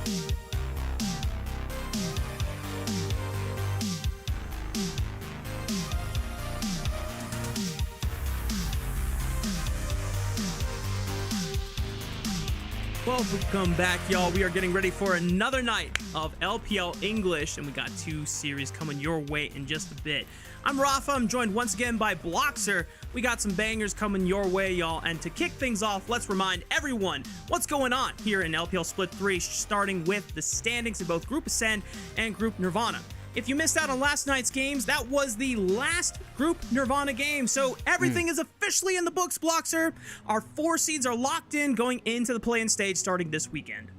Welcome back, y'all. We are getting ready for another night of LPL English, and we got two series coming your way in just a bit. I'm Rafa. I'm joined once again by Bloxer. We got some bangers coming your way, y'all. And to kick things off, let's remind everyone what's going on here in LPL Split 3, starting with the standings in both Group Ascend and Group Nirvana. If you missed out on last night's games, that was the last Group Nirvana game, so everything is officially in the books, Bloxer. Our 4 seeds are locked in going into the play-in stage starting this weekend.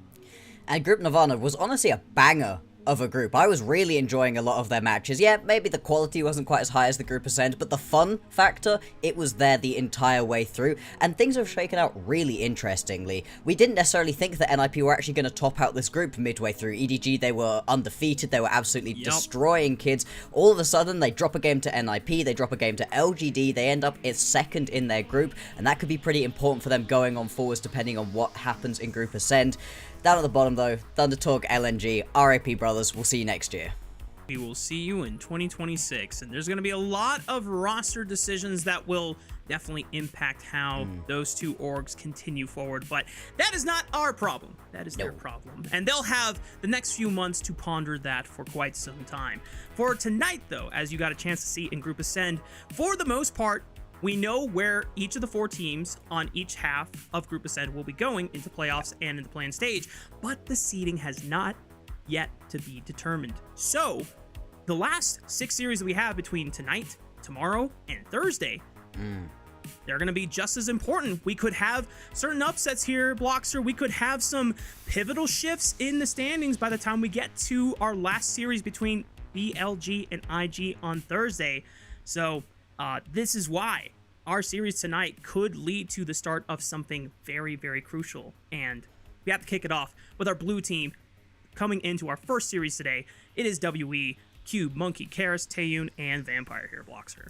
And Group Nirvana was honestly a banger of a group. I was really enjoying a lot of their matches. Yeah, maybe the quality wasn't quite as high as the Group Ascend, but the fun factor, it was there the entire way through, and things have shaken out really interestingly. We didn't necessarily think that NIP were actually going to top out this group midway through. EDG, they were undefeated, they were absolutely destroying kids. All of a sudden, they drop a game to NIP, they drop a game to LGD, they end up as second in their group, and that could be pretty important for them going on forwards depending on what happens in Group Ascend. Down at the bottom though, Thunder Talk, LNG, RIP brothers, we'll see you next year. We will see you in 2026, and there's going to be a lot of roster decisions that will definitely impact how those two orgs continue forward, but that is not our problem. That is their problem, and they'll have the next few months to ponder that for quite some time. For tonight though, as you got a chance to see in Group Ascend, for the most part, we know where each of the 4 teams on each half of Group Ascend will be going into playoffs and in the play-in stage, but the seeding has not yet to be determined. So, the last 6 series that we have between tonight, tomorrow, and Thursday, they're going to be just as important. We could have certain upsets here, Bloxer. We could have some pivotal shifts in the standings by the time we get to our last series between BLG and IG on Thursday. So, this is why our series tonight could lead to the start of something very, very crucial. And we have to kick it off with our blue team coming into our first series today. It is WE, Cube, Monkey, Karis, Taeyun, and Vampire here, Bloxer.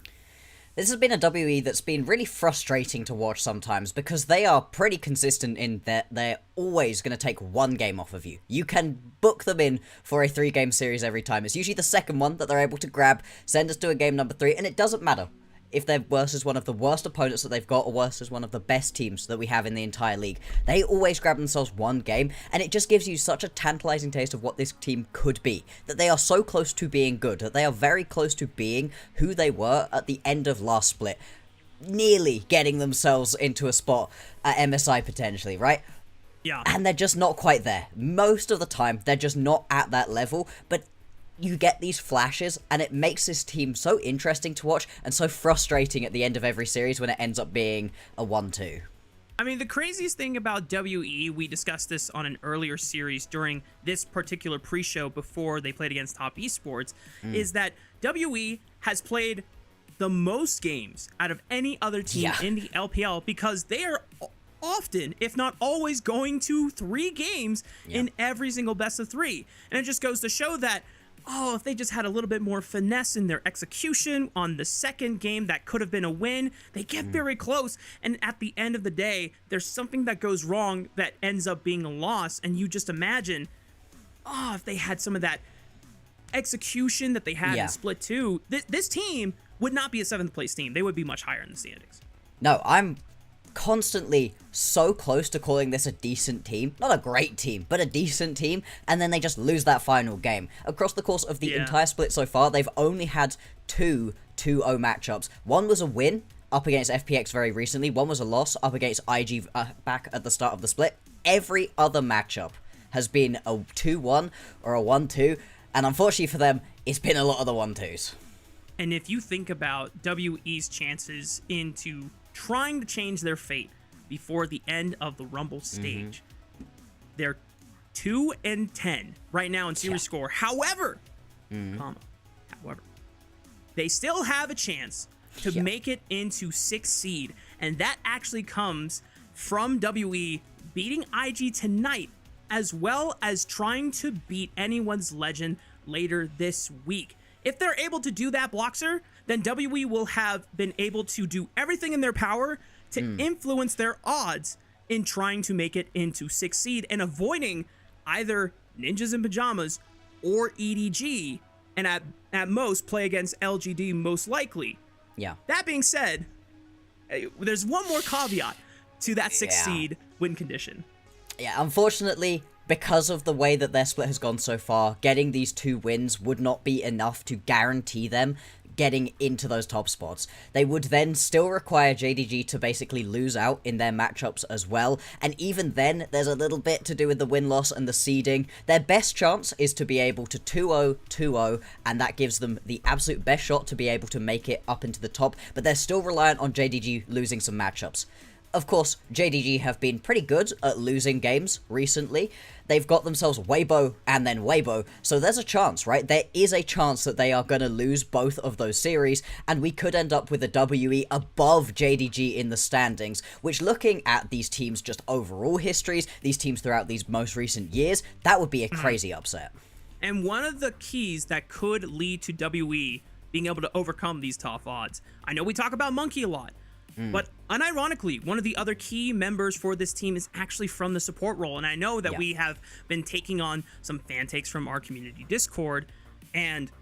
This has been a WE that's been really frustrating to watch sometimes because they are pretty consistent in that they're always going to take one game off of you. You can book them in for a 3-game series every time. It's usually the second one that they're able to grab, send us to a game number 3, and it doesn't matter if they're versus one of the worst opponents that they've got or versus one of the best teams that we have in the entire league. They always grab themselves one game, and it just gives you such a tantalizing taste of what this team could be. That they are so close to being good, that they are very close to being who they were at the end of last split. Nearly getting themselves into a spot at MSI potentially, right? Yeah. And they're just not quite there. Most of the time, they're just not at that level, but you get these flashes, and it makes this team so interesting to watch and so frustrating at the end of every series when it ends up being a 1-2. I mean, the craziest thing about WE, we discussed this on an earlier series during this particular pre-show before they played against Top Esports, is that WE has played the most games out of any other team in the LPL because they are often, if not always, going to 3 games in every single best of 3. And it just goes to show that if they just had a little bit more finesse in their execution on the second game, that could have been a win. They get very close, and at the end of the day, there's something that goes wrong that ends up being a loss, and you just imagine, if they had some of that execution that they had in Split 2, this team would not be a 7th place team. They would be much higher in the standings. No, I'm constantly so close to calling this a decent team. Not a great team, but a decent team, and then they just lose that final game. Across the course of the entire split so far, they've only had 2 2-0 matchups. One was a win up against FPX very recently, one was a loss up against IG back at the start of the split. Every other matchup has been a 2-1 or a 1-2, and unfortunately for them, it's been a lot of the 1-2s. And if you think about WE's chances into trying to change their fate before the end of the Rumble stage, they're 2-10 right now in series score. However, they still have a chance to make it into 6th seed, and that actually comes from WE beating IG tonight, as well as trying to beat anyone's legend later this week. If they're able to do that, Bloxer, then WE will have been able to do everything in their power to influence their odds in trying to make it into 6th seed and avoiding either Ninjas in Pajamas or EDG, and at most play against LGD most likely. Yeah. That being said, there's one more caveat to that 6 Yeah. seed win condition. Yeah, unfortunately, because of the way that their split has gone so far, getting these 2 wins would not be enough to guarantee them getting into those top spots. They would then still require JDG to basically lose out in their matchups as well, and even then, there's a little bit to do with the win-loss and the seeding. Their best chance is to be able to 2-0, 2-0, and that gives them the absolute best shot to be able to make it up into the top, but they're still reliant on JDG losing some matchups. Of course, JDG have been pretty good at losing games recently. They've got themselves Weibo and then Weibo, so there's a chance, right? There is a chance that they are going to lose both of those series, and we could end up with a WE above JDG in the standings, which, looking at these teams' just overall histories, these teams throughout these most recent years, that would be a crazy upset. And one of the keys that could lead to WE being able to overcome these tough odds, I know we talk about Monkey a lot, but unironically, one of the other key members for this team is actually from the support role. And I know that we have been taking on some fan takes from our community Discord, and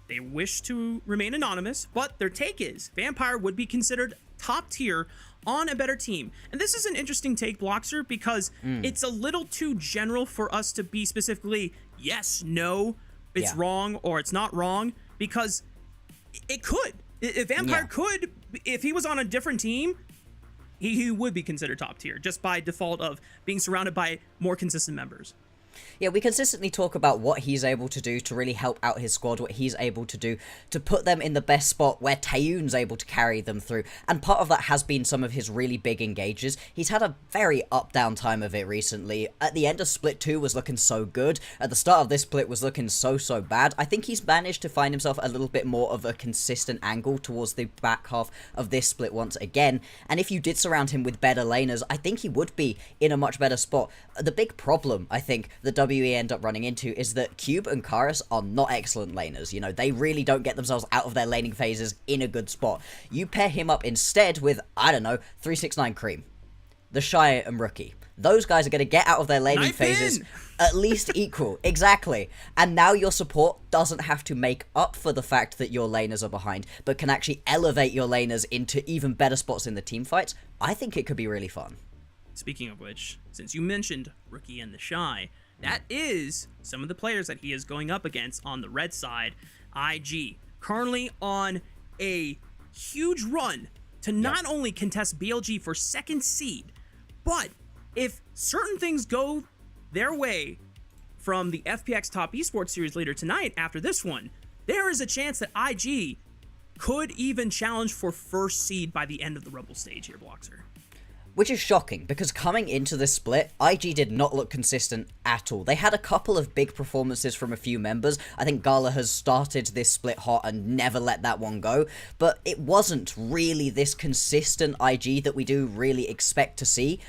they wish to remain anonymous, but their take is Vampire would be considered top tier on a better team. And this is an interesting take, Bloxer, because it's a little too general for us to be specifically, yes, no, it's wrong, or it's not wrong, because it could. If Vampire could, if he was on a different team, he would be considered top tier just by default of being surrounded by more consistent members. Yeah, we consistently talk about what he's able to do to really help out his squad, what he's able to do to put them in the best spot where Taeyun's able to carry them through. And part of that has been some of his really big engages. He's had a very up-down time of it recently. At the end of Split 2 was looking so good. At the start of this split was looking so bad. I think he's managed to find himself a little bit more of a consistent angle towards the back half of this split once again. And if you did surround him with better laners, I think he would be in a much better spot. The big problem, I think, the WE end up running into is that Cube and Karis are not excellent laners. You know, they really don't get themselves out of their laning phases in a good spot. You pair him up instead with, I don't know, 369 Cream, the Shy and Rookie. Those guys are going to get out of their laning phases at least equal. Exactly. And now your support doesn't have to make up for the fact that your laners are behind, but can actually elevate your laners into even better spots in the team fights. I think it could be really fun. Speaking of which, since you mentioned Rookie and the Shy, that is some of the players that he is going up against on the red side. IG, currently on a huge run to not only contest BLG for 2nd seed, but if certain things go their way from the FPX Top Esports Series later tonight after this one, there is a chance that IG could even challenge for 1st seed by the end of the Rebel stage here, Bloxer. Which is shocking, because coming into this split, IG did not look consistent at all. They had a couple of big performances from a few members. I think Gala has started this split hot and never let that one go, but it wasn't really this consistent IG that we do really expect to see.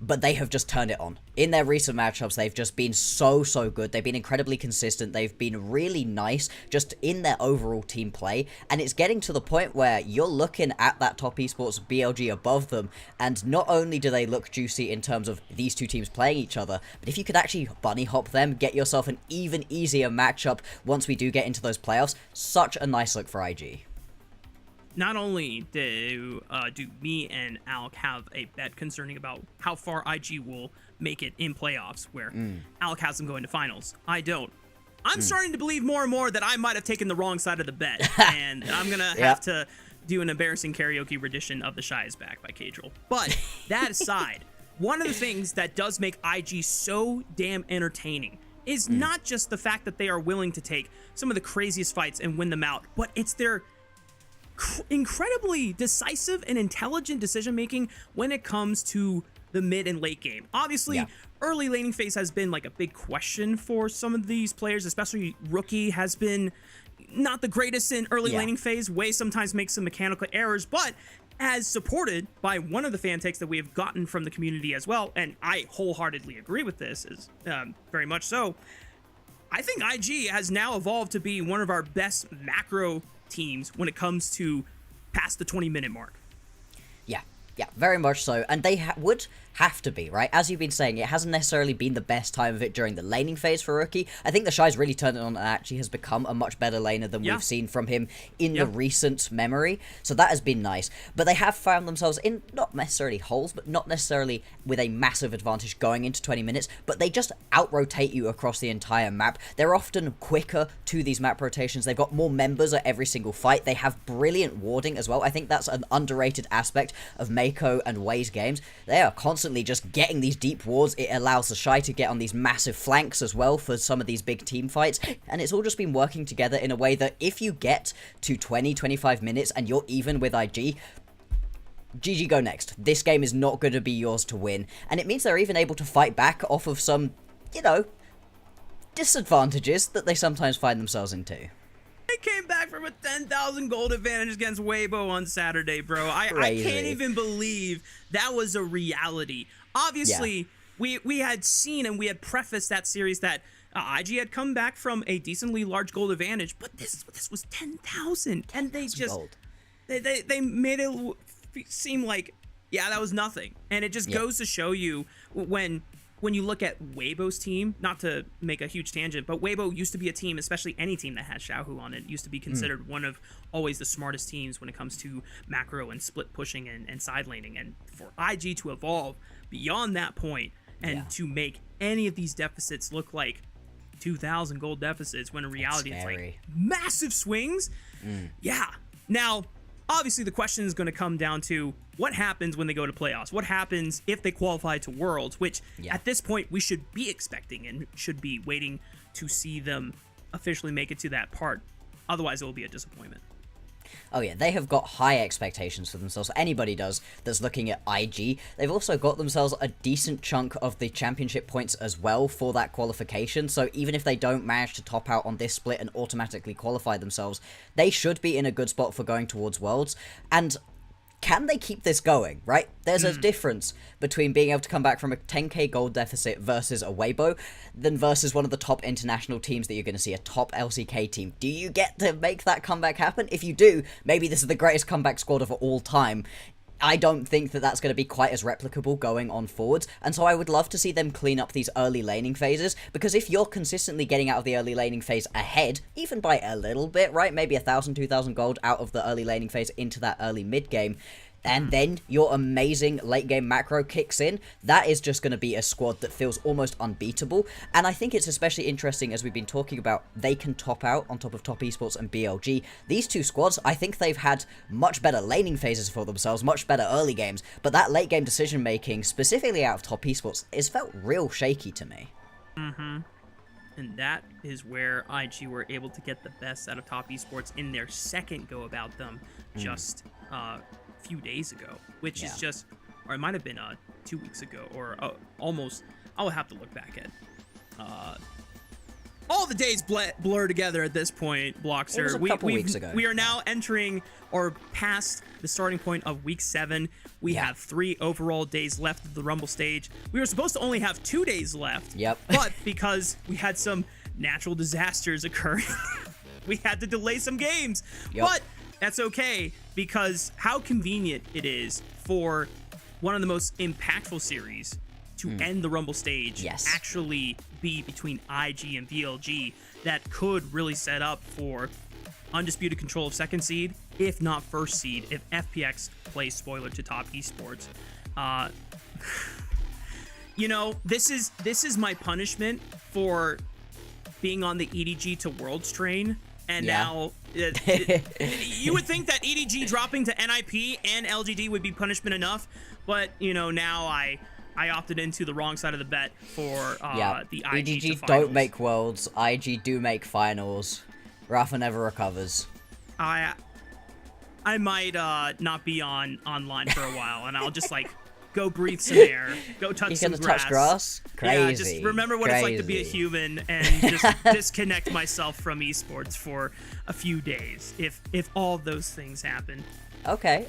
But they have just turned it on. In their recent matchups, they've just been so good. They've been incredibly consistent. They've been really nice just in their overall team play. And it's getting to the point where you're looking at that top esports BLG above them. And not only do they look juicy in terms of these two teams playing each other, but if you could actually bunny hop them, get yourself an even easier matchup once we do get into those playoffs, such a nice look for IG. Not only do me and Alec have a bet concerning about how far IG will make it in playoffs, where Alec has them going to finals. I don't. I'm starting to believe more and more that I might have taken the wrong side of the bet, and I'm going to have to do an embarrassing karaoke rendition of The Shy Is Back by Cadril. But that aside, one of the things that does make IG so damn entertaining is not just the fact that they are willing to take some of the craziest fights and win them out, but it's their incredibly decisive and intelligent decision making when it comes to the mid and late game. Obviously, early laning phase has been like a big question for some of these players, especially Rookie has been not the greatest in early laning phase. Way sometimes makes some mechanical errors, but as supported by one of the fan takes that we have gotten from the community as well, and I wholeheartedly agree with this, is very much so. I think IG has now evolved to be one of our best macro teams when it comes to past the 20-minute mark. Yeah, very much so, and they would have to be, right? As you've been saying, it hasn't necessarily been the best time of it during the laning phase for Rookie. I think the Shy's really turned it on and actually has become a much better laner than we've seen from him in the recent memory, so that has been nice. But they have found themselves in, not necessarily holes, but not necessarily with a massive advantage going into 20 minutes, but they just out-rotate you across the entire map. They're often quicker to these map rotations, they've got more members at every single fight, they have brilliant warding as well. I think that's an underrated aspect of Mako and Wei's games. They are constantly just getting these deep wards. It allows the Shy to get on these massive flanks as well for some of these big team fights, and it's all just been working together in a way that if you get to 20-25 minutes and you're even with IG, GG go next. This game is not going to be yours to win, and it means they're even able to fight back off of some, you know, disadvantages that they sometimes find themselves into. They came back from a 10,000 gold advantage against Weibo on Saturday, bro. I can't even believe that was a reality. Obviously, we had seen and we had prefaced that series that IG had come back from a decently large gold advantage, but this was 10,000, and they just they made it seem like that was nothing, and it just goes to show you when you look at Weibo's team, not to make a huge tangent, but Weibo used to be a team, especially any team that had Xiaohu on it, used to be considered one of always the smartest teams when it comes to macro and split pushing and side laning. And for IG to evolve beyond that point and to make any of these deficits look like 2,000 gold deficits, when in reality it's like massive swings. Now, obviously the question is going to come down to what happens when they go to playoffs. What happens if they qualify to Worlds, which at this point we should be expecting and should be waiting to see them officially make it to that part. Otherwise, it will be a disappointment. Oh yeah, they have got high expectations for themselves. Anybody does that's looking at IG. They've also got themselves a decent chunk of the championship points as well for that qualification. So even if they don't manage to top out on this split and automatically qualify themselves, they should be in a good spot for going towards Worlds. And can they keep this going, right? There's a difference between being able to come back from a 10k gold deficit versus a Weibo than versus one of the top international teams that you're going to see, a top LCK team. Do you get to make that comeback happen? If you do, maybe this is the greatest comeback squad of all time. I don't think that that's going to be quite as replicable going on forwards, and so I would love to see them clean up these early laning phases, because if you're consistently getting out of the early laning phase ahead, even by a little bit, right, maybe 1,000, 2,000 gold out of the early laning phase into that early mid game, and then your amazing late game macro kicks in, that is just going to be a squad that feels almost unbeatable. And I think it's especially interesting, as we've been talking about, they can top out on top of Top Esports and BLG. These two squads, I think they've had much better laning phases for themselves, much better early games, but that late game decision making, specifically out of Top Esports, is felt real shaky to me. And that is where IG were able to get the best out of Top Esports in their second go about them just few days ago, which is just, or it might have been 2 weeks ago, or almost. I'll have to look back at all the days blur together at this point, Blockster. It was a couple weeks ago. We are now entering or past the starting point of week 7. We have 3 overall days left of the Rumble stage. We were supposed to only have 2 days left, but because we had some natural disasters occurring, we had to delay some games. But that's okay, because how convenient it is for one of the most impactful series to end the Rumble stage actually be between IG and VLG, that could really set up for undisputed control of second seed, if not first seed, if FPX plays spoiler to Top Esports. You know, this is my punishment for being on the EDG to Worlds train. And now, you would think that EDG dropping to NIP and LGD would be punishment enough, but, you know, now I opted into the wrong side of the bet for the IG EDG to finals. don't make Worlds, IG do make finals. Rafa never recovers. I might not be online for a while, and I'll just, like, go breathe some air, go touch some grass. Touch grass? Crazy. Yeah, just remember what it's like to be a human and just disconnect myself from esports for a few days, if all of those things happen. Okay.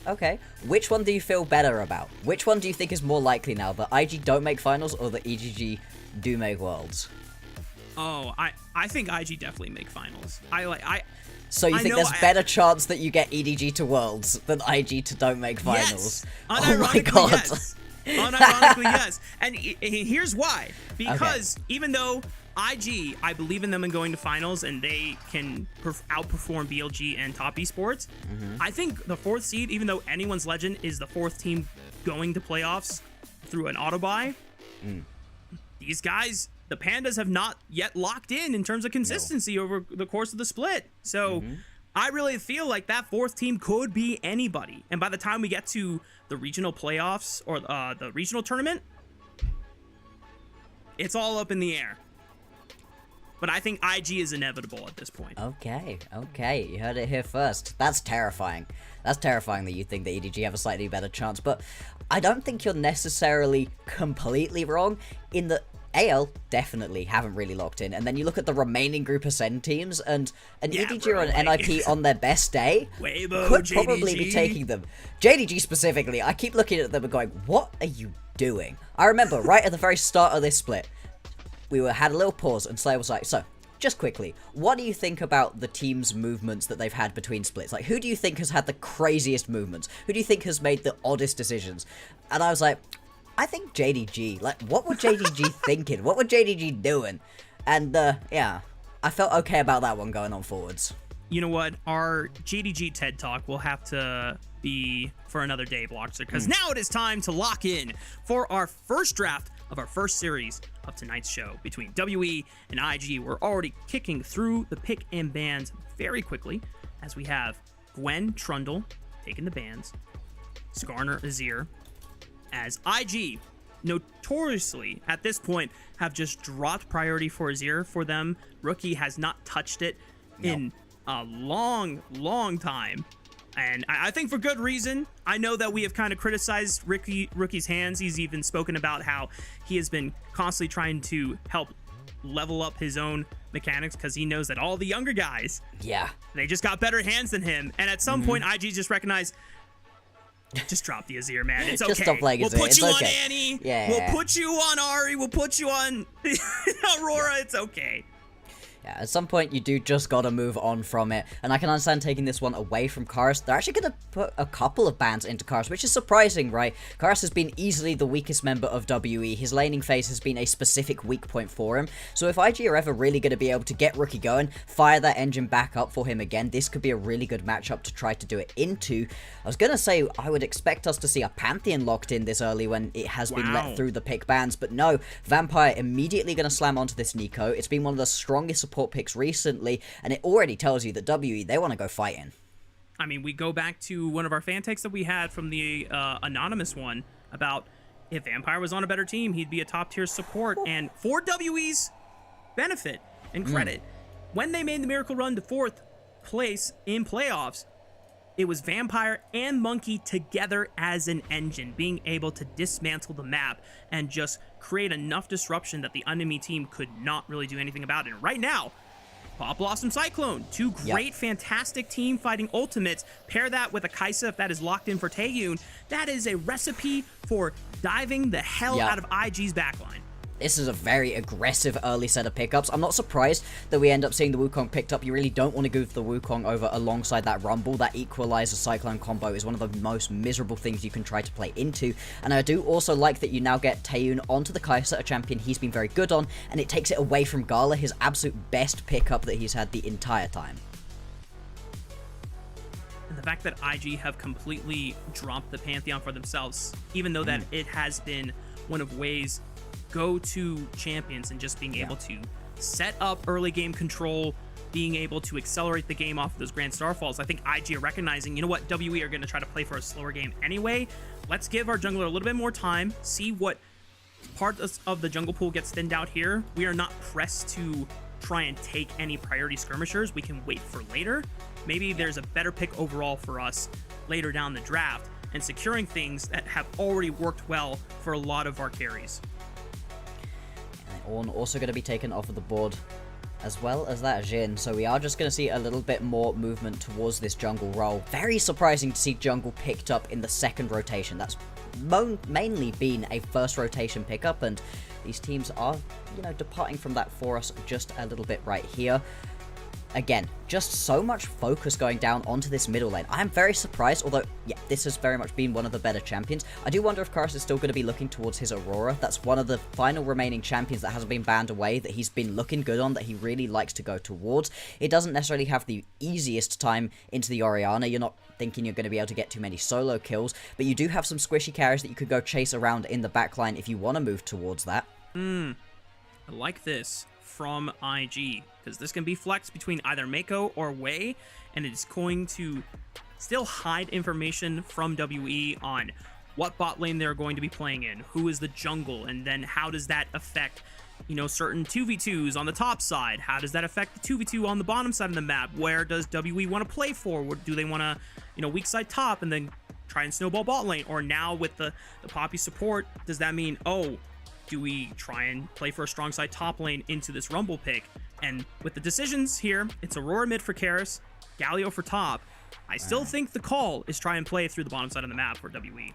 Which one do you feel better about? Which one do you think is more likely now, that IG don't make finals or that EGG do make Worlds? Oh, I think IG definitely make finals. So you think there's better chance that you get EDG to Worlds than IG to don't make finals? Yes. Oh my god. Yes. Unironically, yes. And here's why. Because even though IG, I believe in them in going to finals, and they can outperform BLG and top esports, I think the 4th seed, even though anyone's legend is the 4th team going to playoffs through an auto buy, these guys, the Pandas, have not yet locked in terms of consistency over the course of the split. So I really feel like that 4th team could be anybody. And by the time we get to the regional playoffs or the regional tournament, it's all up in the air. But I think IG is inevitable at this point. Okay, you heard it here first. That's terrifying. That's terrifying that you think that EDG have a slightly better chance, but I don't think you're necessarily completely wrong in that AL definitely haven't really locked in, and then you look at the remaining group of Ascend teams, and an EDG or an NIP on their best day Weibo, could JDG. probably be taking them. JDG specifically, I keep looking at them and going, what are you doing? I remember right at the very start of this split, we had a little pause, and Slayer was like, so, just quickly, what do you think about the team's movements that they've had between splits? Like, who do you think has had the craziest movements? Who do you think has made the oddest decisions? And I was like, I think JDG. Like, what were JDG thinking? What were JDG doing? And, yeah, I felt okay about that one going on forwards. You know what? Our JDG TED Talk will have to be for another day, Blockster, because now it is time to lock in for our first draft of our first series of tonight's show between WE and IG. We're already kicking through the pick and bans very quickly, as we have Gwen Trundle taking the bans, Skarner Azir, as IG notoriously at this point have just dropped priority for Azir for them. Rookie has not touched it in a long time, and I think for good reason. I know that we have kind of criticized Rookie's hands. He's even spoken about how he has been constantly trying to help level up his own mechanics because he knows that all the younger guys, they just got better hands than him, and at some point IG just recognized, just drop the Azir, man. It's okay. Just stop playing Azir. We'll put you on okay. Annie. Yeah. We'll put you on Ari. We'll put you on Aurora. It's okay. Yeah, at some point you do just gotta move on from it, and I can understand taking this one away from Karis. They're actually gonna put a couple of bans into Karis, which is surprising, right? Karis has been easily the weakest member of WE. His laning phase has been a specific weak point for him, so if IG are ever really gonna be able to get Rookie going, fire that engine back up for him again, this could be a really good matchup to try to do it into. I was gonna say, I would expect us to see a Pantheon locked in this early when it has been let through the pick bans, but no, Vampire immediately gonna slam onto this Nico. It's been one of the strongest support picks recently, and it already tells you that WE, they want to go fighting. I mean, we go back to one of our fan takes that we had from the anonymous one about if Vampire was on a better team, he'd be a top tier support. And for WE's benefit and credit, when they made the miracle run to 4th place in playoffs, it was Vampire and Monkey together as an engine, being able to dismantle the map and just create enough disruption that the enemy team could not really do anything about it. And right now, Pop Blossom Cyclone, two great, fantastic team fighting ultimates. Pair that with a Kaisa if that is locked in for Taeyun. That is a recipe for diving the hell out of IG's backline. This is a very aggressive early set of pickups. I'm not surprised that we end up seeing the Wukong picked up. You really don't want to goof the Wukong over alongside that Rumble. That Equalizer Cyclone combo is one of the most miserable things you can try to play into. And I do also like that you now get Taeyun onto the Kai'Sa, a champion he's been very good on, and it takes it away from Gala, his absolute best pickup that he's had the entire time. And the fact that IG have completely dropped the Pantheon for themselves, even though that it has been one of Wei's go-to champions, and just being able to set up early game control, being able to accelerate the game off of those grand starfalls. I think IG are recognizing, you know what, WE are going to try to play for a slower game anyway. Let's give our jungler a little bit more time, see what part of the jungle pool gets thinned out here. We are not pressed to try and take any priority skirmishers. We can wait for later. Maybe there's a better pick overall for us later down the draft, and securing things that have already worked well for a lot of our carries. Ornn also going to be taken off of the board, as well as that Jhin, so we are just going to see a little bit more movement towards this jungle role. Very surprising to see jungle picked up in the second rotation. That's mainly been a first rotation pickup, and these teams are, you know, departing from that for us just a little bit right here. Again, just so much focus going down onto this middle lane. I am very surprised, although, yeah, this has very much been one of the better champions. I do wonder if Karus is still going to be looking towards his Aurora. That's one of the final remaining champions that hasn't been banned away, that he's been looking good on, that he really likes to go towards. It doesn't necessarily have the easiest time into the Orianna. You're not thinking you're going to be able to get too many solo kills, but you do have some squishy carries that you could go chase around in the backline if you want to move towards that. I like this from IG, because this can be flexed between either Mako or Wei, and it's going to still hide information from WE on what bot lane they're going to be playing in, who is the jungle, and then how does that affect, you know, certain 2v2s on the top side? How does that affect the 2v2 on the bottom side of the map? Where does WE want to play for? Do they want to, you know, weak side top and then try and snowball bot lane? Or now with the Poppy support, does that mean, oh, do we try and play for a strong side top lane into this Rumble pick? And with the decisions here, it's Aurora mid for Karus, Galio for top. I still think the call is try and play through the bottom side of the map for WE.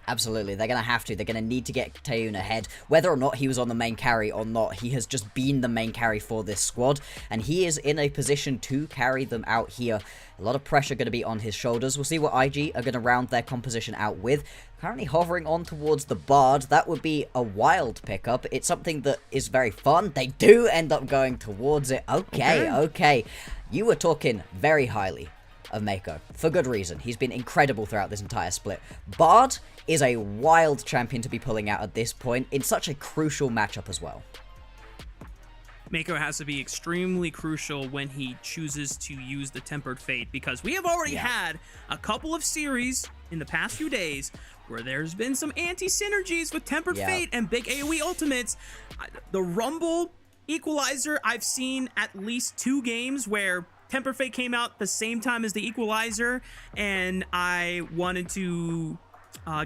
Absolutely, they're going to have to. They're going to need to get Taeyun ahead. Whether or not he was on the main carry or not, he has just been the main carry for this squad, and he is in a position to carry them out here. A lot of pressure going to be on his shoulders. We'll see what IG are going to round their composition out with. Currently hovering on towards the Bard. That would be a wild pickup. It's something that is very fun. They do end up going towards it. Okay. You were talking very highly of Mako, for good reason. He's been incredible throughout this entire split. Bard is a wild champion to be pulling out at this point in such a crucial matchup as well. Mako has to be extremely crucial when he chooses to use the Tempered Fate, because we have already had a couple of series in the past few days where there's been some anti-synergies with Tempered Fate and big AoE ultimates. The Rumble Equalizer, I've seen at least 2 games where Tempered Fate came out the same time as the Equalizer, and I wanted to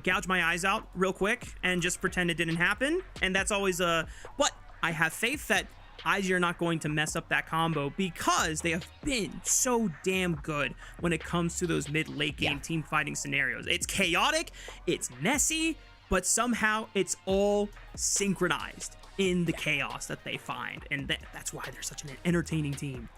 gouge my eyes out real quick and just pretend it didn't happen. And that's always but I have faith that IG are not going to mess up that combo, because they have been so damn good when it comes to those mid-late game team fighting scenarios. It's chaotic, it's messy, but somehow it's all synchronized in the chaos that they find, and that's why they're such an entertaining team.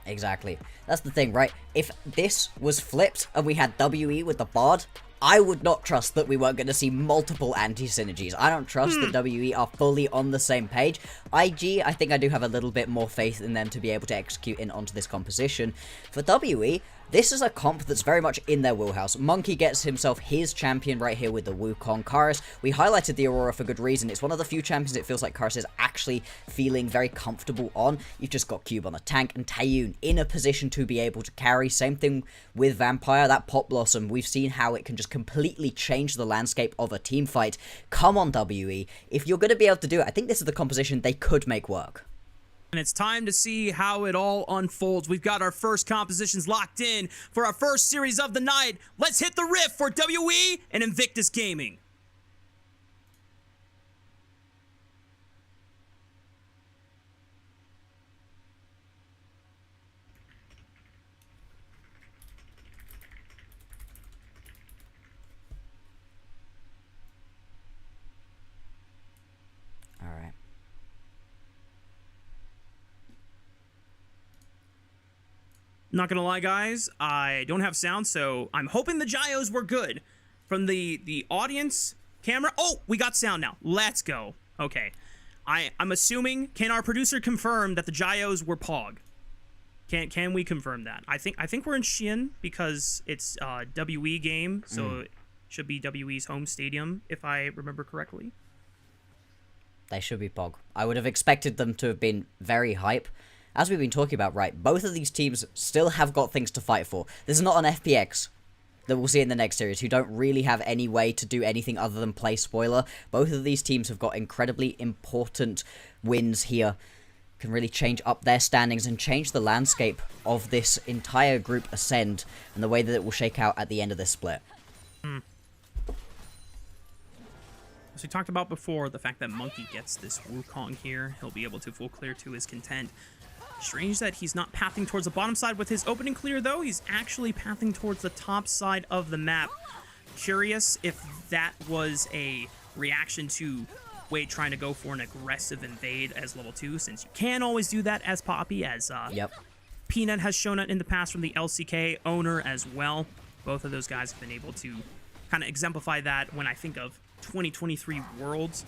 Exactly. That's the thing, right? If this was flipped and we had WE with the Bard, I would not trust that we weren't going to see multiple anti-synergies. I don't trust that WE are fully on the same page. IG, I think I do have a little bit more faith in them to be able to execute in onto this composition. For WE, this is a comp that's very much in their wheelhouse. Monkey gets himself his champion right here with the Wukong. Karus, we highlighted the Aurora for good reason. It's one of the few champions it feels like Karus is actually feeling very comfortable on. You've just got Cube on a tank, and Taeyun in a position to be able to carry. Same thing with Vampire. That Pop Blossom, we've seen how it can just completely change the landscape of a team fight. Come on, WE. If you're going to be able to do it, I think this is the composition they could make work. And it's time to see how it all unfolds. We've got our first compositions locked in for our first series of the night. Let's hit the riff for WE and Invictus Gaming. All right. Not gonna lie, guys, I don't have sound, so I'm hoping the gyos were good. From the audience camera. Oh, we got sound now. Let's go. Okay. I'm assuming, can our producer confirm that the gyos were Pog? Can we confirm that? I think we're in Xi'an because it's WE game, so it should be WE's home stadium, if I remember correctly. They should be Pog. I would have expected them to have been very hype. As we've been talking about, right, both of these teams still have got things to fight for. This is not an FPX that we'll see in the next series, who don't really have any way to do anything other than play spoiler. Both of these teams have got incredibly important wins here. Can really change up their standings and change the landscape of this entire group Ascend and the way that it will shake out at the end of this split. As we talked about before, the fact that Monkey gets this Wukong here, he'll be able to full clear to his content. Strange that he's not pathing towards the bottom side with his opening clear, though. He's actually pathing towards the top side of the map. Curious if that was a reaction to Wade trying to go for an aggressive invade as level 2, since you can always do that as Poppy, as Yep. Peanut has shown it in the past from the LCK owner as well. Both of those guys have been able to kind of exemplify that when I think of 2023 Worlds.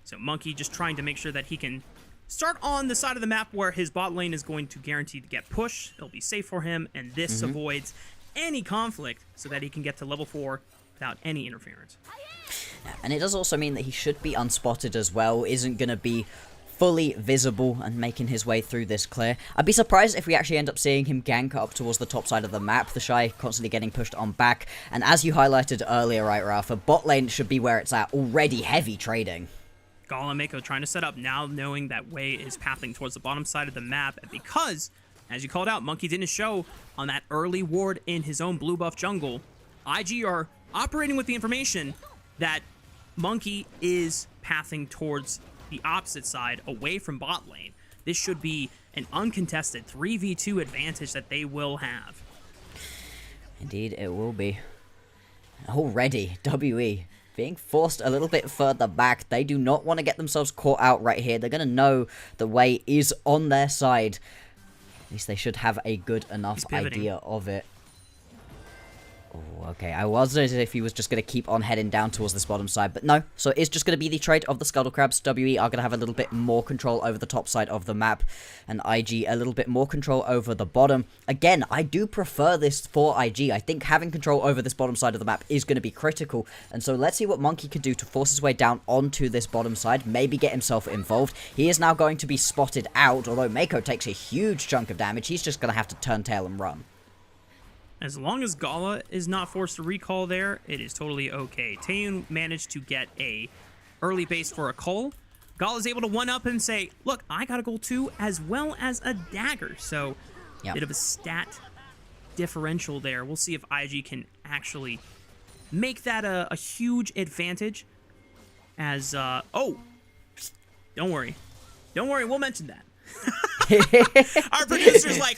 So Monkey just trying to make sure that he can start on the side of the map where his bot lane is going to guarantee to get pushed. It'll be safe for him, and this avoids any conflict so that he can get to level 4 without any interference. And it does also mean that he should be unspotted as well, isn't going to be fully visible and making his way through this clear. I'd be surprised if we actually end up seeing him gank up towards the top side of the map, the Shy constantly getting pushed on back. And as you highlighted earlier, right, Rafa, bot lane should be where it's at, already heavy trading. Gala and Mako trying to set up now, knowing that Wei is pathing towards the bottom side of the map, and because, as you called out, Monkey didn't show on that early ward in his own blue buff jungle, IG are operating with the information that Monkey is pathing towards the opposite side, away from bot lane. This should be an uncontested 3v2 advantage that they will have. Indeed, it will be. Already, WE being forced a little bit further back. They do not want to get themselves caught out right here. They're going to know the Wei is on their side. At least they should have a good enough idea of it. Oh, okay, I was as if he was just going to keep on heading down towards this bottom side, but no. So it's just going to be the trade of the Scuttle Crabs. WE are going to have a little bit more control over the top side of the map, and IG a little bit more control over the bottom. Again, I do prefer this for IG. I think having control over this bottom side of the map is going to be critical, and so let's see what Monkey can do to force his way down onto this bottom side, maybe get himself involved. He is now going to be spotted out, although Mako takes a huge chunk of damage. He's just going to have to turn tail and run. As long as Gala is not forced to recall there, it is totally okay. Taeyun managed to get a early base for a Cole. Gala's able to one-up and say, look, I got a goal too, as well as a dagger. So, bit of a stat differential there. We'll see if IG can actually make that a huge advantage. As, oh, don't worry. Don't worry, we'll mention that. Our producer's like,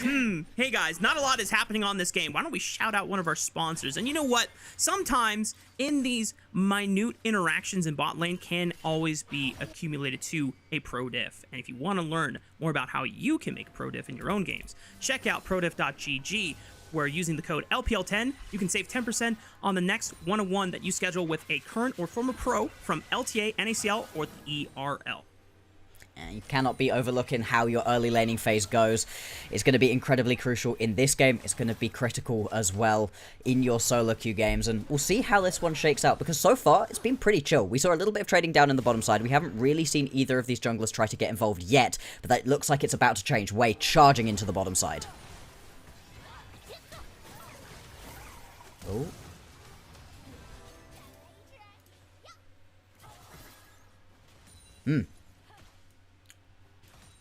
hey guys, not a lot is happening on this game. Why don't we shout out one of our sponsors? And you know what? Sometimes in these minute interactions in bot lane can always be accumulated to a prodiff. And if you want to learn more about how you can make prodiff in your own games, check out prodiff.gg, where using the code LPL10, you can save 10% on the next one-on-one that you schedule with a current or former pro from LTA, NACL, or the ERL. And you cannot be overlooking how your early laning phase goes. It's going to be incredibly crucial in this game. It's going to be critical as well in your solo queue games. And we'll see how this one shakes out, because so far it's been pretty chill. We saw a little bit of trading down in the bottom side. We haven't really seen either of these junglers try to get involved yet, but that looks like it's about to change. Wei charging into the bottom side. Oh.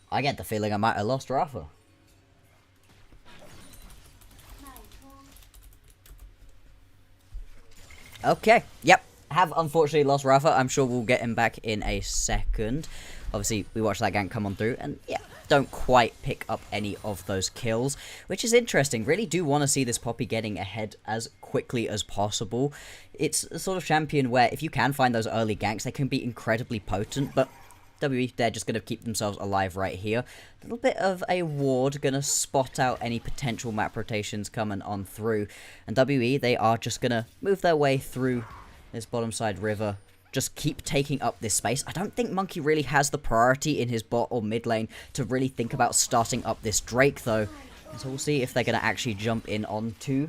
I get the feeling I might have lost Rafa. Okay, yep. Have unfortunately lost Rafa. I'm sure we'll get him back in a second. Obviously, we watched that gank come on through, and yeah, don't quite pick up any of those kills, which is interesting. Really do want to see this Poppy getting ahead as quickly as possible. It's a sort of champion where if you can find those early ganks, they can be incredibly potent, but WE, they're just going to keep themselves alive right here. A little bit of a ward, going to spot out any potential map rotations coming on through. And WE, they are just going to move their way through this bottom side river. Just keep taking up this space. I don't think Monkey really has the priority in his bot or mid lane to really think about starting up this Drake, though. And so we'll see if they're going to actually jump in onto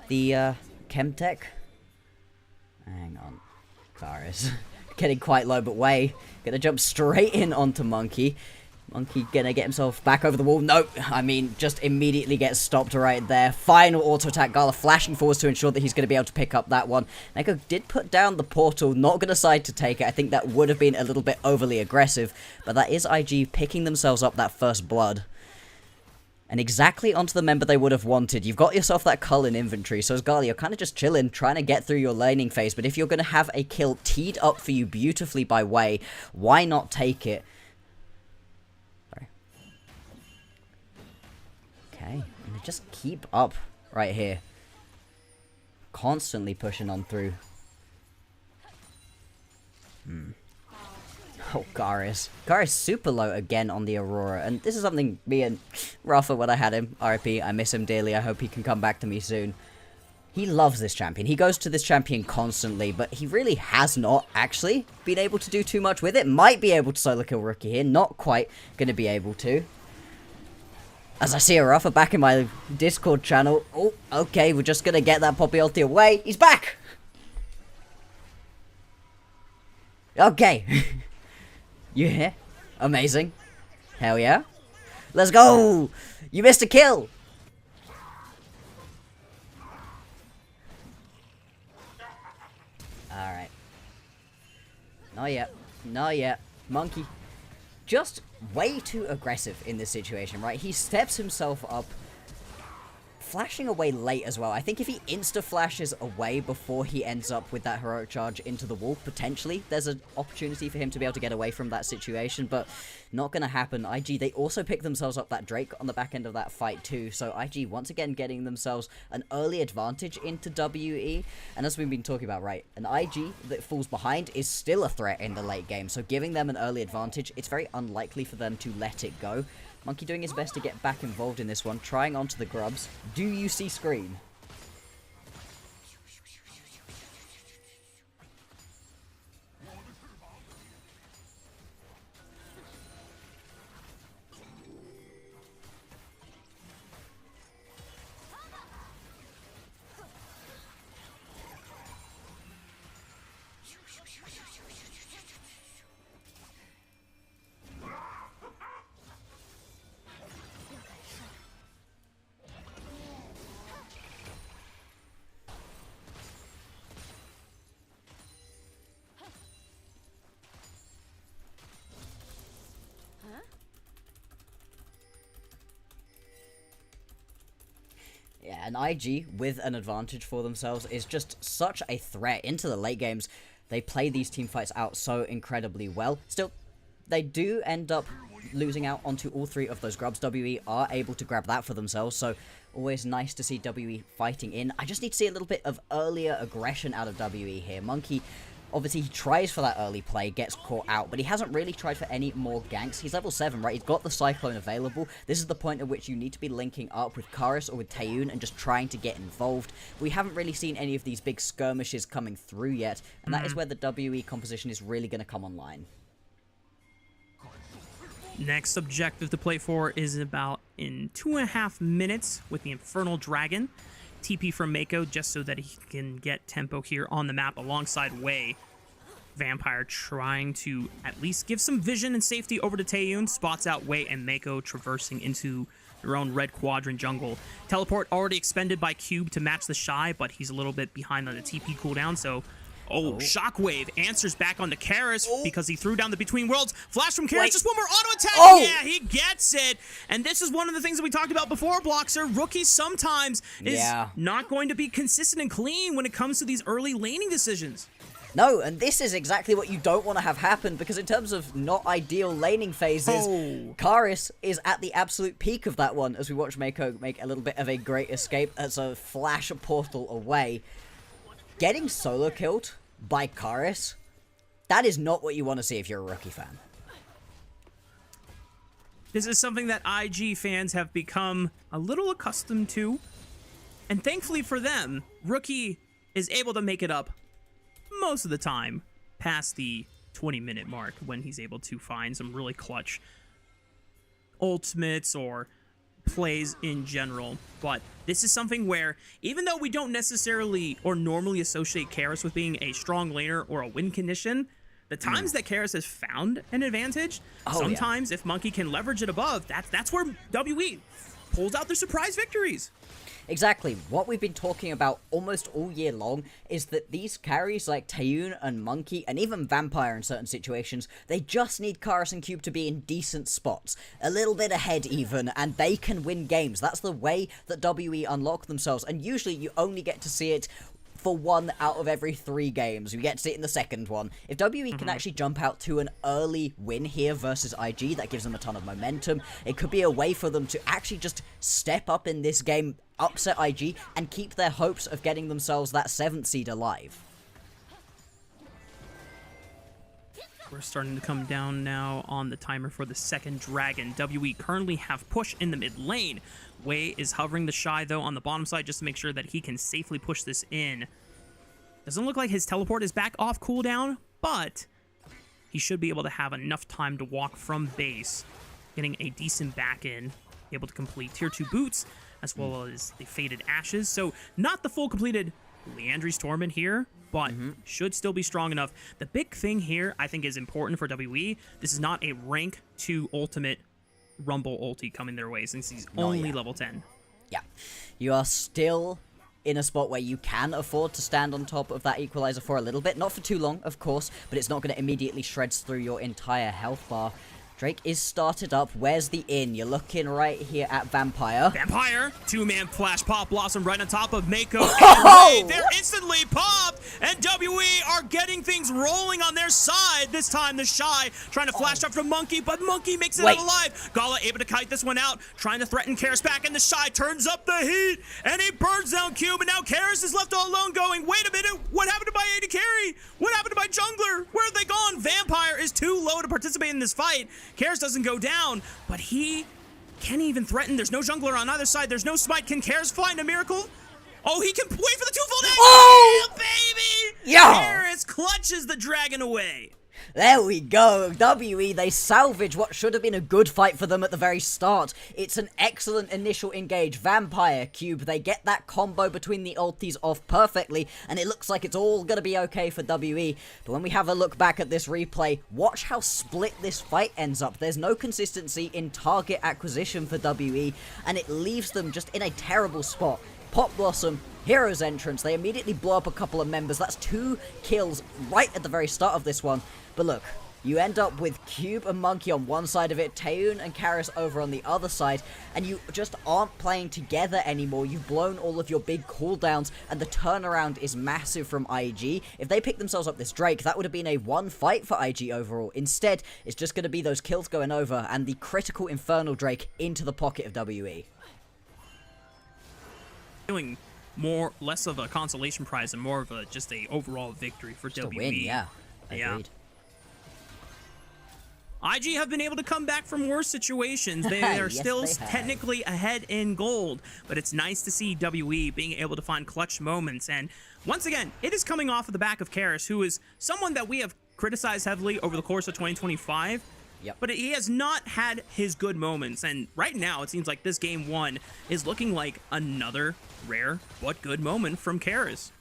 the Chemtech. Hang on. Varus. Getting quite low, but Wei gonna jump straight in onto Monkey. Monkey gonna get himself back over the wall. Nope. I mean, just immediately gets stopped right there. Final auto attack. Gala flashing forwards to ensure that he's gonna be able to pick up that one. Neko did put down the portal. Not gonna decide to take it. I think that would have been a little bit overly aggressive, but that is IG picking themselves up that first blood. And exactly onto the member they would have wanted. You've got yourself that cull in inventory, so as Gala, you're kind of just chilling, trying to get through your laning phase, but if you're going to have a kill teed up for you beautifully by Wei, why not take it? Sorry. Okay, and they just keep up right here. Constantly pushing on through. Oh, Garis. Garis super low again on the Aurora, and this is something me and Rafa, when I had him, RIP, I miss him dearly, I hope he can come back to me soon. He loves this champion. He goes to this champion constantly, but he really has not actually been able to do too much with it. Might be able to solo kill Rookie here, not quite going to be able to. As I see a Rafa back in my Discord channel. Oh, okay, we're just going to get that Poppy ulti away. He's back! Okay. You here? Amazing. Hell yeah. Let's go! You missed a kill! Alright. Not yet. Not yet. Monkey. Just way too aggressive in this situation, right? He steps himself up, flashing away late as well. I think if he insta-flashes away before he ends up with that heroic charge into the wall, potentially there's an opportunity for him to be able to get away from that situation, but not gonna happen. IG, they also pick themselves up that Drake on the back end of that fight too, so IG once again getting themselves an early advantage into WE, and as we've been talking about, right, an IG that falls behind is still a threat in the late game, so giving them an early advantage, it's very unlikely for them to let it go. Monkey doing his best to get back involved in this one, trying onto the grubs. Do you see Scream? Yeah, an IG with an advantage for themselves is just such a threat into the late games. They play these team fights out so incredibly well. Still, they do end up losing out onto all three of those grubs. WE are able to grab that for themselves, so always nice to see WE fighting in. I just need to see a little bit of earlier aggression out of WE here. Monkey, obviously, he tries for that early play, gets caught out, but he hasn't really tried for any more ganks. He's level 7, right? He's got the Cyclone available. This is the point at which you need to be linking up with Karis or with Taeyun and just trying to get involved. We haven't really seen any of these big skirmishes coming through yet, and that is where the WE composition is really going to come online. Next objective to play for is about in 2.5 minutes with the Infernal Dragon. TP from Mako just so that he can get tempo here on the map alongside Wei. Vampire trying to at least give some vision and safety over to Taeyun. Spots out Wei and Mako traversing into their own red quadrant jungle. Teleport already expended by Cube to match the Shy, but he's a little bit behind on the TP cooldown, so... Oh, Shockwave answers back onto Karis because he threw down the Between Worlds. Flash from Karis, just one more auto attack. Yeah, he gets it. And this is one of the things that we talked about before, Bloxer. Rookie sometimes is not going to be consistent and clean when it comes to these early laning decisions. No, and this is exactly what you don't want to have happen, because in terms of not ideal laning phases, Karis is at the absolute peak of that one, as we watch Mako make a little bit of a great escape as a flash portal away. Getting solo killed by Karis, that is not what you want to see if you're a Rookie fan. This is something that IG fans have become a little accustomed to, and thankfully for them, Rookie is able to make it up most of the time past the 20-minute mark when he's able to find some really clutch ultimates or plays in general. But this is something where, even though we don't necessarily or normally associate Karis with being a strong laner or a win condition, the times that Karis has found an advantage, sometimes if Monkey can leverage it above, that's where WE pulls out their surprise victories. Exactly. What we've been talking about almost all year long is that these carries like Taeyun and Monkey, and even Vampire in certain situations, they just need Karis and Cube to be in decent spots. A little bit ahead even, and they can win games. That's the way that WE unlock themselves, and usually you only get to see it for 1 out of every 3 games. We get to see it in the second one. If WE can actually jump out to an early win here versus IG, that gives them a ton of momentum. It could be a way for them to actually just step up in this game, upset IG, and keep their hopes of getting themselves that 7th seed alive. We're starting to come down now on the timer for the second dragon. WE currently have push in the mid lane. Wei is hovering the Shy, though, on the bottom side just to make sure that he can safely push this in. Doesn't look like his teleport is back off cooldown, but he should be able to have enough time to walk from base, getting a decent back in, able to complete tier 2 boots, as well as the Faded Ashes. So not the full completed Leandry's Torment here, but should still be strong enough. The big thing here, I think, is important for WE. This is not a rank 2 ultimate Rumble ulti coming their way, since he's only level 10. Yeah. You are still in a spot where you can afford to stand on top of that equalizer for a little bit. Not for too long, of course, but it's not going to immediately shreds through your entire health bar. Drake is started up. Where's the in? You're looking right here at Vampire. Vampire, two-man flash pop blossom right on top of Mako. Oh! And they're instantly popped, and WE are getting things rolling on their side. This time the Shy trying to flash up from Monkey, but Monkey makes it out alive. Gala able to kite this one out, trying to threaten Karis back, and the Shy turns up the heat, and he burns down Cube, and now Karis is left all alone going, wait a minute, what happened to my AD carry? What happened to my jungler? Where have they gone? Vampire is too low to participate in this fight. Karis doesn't go down, but he can't even threaten. There's no jungler on either side. There's no smite. Can Karis find a miracle? Oh, he can wait for the two-fold egg. Oh! Yeah, baby! Yo! Karis clutches the dragon away. There we go. WE, they salvage what should have been a good fight for them at the very start. It's an excellent initial engage. Vampire, Cube, they get that combo between the ultis off perfectly, and it looks like it's all going to be okay for WE. But when we have a look back at this replay, watch how split this fight ends up. There's no consistency in target acquisition for WE, and it leaves them just in a terrible spot. Pop Blossom, Hero's Entrance, they immediately blow up a couple of members. That's 2 kills right at the very start of this one. But look, you end up with Cube and Monkey on one side of it, Taeyoon and Karis over on the other side, and you just aren't playing together anymore. You've blown all of your big cooldowns, and the turnaround is massive from IG. If they pick themselves up this Drake, that would have been a 1 fight for IG overall. Instead, it's just going to be those kills going over, and the critical Infernal Drake into the pocket of WE. Feeling less of a consolation prize and more of a just a overall victory for Just WE. a win, yeah. Agreed. IG have been able to come back from worse situations. They are Yes, still they have. technically ahead in gold, but it's nice to see WE being able to find clutch moments. And once again, it is coming off of the back of Karis, who is someone that we have criticized heavily over the course of 2025. Yep. But he has not had his good moments, and right now it seems like this game 1 is looking like another rare but good moment from Karis.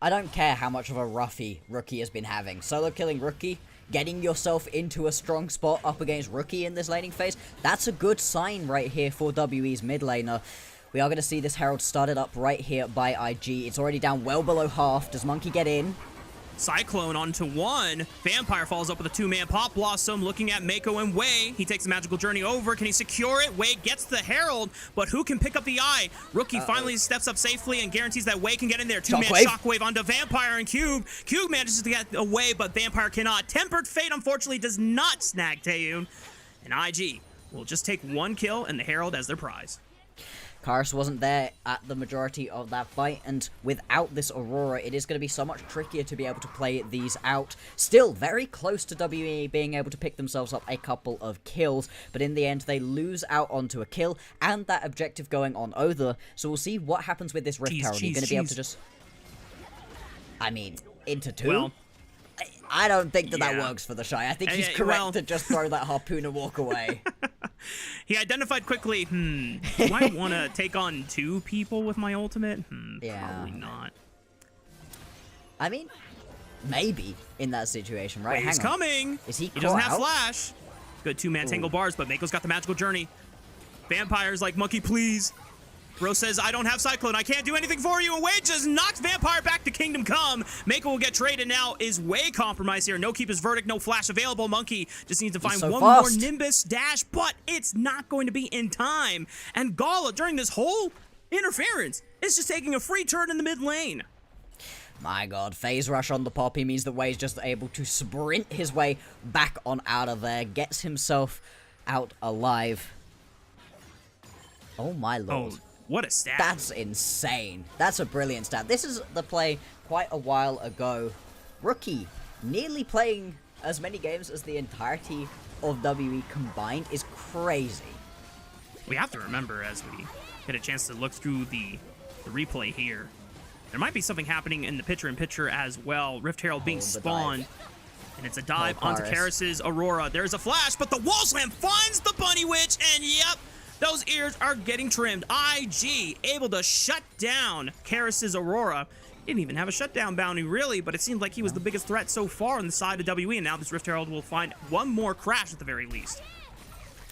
I don't care how much of a roughie Rookie has been having. Solo killing Rookie, getting yourself into a strong spot up against Rookie in this laning phase, that's a good sign right here for WE's mid laner. We are going to see this Herald started up right here by IG. It's already down well below half. Does Monkey get in? Cyclone onto 1. Vampire follows up with a 2-man Pop Blossom, looking at Mako and Wei. He takes the magical journey over. Can he secure it? Wei gets the Herald, but who can pick up the eye? Rookie finally steps up safely and guarantees that Wei can get in there. 2-man Shockwave onto Vampire and Cube. Cube manages to get away, but Vampire cannot. Tempered Fate, unfortunately, does not snag Taeyoon. And IG will just take 1 kill and the Herald as their prize. Karis wasn't there at the majority of that fight, and without this Aurora, it is going to be so much trickier to be able to play these out. Still very close to WE being able to pick themselves up a couple of kills, but in the end, they lose out onto a kill, and that objective going on Other. So we'll see what happens with this Rift Herald. Are you going to be able to just... I mean, into 2? Well, I don't think that works for the Shy. I think he's correct to just throw that harpoon and walk away. He identified quickly, do I want to take on 2 people with my ultimate? Probably not. I mean, maybe in that situation, right? Wait, he's coming. Is he doesn't have out? flash. Good 2-man tangle bars, but Mako's got the magical journey. Vampire's like, Monkey, please. Bro says, I don't have Cyclone. I can't do anything for you. And Wei just knocks Vampire back to Kingdom Come. Mako will get traded now. Is Wei compromised here? No Keeper's Verdict, no flash available. Monkey just needs to find one more Nimbus dash, but it's not going to be in time. And Gala, during this whole interference, is just taking a free turn in the mid lane. My god, phase rush on the Poppy means that Wei's just able to sprint his way back on out of there. Gets himself out alive. Oh my lord. Oh. What a stat. That's insane. That's a brilliant stat. This is the play quite a while ago. Rookie nearly playing as many games as the entirety of WE combined is crazy. We have to remember, as we get a chance to look through the replay here, there might be something happening in the picture-in-picture as well. Rift Herald being spawned, and it's a dive onto Karis's Aurora. There's a flash, but the wall slam finds the Bunny Witch, and yep, those ears are getting trimmed. IG able to shut down Karis's Aurora. Didn't even have a shutdown bounty, really, but it seemed like he was the biggest threat so far on the side of WE, and now this Rift Herald will find one more crash at the very least.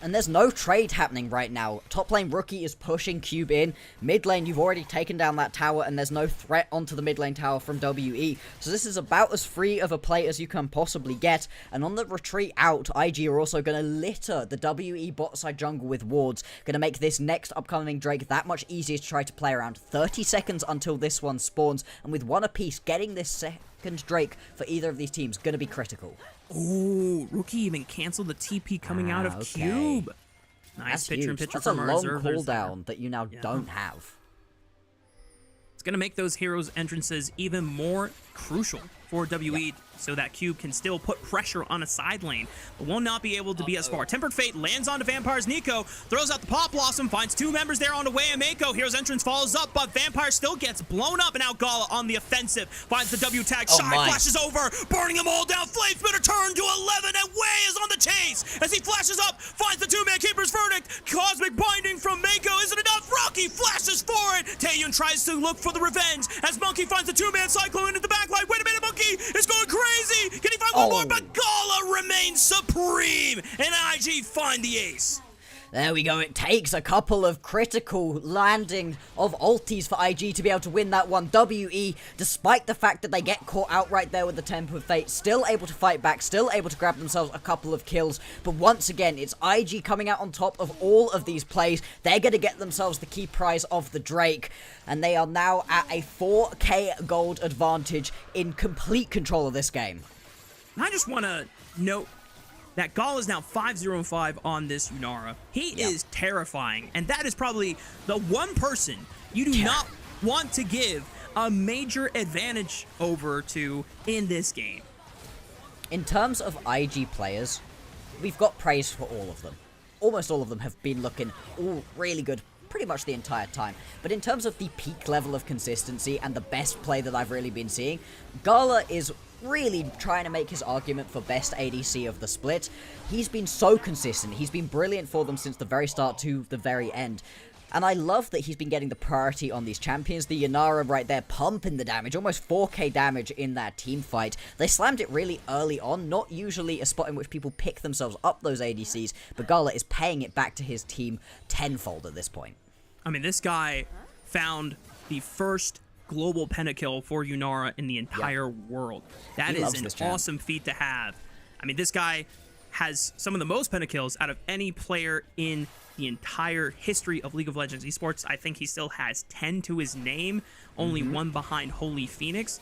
And there's no trade happening right now. Top lane Rookie is pushing Cube in. Mid lane, you've already taken down that tower, and there's no threat onto the mid lane tower from WE. So this is about as free of a play as you can possibly get. And on the retreat out, IG are also going to litter the WE bot side jungle with wards. Going to make this next upcoming Drake that much easier to try to play around. 30 seconds until this one spawns. And with one apiece, getting this second Drake for either of these teams going to be critical. Oh, Rookie even canceled the TP coming out of Cube. Nice picture-in-picture from our observers. That's a long cooldown that you now don't have. It's going to make those heroes' entrances even more crucial for WE so that Cube can still put pressure on a side lane, but will not be able to be as far. Tempered Fate lands onto Vampire's Nico, throws out the Pop Blossom, finds two members there on the way, and Mako. Hero's entrance follows up, but Vampire still gets blown up, and now Gala on the offensive finds the W tag. Shy flashes over, burning them all down. Flamespitter turned to 11, and Way is on the chase as he flashes up, finds the two-man Keeper's Verdict. Cosmic Binding from Mako isn't enough. Rocky flashes for it. Taeyun tries to look for the revenge as Monkey finds the two-man Cyclone into the backline. Wait a minute, Monkey is going crazy. Can he find one more? But Gala remains supreme, and IG find the ace. There we go. It takes a couple of critical landing of ultis for IG to be able to win that one. WE, despite the fact that they get caught out right there with the Temper of Fate, still able to fight back, still able to grab themselves a couple of kills. But once again, it's IG coming out on top of all of these plays. They're going to get themselves the key prize of the Drake. And they are now at a 4k gold advantage in complete control of this game. I just want to note that Gala is now 5-0-5 on this Yunara. He is terrifying, and that is probably the one person you do not want to give a major advantage over to in this game. In terms of IG players, we've got praise for all of them. Almost all of them have been looking all really good pretty much the entire time. But in terms of the peak level of consistency and the best play that I've really been seeing, Gala is really trying to make his argument for best ADC of the split. He's been so consistent. He's been brilliant for them since the very start to the very end. And I love that he's been getting the priority on these champions. The Yunara right there pumping the damage, almost 4k damage in that team fight. They slammed it really early on, not usually a spot in which people pick themselves up those ADCs, but Gala is paying it back to his team tenfold at this point. I mean, this guy found the first global pentakill for Yunara in the entire world. That is an awesome feat to have. I mean, this guy has some of the most pentakills out of any player in the entire history of League of Legends esports. I think he still has 10 to his name, only one behind Holy Phoenix.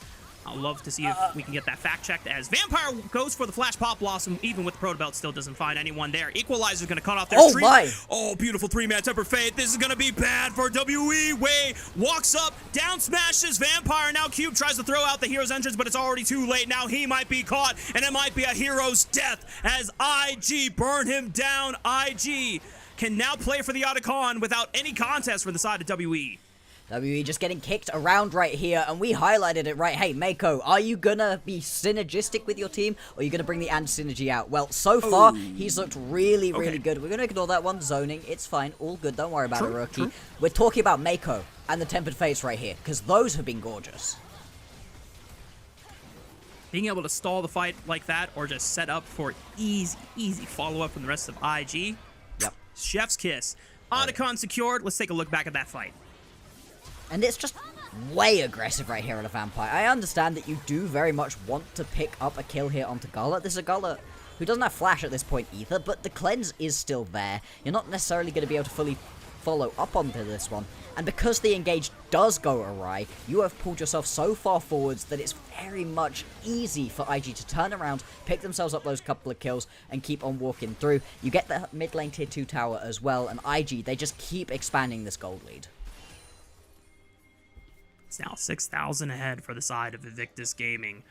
I'll love to see if we can get that fact checked, as Vampire goes for the Flash Pop Blossom, even with the Proto Belt, still doesn't find anyone there. Equalizer's gonna cut off their streak. Oh, beautiful 3-man Temper Fate. This is gonna be bad for WE. Way walks up, down smashes Vampire. Now Cube tries to throw out the hero's entrance, but it's already too late. Now he might be caught, and it might be a hero's death as IG burn him down. IG can now play for the Otacon without any contest for the side of WE. WE just getting kicked around right here, and we highlighted it right. Hey, Mako, are you gonna be synergistic with your team, or are you gonna bring the synergy out? Well, so far, he's looked really, really good. We're gonna ignore that one, zoning. It's fine, all good, don't worry about it, Rookie. We're talking about Mako and the Tempered Fates right here, because those have been gorgeous. Being able to stall the fight like that, or just set up for easy follow-up from the rest of IG. Yep. Chef's kiss. Otacon secured. Let's take a look back at that fight. And it's just way aggressive right here on a Vampire. I understand that you do very much want to pick up a kill here onto Gala. This is a Gala who doesn't have flash at this point either, but the cleanse is still there. You're not necessarily going to be able to fully follow up onto this one. And because the engage does go awry, you have pulled yourself so far forwards that it's very much easy for IG to turn around, pick themselves up those couple of kills, and keep on walking through. You get the mid lane tier 2 tower as well, and IG, they just keep expanding this gold lead. It's now 6,000 ahead for the side of Invictus Gaming.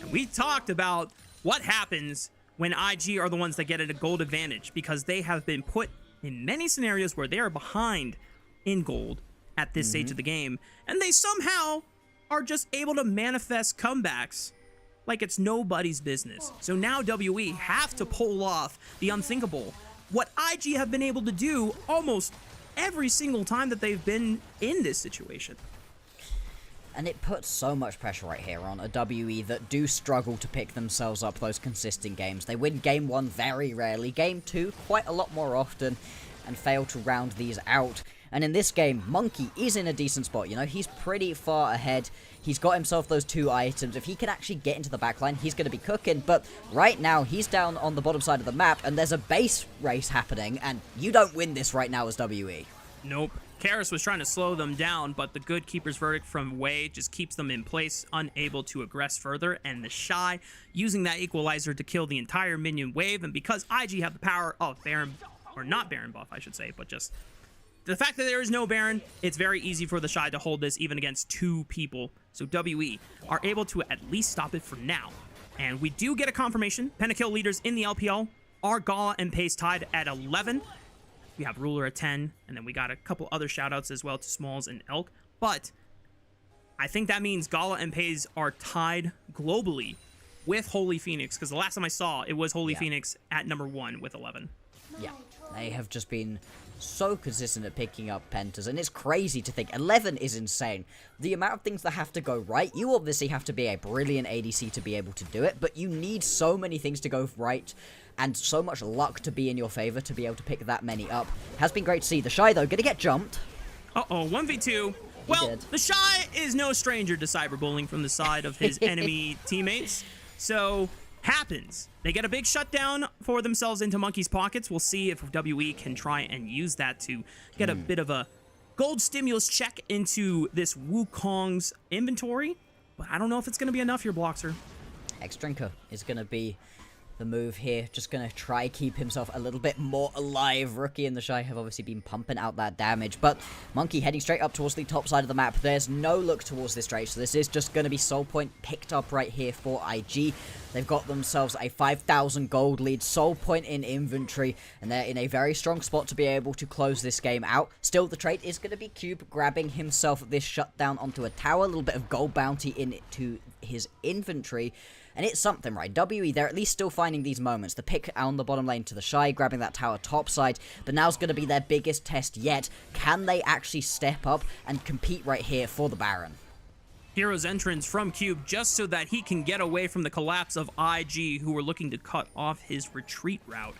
And we talked about what happens when IG are the ones that get at a gold advantage, because they have been put in many scenarios where they are behind in gold at this stage of the game, and they somehow are just able to manifest comebacks like it's nobody's business. So now WE have to pull off the unthinkable. What IG have been able to do almost every single time that they've been in this situation. And it puts so much pressure right here on a WE that do struggle to pick themselves up those consistent games. They win game 1 very rarely, game 2 quite a lot more often, and fail to round these out. And in this game, Monkey is in a decent spot, you know, he's pretty far ahead. He's got himself those 2 items. If he can actually get into the backline, he's going to be cooking. But right now, he's down on the bottom side of the map, and there's a base race happening, and you don't win this right now as WE. Nope. Karis was trying to slow them down, but the good keeper's verdict from Wei just keeps them in place, unable to aggress further, and the Shy using that equalizer to kill the entire minion wave. And because IG have the power of Baron, or not Baron buff, I should say, but just the fact that there is no Baron, it's very easy for the Shy to hold this even against 2 people. So WE are able to at least stop it for now. And we do get a confirmation. Pentakill leaders in the LPL are Gala and Pace tied at 11. We have Ruler at 10, and then we got a couple other shoutouts as well to Smalls and Elk. But I think that means Gala and Pace are tied globally with Holy Phoenix, because the last time I saw, it was Holy Phoenix at number 1 with 11. Yeah, they have just been so consistent at picking up pentas, and it's crazy to think 11 is insane. The amount of things that have to go right, you obviously have to be a brilliant ADC to be able to do it, but you need so many things to go right and so much luck to be in your favor to be able to pick that many up. Has been great to see. The Shy, though, gonna get jumped. Uh-oh, 1v2. Well, the Shy is no stranger to cyberbullying from the side of his enemy teammates, so happens. They get a big shutdown for themselves into Monkey's pockets. We'll see if WE can try and use that to get a bit of a gold stimulus check into this Wukong's inventory, but I don't know if it's going to be enough here, Bloxer. X-Drinker is going to be the move here. Just going to try keep himself a little bit more alive. Rookie and the Shy have obviously been pumping out that damage, but Monkey heading straight up towards the top side of the map. There's no look towards this trade, so this is just going to be Soul Point picked up right here for IG. They've got themselves a 5,000 gold lead, Soul Point in inventory, and they're in a very strong spot to be able to close this game out. Still, the trade is going to be Cube grabbing himself this shutdown onto a tower, a little bit of gold bounty into his inventory. And it's something, right? WE, they're at least still finding these moments. The pick on the bottom lane to the Shy, grabbing that tower topside. But now's going to be their biggest test yet. Can they actually step up and compete right here for the Baron? Hero's entrance from Cube just so that he can get away from the collapse of IG, who were looking to cut off his retreat route.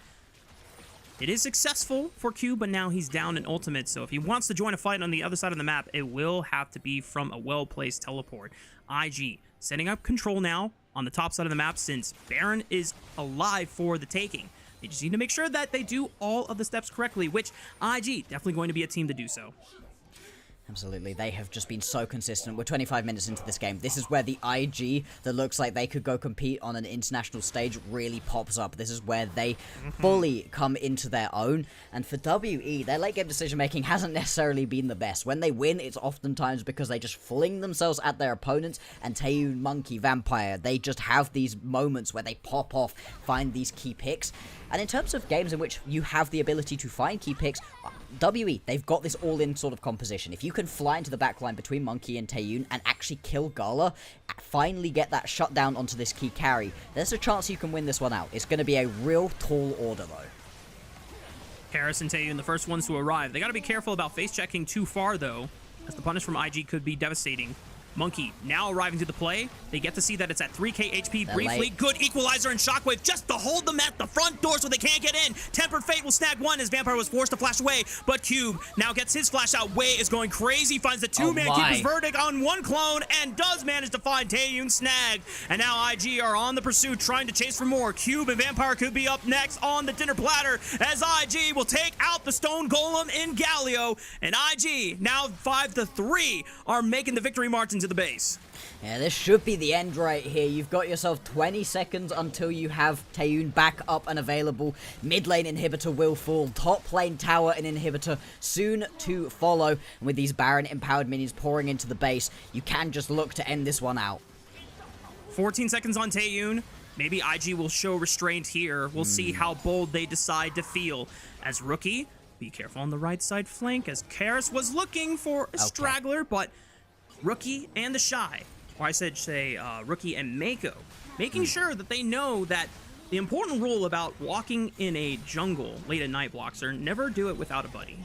It is successful for Cube, but now he's down in ultimate, so if he wants to join a fight on the other side of the map, it will have to be from a well-placed teleport. IG setting up control now on the top side of the map, since Baron is alive for the taking. They just need to make sure that they do all of the steps correctly, which IG definitely going to be a team to do so. Absolutely, they have just been so consistent. We're 25 minutes into this game. This is where the IG that looks like they could go compete on an international stage really pops up. This is where they fully come into their own. And for WE, their late game decision making hasn't necessarily been the best. When they win, it's oftentimes because they just fling themselves at their opponents, and Taeyoon, Monkey, Vampire, they just have these moments where they pop off, find these key picks. And in terms of games in which you have the ability to find key picks, WE, they've got this all-in sort of composition. If you can fly into the backline between Monkey and Taeyoon and actually kill Gala, finally get that shutdown onto this key carry, there's a chance you can win this one out. It's going to be a real tall order, though. Karis and Taeyoon, the first ones to arrive. They got to be careful about face-checking too far, though, as the punish from IG could be devastating. Monkey now arriving to the play. They get to see that it's at 3k HP briefly. Good equalizer and shockwave just to hold them at the front door so they can't get in. Tempered Fate will snag one as Vampire was forced to flash away, but Cube now gets his flash out. Wei is going crazy, finds the two-man keeper's verdict on one clone and does manage to find Taeyoon snag. And now IG are on the pursuit, trying to chase for more. Cube and Vampire could be up next on the dinner platter as IG will take out the Stone Golem in Galio. And IG, now 5-3, are making the victory march into the base. Yeah, this should be the end right here. You've got yourself 20 seconds until you have Taeyoon back up and available. Mid lane inhibitor will fall. Top lane tower and inhibitor soon to follow. And with these Baron empowered minions pouring into the base, you can just look to end this one out. 14 seconds on Taeyoon. maybe IG will show restraint here. We'll see how bold they decide to feel. As Rookie, be careful on the right side flank, as Karis was looking for a straggler, but Rookie and the Shy, or I said say Rookie and Mako, making sure that they know that the important rule about walking in a jungle late at night, Bloxer, never do it without a buddy.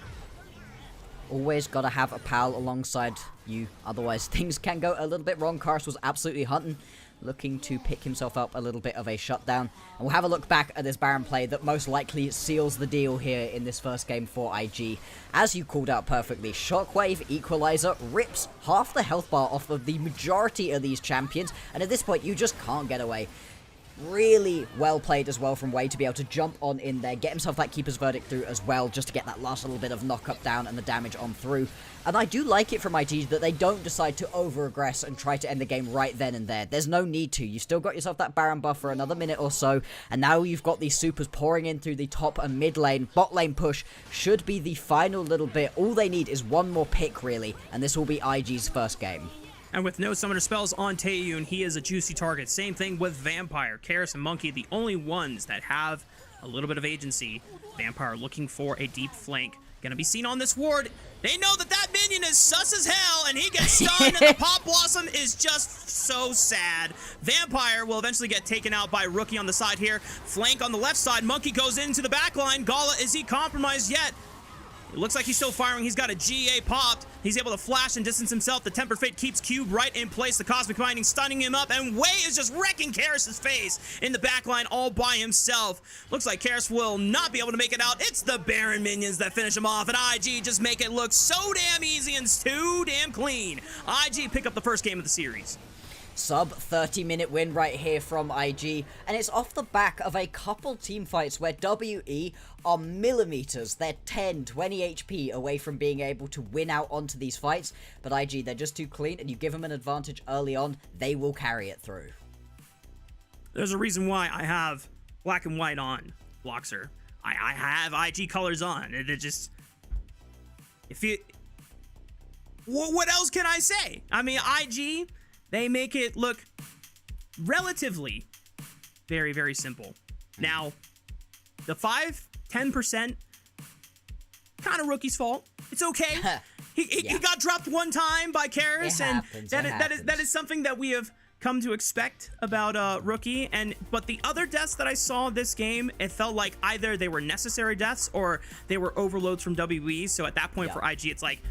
Always gotta have a pal alongside you, otherwise things can go a little bit wrong. Karis was absolutely hunting, looking to pick himself up a little bit of a shutdown. And we'll have a look back at this Baron play that most likely seals the deal here in this first game for IG. As you called out perfectly, Shockwave Equalizer rips half the health bar off of the majority of these champions, and at this point you just can't get away. Really well played as well from Wei to be able to jump on in there, get himself that Keeper's Verdict through as well, just to get that last little bit of knock-up down and the damage on through. And I do like it from IG that they don't decide to over-aggress and try to end the game right then and there. There's no need to. You still got yourself that Baron buff for another minute or so, and now you've got these supers pouring in through the top and mid lane. Bot lane push should be the final little bit. All they need is one more pick, really, and this will be IG's first game. And with no summoner spells on Taeyun, he is a juicy target. Same thing with Vampire. Karis and Monkey, the only ones that have a little bit of agency. Vampire looking for a deep flank. Gonna be seen on this ward. They know that that minion is sus as hell, and he gets stunned, and the Pop Blossom is just so sad. Vampire will eventually get taken out by Rookie on the side here. Flank on the left side. Monkey goes into the back line. Gala, is he compromised yet? It looks like he's still firing. He's got a GA popped. He's able to flash and distance himself. The Tempered Fate keeps Cube right in place. The Cosmic Binding stunning him up. And Wei is just wrecking Karis' face in the backline all by himself. Looks like Karis will not be able to make it out. It's the Baron minions that finish him off. And IG just make it look so damn easy and too damn clean. IG pick up the first game of the series. Sub 30-minute win right here from IG, and it's off the back of a couple team fights where WE are millimeters. They're 10, 20 HP away from being able to win out onto these fights, but IG, they're just too clean, and you give them an advantage early on, they will carry it through. There's a reason why I have black and white on, Bloxer. I have IG colors on. It just... If you... What else can I say? I mean, IG... They make it look relatively very, very simple. Now, the 5-10% kind of Rookie's fault. It's okay. He got dropped one time by Karis, and that is something that we have come to expect about Rookie. But the other deaths that I saw this game, it felt like either they were necessary deaths or they were overloads from WE. So at that point for IG, it's like,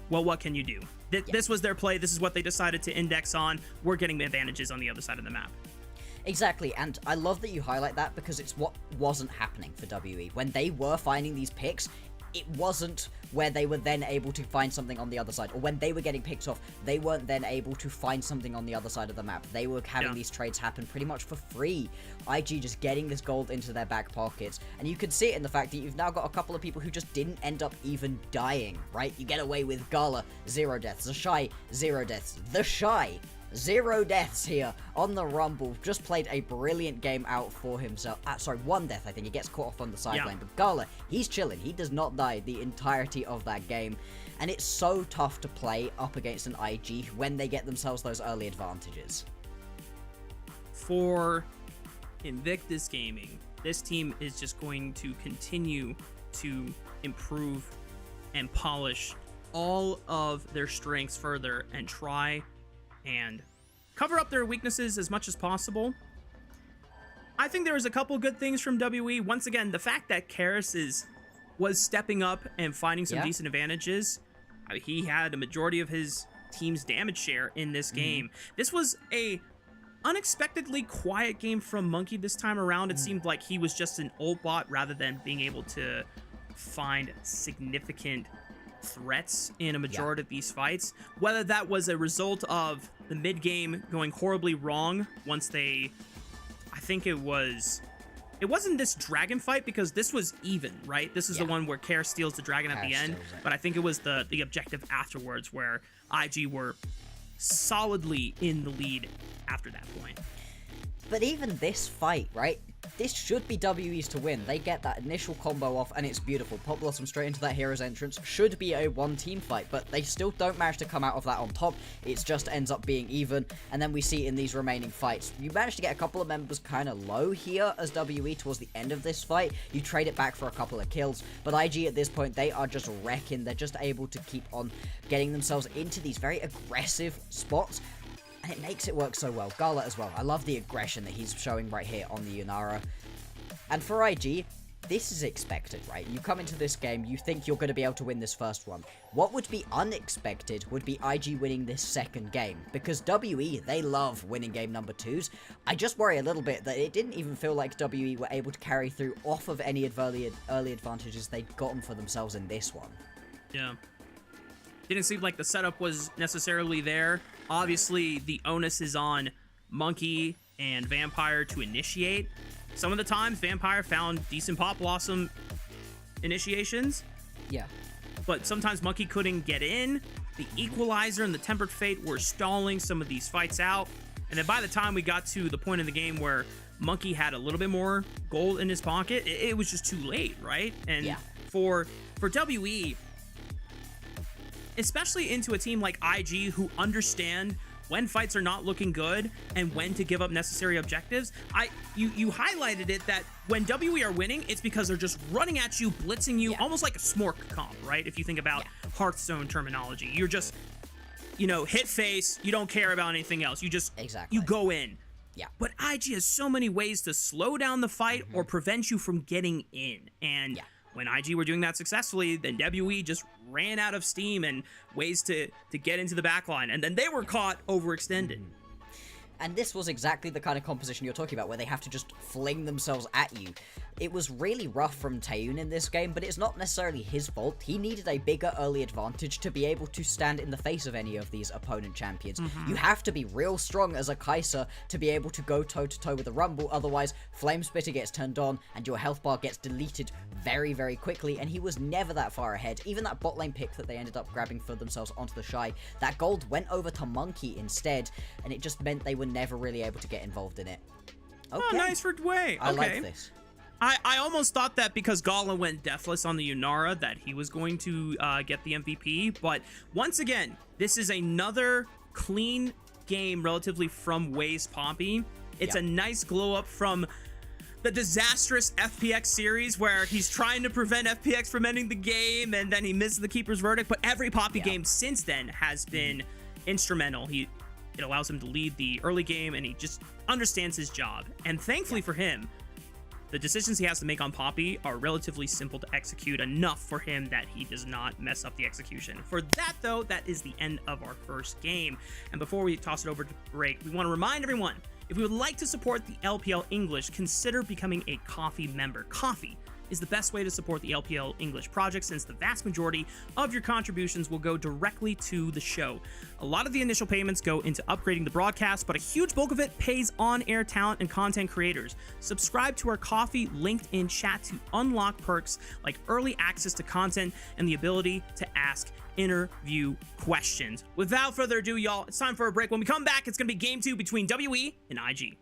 well, what can you do? This was their play. This is what they decided to index on. We're getting advantages on the other side of the map. Exactly, and I love that you highlight that because it's what wasn't happening for WE. When they were finding these picks, it wasn't where they were then able to find something on the other side, or when they were getting picked off, they weren't then able to find something on the other side of the map. They were having these trades happen pretty much for free. IG just getting this gold into their back pockets, and you can see it in the fact that you've now got a couple of people who just didn't end up even dying, right? You get away with Gala, 0 deaths, the Shy, 0 deaths, the Shy, 0 deaths here on the Rumble. Just played a brilliant game out for himself. Sorry, 1 death, I think. He gets caught off on the sideline. But Gala, he's chilling. He does not die the entirety of that game. And it's so tough to play up against an IG when they get themselves those early advantages. For Invictus Gaming, this team is just going to continue to improve and polish all of their strengths further and try and cover up their weaknesses as much as possible. I think there was a couple good things from WE. Once again, the fact that Karis was stepping up and finding some decent advantages. He had a majority of his team's damage share in this game. This was a unexpectedly quiet game from Monkey this time around. It seemed like he was just an ult bot rather than being able to find significant threats in a majority of these fights. Whether that was a result of the mid game going horribly wrong once they, I think it wasn't this dragon fight because this was even, right? This is the one where Karis steals the dragon at the end, but I think it was the objective afterwards where IG were solidly in the lead after that point. But even this fight, right? This should be WE's to win. They get that initial combo off, and it's beautiful. Pop Blossom straight into that hero's entrance. Should be a one-team fight, but they still don't manage to come out of that on top. It just ends up being even, and then we see in these remaining fights, you manage to get a couple of members kind of low here as WE towards the end of this fight. You trade it back for a couple of kills, but IG at this point, they are just wrecking. They're just able to keep on getting themselves into these very aggressive spots, and it makes it work so well. Gala as well. I love the aggression that he's showing right here on the Yunara. And for IG, this is expected, right? You come into this game, you think you're going to be able to win this first one. What would be unexpected would be IG winning this second game, because WE, they love winning game number 2s. I just worry a little bit that it didn't even feel like WE were able to carry through off of any early advantages they'd gotten for themselves in this one. Yeah. Didn't seem like the setup was necessarily there. Obviously, the onus is on Monkey and Vampire to initiate. Some of the times, Vampire found decent Pop Blossom initiations. Yeah. But sometimes Monkey couldn't get in. The Equalizer and the Tempered Fate were stalling some of these fights out. And then by the time we got to the point in the game where Monkey had a little bit more gold in his pocket, it was just too late, right? And yeah. for WE, especially into a team like IG who understand when fights are not looking good and when to give up necessary objectives. You highlighted it that when WE are winning, it's because they're just running at you, blitzing you, almost like a smork comp, right? If you think about Hearthstone terminology, you're just, hit face, you don't care about anything else. You just, you go in. Yeah. But IG has so many ways to slow down the fight or prevent you from getting in. And when IG were doing that successfully, then WE just ran out of steam and ways to get into the backline, and then they were caught overextended. And this was exactly the kind of composition you're talking about, where they have to just fling themselves at you. It was really rough from Taeyoon in this game, but it's not necessarily his fault. He needed a bigger early advantage to be able to stand in the face of any of these opponent champions. You have to be real strong as a Kai'Sa to be able to go toe-to-toe with a Rumble, otherwise Flame Spitter gets turned on and your health bar gets deleted very, very quickly, and he was never that far ahead. Even that bot lane pick that they ended up grabbing for themselves onto the Shy, that gold went over to Monkey instead, and it just meant they were never really able to get involved in it. Okay. Oh, nice for Dway. I like this. I almost thought that because Gala went deathless on the Yunara that he was going to get the MVP, but once again, this is another clean game relatively from Way's Poppy. It's a nice glow up from the disastrous FPX series where he's trying to prevent FPX from ending the game and then he misses the Keeper's Verdict, but every Poppy game since then has been instrumental. It allows him to lead the early game, and he just understands his job. And thankfully for him, the decisions he has to make on Poppy are relatively simple to execute, enough for him that he does not mess up the execution. For that, though, that is the end of our first game. And before we toss it over to break, we want to remind everyone, if you would like to support the LPL English, consider becoming a Coffee member. Coffee is the best way to support the LPL English project, since the vast majority of your contributions will go directly to the show. A lot of the initial payments go into upgrading the broadcast, but a huge bulk of it pays on-air talent and content creators. Subscribe to our Coffee linked in chat to unlock perks like early access to content and the ability to ask interview questions. Without further ado, y'all, it's time for a break. When we come back, it's going to be game 2 between WE and IG.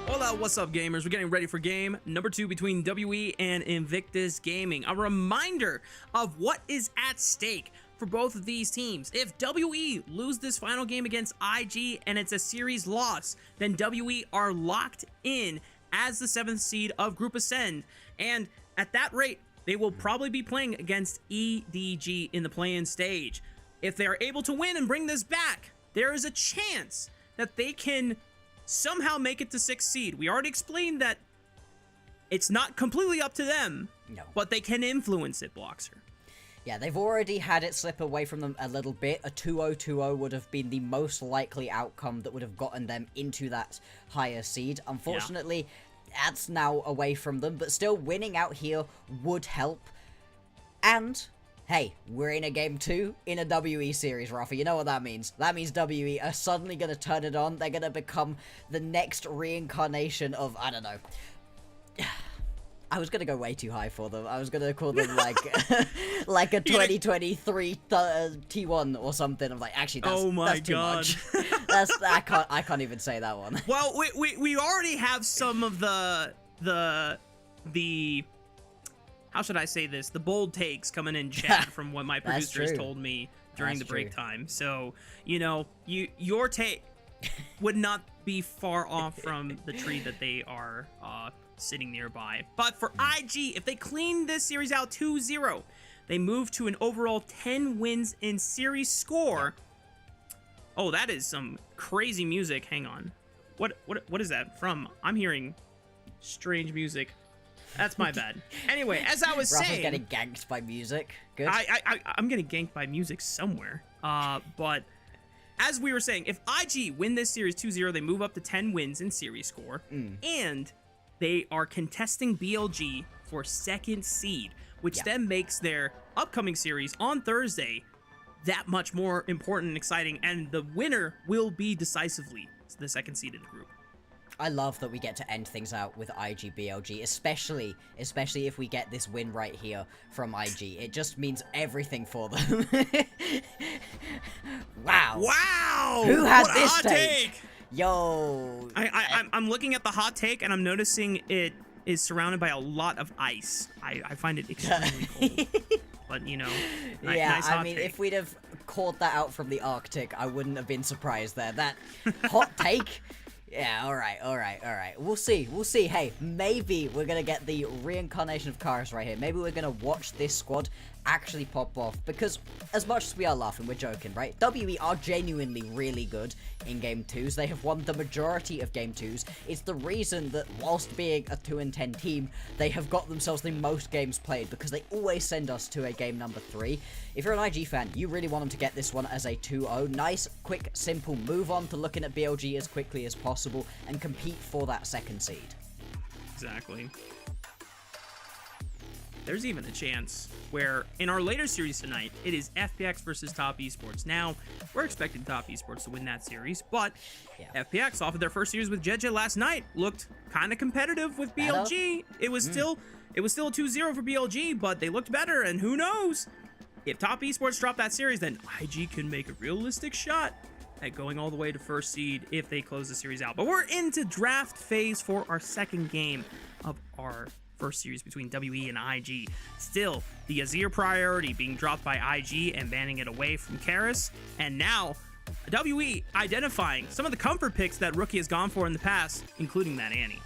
Hola, what's up, gamers? We're getting ready for game number 2 between WE and Invictus Gaming. A reminder of what is at stake for both of these teams. If WE lose this final game against IG and it's a series loss, then WE are locked in as the 7th seed of Group Ascend. And at that rate, they will probably be playing against EDG in the play-in stage. If they are able to win and bring this back, there is a chance that they can somehow make it to 6th seed. We already explained that it's not completely up to them, but they can influence it, Bloxer. Yeah, they've already had it slip away from them a little bit. A 2-0-2-0 would have been the most likely outcome that would have gotten them into that higher seed. Unfortunately, that's now away from them, but still winning out here would help. And hey, we're in a game 2 in a WE series, Rafa. You know what that means? That means WE are suddenly going to turn it on. They're going to become the next reincarnation of, I don't know. I was going to go way too high for them. I was going to call them like like a 2023 T1 or something. I'm like, actually, that's too much. I can't even say that one. Well, we already have some of the how should I say this? The bold takes coming in chat from what my producers told me during the break time. So, you know, your take would not be far off from the tree that they are sitting nearby. But for IG, if they clean this series out 2-0, they move to an overall 10 wins in series score. Oh, that is some crazy music. Hang on. What is that from? I'm hearing strange music. That's my bad. Anyway, as I was saying, getting ganked by music. Good. I'm getting ganked by music somewhere. But as we were saying, if IG win this series 2-0, they move up to 10 wins in series score, and they are contesting BLG for 2nd seed, which then makes their upcoming series on Thursday that much more important and exciting, and the winner will be decisively the 2nd seed in the group. I love that we get to end things out with IG BLG, especially if we get this win right here from IG. It just means everything for them. Wow. Wow! Who had what this hot take? Yo. I'm looking at the hot take, and I'm noticing it is surrounded by a lot of ice. I find it extremely cold. But, you know, nice hot take. If we'd have caught that out from the Arctic, I wouldn't have been surprised there. That hot take... Yeah, alright. We'll see. Hey, maybe we're gonna get the reincarnation of Karis right here. Maybe we're gonna watch this squad actually pop off, because as much as we are laughing, we're joking, right? WE are genuinely really good in Game 2s. They have won the majority of Game 2s. It's the reason that whilst being a 2-10 team, they have got themselves the most games played, because they always send us to a game number 3. If you're an IG fan, you really want them to get this one as a 2-0. Nice, quick, simple move on to looking at BLG as quickly as possible and compete for that 2nd seed. Exactly. There's even a chance where in our later series tonight, it is FPX versus Top Esports. Now, we're expecting Top Esports to win that series, but FPX off of their first series with JJ last night looked kind of competitive with BLG. It was still a 2-0 for BLG, but they looked better, and who knows? If Top Esports drop that series, then IG can make a realistic shot at going all the way to 1st seed if they close the series out. But we're into draft phase for our 2nd game of our 1st series between WE and IG. Still, the Azir priority being dropped by IG and banning it away from Karis. And now, WE identifying some of the comfort picks that Rookie has gone for in the past, including that Annie.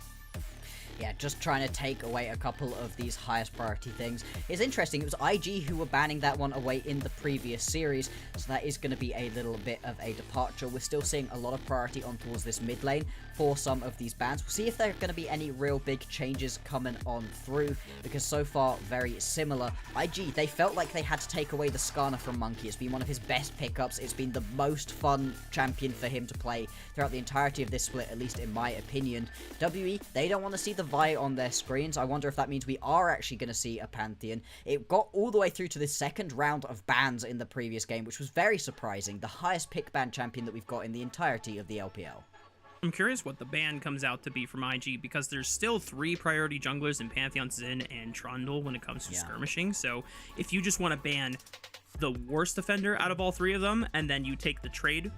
Yeah, just trying to take away a couple of these highest priority things. It's interesting, it was IG who were banning that one away in the previous series, so that is going to be a little bit of a departure. We're still seeing a lot of priority on towards this mid lane for some of these bans. We'll see if there are going to be any real big changes coming on through, because so far, very similar. IG, they felt like they had to take away the Skarner from Monkey. It's been one of his best pickups. It's been the most fun champion for him to play throughout the entirety of this split, at least in my opinion. WE, they don't want to see the Vi on their screens. I wonder if that means we are actually going to see a Pantheon. It got all the way through to the 2nd round of bans in the previous game, which was very surprising. The highest pick ban champion that we've got in the entirety of the LPL. I'm curious what the ban comes out to be from IG, because there's still 3 priority junglers in Pantheon, Xin, and Trundle when it comes to skirmishing. So if you just want to ban the worst defender out of all 3 of them, and then you take the trade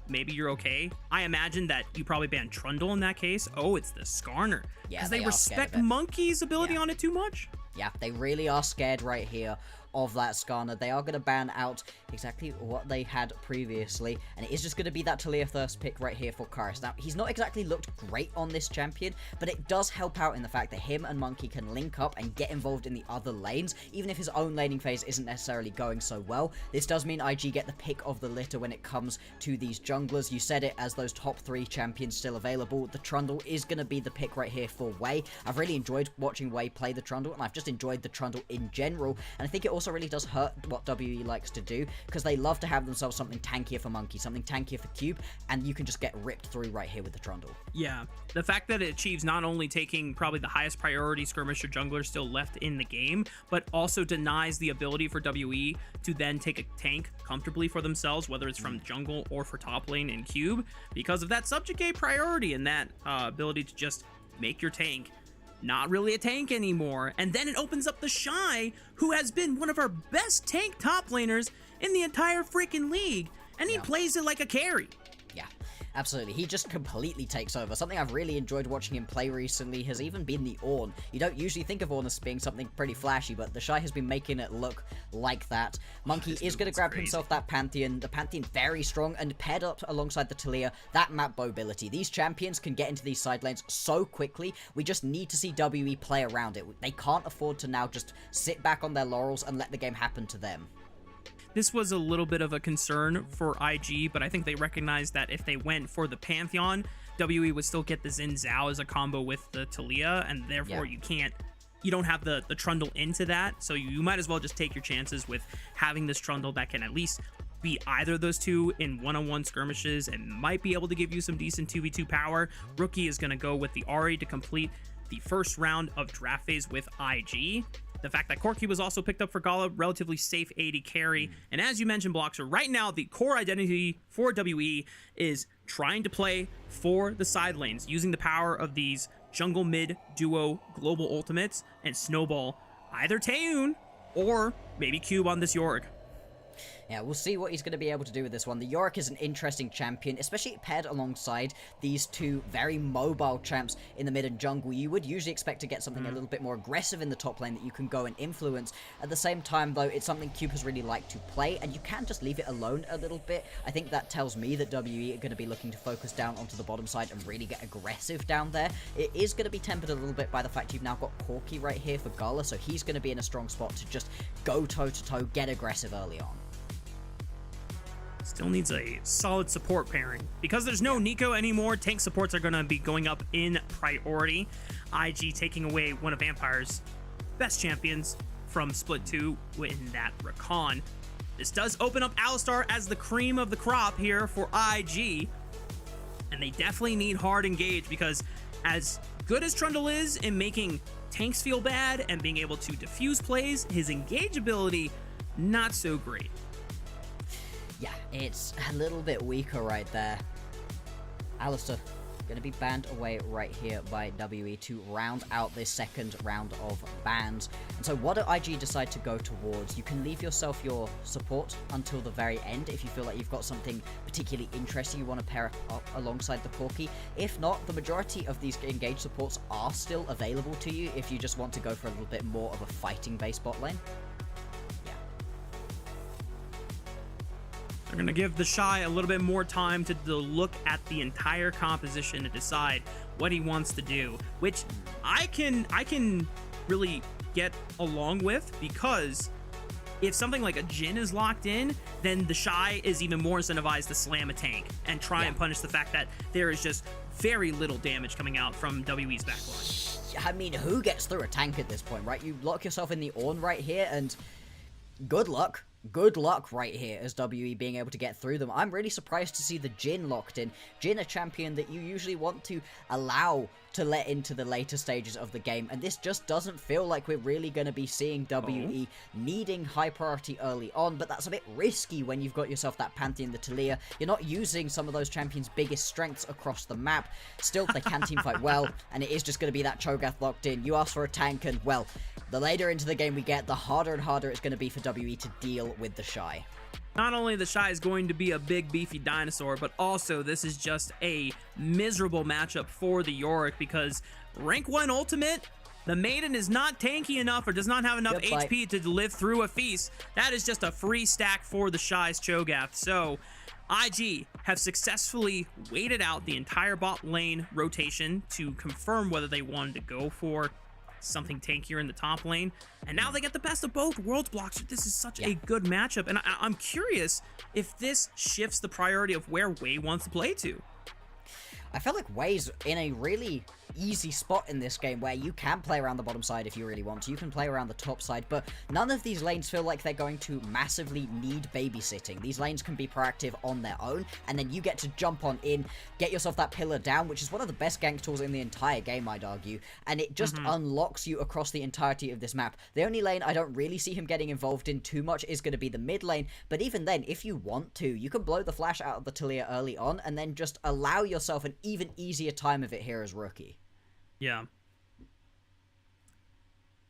maybe you're okay. I imagine that you probably ban Trundle in that case. Oh, it's the Skarner. Yeah, because they they are scared respect of it. Monkey's ability on it too much. Yeah, they really are scared right here of that Skarner. They are going to ban out exactly what they had previously, and it is just going to be that Taliyah first pick right here for Kyrus. Now, he's not exactly looked great on this champion, but it does help out in the fact that him and Monkey can link up and get involved in the other lanes, even if his own laning phase isn't necessarily going so well. This does mean IG get the pick of the litter when it comes to these junglers. You said it, as those top 3 champions still available, the Trundle is going to be the pick right here for Wei. I've really enjoyed watching Wei play the Trundle, and I've just enjoyed the Trundle in general, and I think it also really does hurt what WE likes to do, because they love to have themselves something tankier for Monkey, something tankier for Cube, and you can just get ripped through right here with the Trundle. Yeah, the fact that it achieves not only taking probably the highest priority skirmisher jungler still left in the game, but also denies the ability for WE to then take a tank comfortably for themselves, whether it's from jungle or for top lane and Cube, because of that subjugate priority and that ability to just make your tank not really a tank anymore. And then it opens up the Shy, who has been one of our best tank top laners in the entire freaking league, and he plays it like a carry. Yeah, absolutely. He just completely takes over. Something I've really enjoyed watching him play recently has even been the Ornn. You don't usually think of Ornn as being something pretty flashy, but the Shy has been making it look like that. Monkey is going to grab himself that Pantheon. The Pantheon very strong, and paired up alongside the Taliyah, that map mobility. These champions can get into these side lanes so quickly. We just need to see WE play around it. They can't afford to now just sit back on their laurels and let the game happen to them. This was a little bit of a concern for IG, but I think they recognized that if they went for the Pantheon, WE would still get the Xin Zhao as a combo with the Taliyah, and therefore you don't have the Trundle into that, so you might as well just take your chances with having this Trundle that can at least beat either of those two in one-on-one skirmishes and might be able to give you some decent 2v2 power. Rookie is going to go with the Ahri to complete the first round of draft phase with IG. The fact that Corki was also picked up for Gala, relatively safe AD carry. And as you mentioned, Bloxer, right now the core identity for WE is trying to play for the side lanes, using the power of these jungle mid duo global ultimates and snowball either Taeun or maybe Cube on this Yorick. Yeah, we'll see what he's going to be able to do with this one. The Yorick is an interesting champion, especially paired alongside these two very mobile champs in the mid and jungle. You would usually expect to get something a little bit more aggressive in the top lane that you can go and influence. At the same time, though, it's something Cube has really liked to play, and you can just leave it alone a little bit. I think that tells me that WE are going to be looking to focus down onto the bottom side and really get aggressive down there. It is going to be tempered a little bit by the fact you've now got Corki right here for Gala, so he's going to be in a strong spot to just go toe-to-toe, get aggressive early on. Still needs a solid support pairing. Because there's no Nico anymore, tank supports are going to be going up in priority. IG taking away one of Vampire's best champions from Split 2 in that Rakan. This does open up Alistar as the cream of the crop here for IG. And they definitely need hard engage, because as good as Trundle is in making tanks feel bad and being able to diffuse plays, his engage ability, not so great. Yeah, it's a little bit weaker right there. Alistar going to be banned away right here by WE to round out this second round of bans. And so what do IG decide to go towards? You can leave yourself your support until the very end if you feel like you've got something particularly interesting you want to pair up alongside the Corki. If not, the majority of these engaged supports are still available to you if you just want to go for a little bit more of a fighting-based bot lane. They're going to give the Shy a little bit more time to look at the entire composition to decide what he wants to do, which I can really get along with, because if something like a Jhin is locked in, then the Shy is even more incentivized to slam a tank and try and punish the fact that there is just very little damage coming out from WE's backline. I mean, who gets through a tank at this point, right? You lock yourself in the Ornn right here, and good luck. Good luck right here as WE being able to get through them. I'm really surprised to see the Jhin locked in. Jhin, a champion that you usually want to allow to let into the later stages of the game, and this just doesn't feel like we're really going to be seeing WE needing high priority early on, but that's a bit risky when you've got yourself that Pantheon, the Taliyah. You're not using some of those champions' biggest strengths across the map. Still, they can teamfight well, and it is just going to be that Cho'Gath locked in. You ask for a tank, and well, the later into the game we get, the harder and harder it's going to be for WE to deal with the Shy. Not only the Shy is going to be a big beefy dinosaur, but also this is just a miserable matchup for the Yorick because rank 1 ultimate, the Maiden is not tanky enough or does not have enough HP to live through a feast. That is just a free stack for the Shy's Cho'Gath. So IG have successfully waited out the entire bot lane rotation to confirm whether they wanted to go for something tankier in the top lane, and now they get the best of both worlds blocks. This is such a good matchup, and I'm curious if this shifts the priority of where Wei wants to play to. I feel like Wei's in a really easy spot in this game where you can play around the bottom side if you really want to. You can play around the top side, but none of these lanes feel like they're going to massively need babysitting. These lanes can be proactive on their own, and then you get to jump on in, get yourself that pillar down, which is one of the best gank tools in the entire game, I'd argue, and it just unlocks you across the entirety of this map. The only lane I don't really see him getting involved in too much is going to be the mid lane, but even then, if you want to, you can blow the flash out of the Talia early on, and then just allow yourself an even easier time of it here as Rookie. Yeah.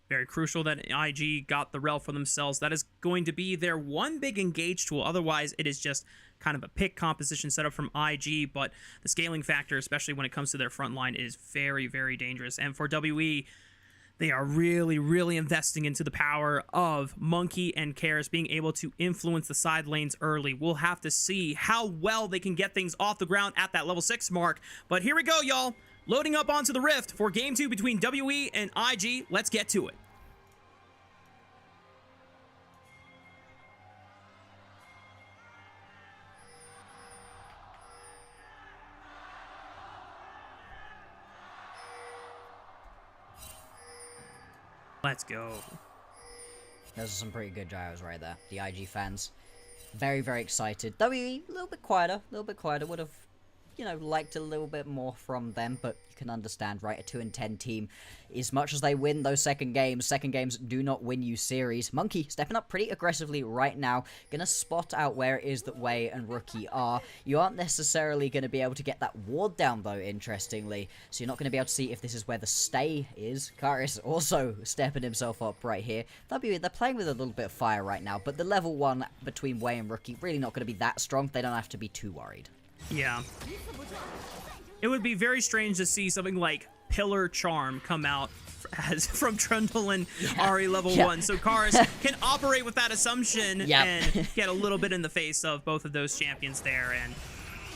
Very crucial that IG got the rel for themselves. That is going to be their one big engage tool. Otherwise, it is just kind of a pick composition setup from IG, but the scaling factor, especially when it comes to their front line, is very, very dangerous. And for WE, they are really, really investing into the power of Monkey and Karis being able to influence the side lanes early. We'll have to see how well they can get things off the ground at that level 6 mark. But here we go, y'all. Loading up onto the Rift for Game 2 between WE and IG. Let's get to it. Let's go. Those are some pretty good gyros right there. The IG fans, very, very excited. WE, a little bit quieter, Would have, you know, liked a little bit more from them, but you can understand, right? A 2-10 team, as much as they win those second games do not win you series. Monkey stepping up pretty aggressively right now, gonna spot out where it is that Wei and Rookie are. You aren't necessarily gonna be able to get that ward down though, interestingly, so you're not gonna be able to see if this is where the stay is. Karis also stepping himself up right here. WE, they're playing with a little bit of fire right now, but the level 1 between Wei and Rookie really not gonna be that strong. They don't have to be too worried. Yeah. It would be very strange to see something like Pillar Charm come out as from Trundle and Ahri level 1. So Karis can operate with that assumption and get a little bit in the face of both of those champions there. And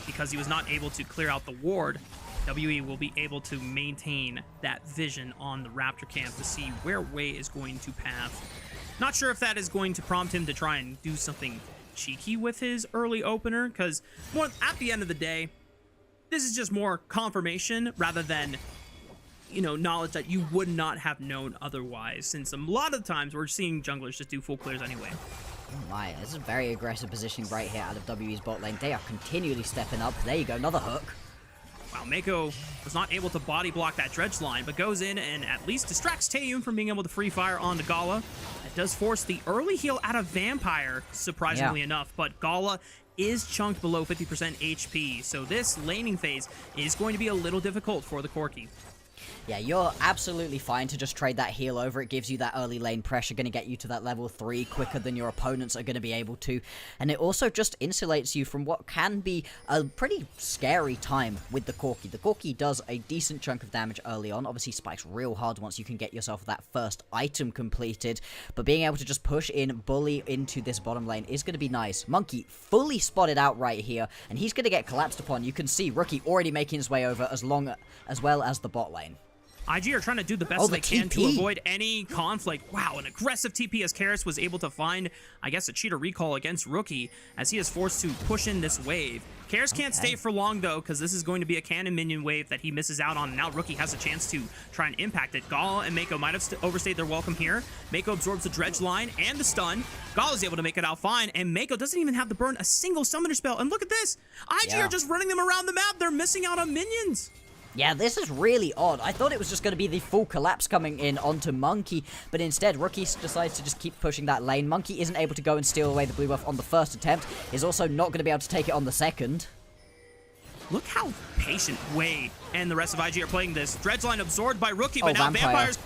because he was not able to clear out the ward, WE will be able to maintain that vision on the Raptor camp to see where Wei is going to path. Not sure if that is going to prompt him to try and do something cheeky with his early opener, because at the end of the day, this is just more confirmation rather than, you know, knowledge that you would not have known otherwise, since a lot of the times we're seeing junglers just do full clears anyway. Oh my, this is a very aggressive positioning right here out of WE's bot lane. They are continually stepping up. There you go, another hook. Wow, Mako was not able to body block that dredge line, but goes in and at least distracts Taeyun from being able to free fire onto Gala. It does force the early heal out of Vampire, surprisingly enough, but Gala is chunked below 50% HP, so this laning phase is going to be a little difficult for the Corki. Yeah, you're absolutely fine to just trade that heal over. It gives you that early lane pressure, going to get you to that level 3 quicker than your opponents are going to be able to. And it also just insulates you from what can be a pretty scary time with the Corki. The Corki does a decent chunk of damage early on. Obviously spikes real hard once you can get yourself that first item completed. But being able to just push in, bully into this bottom lane is going to be nice. Monkey fully spotted out right here, and he's going to get collapsed upon. You can see Rookie already making his way over as well as the bot lane. IG are trying to do the best they can to avoid any conflict. Wow, an aggressive TP as Karis was able to find, I guess, a cheater recall against Rookie as he is forced to push in this wave. Karis can't stay for long, though, because this is going to be a cannon minion wave that he misses out on. Now Rookie has a chance to try and impact it. Gala and Mako might have overstayed their welcome here. Mako absorbs the dredge line and the stun. Gala is able to make it out fine, and Mako doesn't even have to burn a single summoner spell. And look at this! IG are just running them around the map. They're missing out on minions. Yeah, this is really odd. I thought it was just going to be the full collapse coming in onto Monkey, but instead Rookie decides to just keep pushing that lane. Monkey isn't able to go and steal away the blue buff on the first attempt, is also not going to be able to take it on the second. Look how patient Wei and the rest of IG are playing this. Dredge line absorbed by Rookie, but now Vampires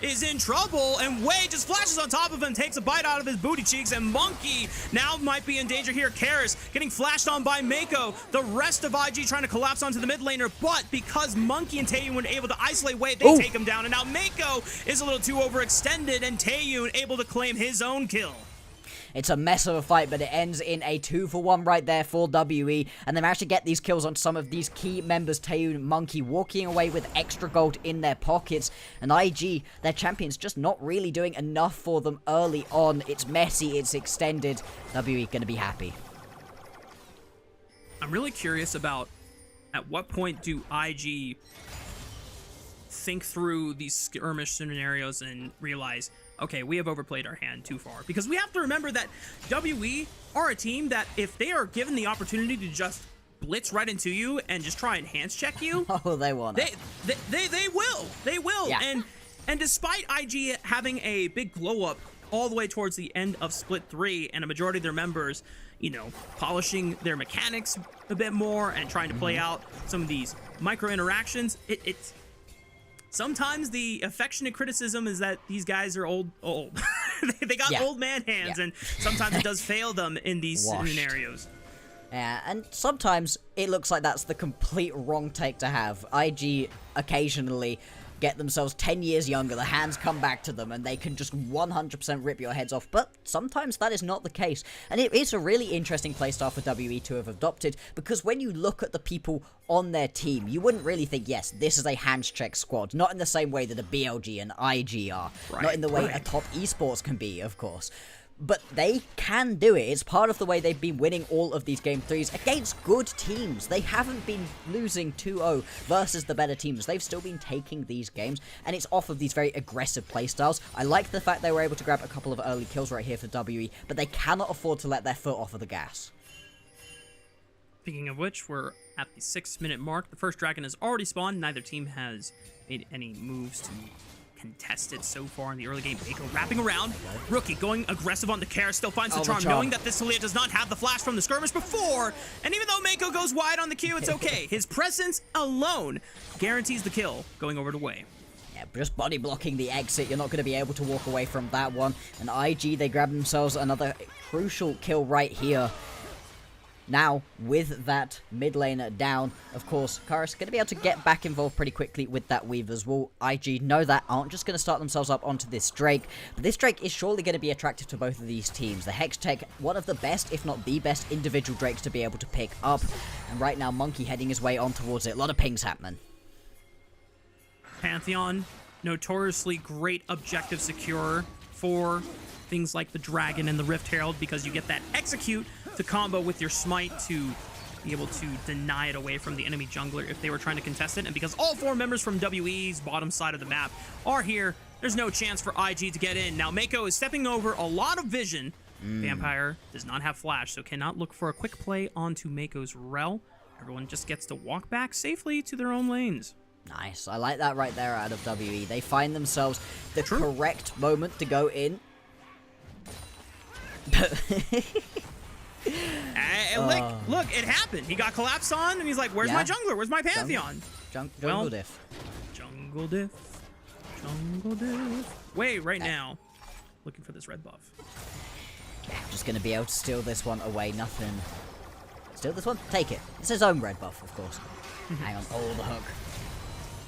is in trouble, and Wei just flashes on top of him, takes a bite out of his booty cheeks, and Monkey now might be in danger here. Karis getting flashed on by Mako. The rest of IG trying to collapse onto the mid laner, but because Monkey and Taeyun were able to isolate Wei, they take him down, and now Mako is a little too overextended, and Taeyun able to claim his own kill. It's a mess of a fight, but it ends in a 2-for-1 right there for WE, and they managed to get these kills on some of these key members, Taeyun, Monkey, walking away with extra gold in their pockets, and IG, their champions, just not really doing enough for them early on. It's messy, it's extended. WE gonna be happy. I'm really curious about at what point do IG think through these skirmish scenarios and realize, okay, we have overplayed our hand too far. Because we have to remember that WE are a team that if they are given the opportunity to just blitz right into you and just try and hands check you, oh, they want it. They will. Yeah. And despite IG having a big glow up all the way towards the end of Split 3 and a majority of their members, you know, polishing their mechanics a bit more and trying to play out some of these micro interactions, it's sometimes the affectionate criticism is that these guys are old. They got old man hands, and sometimes it does fail them in these scenarios. Yeah, and sometimes it looks like that's the complete wrong take to have. IG occasionally get themselves 10 years younger, the hands come back to them, and they can just 100% rip your heads off, but sometimes that is not the case, and it is a really interesting playstyle for WE to have adopted, because when you look at the people on their team, you wouldn't really think, yes, this is a hands check squad, not in the same way that a BLG and IG are, not in the way a top esports can be, of course. But they can do it. It's part of the way they've been winning all of these Game 3s against good teams. They haven't been losing 2-0 versus the better teams. They've still been taking these games, and it's off of these very aggressive playstyles. I like the fact they were able to grab a couple of early kills right here for WE, but they cannot afford to let their foot off of the gas. Speaking of which, we're at the 6-minute mark. The first dragon has already spawned. Neither team has made any moves to contested so far in the early game. Mako wrapping around. Rookie going aggressive on the Karis, still finds the charm, knowing that this Talia does not have the flash from the skirmish before. And even though Mako goes wide on the Q, it's okay. His presence alone guarantees the kill going over to Wei. Yeah, just body blocking the exit. You're not going to be able to walk away from that one. And IG, they grab themselves another crucial kill right here. Now, with that mid laner down, of course, Karis going to be able to get back involved pretty quickly with that weave as well. IG know that, aren't just going to start themselves up onto this Drake, but this Drake is surely going to be attractive to both of these teams. The Hex Tech, one of the best, if not the best, individual Drakes to be able to pick up, and right now, Monkey heading his way on towards it. A lot of pings happening. Pantheon, notoriously great objective securer for things like the Dragon and the Rift Herald, because you get that execute to combo with your smite to be able to deny it away from the enemy jungler if they were trying to contest it. And because all 4 members from WE's bottom side of the map are here, there's no chance for IG to get in. Now Mako is stepping over a lot of vision. Vampire does not have flash, so cannot look for a quick play onto Mako's Rel. Everyone just gets to walk back safely to their own lanes. Nice. I like that right there out of WE. They find themselves the correct moment to go in. Look, it happened. He got collapsed on, and he's like, where's my jungler? Where's my Pantheon? Jungle diff. Jungle diff. Jungle diff. Wait, right now. Looking for this red buff. Yeah, just going to be able to steal this one away. Nothing. Steal this one? Take it. It's his own red buff, of course. Hang on. Oh, the hook.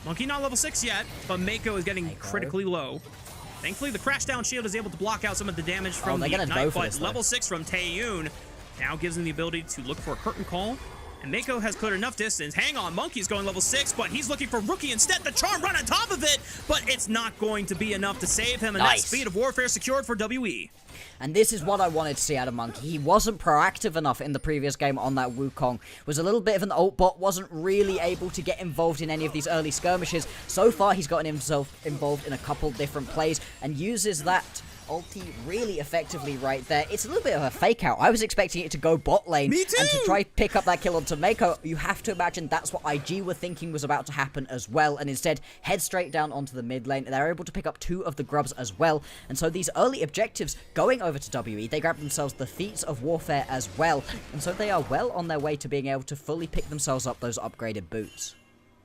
Monkey not level 6 yet, but Mako is getting critically low. Thankfully, the crash down shield is able to block out some of the damage from the Ignite, but level 6 from Taeyun now gives him the ability to look for a curtain call. And Mako has cleared enough distance. Hang on, Monkey's going level 6, but he's looking for Rookie instead. The charm run on top of it, but it's not going to be enough to save him. And that speed of warfare secured for WE. And this is what I wanted to see out of Monkey. He wasn't proactive enough in the previous game on that Wukong. Was a little bit of an ult bot, wasn't really able to get involved in any of these early skirmishes. So far, he's gotten himself involved in a couple different plays and uses that ulti really effectively right there. It's a little bit of a fake out. I was expecting it to go bot lane and to try pick up that kill onto Mako. You have to imagine that's what IG were thinking was about to happen as well, and instead head straight down onto the mid lane. They're able to pick up 2 of the grubs as well, and so these early objectives going over to WE, they grab themselves the feats of warfare as well, and so they are well on their way to being able to fully pick themselves up those upgraded boots.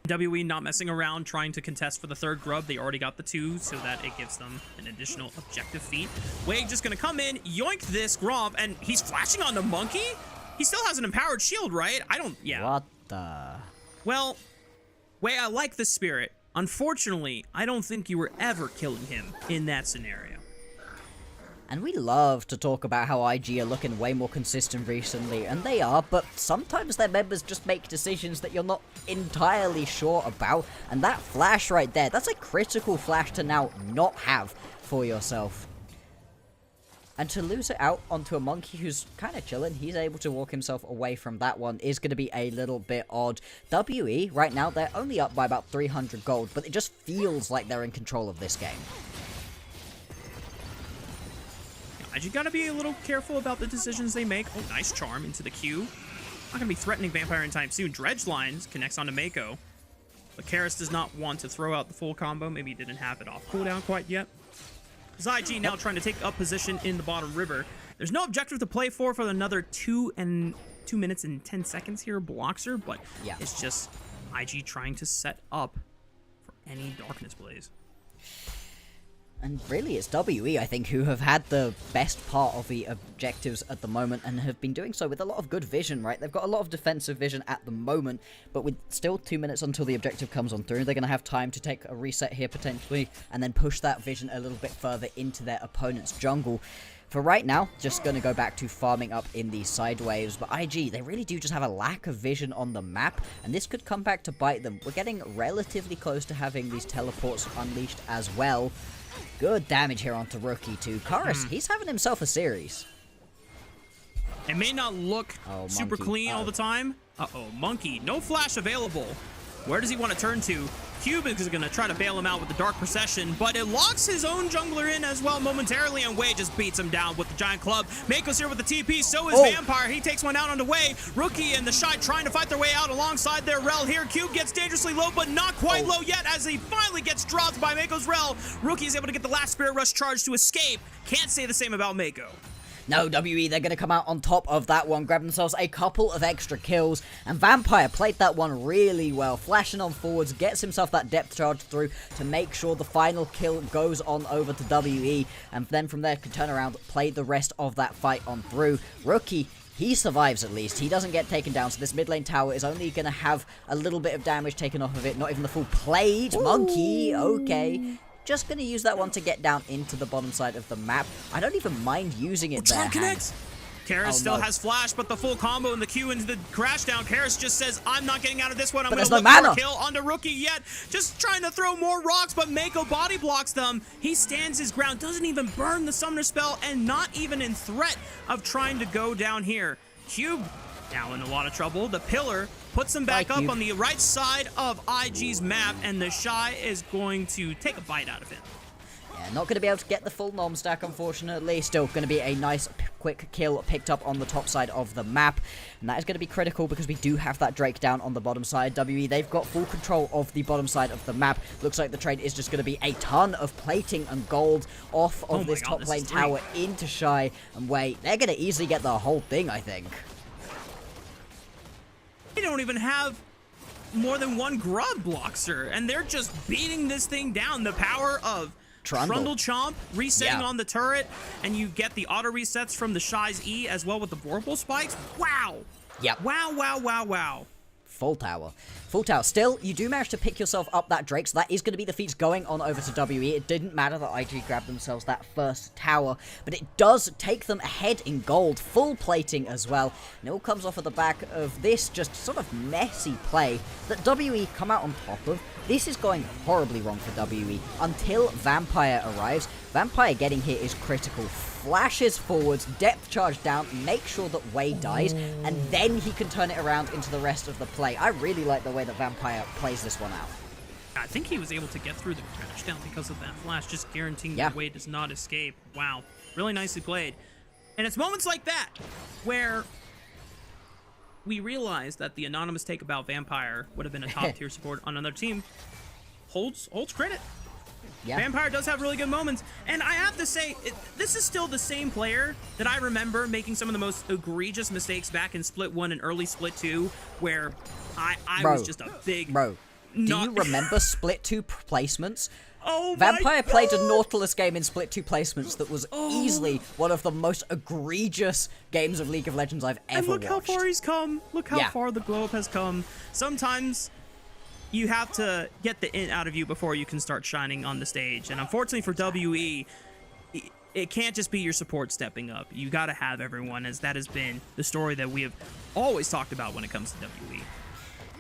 WE not messing around trying to contest for the third grub. They already got the 2, so that it gives them an additional objective feat. Wade just gonna come in, yoink this Gromp, and he's flashing on the Monkey? He still has an empowered shield, right? Yeah. What the? Well, Wade, I like the spirit. Unfortunately, I don't think you were ever killing him in that scenario. And we love to talk about how IG are looking way more consistent recently, and they are, but sometimes their members just make decisions that you're not entirely sure about, and that flash right there, that's a critical flash to now not have for yourself. And to lose it out onto a Monkey who's kind of chilling, he's able to walk himself away from that one, is going to be a little bit odd. WE, right now, they're only up by about 300 gold, but it just feels like they're in control of this game. You gotta be a little careful about the decisions they make. Oh, nice charm into the Q. Not gonna be threatening Vampire anytime soon. Dredge Lines connects onto Mako. But Karis does not want to throw out the full combo. Maybe he didn't have it off cooldown quite yet. IG now trying to take up position in the bottom river. There's no objective to play for another 2 minutes and 10 seconds here. Bloxer, but yeah, it's just IG trying to set up for any Darkness Blaze. And really, it's WE, I think, who have had the best part of the objectives at the moment and have been doing so with a lot of good vision, right? They've got a lot of defensive vision at the moment, but with still 2 minutes until the objective comes on through, they're going to have time to take a reset here, potentially, and then push that vision a little bit further into their opponent's jungle. For right now, just going to go back to farming up in the side waves, but IG, they really do just have a lack of vision on the map, and this could come back to bite them. We're getting relatively close to having these teleports unleashed as well. Good damage here onto Rookie too. Karis, he's having himself a series. It may not look super clean all the time. Monkey, no flash available. Where does he want to turn to? Cube is going to try to bail him out with the Dark Procession, but it locks his own jungler in as well momentarily, and Wei just beats him down with the Giant Club. Mako's here with the TP, so is Vampire. He takes one out onto Wei. Rookie and the Shy trying to fight their way out alongside their Rel here. Cube gets dangerously low, but not quite low yet as he finally gets dropped by Mako's Rel. Rookie is able to get the last Spirit Rush charge to escape. Can't say the same about Mako. No, WE, they're going to come out on top of that one, grab themselves a couple of extra kills, and Vampire played that one really well, flashing on forwards, gets himself that depth charge through to make sure the final kill goes on over to WE, and then from there can turn around, play the rest of that fight on through. Rookie, he survives at least. He doesn't get taken down, so this mid lane tower is only going to have a little bit of damage taken off of it, not even the full plate. Monkey, okay. Just going to use that one to get down into the bottom side of the map. I don't even mind using it there. Karis still has flash, but the full combo and the Q into the crash down. Karis just says, I'm not getting out of this one. I'm going to look for a kill onto Rookie yet. Just trying to throw more rocks, but Mako body blocks them. He stands his ground, doesn't even burn the summoner spell, and not even in threat of trying to go down here. Cube now in a lot of trouble. The pillar puts him back up on the right side of IG's map, and the Shy is going to take a bite out of him. Yeah, not going to be able to get the full nom stack, unfortunately. Still going to be a nice quick kill picked up on the top side of the map, and that is going to be critical because we do have that Drake down on the bottom side. WE, they've got full control of the bottom side of the map. Looks like the trade is just going to be a ton of plating and gold off of this top lane tower into Shy, and Wei, they're going to easily get the whole thing, I think. They don't even have more than one grub Bloxer, and they're just beating this thing down. The power of Trundle Chomp resetting on the turret, and you get the auto resets from the Shy's E as well with the Vorpal Spikes. Wow. Yep. Wow, wow, wow, wow. Full tower. Full tower. Still, you do manage to pick yourself up that Drake, so that is going to be the feats going on over to WE. It didn't matter that IG grabbed themselves that first tower, but it does take them ahead in gold. Full plating as well. And it all comes off of the back of this just sort of messy play that WE come out on top of. This is going horribly wrong for WE until Vampire arrives. Vampire getting here is critical. Flashes forwards, depth charge down, make sure that Wei dies, and then he can turn it around into the rest of the play. I really like the way that Vampire plays this one out. I think he was able to get through the crash down because of that flash, just guaranteeing that Wei does not escape. Wow, really nicely played. And it's moments like that where we realize that the anonymous take about Vampire would have been a top tier support on another team. Holds credit. Yeah. Vampire does have really good moments, and I have to say, this is still the same player that I remember making some of the most egregious mistakes back in Split 1 and early Split 2, where I was just a big... Do you remember Split 2 placements? Oh Vampire played a Nautilus game in Split 2 placements that was easily one of the most egregious games of League of Legends I've ever watched. Look how far he's come. Look how far the glow up has come. Sometimes you have to get the int out of you before you can start shining on the stage. And unfortunately for WE, it can't just be your support stepping up. You got to have everyone, as that has been the story that we have always talked about when it comes to WE.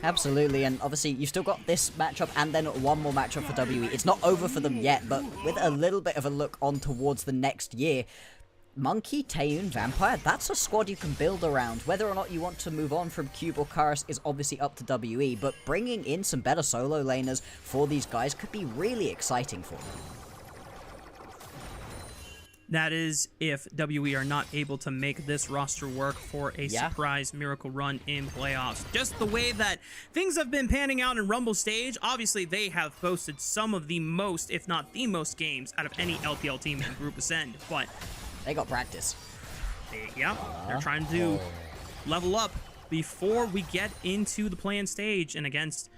Absolutely, and obviously you've still got this matchup and then one more matchup for WE. It's not over for them yet, but with a little bit of a look on towards the next year, Monkey, Taeyoon, Vampire, that's a squad you can build around. Whether or not you want to move on from Cube or Karis is obviously up to WE, but bringing in some better solo laners for these guys could be really exciting for them. That is if WE are not able to make this roster work for a surprise miracle run in playoffs. Just the way that things have been panning out in Rumble stage, obviously they have posted some of the most, if not the most games out of any LPL team in Group Ascend, but they got practice. They're trying to level up before we get into the play-in stage and against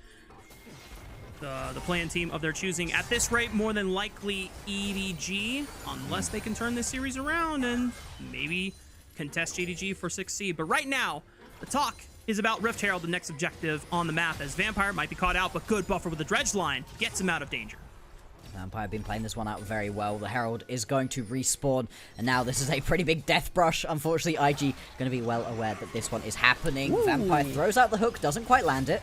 the play-in team of their choosing. At this rate, more than likely EDG, unless they can turn this series around and maybe contest GDG for 6th seed. But right now, the talk is about Rift Herald, the next objective on the map, as Vampire might be caught out, but good buffer with the Dredge line gets him out of danger. Vampire been playing this one out very well. The Herald is going to respawn, and now this is a pretty big death brush. Unfortunately, IG going to be well aware that this one is happening. Ooh. Vampire throws out the hook, doesn't quite land it.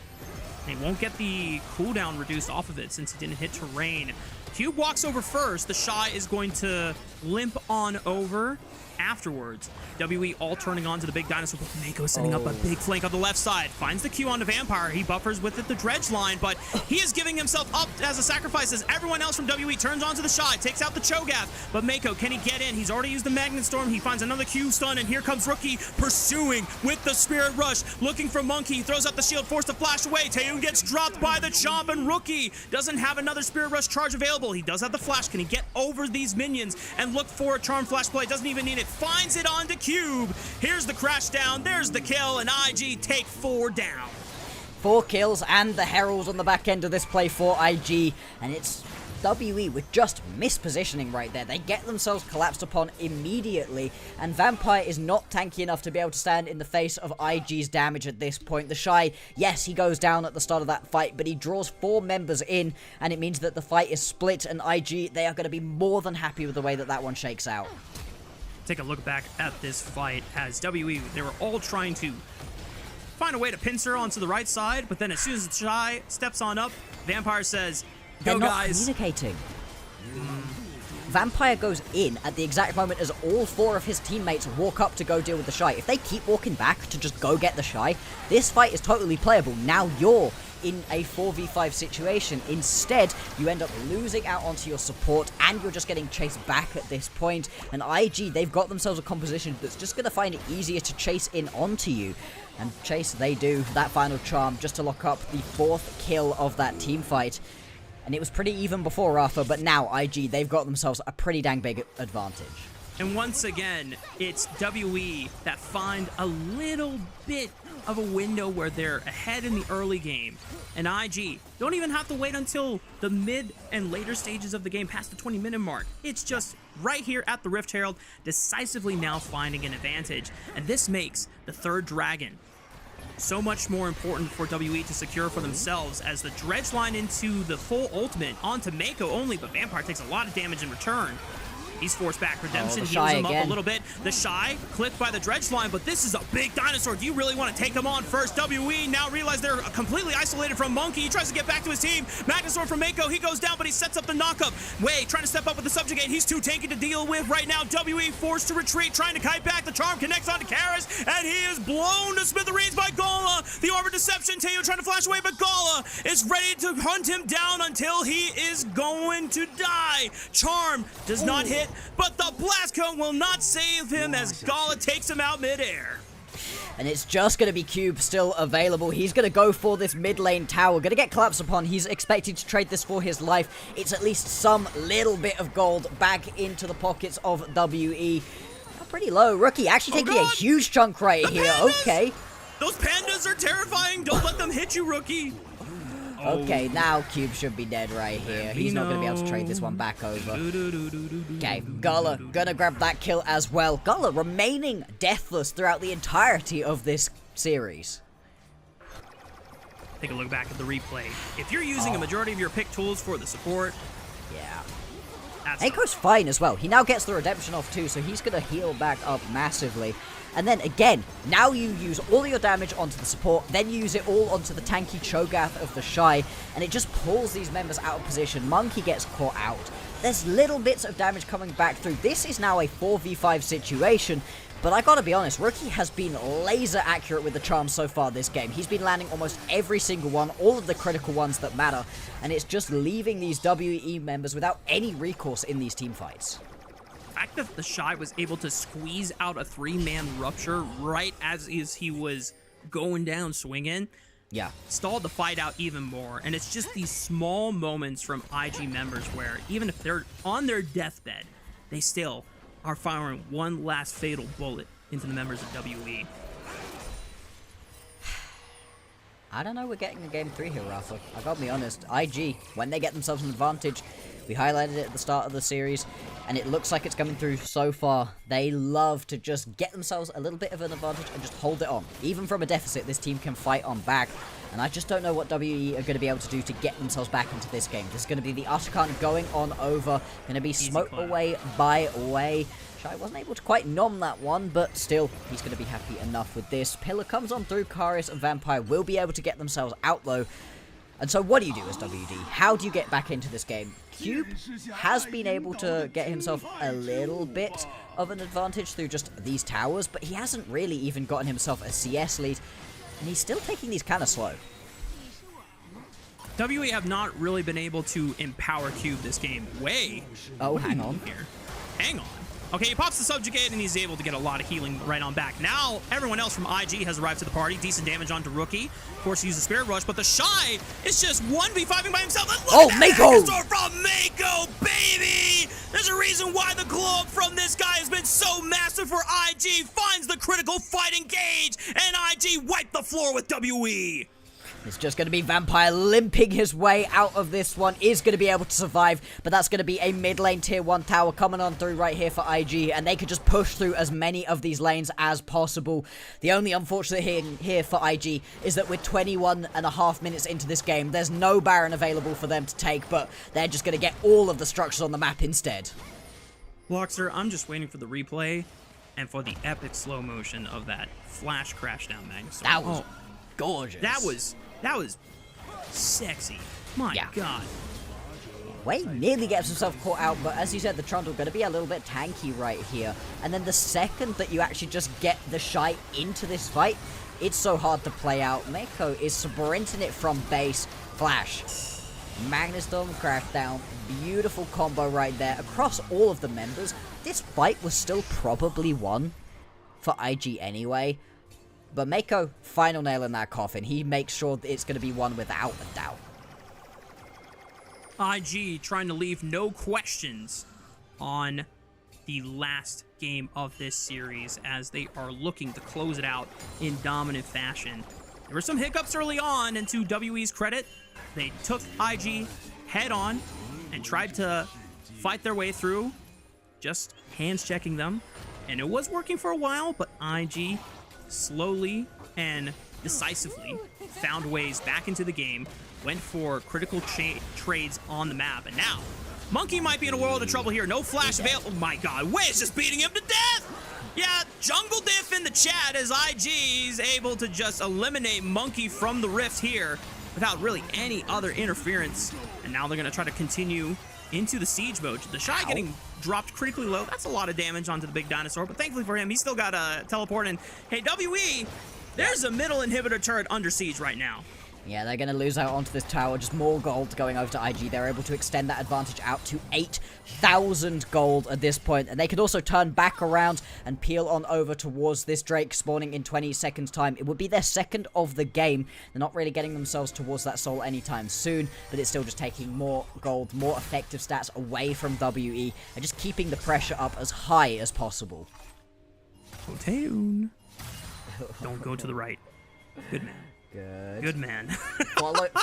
He won't get the cooldown reduced off of it since he didn't hit terrain. Cube walks over first. The Shy is going to limp on over afterwards. WE all turning on to the big dinosaur, but Mako setting up a big flank on the left side. Finds the Q onto Vampire. He buffers with it the Dredge line, but he is giving himself up as a sacrifice as everyone else from WE turns onto the Shy, takes out the Cho'Gath. But Mako, can he get in? He's already used the Magnet Storm. He finds another Q stun, and here comes Rookie pursuing with the Spirit Rush, looking for Monkey. He throws out the shield, forced to flash away. Taeyoon gets dropped by the Chomp, and Rookie doesn't have another Spirit Rush charge available. He does have the flash. Can he get over these minions and look for a Charm Flash play? Doesn't even need it. Finds it onto Cube. Here's the crash down. There's the kill, and IG take 4 down. 4 kills and the Herald on the back end of this play for IG, and it's WE with just mispositioning right there. They get themselves collapsed upon immediately, and Vampire is not tanky enough to be able to stand in the face of IG's damage at this point. The Shy, yes, he goes down at the start of that fight, but he draws 4 members in, and it means that the fight is split, and IG, they are going to be more than happy with the way that that one shakes out. Take a look back at this fight as WE, they were all trying to find a way to pincer onto the right side, but then as soon as the Shy steps on up, Vampire says, They're go not guys. Communicating. Vampire goes in at the exact moment as all 4 of his teammates walk up to go deal with the Shy. If they keep walking back to just go get the Shy, this fight is totally playable. Now you're in a 4v5 situation. Instead, you end up losing out onto your support, and you're just getting chased back at this point. And IG, they've got themselves a composition that's just going to find it easier to chase in onto you. And chase they do, that final charm, just to lock up the 4th kill of that team fight. And it was pretty even before Rafa, but now IG, they've got themselves a pretty dang big advantage. And once again, it's WE that find a little bit of a window where they're ahead in the early game. And IG don't even have to wait until the mid and later stages of the game past the 20-minute mark. It's just right here at the Rift Herald, decisively now finding an advantage. And this makes the 3rd Dragon so much more important for WE to secure for themselves, as the Dredge line into the full ultimate onto Mako only, but Vampire takes a lot of damage in return. He's forced back. Redemption heals him up a little bit. The Shy clipped by the Dredge line, but this is a big dinosaur. Do you really want to take him on first? WE now realize they're completely isolated from Monkey. He tries to get back to his team. Magnusword from Mako. He goes down, but he sets up the knockup. Wei trying to step up with the Subjugate. He's too tanky to deal with right now. WE forced to retreat, trying to kite back. The Charm connects onto Karis, and he is blown to smithereens by Gala. The Orb of Deception. Taeyoon trying to flash away, but Gala is ready to hunt him down until he is going to die. Charm does not hit, but the Blast Cone will not save him as Gala takes him out midair. And it's just going to be Cube still available. He's going to go for this mid lane tower. Going to get collapsed upon. He's expecting to trade this for his life. It's at least some little bit of gold back into the pockets of WE. Pretty low. Rookie actually taking a huge chunk right here. Pandas! Okay. Those pandas are terrifying. Don't let them hit you, Rookie. Okay, now Cube should be dead right here. He's not going to be able to trade this one back over. Okay, Gullah gonna grab that kill as well. Gullah remaining deathless throughout the entirety of this series. Take a look back at the replay. If you're using a majority of your pick tools for the support, yeah. that's Eiko's fine as well. He now gets the redemption off too, so he's going to heal back up massively. And then again, now you use all your damage onto the support, then you use it all onto the tanky Cho'Gath of the Shy, and it just pulls these members out of position. Monkey gets caught out. There's little bits of damage coming back through. This is now a 4v5 situation, but I gotta be honest, Rookie has been laser accurate with the charms so far this game. He's been landing almost every single one, all of the critical ones that matter, and it's just leaving these WE members without any recourse in these team fights. The fact that the Shy was able to squeeze out a 3-man rupture right as he was going down swinging, yeah, stalled the fight out even more. And it's just these small moments from IG members where even if they're on their deathbed, they still are firing one last fatal bullet into the members of WE. I don't know, we're getting a game 3 here, Rafa. I gotta be honest, IG, when they get themselves an advantage, we highlighted it at the start of the series, and it looks like it's coming through so far. They love to just get themselves a little bit of an advantage and just hold it on. Even from a deficit, this team can fight on back, and I just don't know what WE are going to be able to do to get themselves back into this game. This is going to be the Uttercon going on over, going to be smoked away by Way. Shy wasn't able to quite nom that one, but still, he's going to be happy enough with this. Pillar comes on through, Karius and Vampire will be able to get themselves out though. And so what do you do as WD? How do you get back into this game? Cube has been able to get himself a little bit of an advantage through just these towers, but he hasn't really even gotten himself a CS lead, and he's still taking these kind of slow. WE have not really been able to empower Cube this game. Oh, hang on. Here. Hang on. Okay, he pops the subjugate and he's able to get a lot of healing right on back. Now, everyone else from IG has arrived to the party. Decent damage onto Rookie. Of course, he uses Spirit Rush, but the Shy is just 1v5ing by himself. And look at Mako! that from Mako, baby! There's a reason why the glow up from this guy has been so massive for IG. Finds the critical fight engage, and IG wiped the floor with WE. It's just going to be Vampire limping his way out of this one, is going to be able to survive, but that's going to be a mid lane tier 1 tower coming on through right here for IG, and they could just push through as many of these lanes as possible. The only unfortunate thing here for IG is that we're 21.5 minutes into this game. There's no Baron available for them to take, but they're just going to get all of the structures on the map instead. Blockster, I'm just waiting for the replay and for the epic slow motion of that flash crash down Magnus. That was gorgeous. That was sexy. My God. Way nearly gets himself caught out, but as you said, the Trundle going to be a little bit tanky right here. And then the second that you actually just get the Shy into this fight, it's so hard to play out. Mako is sprinting it from base. Flash. Magnus Dome Crackdown. Beautiful combo right there. Across all of the members, this fight was still probably won for IG anyway. But Mako, final nail in that coffin. He makes sure that it's going to be won without a doubt. IG trying to leave no questions on the last game of this series as they are looking to close it out in dominant fashion. There were some hiccups early on, and to WE's credit, they took IG head on and tried to fight their way through, just hands checking them. And it was working for a while, but IG slowly and decisively found ways back into the game, went for critical trades on the map, and now Monkey might be in a world of trouble here. No flash available. Oh my God, Wiz just beating him to death! Yeah, jungle diff in the chat as IG's able to just eliminate Monkey from the rift here without really any other interference. And now they're going to try to continue into the siege mode. The Shy getting dropped critically low. That's a lot of damage onto the big dinosaur, but thankfully for him, he's still got a teleport. And hey, WE, there's a middle inhibitor turret under siege right now. Yeah, they're going to lose out onto this tower. Just more gold going over to IG. They're able to extend that advantage out to 8,000 gold at this point. And they could also turn back around and peel on over towards this Drake spawning in 20 seconds time. It would be their second of the game. They're not really getting themselves towards that soul anytime soon, but it's still just taking more gold, more effective stats away from WE, and just keeping the pressure up as high as possible. Don't go to the right. Good man. Good. Good man.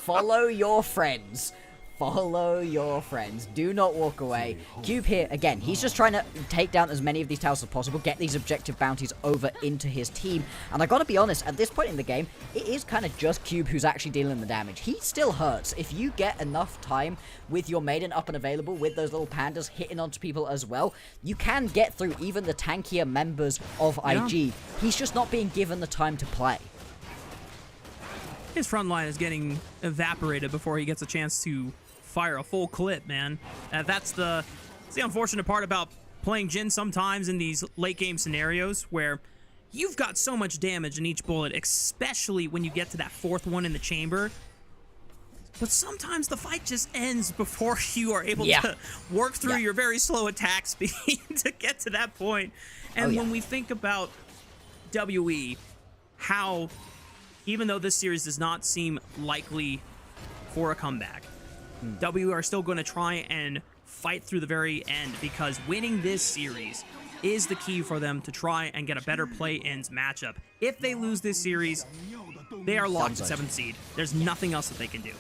Follow your friends. Follow your friends. Do not walk away. Cube here, again, he's just trying to take down as many of these towers as possible, get these objective bounties over into his team. And I gotta be honest, at this point in the game, it is kind of just Cube who's actually dealing the damage. He still hurts. If you get enough time with your Maiden up and available, with those little pandas hitting onto people as well, you can get through even the tankier members of IG. He's just not being given the time to play. His front line is getting evaporated before he gets a chance to fire a full clip, man. That's the unfortunate part about playing Jhin sometimes in these late game scenarios where you've got so much damage in each bullet, especially when you get to that fourth one in the chamber. But sometimes the fight just ends before you are able to work through your very slow attack speed to get to that point. And when we think about WE, how even though this series does not seem likely for a comeback, W are still going to try and fight through the very end, because winning this series is the key for them to try and get a better play-ins matchup. If they lose this series, they are locked at 7th seed. There's nothing else that they can do.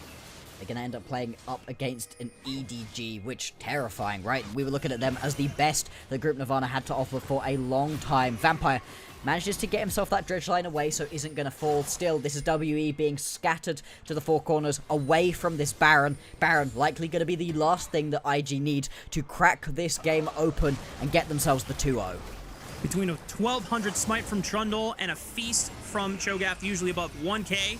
They're going to end up playing up against an EDG, which terrifying, right? We were looking at them as the best that Group Nirvana had to offer for a long time. Vampire manages to get himself that dredge line away, so isn't going to fall. Still, this is WE being scattered to the four corners away from this Baron. Baron likely going to be the last thing that IG need to crack this game open and get themselves the 2-0. Between a 1200 smite from Trundle and a feast from Cho'Gath, usually above 1k,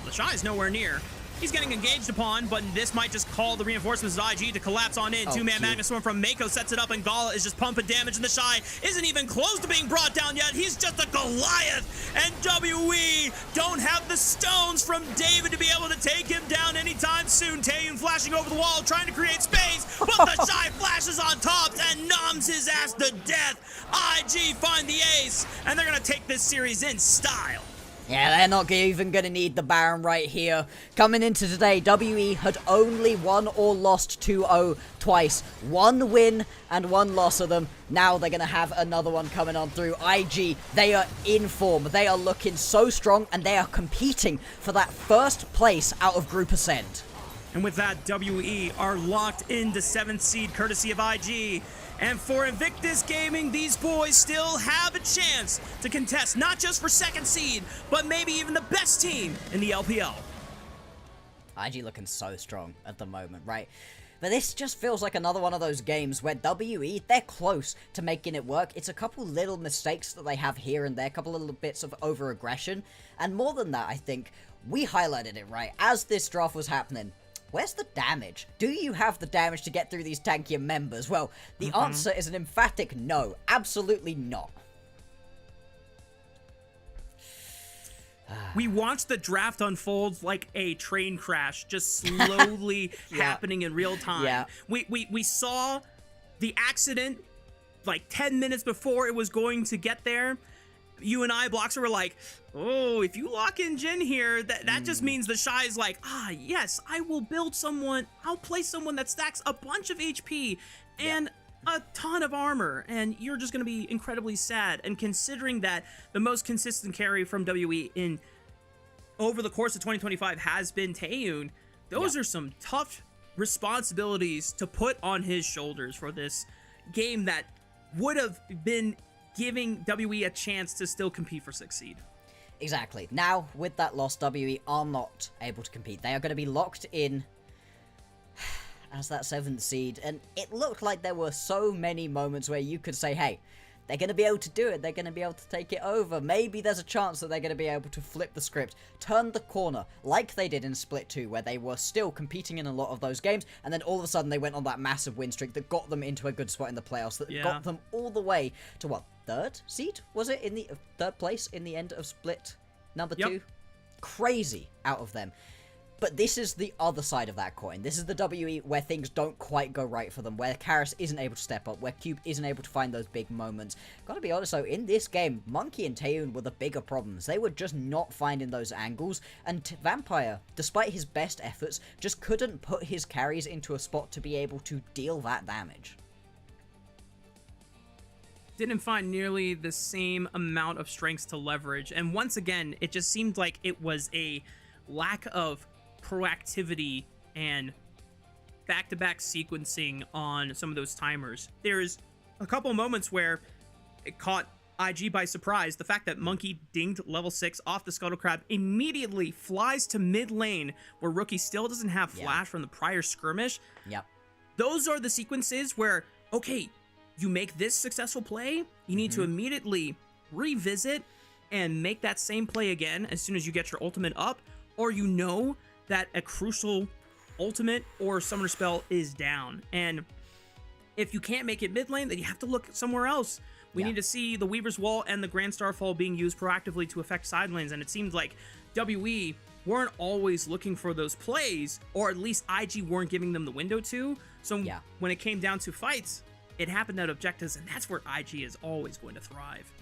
the Shy is nowhere near. He's getting engaged upon, but this might just call the reinforcements of IG to collapse on in. Two-man Magnus Storm from Mako sets it up, and Gala is just pumping damage, and the Shy isn't even close to being brought down yet. He's just a Goliath, and WE don't have the stones from David to be able to take him down anytime soon. Taeyun flashing over the wall, trying to create space, but the Shy flashes on top and numbs his ass to death. IG find the ace, and they're going to take this series in style. Yeah, they're not even going to need the Baron right here. Coming into today, WE had only won or lost 2-0 twice. One win and one loss of them. Now they're going to have another one coming on through. IG, they are in form. They are looking so strong, and they are competing for that first place out of Group Ascent. And with that, WE are locked into 7th seed, courtesy of IG. And for Invictus Gaming, these boys still have a chance to contest not just for 2nd seed, but maybe even the best team in the LPL. IG looking so strong at the moment, right? But this just feels like another one of those games where WE, they're close to making it work. It's a couple little mistakes that they have here and there, a couple little bits of over-aggression. And more than that, I think, we highlighted it, right? As this draft was happening, where's the damage? Do you have the damage to get through these tankier members? Well, the answer is an emphatic no. Absolutely not. We watched the draft unfold like a train crash, just slowly happening in real time. Yeah. We saw the accident like 10 minutes before it was going to get there. You and I, Bloxer, were like, oh, if you lock in Jhin here, that just means the Shy is like, yes, I will build someone, I'll play someone that stacks a bunch of HP and a ton of armor, and you're just going to be incredibly sad. And considering that the most consistent carry from WE in over the course of 2025 has been Taeyun, those are some tough responsibilities to put on his shoulders for this game that would have been giving WE a chance to still compete for 6th seed. Exactly. Now, with that loss, WE are not able to compete. They are going to be locked in as that 7th seed, and it looked like there were so many moments where you could say, hey, they're going to be able to do it, they're going to be able to take it over, maybe there's a chance that they're going to be able to flip the script, turn the corner, like they did in Split 2, where they were still competing in a lot of those games, and then all of a sudden they went on that massive win streak that got them into a good spot in the playoffs, that got them all the way to, what, 3rd seed? Was it? In the 3rd place in the end of Split number 2? Crazy out of them. But this is the other side of that coin. This is the WE where things don't quite go right for them, where Karis isn't able to step up, where Cube isn't able to find those big moments. Gotta be honest though, in this game, Monkey and Taeyun were the bigger problems. They were just not finding those angles, and Vampire, despite his best efforts, just couldn't put his carries into a spot to be able to deal that damage. Didn't find nearly the same amount of strengths to leverage, and once again, it just seemed like it was a lack of proactivity and back-to-back sequencing on some of those timers. There's a couple moments where it caught IG by surprise. The fact that Monkey dinged level 6 off the Scuttle Crab, immediately flies to mid lane where Rookie still doesn't have flash from the prior skirmish. Yep. Those are the sequences where, okay, you make this successful play, you need to immediately revisit and make that same play again as soon as you get your ultimate up, or you know that a crucial ultimate or summoner spell is down. And if you can't make it mid lane, then you have to look somewhere else. We need to see the Weaver's Wall and the Grand Starfall being used proactively to affect side lanes, and it seemed like WE weren't always looking for those plays, or at least IG weren't giving them the window to. So when it came down to fights, it happened at objectives, and that's where IG is always going to thrive.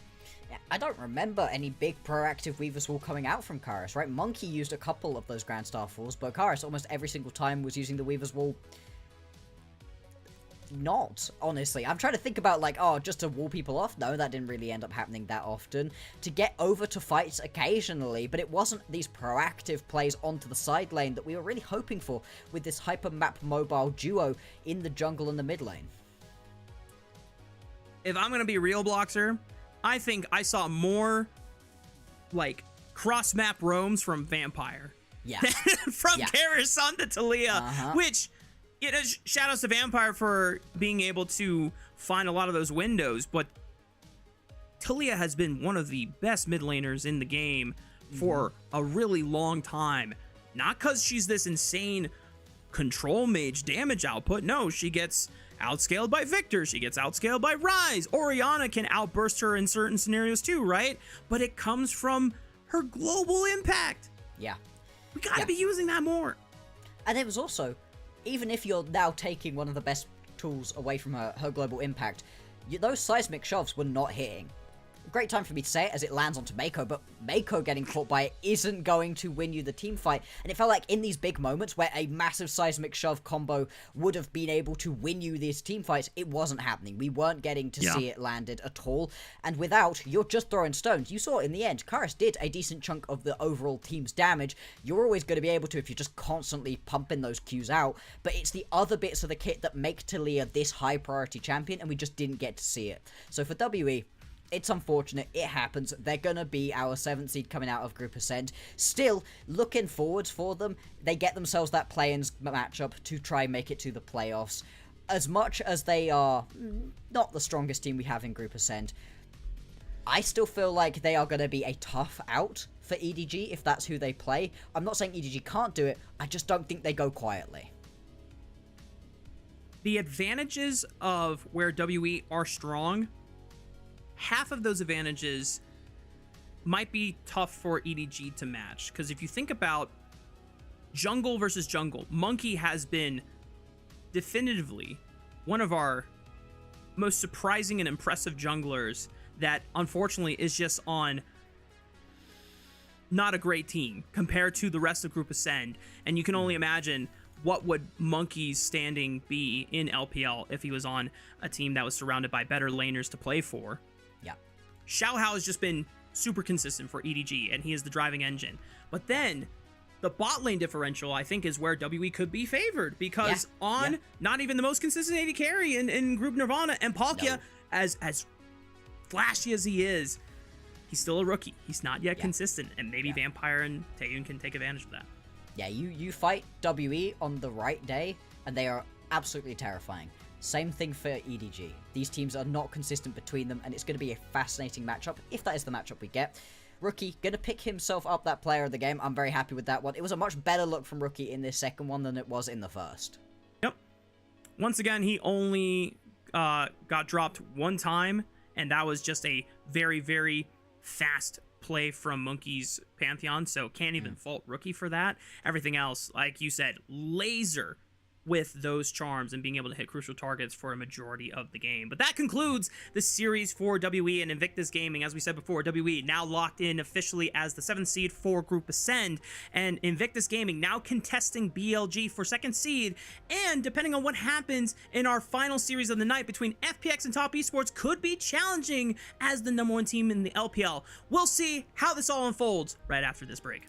I don't remember any big proactive Weaver's Wall coming out from Kairos, right? Monkey used a couple of those Grand Starfalls, but Kairos almost every single time was using the Weaver's Wall. Not, honestly. I'm trying to think about, like, oh, just to wall people off. No, that didn't really end up happening that often. To get over to fights occasionally, but it wasn't these proactive plays onto the side lane that we were really hoping for with this hyper map mobile duo in the jungle and the mid lane. If I'm going to be real, Bloxer, I think I saw more, like, cross-map roams from Vampire. Yeah. From Karasan to Talia, which, you know, shout outs to Vampire for being able to find a lot of those windows, but Talia has been one of the best mid laners in the game for a really long time. Not because she's this insane control mage damage output. No, she gets outscaled by Victor. She gets outscaled by Ryze. Orianna can outburst her in certain scenarios too, right? But it comes from her global impact. Yeah. We gotta be using that more. And it was also, even if you're now taking one of the best tools away from her global impact, those seismic shoves were not hitting. Great time for me to say it as it lands onto Mako, but Mako getting caught by it isn't going to win you the team fight. And it felt like in these big moments where a massive seismic shove combo would have been able to win you these team fights, it wasn't happening. We weren't getting to see it landed at all. And without, you're just throwing stones. You saw in the end, Kairos did a decent chunk of the overall team's damage. You're always going to be able to if you're just constantly pumping those Qs out. But it's the other bits of the kit that make Talia this high priority champion, and we just didn't get to see it. So for WE, it's unfortunate, it happens. They're gonna be our 7th seed coming out of Group Ascent. Still, looking forwards for them. They get themselves that play-in matchup to try and make it to the playoffs. As much as they are not the strongest team we have in Group Ascent, I still feel like they are gonna be a tough out for EDG if that's who they play. I'm not saying EDG can't do it, I just don't think they go quietly. The advantages of where WE are strong, half of those advantages might be tough for EDG to match. Because if you think about jungle versus jungle, Monkey has been definitively one of our most surprising and impressive junglers that unfortunately is just on not a great team compared to the rest of Group Ascend. And you can only imagine what would Monkey's standing be in LPL if he was on a team that was surrounded by better laners to play for. Yeah. Xiaohao has just been super consistent for EDG, and he is the driving engine. But then, the bot lane differential, I think, is where WE could be favored, because not even the most consistent AD carry in Group Nirvana, and Palkia, as flashy as he is, he's still a rookie. He's not yet consistent, and maybe Vampire and Taeyun can take advantage of that. Yeah, you fight WE on the right day, and they are absolutely terrifying. Same thing for EDG. These teams are not consistent between them, and it's going to be a fascinating matchup, if that is the matchup we get. Rookie, going to pick himself up that player of the game. I'm very happy with that one. It was a much better look from Rookie in this second one than it was in the first. Yep. Once again, he only got dropped one time, and that was just a very, very fast play from Monkey's Pantheon, so can't even fault Rookie for that. Everything else, like you said, laser with those charms and being able to hit crucial targets for a majority of the game. But that concludes the series for WE and Invictus Gaming. As we said before, WE now locked in officially as the 7th seed for Group Ascend, and Invictus Gaming now contesting BLG for 2nd seed, and depending on what happens in our final series of the night between FPX and Top Esports, could be challenging as the #1 team in the LPL. We'll see how this all unfolds right after this break.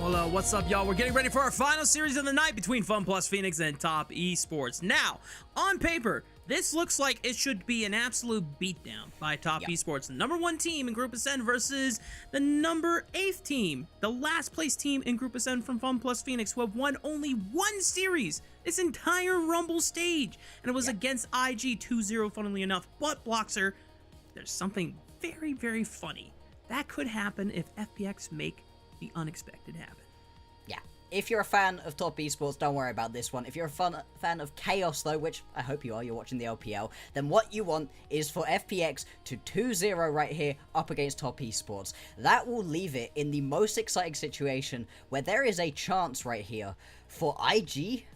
Well, what's up, y'all? We're getting ready for our final series of the night between Fun Plus Phoenix and Top Esports. Now, on paper, this looks like it should be an absolute beatdown by Top Esports, the number 1 team in Group Ascend versus the number 8th team, the last place team in Group Ascend from Fun Plus Phoenix, who have won only 1 series this entire Rumble stage, and it was against IG 2-0, funnily enough. But Bloxer, there's something very, very funny that could happen if FPX make the unexpected happen. Yeah. If you're a fan of Top Esports, don't worry about this one. If you're a fan of Chaos, though, which I hope you are, you're watching the LPL, then what you want is for FPX to 2-0 right here up against Top Esports. That will leave it in the most exciting situation where there is a chance right here for IG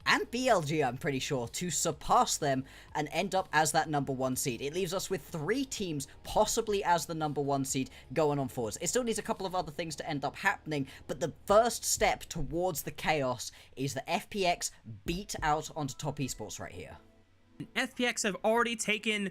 and BLG, I'm pretty sure, to surpass them and end up as that number 1 seed. It leaves us with 3 teams possibly as the number 1 seed going on forwards. It still needs a couple of other things to end up happening, but the first step towards the chaos is that FPX beat out onto Top Esports right here. FPX have already taken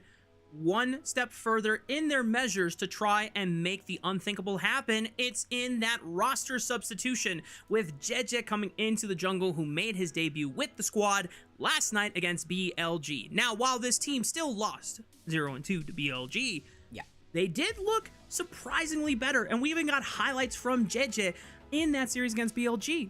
one step further in their measures to try and make the unthinkable happen. It's in that roster substitution with JJ coming into the jungle, who made his debut with the squad last night against BLG. Now, while this team still lost 0-2 to BLG, they did look surprisingly better, and we even got highlights from JJ in that series against BLG.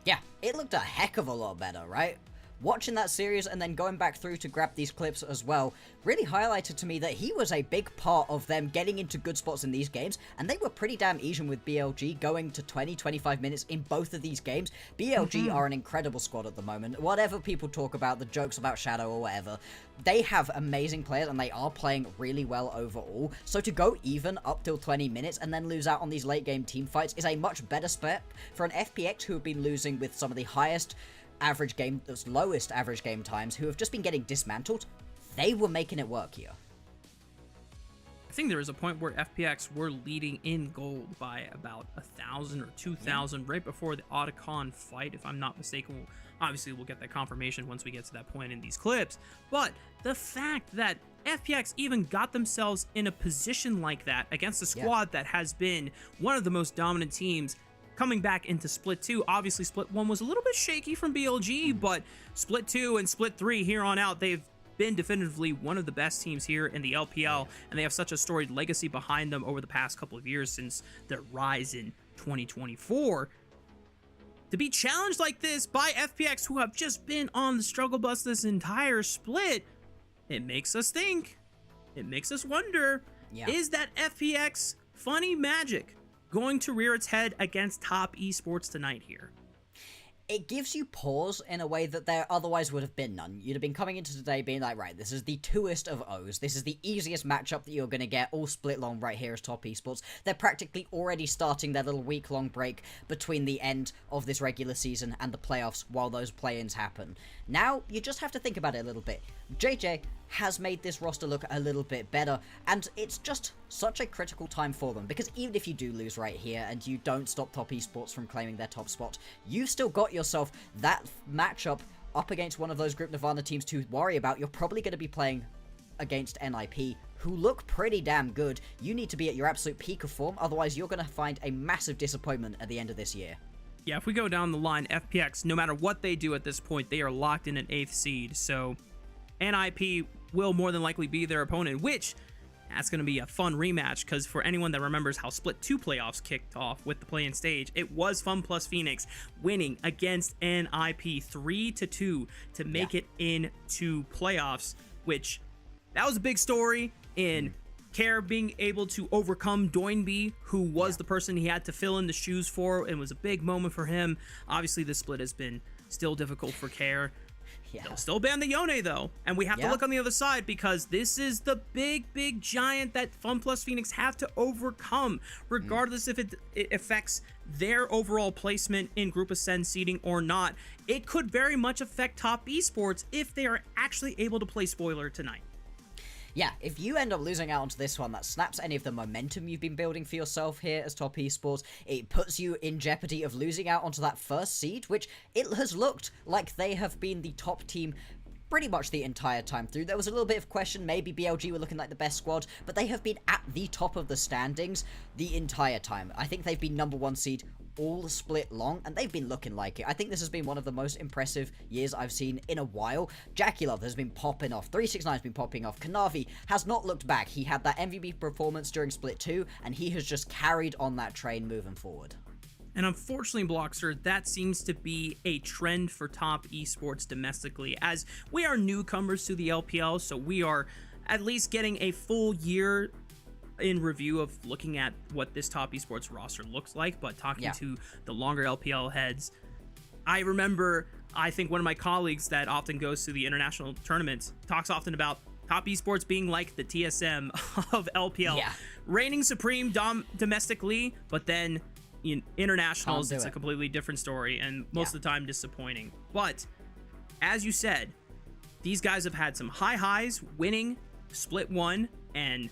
Yeah, it looked a heck of a lot better, right? Watching that series and then going back through to grab these clips as well really highlighted to me that he was a big part of them getting into good spots in these games, and they were pretty damn even with BLG going to 20-25 minutes in both of these games. BLG are an incredible squad at the moment. Whatever people talk about, the jokes about Shadow or whatever, they have amazing players and they are playing really well overall. So to go even up till 20 minutes and then lose out on these late game team fights is a much better step for an FPX who have been losing with some of the lowest average game times, who have just been getting dismantled. They were making it work here. I think there was a point where FPX were leading in gold by about 1,000 or 2,000 right before the Otacon fight, if I'm not mistaken. Obviously, we'll get that confirmation once we get to that point in these clips. But the fact that FPX even got themselves in a position like that against a squad that has been one of the most dominant teams coming back into Split 2. Obviously, Split 1 was a little bit shaky from BLG, but Split 2 and Split 3 here on out, they've been definitively one of the best teams here in the LPL, and they have such a storied legacy behind them over the past couple of years since their rise in 2024. To be challenged like this by FPX, who have just been on the struggle bus this entire split, it makes us think, it makes us wonder, is that FPX funny magic going to rear its head against Top Esports tonight here? It gives you pause in a way that there otherwise would have been none. You'd have been coming into today being like, right, this is the 2est of O's. This is the easiest matchup that you're going to get all split long right here as Top Esports. They're practically already starting their little week-long break between the end of this regular season and the playoffs while those play-ins happen. Now, you just have to think about it a little bit. JJ has made this roster look a little bit better, and it's just such a critical time for them, because even if you do lose right here and you don't stop Top Esports from claiming their top spot, you've still got yourself that matchup up against one of those Group Nirvana teams to worry about. You're probably going to be playing against NIP, who look pretty damn good. You need to be at your absolute peak of form, otherwise you're going to find a massive disappointment at the end of this year. Yeah, if we go down the line, FPX, no matter what they do at this point, they are locked in an 8th seed, so NIP will more than likely be their opponent, which that's going to be a fun rematch, because for anyone that remembers how Split 2 playoffs kicked off with the play-in stage, it was Fun Plus Phoenix winning against NIP 3-2 to make it into playoffs, which that was a big story in Care being able to overcome Doinby, who was the person he had to fill in the shoes for, and was a big moment for him. Obviously, this split has been still difficult for Care. They'll still ban the Yone, though, and we have to look on the other side, because this is the big giant that Fun Plus Phoenix have to overcome, regardless if it affects their overall placement in Group Ascend seeding or not. It could very much affect Top Esports if they are actually able to play spoiler tonight. Yeah, if you end up losing out onto this one, that snaps any of the momentum you've been building for yourself here as Top Esports. It puts you in jeopardy of losing out onto that first seed, which it has looked like they have been the top team pretty much the entire time through. There was a little bit of question, maybe BLG were looking like the best squad, but they have been at the top of the standings the entire time. I think they've been number 1 seed all split long, and they've been looking like it. I think this has been one of the most impressive years I've seen in a while. JackeyLove has been popping off. 369 has been popping off. Kanavi has not looked back. He had that MVP performance during Split 2, and he has just carried on that train moving forward. And unfortunately, Blockster, that seems to be a trend for top esports domestically, as we are newcomers to the LPL, so we are at least getting a full year in review of looking at what this top esports roster looks like. But talking to the longer LPL heads, I remember, I think one of my colleagues that often goes to the international tournaments talks often about top esports being like the TSM of LPL, reigning supreme domestically, but then in internationals, it's a completely different story, and most of the time disappointing. But as you said, these guys have had some high highs, winning Split 1 and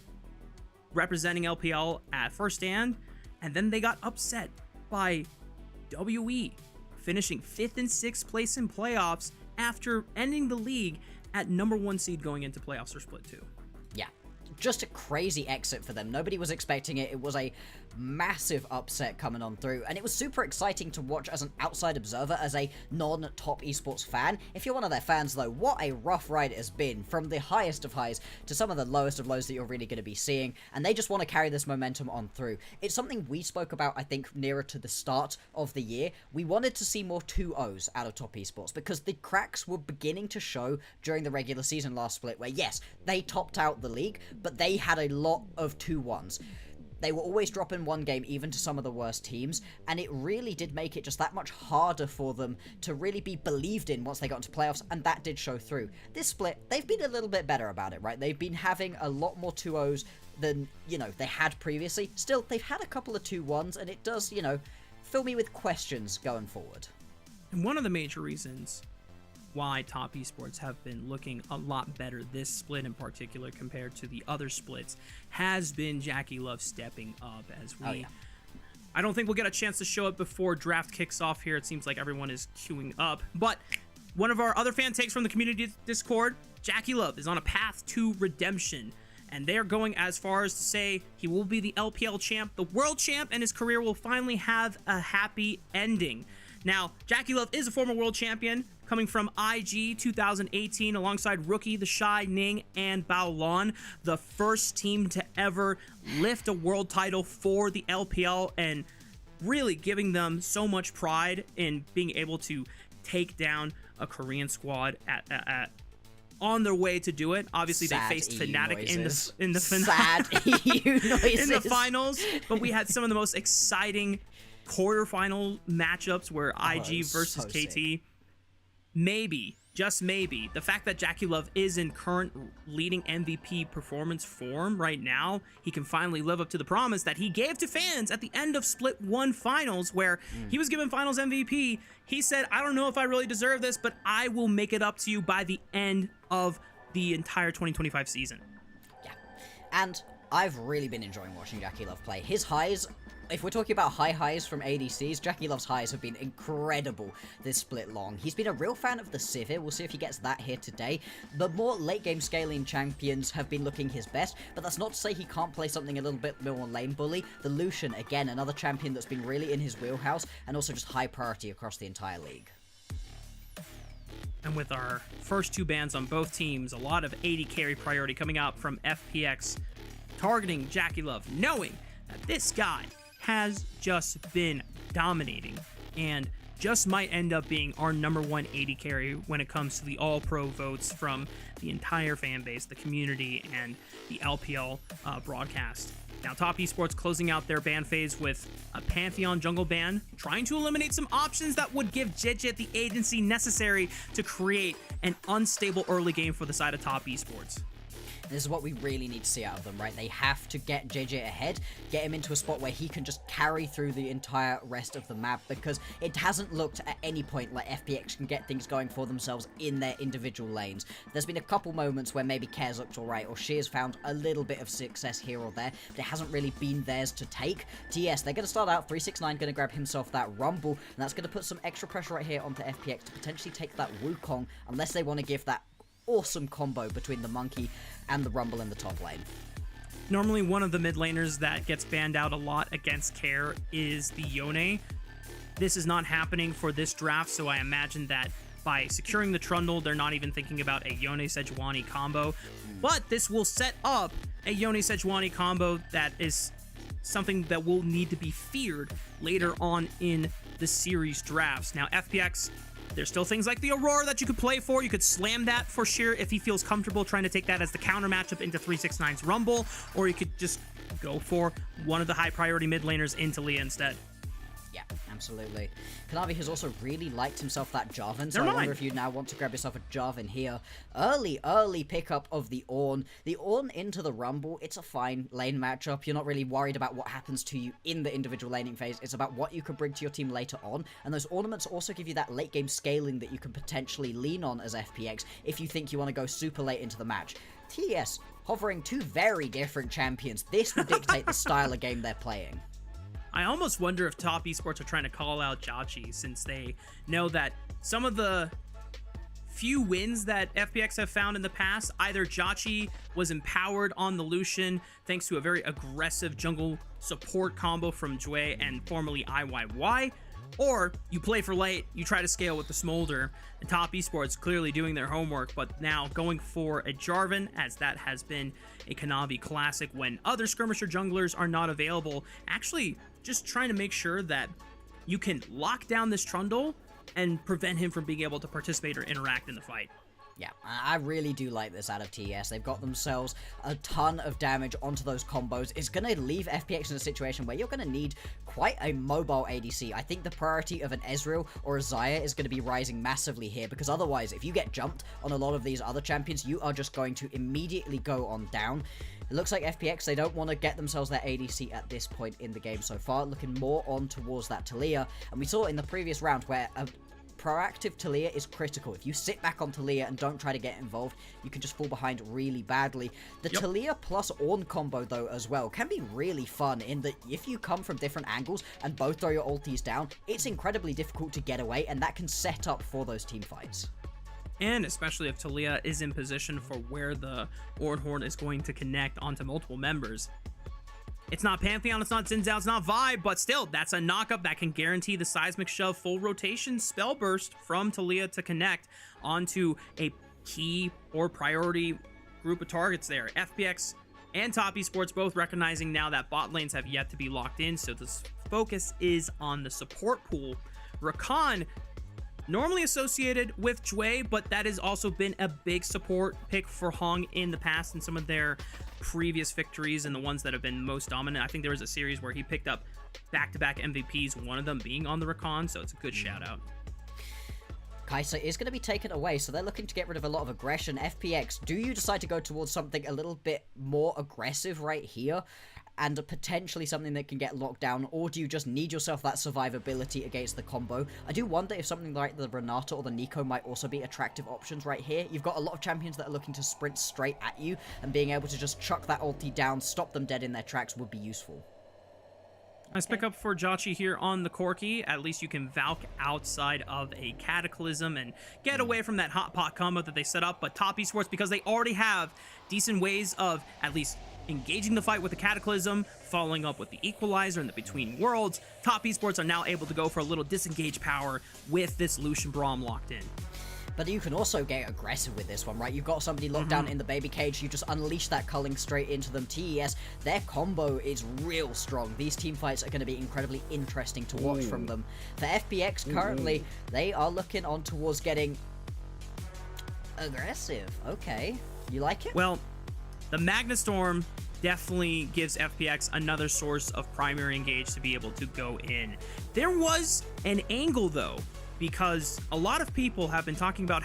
representing LPL at first stand, and then they got upset by WE, finishing 5th and 6th place in playoffs after ending the league at number 1 seed going into playoffs for Split 2. Yeah. Just a crazy exit for them. Nobody was expecting it. It was a massive upset coming on through, and it was super exciting to watch as an outside observer, as a non-top esports fan. If you're one of their fans, though, what a rough ride it has been, from the highest of highs to some of the lowest of lows that you're really going to be seeing, and they just want to carry this momentum on through. It's something we spoke about, I think, nearer to the start of the year. We wanted to see more 2-0s out of top esports, because the cracks were beginning to show during the regular season last split, where yes, they topped out the league, but they had a lot of 2-1s. They were always dropping one game even to some of the worst teams, and it really did make it just that much harder for them to really be believed in once they got into playoffs, and that did show through. This split, they've been a little bit better about it, right? They've been having a lot more 2-0s than, they had previously. Still, they've had a couple of 2-1s, and it does, fill me with questions going forward. And one of the major reasons why top esports have been looking a lot better this split in particular compared to the other splits has been JackeyLove stepping up, as we I don't think we'll get a chance to show it before draft kicks off here. It seems like everyone is queuing up, but one of our other fan takes from the community Discord, JackeyLove is on a path to redemption, and they're going as far as to say he will be the LPL champ, the world champ, and his career will finally have a happy ending. Now, JackeyLove is a former world champion, coming from IG 2018 alongside Rookie, The Shy, Ning, and Baolon, the first team to ever lift a world title for the LPL, and really giving them so much pride in being able to take down a Korean squad on their way to do it. Obviously, they faced Fnatic in the finals, but we had some of the most exciting quarterfinal matchups where IG versus KT. Sick. Maybe, just maybe, the fact that JackeyLove is in current leading MVP performance form right now, he can finally live up to the promise that he gave to fans at the end of Split 1 finals, where he was given finals MVP. He said, I don't know if I really deserve this, but I will make it up to you by the end of the entire 2025 season. Yeah, and I've really been enjoying watching JackeyLove play. His highs, if we're talking about high highs from ADCs, JackeyLove's highs have been incredible this split long. He's been a real fan of the Sivir. We'll see if he gets that here today. The more late game scaling champions have been looking his best, but that's not to say he can't play something a little bit more lane bully. The Lucian, again, another champion that's been really in his wheelhouse, and also just high priority across the entire league. And with our first 2 bans on both teams, a lot of AD carry priority coming out from FPX, targeting JackeyLove, knowing that this guy has just been dominating and just might end up being our number 1 AD carry when it comes to the all-pro votes from the entire fan base, the community, and the LPL broadcast. Now, Top Esports closing out their ban phase with a Pantheon jungle ban, trying to eliminate some options that would give Jit the agency necessary to create an unstable early game for the side of Top Esports. This is what we really need to see out of them, right? They have to get JJ ahead, get him into a spot where he can just carry through the entire rest of the map, because it hasn't looked at any point like FPX can get things going for themselves in their individual lanes. There's been a couple moments where maybe Cares looked alright, or Shears found a little bit of success here or there, but it hasn't really been theirs to take. TES, they're going to start out, 369 going to grab himself that Rumble, and that's going to put some extra pressure right here onto FPX to potentially take that Wukong, unless they want to give that awesome combo between the Monkey and the Rumble in the top lane. Normally, one of the mid laners that gets banned out a lot against Care is the Yone. This is not happening for this draft, so I imagine that by securing the Trundle, they're not even thinking about a Yone Sejuani combo. But this will set up a Yone Sejuani combo that is something that will need to be feared later on in the series drafts. Now, FPX, there's still things like the Aurora that you could play for. You could slam that for Sheer if he feels comfortable trying to take that as the counter matchup into 369's Rumble, or you could just go for one of the high priority mid laners in Taliyah instead. Yeah, absolutely. Kanavi has also really liked himself that Jarvan, so I wonder if you now want to grab yourself a Jarvan here. Early pickup of the Ornn. The Ornn into the Rumble, it's a fine lane matchup. You're not really worried about what happens to you in the individual laning phase. It's about what you can bring to your team later on, and those ornaments also give you that late game scaling that you can potentially lean on as FPX if you think you want to go super late into the match. TES, hovering two very different champions. This will dictate the style of game they're playing. I almost wonder if Top Esports are trying to call out Jauchi, since they know that some of the few wins that FPX have found in the past, either Jauchi was empowered on the Lucian thanks to a very aggressive jungle support combo from Jue and formerly IYY, or you play for late, you try to scale with the Smolder, and Top Esports clearly doing their homework, but now going for a Jarvan, as that has been a Kanavi classic when other skirmisher junglers are not available, actually just trying to make sure that you can lock down this Trundle and prevent him from being able to participate or interact in the fight. Yeah, I really do like this out of TES. They've got themselves a ton of damage onto those combos. It's going to leave FPX in a situation where you're going to need quite a mobile ADC. I think the priority of an Ezreal or a Xayah is going to be rising massively here, because otherwise, if you get jumped on a lot of these other champions, you are just going to immediately go on down. It looks like FPX, they don't want to get themselves that ADC at this point in the game so far, looking more on towards that Taliyah. And we saw in the previous round where a proactive Taliyah is critical. If you sit back on Taliyah and don't try to get involved, you can just fall behind really badly. The Taliyah plus Ornn combo, though, as well, can be really fun in that if you come from different angles and both throw your ultis down, it's incredibly difficult to get away, and that can set up for those team fights. And especially if Taliyah is in position for where the Ornn is going to connect onto multiple members. It's not Pantheon, it's not Xin Zhao, it's not Vibe, but still, that's a knockup that can guarantee the Seismic Shove full rotation spell burst from Taliyah to connect onto a key or priority group of targets there. FPX and Top Esports both recognizing now that bot lanes have yet to be locked in, so this focus is on the support pool. Rakan, normally associated with Jue, but that has also been a big support pick for Hong in the past in some of their previous victories and the ones that have been most dominant. I think there was a series where he picked up back-to-back MVPs, one of them being on the Rakan, so it's a good shout-out. Kai'Sa is going to be taken away, so they're looking to get rid of a lot of aggression. FPX, do you decide to go towards something a little bit more aggressive right here, and potentially something that can get locked down, or do you just need yourself that survivability against the combo? I do wonder if something like the Renata or the Nico might also be attractive options right here. You've got a lot of champions that are looking to sprint straight at you, and being able to just chuck that ulti down, stop them dead in their tracks would be useful. Nice pick up for Jauchi here on the Corki. At least you can Valk outside of a Cataclysm and get away from that hot pot combo that they set up. But Top Esports, because they already have decent ways of at least engaging the fight with the Cataclysm, following up with the Equalizer and the Between Worlds, Top Esports are now able to go for a little disengage power with this Lucian Braum locked in. But you can also get aggressive with this one, right? You've got somebody locked down in the baby cage, you just unleash that culling straight into them. TES, their combo is real strong. These team fights are going to be incredibly interesting to watch from them. For FPX, currently, they are looking on towards getting aggressive. Okay, you like it? Well, the Magnastorm definitely gives FPX another source of primary engage to be able to go in. There was an angle, though, because a lot of people have been talking about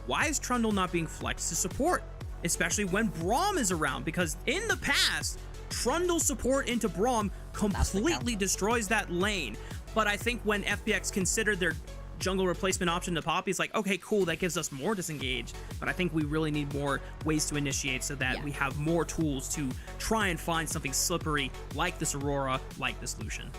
why is Trundle not being flexed to support, especially when Braum is around, because in the past, Trundle support into Braum completely destroys that lane. But I think when FPX considered their jungle replacement option to Poppy, it's like, okay, cool, that gives us more disengage, but I think we really need more ways to initiate so that we have more tools to try and find something slippery like this Aurora, like this Lucian.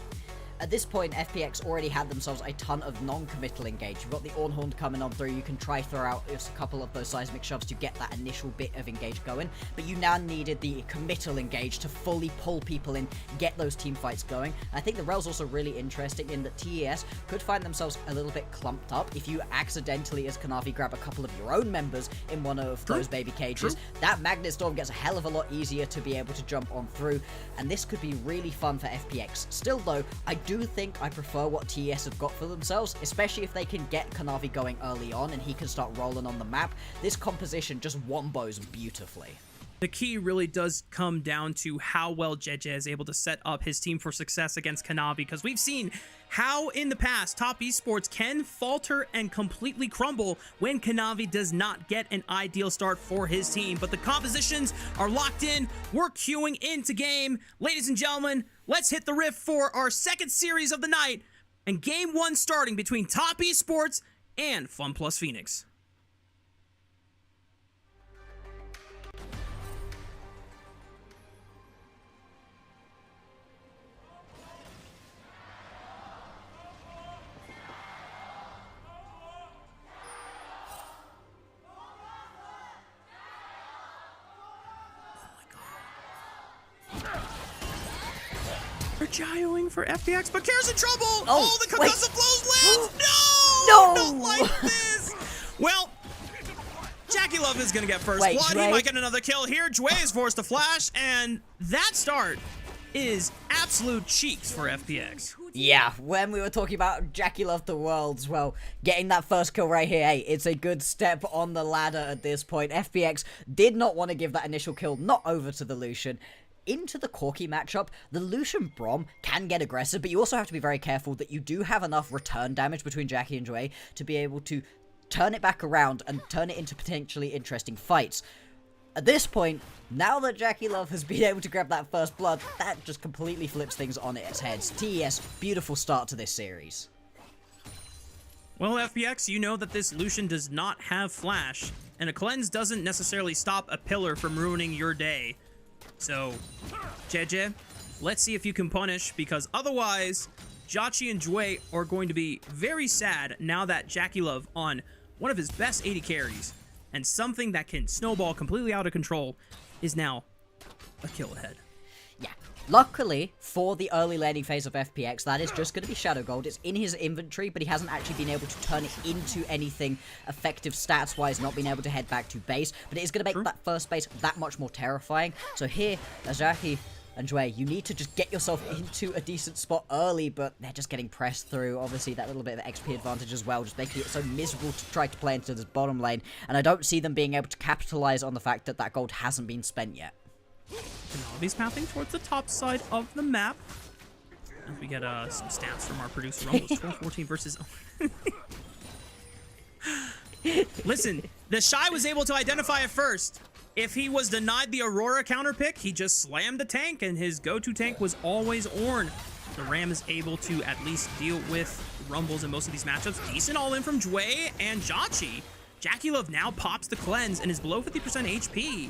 At this point, FPX already had themselves a ton of non-committal engage. You've got the Ornhorn coming on through. You can try throw out just a couple of those seismic shoves to get that initial bit of engage going, but you now needed the committal engage to fully pull people in, get those team fights going. And I think the rail's also really interesting in that TES could find themselves a little bit clumped up if you accidentally, as Kanavi, grab a couple of your own members in one of those baby cages. That Magnet Storm gets a hell of a lot easier to be able to jump on through, and this could be really fun for FPX. Still though, I do think I prefer what TES have got for themselves, especially if they can get Kanavi going early on and he can start rolling on the map. This composition just wombos beautifully. The key really does come down to how well JJ is able to set up his team for success against Kanavi, because we've seen how in the past Top Esports can falter and completely crumble when Kanavi does not get an ideal start for his team. But the compositions are locked in. We're queuing into game. Ladies and gentlemen, let's hit the riff for our second series of the night, and game one starting between Top Esports and FunPlus Phoenix. They're gyroing for FPX, but Kair's in trouble! Oh, the concussive blows lands! No! Not like this! Well, Jackie Love is gonna get first blood. He might get another kill here. Jue is forced to flash, and that start is absolute cheeks for FPX. Yeah, when we were talking about Jackie Love the Worlds, well, getting that first kill right here, hey, it's a good step on the ladder at this point. FPX did not want to give that initial kill, not over to the Lucian. Into the Corki matchup, the Lucian Brom can get aggressive, but you also have to be very careful that you do have enough return damage between Jackie and Jue to be able to turn it back around and turn it into potentially interesting fights. At this point, now that Jackie Love has been able to grab that first blood, that just completely flips things on its heads. TES, beautiful start to this series. Well, FPX, you know that this Lucian does not have flash, and a cleanse doesn't necessarily stop a pillar from ruining your day. So, JJ, let's see if you can punish, because otherwise, Jachi and Jue are going to be very sad now that Jackie Love on one of his best 80 carries, and something that can snowball completely out of control, is now a kill ahead. Yeah. Luckily, for the early laning phase of FPX, that is just going to be Shadow Gold. It's in his inventory, but he hasn't actually been able to turn it into anything effective stats-wise, not being able to head back to base. But it is going to make that first base that much more terrifying. So here, Jackie and Jue, you need to just get yourself into a decent spot early, but they're just getting pressed through. Obviously, that little bit of XP advantage as well, just making it so miserable to try to play into this bottom lane. And I don't see them being able to capitalize on the fact that that gold hasn't been spent yet. Kanavi's pathing towards the top side of the map. As we get some stats from our producer, Rumbles 12-14 versus... Listen, the Shy was able to identify it first. If he was denied the Aurora counter pick, he just slammed the tank, and his go-to tank was always Ornn. The Ram is able to at least deal with Rumbles in most of these matchups. Decent all-in from Jue and Jachi. Jackie Love now pops the cleanse and is below 50% HP.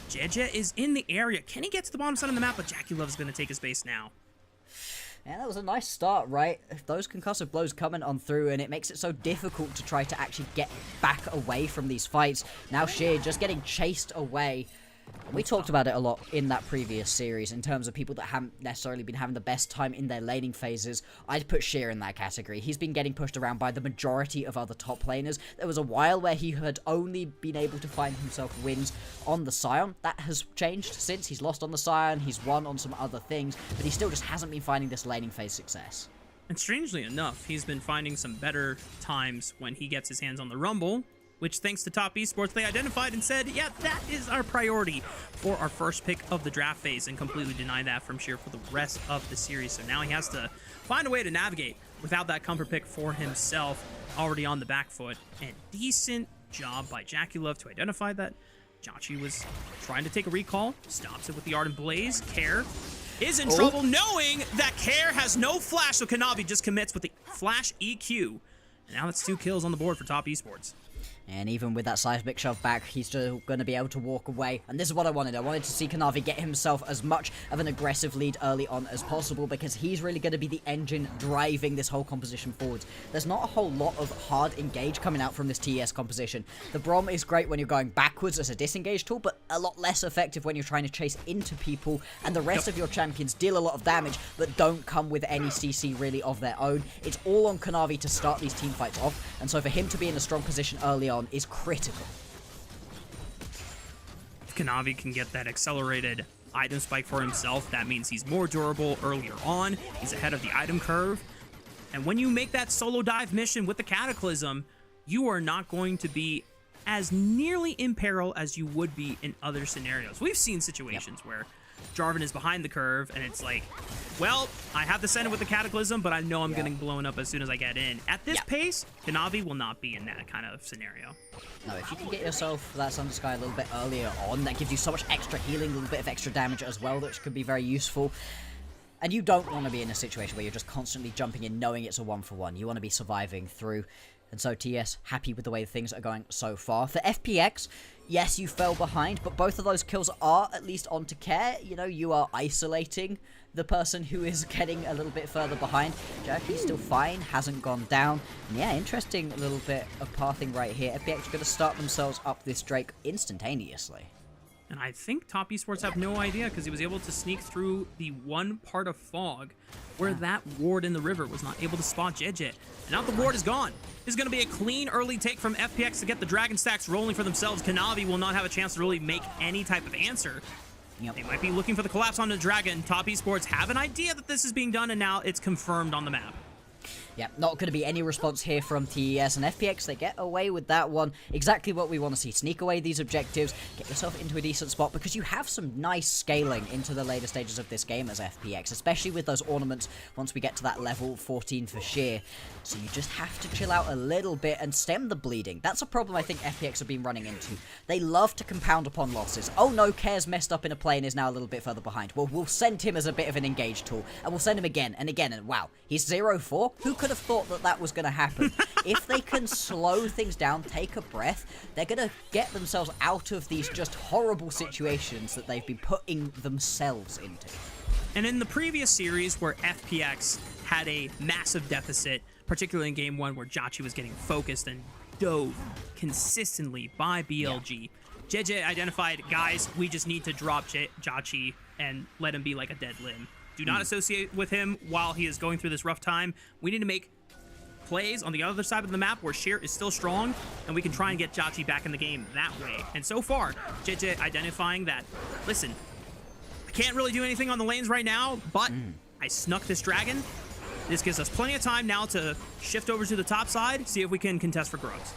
JJ is in the area. Can he get to the bottom side of the map? But Jackie Love's going to take his base now. Yeah, that was a nice start, right? Those concussive blows coming on through, and it makes it so difficult to try to actually get back away from these fights. Now Sheer just getting chased away. We talked about it a lot in that previous series in terms of people that haven't necessarily been having the best time in their laning phases. I'd put Sheer in that category. He's been getting pushed around by the majority of other top laners. There was a while where he had only been able to find himself wins on the Scion. That has changed since. He's lost on the Scion, he's won on some other things, but he still just hasn't been finding this laning phase success. And strangely enough, he's been finding some better times when he gets his hands on the Rumble, which, thanks to Top Esports, they identified and said, yeah, that is our priority for our first pick of the draft phase, and completely deny that from Sheer for the rest of the series. So now he has to find a way to navigate without that comfort pick for himself, already on the back foot. And decent job by Jackie Love to identify that Jachi was trying to take a recall, stops it with the Ardent Blaze. Kair is in trouble, knowing that Kair has no flash, so Kanavi just commits with the flash EQ. And now it's 2 kills on the board for Top Esports. And even with that seismic shove back, he's still going to be able to walk away. And this is what I wanted. I wanted to see Kanavi get himself as much of an aggressive lead early on as possible, because he's really going to be the engine driving this whole composition forwards. There's not a whole lot of hard engage coming out from this TES composition. The Brom is great when you're going backwards as a disengage tool, but a lot less effective when you're trying to chase into people. And the rest of your champions deal a lot of damage, but don't come with any CC really of their own. It's all on Kanavi to start these team fights off. And so for him to be in a strong position early on is critical. If Kanavi can get that accelerated item spike for himself, that means he's more durable earlier on. He's ahead of the item curve. And when you make that solo dive mission with the Cataclysm, you are not going to be as nearly in peril as you would be in other scenarios. We've seen situations where Jarvan is behind the curve, and it's like, well, I have to send it with the Cataclysm, but I know I'm getting blown up as soon as I get in. At this pace, Kanavi will not be in that kind of scenario. No, if you can get yourself that Sun Sky a little bit earlier on, that gives you so much extra healing, a little bit of extra damage as well, which could be very useful. And you don't want to be in a situation where you're just constantly jumping in knowing it's a 1-for-1. You want to be surviving through. And so TS happy with the way things are going so far. For FPX, yes, you fell behind, but both of those kills are at least onto Care. You know, you are isolating the person who is getting a little bit further behind. Jerky's still fine, hasn't gone down. And yeah, interesting little bit of pathing right here. FPX are going to start themselves up this Drake instantaneously. And I think Top Esports have no idea, because he was able to sneak through the one part of fog where that ward in the river was not able to spot JJ. And now the ward is gone. This is going to be a clean early take from FPX to get the Dragon stacks rolling for themselves. Kanavi will not have a chance to really make any type of answer. They might be looking for the collapse on the Dragon. Top Esports have an idea that this is being done, and now it's confirmed on the map. Yeah, not going to be any response here from TES, and FPX, they get away with that one. Exactly what we want to see. Sneak away these objectives, get yourself into a decent spot, because you have some nice scaling into the later stages of this game as FPX, especially with those ornaments once we get to that level 14 for sheer. So you just have to chill out a little bit and stem the bleeding. That's a problem I think FPX have been running into. They love to compound upon losses. Oh no, Care's messed up in a play and is now a little bit further behind. Well, we'll send him as a bit of an engage tool, and we'll send him again and again, and wow, he's 0-4? Who could have thought that that was going to happen? If they can slow things down, take a breath, they're going to get themselves out of these just horrible situations that they've been putting themselves into. And in the previous series where FPX had a massive deficit, particularly in game 1 where Jachie was getting focused and dove consistently by BLG, JJ identified, guys, we just need to drop Jachie and let him be like a dead limb. Do not associate with him while he is going through this rough time. We need to make plays on the other side of the map where Sheer is still strong, and we can try and get Jachie back in the game that way. And so far, JJ identifying that, listen, I can't really do anything on the lanes right now, but I snuck this Dragon. This gives us plenty of time now to shift over to the top side, see if we can contest for Grubs.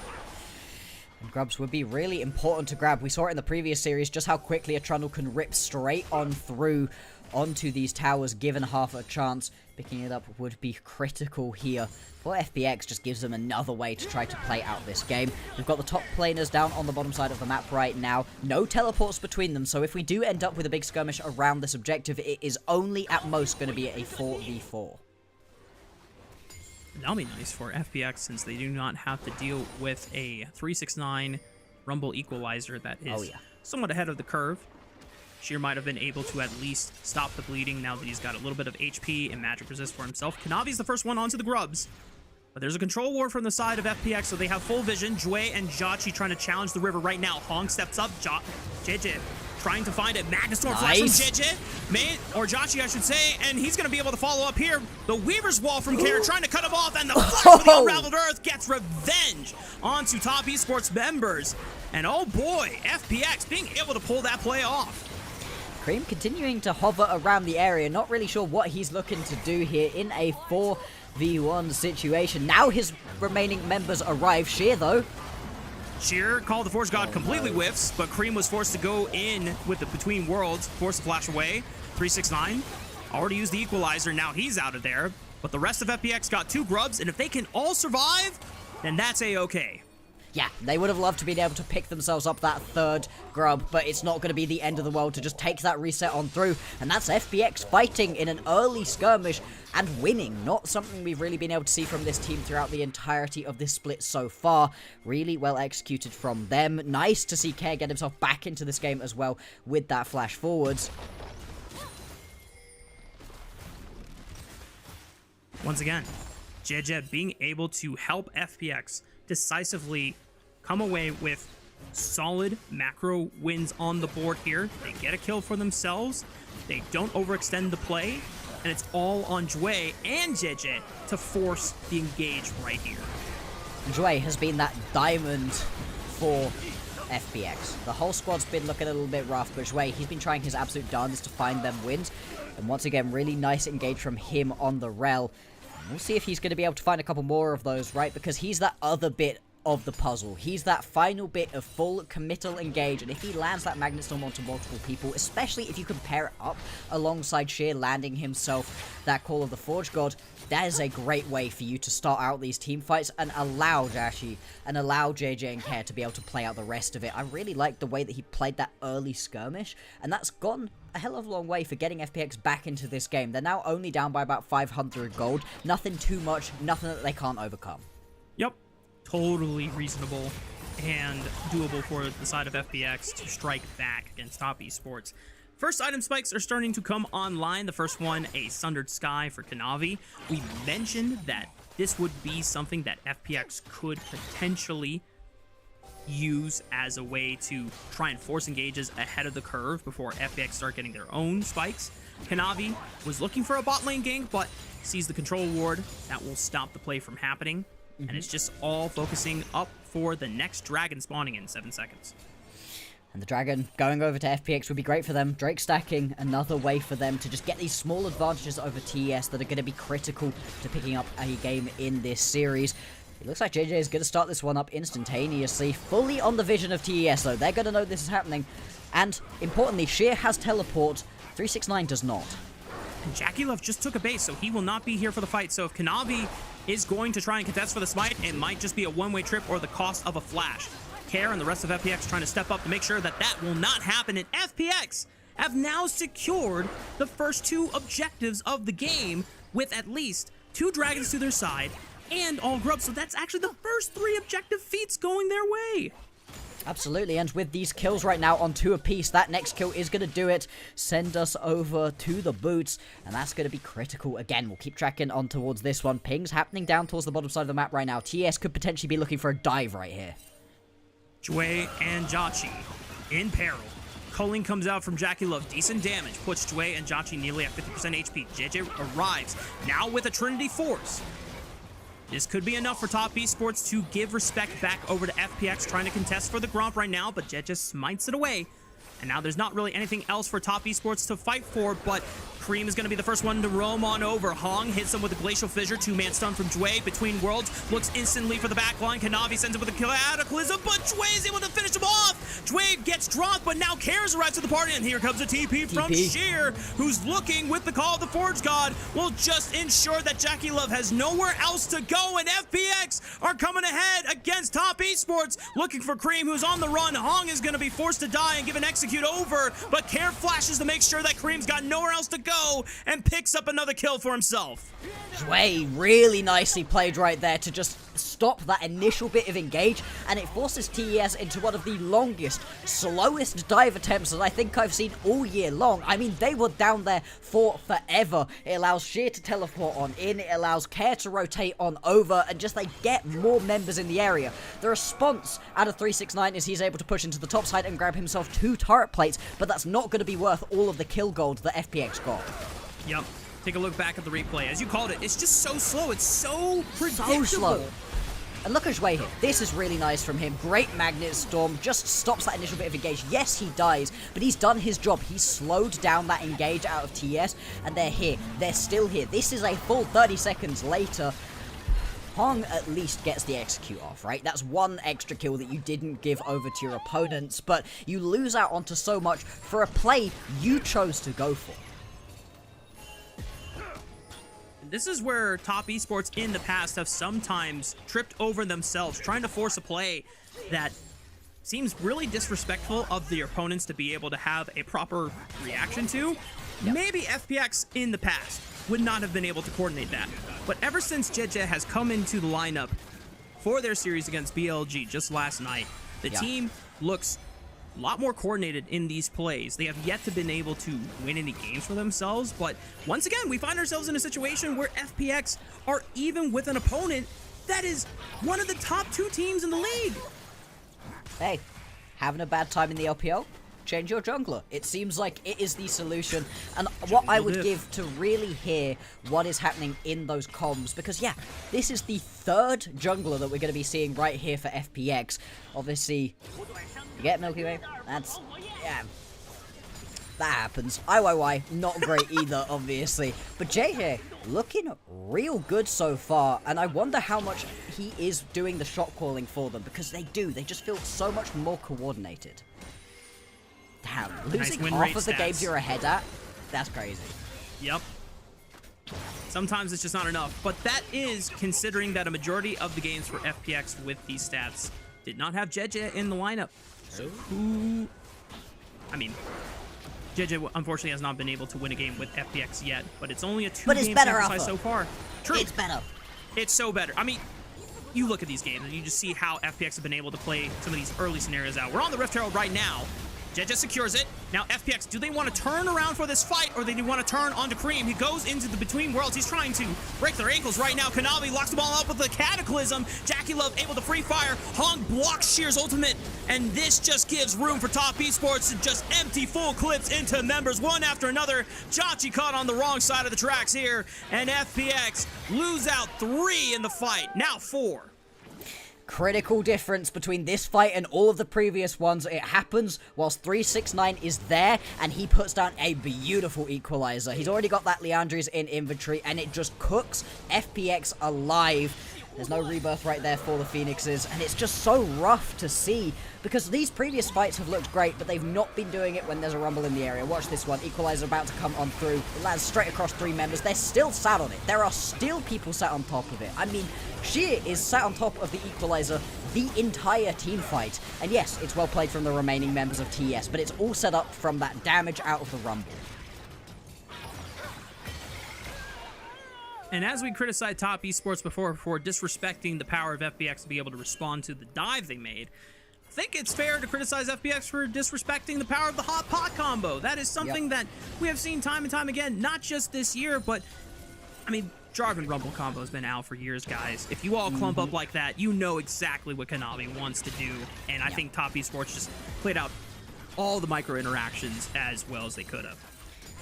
And Grubs would be really important to grab. We saw it in the previous series, just how quickly a Trundle can rip straight on through onto these towers, given half a chance. Picking it up would be critical here. For FPX, just gives them another way to try to play out this game. We've got the top laners down on the bottom side of the map right now. No teleports between them, so if we do end up with a big skirmish around this objective, it is only at most going to be a 4v4. That'll be nice for FPX, since they do not have to deal with a 369 Rumble Equalizer that is somewhat ahead of the curve. Sheer might have been able to at least stop the bleeding now that he's got a little bit of HP and magic resist for himself. Kanavi's the first one onto the Grubs. But there's a control ward from the side of FPX, so they have full vision. Jue and Jachie trying to challenge the river right now. Hong steps up. JJ trying to find it. Magnustorm flash from JJ. Or Jachie, I should say. And he's going to be able to follow up here. The Weaver's Wall from Care trying to cut him off. And the flash of the Unraveled Earth gets revenge onto Top Esports members. And oh boy, FPX being able to pull that play off. Cream continuing to hover around the area, not really sure what he's looking to do here in a 4v1 situation. Now his remaining members arrive. Sheer, though. Sheer, Call of the Force God, completely whiffs, but Cream was forced to go in with the Between Worlds, forced to flash away. 369, already used the Equalizer, now he's out of there. But the rest of FPX got 2 Grubs, and if they can all survive, then that's A-okay. Yeah, they would have loved to be able to pick themselves up that third grub, but it's not going to be the end of the world to just take that reset on through. And that's FPX fighting in an early skirmish and winning. Not something we've really been able to see from this team throughout the entirety of this split so far. Really well executed from them. Nice to see Care get himself back into this game as well with that flash forwards. Once again, JJ being able to help FPX decisively come away with solid macro wins on the board here. They get a kill for themselves, they don't overextend the play, and it's all on Jue and JJ to force the engage right here. Jue has been that diamond for FPX. The whole squad's been looking a little bit rough, but Jue, he's been trying his absolute darndest to find them wins. And once again, really nice engage from him on the rel. We'll see if he's going to be able to find a couple more of those, right? Because he's that other bit of the puzzle. He's that final bit of full committal engage, and if he lands that Magnet Storm onto multiple people, especially if you compare it up alongside Sheer landing himself that Call of the Forge God, that is a great way for you to start out these team fights and allow Jashi and allow JJ and Care to be able to play out the rest of it. I really like the way that he played that early skirmish, and that's gone a hell of a long way for getting FPX back into this game. They're now only down by about 500 gold. Nothing too much, nothing that they can't overcome. Yep, totally reasonable and doable for the side of FPX to strike back against top esports. First item spikes are starting to come online. The first one, a Sundered Sky for Kanavi. We mentioned that this would be something that FPX could potentially use as a way to try and force engages ahead of the curve before FPX start getting their own spikes. Kanavi was looking for a bot lane gank, but sees the control ward. That will stop the play from happening. And it's just all focusing up for the next dragon spawning in 7 seconds. And the dragon going over to FPX would be great for them. Drake stacking, another way for them to just get these small advantages over TES that are going to be critical to picking up a game in this series. It looks like JJ is going to start this one up instantaneously, fully on the vision of TES though. They're going to know this is happening. And importantly, Sheer has teleport, 369 does not. And Jackie Love just took a base, so he will not be here for the fight. So if Kanavi is going to try and contest for the smite, it might just be a one-way trip or the cost of a flash. Care and the rest of FPX trying to step up to make sure that that will not happen. And FPX have now secured the first 2 objectives of the game with at least 2 dragons to their side and all grubs. So that's actually the first 3 objective feats going their way. Absolutely, and with these kills right now on 2 apiece, that next kill is going to do it. Send us over to the boots, and that's going to be critical. Again, we'll keep tracking on towards this one. Pings happening down towards the bottom side of the map right now. TES could potentially be looking for a dive right here. Jue and Jachi in peril. Culling comes out from Jackie Love. Decent damage. Puts Jue and Jachi nearly at 50% HP. JJ arrives now with a Trinity Force. This could be enough for top esports to give respect back over to FPX, trying to contest for the Gromp right now, but Jet just smites it away. And now there's not really anything else for top esports to fight for, but Cream is going to be the first one to roam on over. Hong hits him with a Glacial Fissure, 2-man stun from Jue. Between worlds, looks instantly for the backline. Kanavi sends him with a Cataclysm, but Jue is able to finish him off. Jue gets dropped, but now Cares arrives to the party, and here comes a TP from Sheer, who's looking with the Call of the Forge God. Will just ensure that Jackie Love has nowhere else to go, and FPX are coming ahead against top esports, looking for Cream, who's on the run. Hong is going to be forced to die and give an execute over, but Care flashes to make sure that Cream's got nowhere else to go and picks up another kill for himself. Jue really nicely played right there to just stop that initial bit of engage, and it forces TES into one of the longest, slowest dive attempts that I think I've seen all year long. I mean, they were down there for forever. It allows Sheer to teleport on in, it allows Care to rotate on over, and just they get more members in the area. The response out of 369 is he's able to push into the top side and grab himself 2 turret plates, but that's not going to be worth all of the kill gold that FPX got. Yep. Take a look back at the replay. As you called it, it's just so slow. It's so predictable. So slow. And look at Jue here. This is really nice from him. Great Magnet Storm. Just stops that initial bit of engage. Yes, he dies, but he's done his job. He's slowed down that engage out of TES, and they're here. They're still here. This is a full 30 seconds later. Hong at least gets the execute off, right? That's 1 extra kill that you didn't give over to your opponents, but you lose out onto so much for a play you chose to go for. this is where top esports in the past have sometimes tripped over themselves, trying to force a play that seems really disrespectful of the opponents to be able to have a proper reaction to. Yep. Maybe FPX in the past would not have been able to coordinate that. But ever since JJ has come into the lineup for their series against BLG just last night, the team looks a lot more coordinated in these plays. They have yet to been able to win any games for themselves, but once again, we find ourselves in a situation where FPX are even with an opponent that is one of the top 2 teams in the league. Hey, having a bad time in the LPL? Change your jungler. It seems like it is the solution, and what I would give to really hear what is happening in those comms, because yeah, this is the 3rd jungler that we're going to be seeing right here for FPX. Obviously, you get Milky Way? That's, yeah, that happens. IYY, not great either, obviously, but JJ looking real good so far, and I wonder how much he is doing the shot calling for them, because they just feel so much more coordinated. Damn, losing half of the games you're ahead at? That's crazy. Yep. Sometimes it's just not enough, but that is considering that a majority of the games for FPX with these stats did not have JJ in the lineup. So who... I mean, JJ unfortunately has not been able to win a game with FPX yet, but it's only a 2-game sample size so far. True. It's better. It's so better. I mean, you look at these games and you just see how FPX have been able to play some of these early scenarios out. We're on the Rift Herald right now. JJ secures it. Now FPX, do they want to turn around for this fight, or do they want to turn onto Cream? He goes into the between worlds. He's trying to break their ankles right now. Konami locks the ball up with the Cataclysm. Jackie Love able to free fire. Hong blocks Sheer's ultimate, and this just gives room for top esports to just empty full clips into members one after another. Chachi caught on the wrong side of the tracks here, and FPX lose out 3 in the fight. Now 4. Critical difference between this fight and all of the previous ones. It happens whilst 369 is there, and he puts down a beautiful equalizer. He's already got that Leandri's in inventory, and it just cooks FPX alive. There's no rebirth right there for the Phoenixes, and it's just so rough to see, because these previous fights have looked great, but they've not been doing it when there's a rumble in the area. Watch this one. Equalizer about to come on through. It lands straight across 3 members. They're still sat on it. There are still people sat on top of it. I mean, Sheer is sat on top of the equalizer the entire team fight. And yes, it's well played from the remaining members of TES, but it's all set up from that damage out of the rumble. And as we criticized top esports before for disrespecting the power of FPX to be able to respond to the dive they made, I think it's fair to criticize FPX for disrespecting the power of the hot pot combo. That is something that we have seen time and time again, not just this year, but, I mean, Jarvan Rumble combo has been out for years, guys. If you all clump up like that, you know exactly what Konami wants to do, and I think top esports just played out all the micro interactions as well as they could have.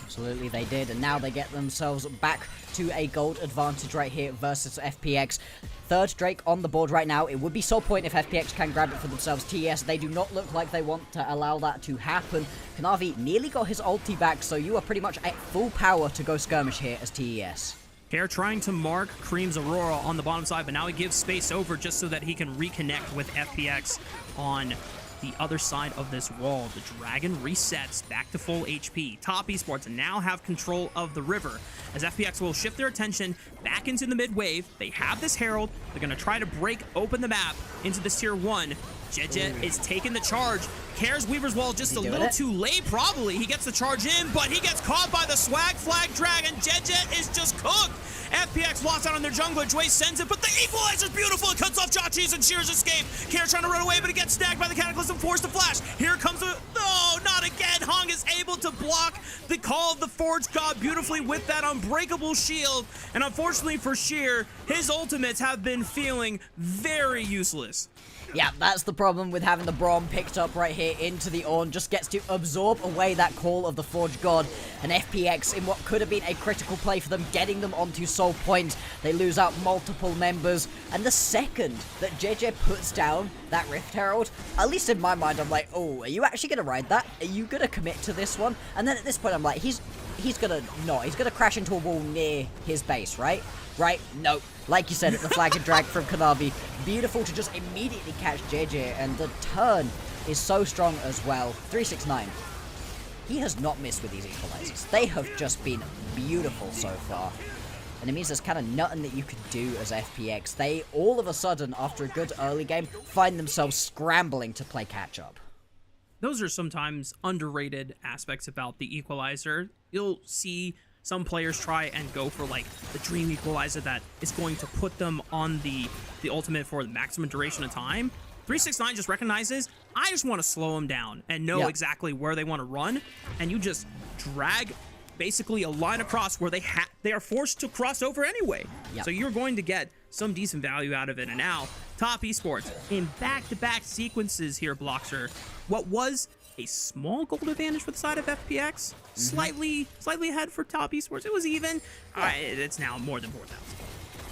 Absolutely, they did, and now they get themselves back to a gold advantage right here versus FPX. 3rd Drake on the board right now. It would be so point if FPX can grab it for themselves. TES, they do not look like they want to allow that to happen. Kanavi nearly got his ulti back, so you are pretty much at full power to go skirmish here as TES. Care trying to mark Cream's Aurora on the bottom side, but now he gives space over just so that he can reconnect with FPX on the other side of this wall. The dragon resets back to full HP. Top esports now have control of the river as FPX will shift their attention back into the mid wave. They have this herald. They're going to try to break open the map into this tier 1. JJ is taking the charge. Cares Weaver's Wall just a little too late, probably. He gets the charge in, but he gets caught by the swag flag dragon. JJ is just cooked. FPX lost out on their jungler. Dway sends it, but the equalizer's beautiful. It cuts off Chachi's and Sheer's escape. Care trying to run away, but it gets snagged by the Cataclysm, forced to flash. Here comes a... No, not again. Hong is able to block the call of the Forge God beautifully with that unbreakable shield. And unfortunately for Sheer, his ultimates have been feeling very useless. Yeah, that's the problem with having the Braum picked up right here into the Ornn. Just gets to absorb away that call of the Forge God. And FPX, in what could have been a critical play for them, getting them onto Soul Point. They lose out multiple members. And the second that JJ puts down that Rift Herald, at least in my mind, I'm like, oh, are you actually going to ride that? Are you going to commit to this one? And then at this point, I'm like, he's going to not. He's going to crash into a wall near his base, right? Right? No. Like you said, the flag and drag from Konami. Beautiful to just immediately catch JJ, and the turn is so strong as well. 369. He has not missed with these equalizers. They have just been beautiful so far. and it means there's kind of nothing that you can do as FPX. They, all of a sudden, after a good early game, find themselves scrambling to play catch-up. Those are sometimes underrated aspects about the equalizer. You'll see some players try and go for like the dream equalizer that is going to put them on the ultimate for the maximum duration of time. 369 just recognizes, I just want to slow them down and know exactly where they want to run, and you just drag basically a line across where they are forced to cross over anyway. So you're going to get some decent value out of it. And now, Top Esports in back-to-back sequences here, Bloxer. What was a small gold advantage for the side of FPX, slightly ahead for Top Esports. It was even. It's now more than 4,000.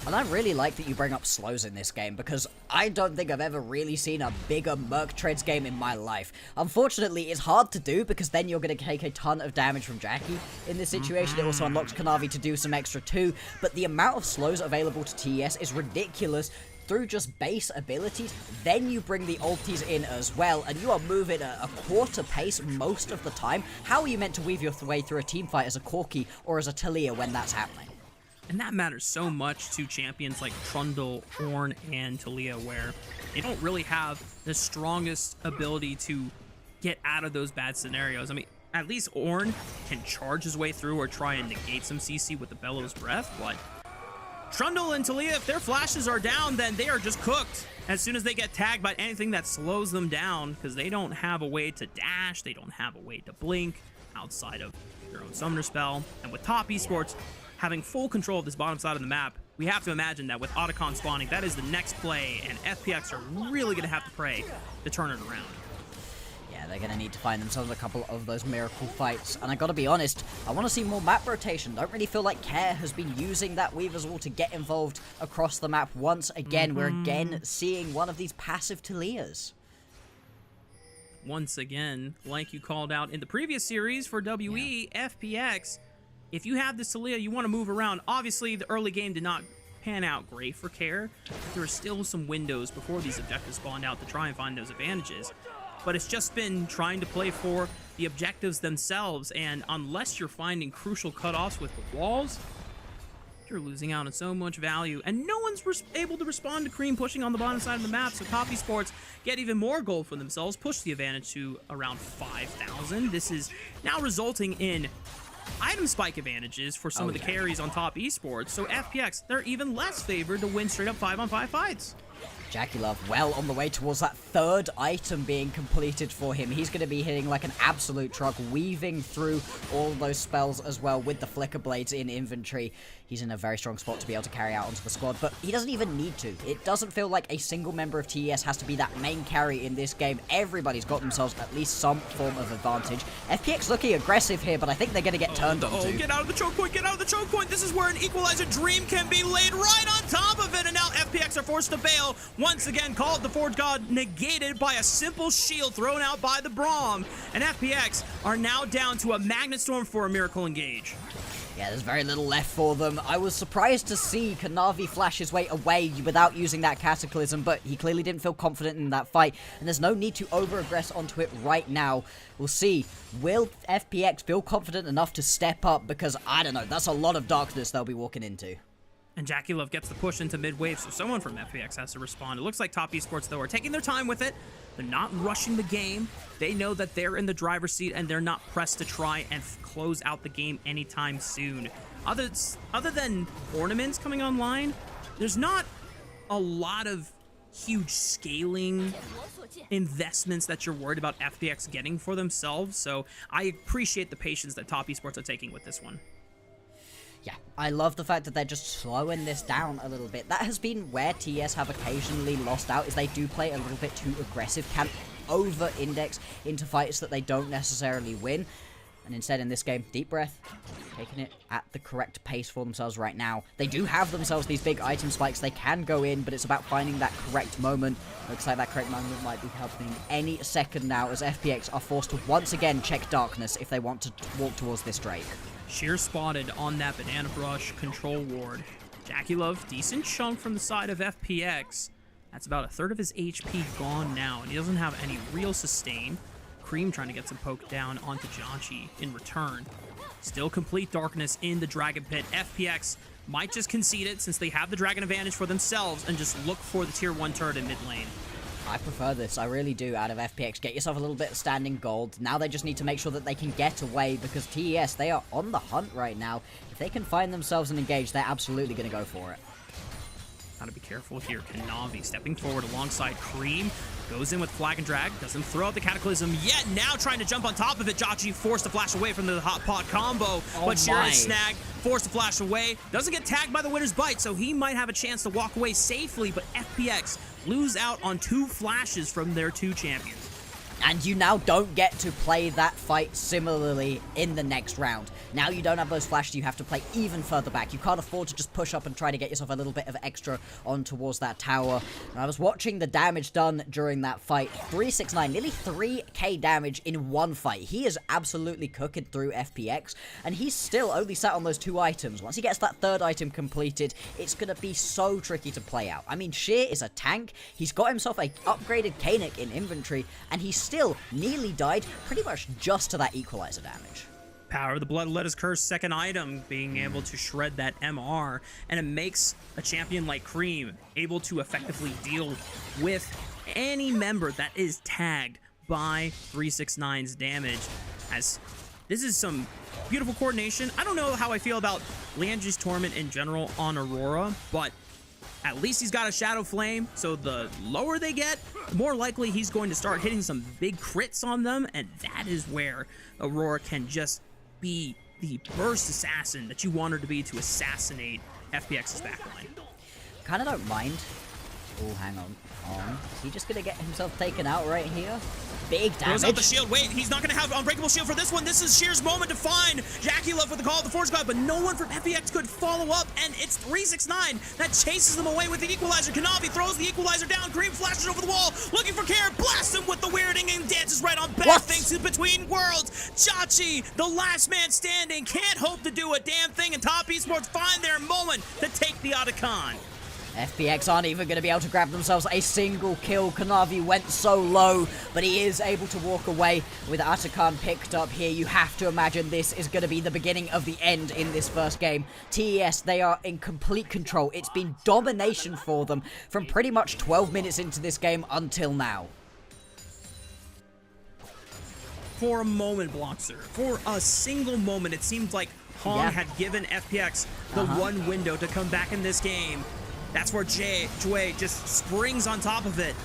And I really like that you bring up slows in this game, because I don't think I've ever really seen a bigger Merc Treads game in my life. Unfortunately, it's hard to do, because then you're going to take a ton of damage from Jackie in this situation. It also unlocks Kanavi to do some extra too, but the amount of slows available to TES is ridiculous through just base abilities. Then you bring the ultis in as well, and you are moving at a quarter pace most of the time. How are you meant to weave your way through a team fight as a Corki or as a Talia when that's happening? And that matters so much to champions like Trundle, Ornn, and Talia, where they don't really have the strongest ability to get out of those bad scenarios. I mean, at least Ornn can charge his way through or try and negate some CC with the Bellows Breath, but Trundle and Talia, if their flashes are down, then they are just cooked as soon as they get tagged by anything that slows them down, because they don't have a way to dash, they don't have a way to blink outside of their own summoner spell. And with Top Esports having full control of this bottom side of the map, we have to imagine that with Otacon spawning, that is the next play, and FPX are really going to have to pray to turn it around. Yeah, they're going to need to find themselves a couple of those miracle fights, and I gotta be honest, I want to see more map rotation. Don't really feel like Care has been using that Weaver's Wall to get involved across the map once again. We're again seeing one of these passive Talias. Once again, like you called out in the previous series for WE, FPX, if you have this Talia, you want to move around. Obviously, the early game did not pan out great for Care, but there are still some windows before these objectives spawned out to try and find those advantages. But it's just been trying to play for the objectives themselves, and unless you're finding crucial cutoffs with the walls, you're losing out on so much value. And no one's able to respond to Cream pushing on the bottom side of the map, so Top Esports get even more gold for themselves, push the advantage to around 5,000. This is now resulting in item spike advantages for some of the carries on Top Esports, so FPX, they're even less favored to win straight up 5-on-5 fights. Jackie Love well on the way towards that third item being completed for him. He's going to be hitting like an absolute truck, weaving through all of those spells as well with the Flicker Blades in inventory. He's in a very strong spot to be able to carry out onto the squad, but he doesn't even need to. It doesn't feel like a single member of TES has to be that main carry in this game. Everybody's got themselves at least some form of advantage. FPX looking aggressive here, but I think they're going to get turned onto. Get out of the choke point, get out of the choke point. This is where an equalizer dream can be laid right on top of it, and now FPX are forced to bail. Once again, called the Forge God negated by a simple shield thrown out by the Braum, and FPX are now down to a Magnet Storm for a Miracle Engage. Yeah, there's very little left for them. I was surprised to see Kanavi flash his way away without using that Cataclysm, but he clearly didn't feel confident in that fight, and there's no need to over-aggress onto it right now. We'll see. Will FPX feel confident enough to step up? Because, I don't know, that's a lot of darkness they'll be walking into. And Jackie Love gets the push into mid-wave, so someone from FPX has to respond. It looks like Top Esports, though, are taking their time with it. They're not rushing the game. They know that they're in the driver's seat, and they're not pressed to try and close out the game anytime soon. Other than ornaments coming online, there's not a lot of huge scaling investments that you're worried about FPX getting for themselves, so I appreciate the patience that Top Esports are taking with this one. Yeah, I love the fact that they're just slowing this down a little bit. That has been where TES have occasionally lost out, is they do play a little bit too aggressive, can over-index into fights that they don't necessarily win. And instead in this game, deep breath, taking it at the correct pace for themselves right now. They do have themselves these big item spikes they can go in, but it's about finding that correct moment. Looks like that correct moment might be happening any second now, as FPX are forced to once again check darkness if they want to walk towards this Drake. Sheer spotted on that Banana Brush control ward. Jackie Love, decent chunk from the side of FPX. That's about a third of his HP gone now, and he doesn't have any real sustain. Cream trying to get some poke down onto Janchi in return. Still complete darkness in the Dragon Pit. FPX might just concede it since they have the Dragon advantage for themselves and just look for the tier 1 turret in mid lane. I prefer this, I really do, out of FPX. Get yourself a little bit of standing gold. Now they just need to make sure that they can get away because TES, they are on the hunt right now. If they can find themselves and engage, they're absolutely going to go for it. Gotta be careful here. Kanavi stepping forward alongside Cream. Goes in with Flag and Drag. Doesn't throw out the Cataclysm yet. Now trying to jump on top of it. Janchi forced to flash away from the Hot Pot combo. But Sheeran snagged. Forced to flash away. Doesn't get tagged by the Winner's Bite, so he might have a chance to walk away safely. But FPX lose out on 2 flashes from their 2 champions. And you now don't get to play that fight similarly in the next round. Now you don't have those flashes, you have to play even further back. You can't afford to just push up and try to get yourself a little bit of extra on towards that tower. And I was watching the damage done during that fight. 369, nearly 3k damage in one fight. He is absolutely cooking through FPX, and he's still only sat on those 2 items. Once he gets that 3rd item completed, it's going to be so tricky to play out. I mean, Sheer is a tank. He's got himself a upgraded Kanik in inventory, and he's still nearly died pretty much just to that equalizer damage. Power of the Bloodletter's Curse, 2nd item, being able to shred that MR, and it makes a champion like Cream able to effectively deal with any member that is tagged by 369's damage, as this is some beautiful coordination. I don't know how I feel about Liandry's Torment in general on Aurora, but at least he's got a Shadow Flame, so the lower they get, the more likely he's going to start hitting some big crits on them, and that is where Aurora can just be the burst assassin that you want her to be to assassinate FPX's backline. Kind of don't mind. Oh, hang on. Is he just going to get himself taken out right here? Big damage. Throws out the shield. Wait, he's not going to have Unbreakable Shield for this one. This is Sheer's moment to find Jackie Love with the Call of the Forge God, but no one from FPX could follow up, and it's 369 that chases them away with the Equalizer. Kanavi throws the Equalizer down. Cream flashes over the wall, looking for care, blasts him with the weirding, and dances right on back. Thanks to Between Worlds. Janchi, the last man standing, can't hope to do a damn thing, and Top Esports find their moment to take the Otacon. FPX aren't even going to be able to grab themselves a single kill. Kanavi went so low, but he is able to walk away with Otacon picked up here. You have to imagine this is going to be the beginning of the end in this first game. TES, they are in complete control. It's been domination for them from pretty much 12 minutes into this game until now. For a moment, Blockster, for a single moment, it seemed like Hong had given FPX the one window to come back in this game. That's where Jue just springs on top of it.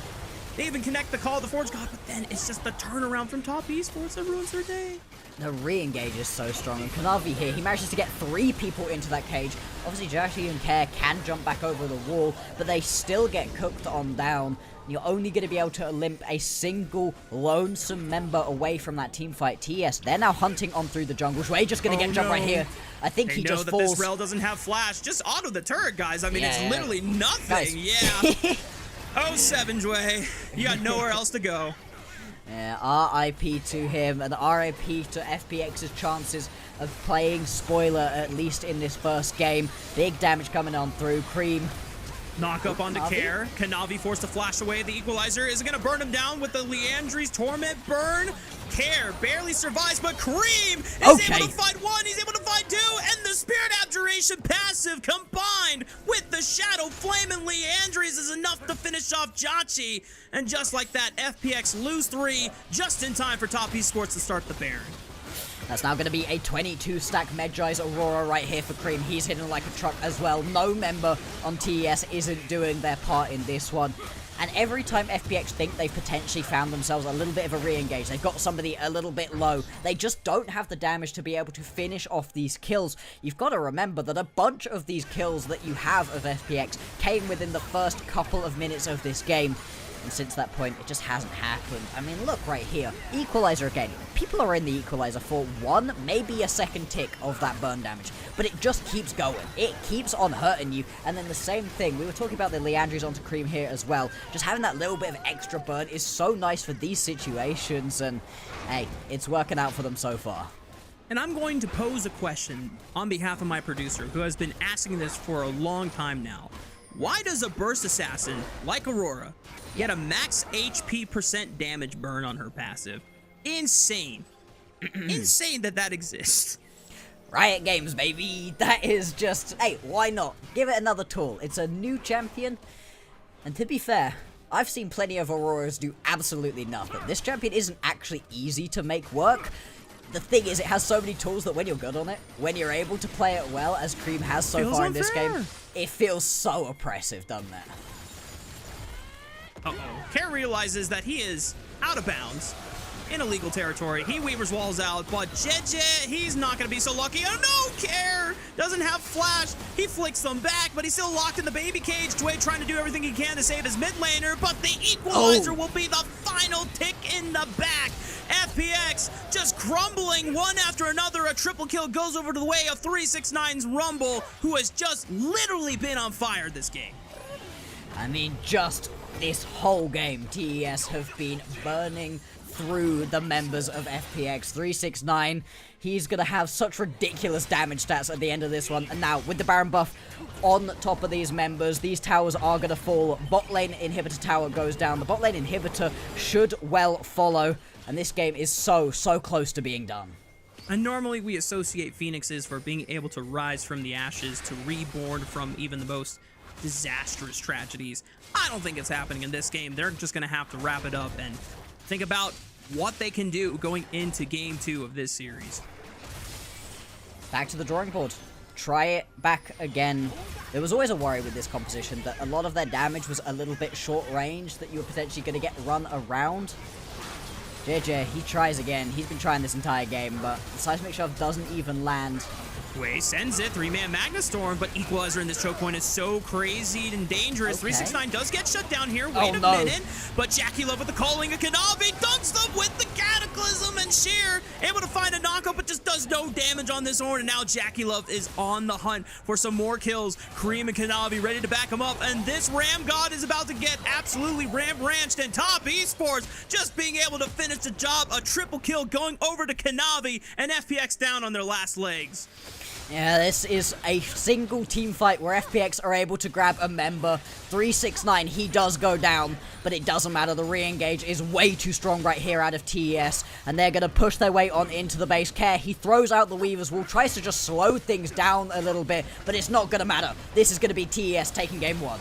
They even connect the Call of the Forge God, but then it's just the turnaround from Top Esports that ruins their day. The re-engage is so strong, and Kanavi here, he manages to get 3 people into that cage. Obviously, Jackie and Care can jump back over the wall, but they still get cooked on down. You're only going to be able to limp a single lonesome member away from that team fight. TES, they're now hunting on through the jungle. Shui just going to get jumped right here. I think he just falls. They know that this Rel doesn't have flash. Just auto the turret, guys. I mean, it's literally nothing. Guys. Oh, 7, Jue. You got nowhere else to go. Yeah, RIP to him, and RIP to FPX's chances of playing spoiler, at least in this first game. Big damage coming on through. Cream. Knock up onto Care. Kanavi forced to flash away. The Equalizer is going to burn him down with the Liandry's Torment burn. Care barely survives, but Cream is able to fight 1. He's able to fight 2, and the Spirit Abjuration passive combined with the Shadow Flame and Liandry's is enough to finish off Janchi. And just like that, FPX lose 3 just in time for Top Esports to start the Baron. That's now going to be a 22-stack Medjai's Aurora right here for Cream. He's hitting like a truck as well. No member on TES isn't doing their part in this one. And every time FPX think they've potentially found themselves a little bit of a re-engage, they've got somebody a little bit low, they just don't have the damage to be able to finish off these kills. You've got to remember that a bunch of these kills that you have of FPX came within the first couple of minutes of this game. And since that point, it just hasn't happened. I mean, look right here. Equalizer again. People are in the Equalizer for 1, maybe a second tick of that burn damage. But it just keeps going. It keeps on hurting you. And then the same thing. We were talking about the Liandry's onto Cream here as well. Just having that little bit of extra burn is so nice for these situations. And, hey, it's working out for them so far. And I'm going to pose a question on behalf of my producer, who has been asking this for a long time now. Why does a burst assassin like Aurora get a max HP % damage burn on her passive, insane. Insane that exists. Riot Games, baby. That is just... Hey, why not? Give it another tool. It's a new champion. And to be fair, I've seen plenty of Auroras do absolutely nothing. This champion isn't actually easy to make work. The thing is, it has so many tools that when you're good on it, when you're able to play it well, as Cream has so far in this game, it feels so oppressive, doesn't it? Uh-oh. Care realizes that he is out of bounds in illegal territory. He weavers walls out, but JJ, he's not going to be so lucky. Oh no, Care doesn't have flash. He flicks them back, but he's still locked in the baby cage. Dwayne trying to do everything he can to save his mid laner, but the equalizer will be the final tick in the back. FPX just crumbling one after another. A triple kill goes over to the way of 369's Rumble, who has just literally been on fire this game. I mean, just this whole game, TES have been burning through the members of FPX. 369, he's gonna have such ridiculous damage stats at the end of this one. And now, with the Baron buff on top of these members, these towers are gonna fall. Bot lane inhibitor tower goes down. The bot lane inhibitor should well follow. And this game is so close to being done. And normally we associate Phoenixes for being able to rise from the ashes, to reborn from even the most disastrous tragedies. I don't think it's happening in this game. They're just going to have to wrap it up and think about what they can do going into Game 2 of this series. Back to the drawing board. Try it back again. There was always a worry with this composition that a lot of their damage was a little bit short range, that you were potentially going to get run around. JJ, he tries again. He's been trying this entire game, but the seismic shove doesn't even land. Way sends it, 3-man Magna Storm, but Equalizer in this choke point is so crazy and dangerous. Okay. 369 does get shut down here. Wait a minute. But Jackie Love with the calling of Kanavi dunks them with the Cataclysm, and Sheer able to find a knockup, but just does no damage on this horn. And now Jackie Love is on the hunt for some more kills. Kareem and Kanavi ready to back him up, and this Ram God is about to get absolutely ram-ranched. And Top Esports just being able to finish the job. A triple kill going over to Kanavi, and FPX down on their last legs. Yeah, this is a single team fight where FPX are able to grab a member. 369, he does go down, but it doesn't matter. The re-engage is way too strong right here out of TES, and they're going to push their way on into the base. Care, he throws out the Weaver's Wall, tries to just slow things down a little bit, but it's not going to matter. This is going to be TES taking game 1.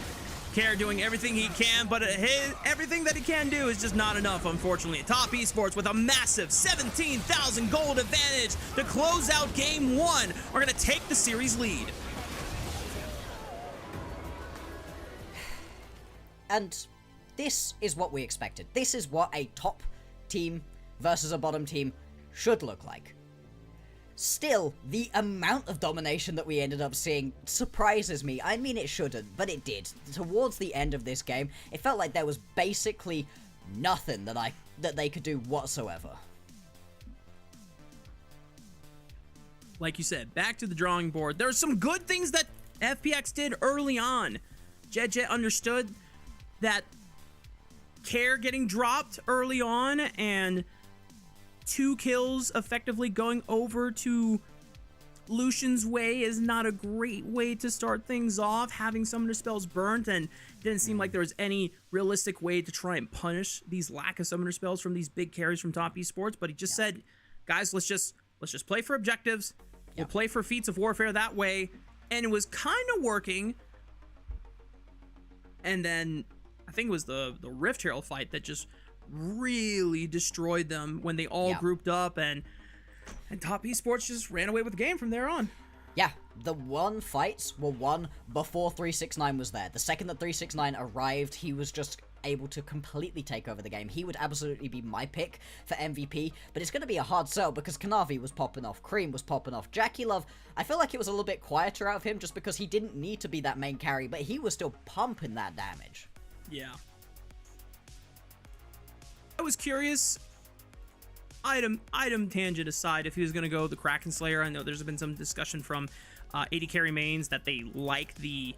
Care doing everything he can, but everything that he can do is just not enough, unfortunately. Top Esports with a massive 17,000 gold advantage to close out Game 1 are going to take the series lead. And this is what we expected. This is what a top team versus a bottom team should look like. Still, the amount of domination that we ended up seeing surprises me. I mean, it shouldn't, but it did. Towards the end of this game, it felt like there was basically nothing that they could do whatsoever. Like you said, back to the drawing board. There are some good things that FPX did early on. JJ understood that Care getting dropped early on and 2 kills effectively going over to Lucian's way is not a great way to start things off. Having summoner spells burnt, and didn't seem like there was any realistic way to try and punish these lack of summoner spells from these big carries from Top Esports. But he just said, guys, let's just play for objectives. We'll play for feats of warfare that way. And it was kind of working. And then I think it was the Rift Herald fight that just really destroyed them when they all grouped up, and Top Esports just ran away with the game from there on. Yeah, the one fights were won before 369 was there. The second that 369 arrived, he was just able to completely take over the game. He would absolutely be my pick for MVP, but it's going to be a hard sell because Kanavi was popping off, Cream was popping off, Jackie Love, I feel like it was a little bit quieter out of him just because he didn't need to be that main carry, but he was still pumping that damage. Yeah. I was curious, item tangent aside, if he was going to go the Kraken Slayer. I know there's been some discussion from AD carry mains that they like the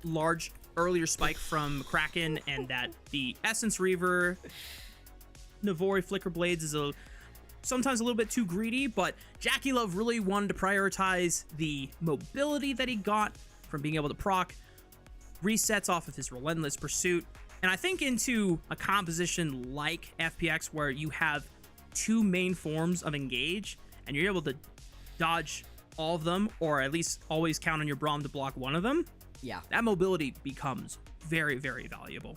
large earlier spike from Kraken, and that the Essence Reaver Navori Flicker Blades is sometimes a little bit too greedy, but Jackie Love really wanted to prioritize the mobility that he got from being able to proc resets off of his Relentless Pursuit. And I think into a composition like FPX where you have two main forms of engage, and you're able to dodge all of them, or at least always count on your Braum to block one of them, Yeah. that mobility becomes very, very valuable.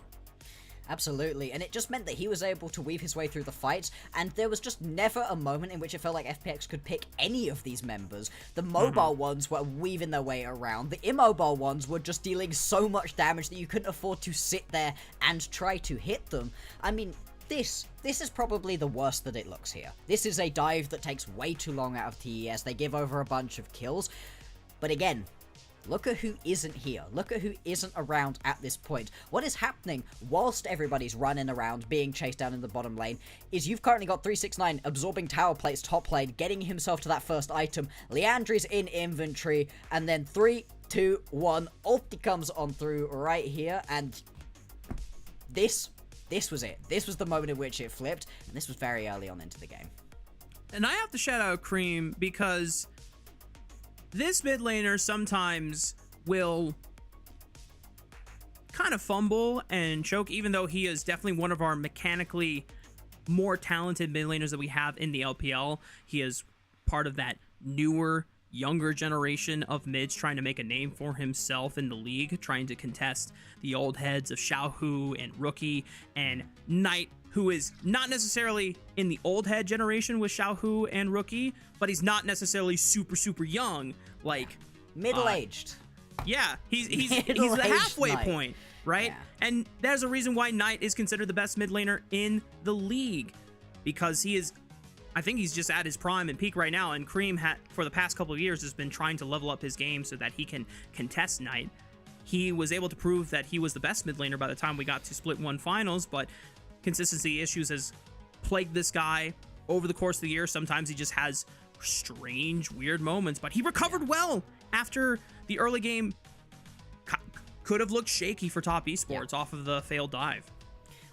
Absolutely, and it just meant that he was able to weave his way through the fights, and there was just never a moment in which it felt like FPX could pick any of these members. The mobile ones were weaving their way around, the immobile ones were just dealing so much damage that you couldn't afford to sit there and try to hit them. I mean, this is probably the worst that it looks here. This is a dive that takes way too long out of TES, they give over a bunch of kills, but again, look at who isn't here. Look at who isn't around at this point. What is happening whilst everybody's running around, being chased down in the bottom lane, is you've currently got 369 absorbing tower plates top lane, getting himself to that first item. Leandri's in inventory, and then 3, 2, 1, ulti comes on through right here, and this was it. This was the moment in which it flipped, and this was very early on into the game. And I have to shout out Cream, because this mid laner sometimes will kind of fumble and choke, even though he is definitely one of our mechanically more talented mid laners that we have in the LPL. He is part of that newer, younger generation of mids trying to make a name for himself in the league, trying to contest the old heads of Xiaohu and Rookie and Knight, who is not necessarily in the old head generation with Xiaohu and Rookie, but he's not necessarily super young, like middle-aged. Yeah, he's the halfway Knight. point, right? Yeah. And there's a reason why Knight is considered the best mid laner in the league, because I think he's just at his prime and peak right now, and Cream for the past couple of years has been trying to level up his game so that he can contest Knight. He was able to prove that he was the best mid laner by the time we got to Split 1 finals, but consistency issues has plagued this guy over the course of the year. Sometimes he just has strange, weird moments, but he recovered well after the early game could have looked shaky for top esports off of the failed dive.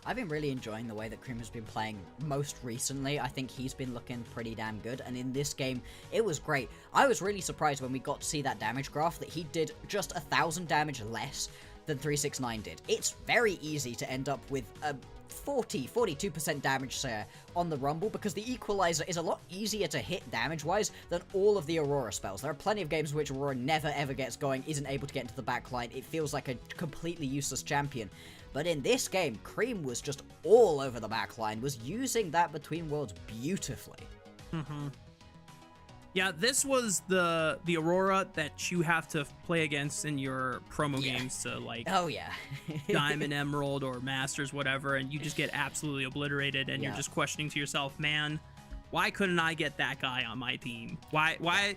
I've been really enjoying the way that Cream has been playing most recently. I think he's been looking pretty damn good, and in this game, it was great. I was really surprised when we got to see that damage graph that he did just 1,000 damage less than 369 did. It's very easy to end up with a 42% damage share on the Rumble, because the Equalizer is a lot easier to hit damage-wise than all of the Aurora spells. There are plenty of games in which Aurora never ever gets going, isn't able to get into the backline. It feels like a completely useless champion. But in this game, Cream was just all over the backline, was using that between worlds beautifully. Yeah, this was the Aurora that you have to play against in your promo games to, like, oh yeah, Diamond, Emerald, or Masters, whatever, and you just get absolutely obliterated, and you're just questioning to yourself, man, why couldn't I get that guy on my team? Why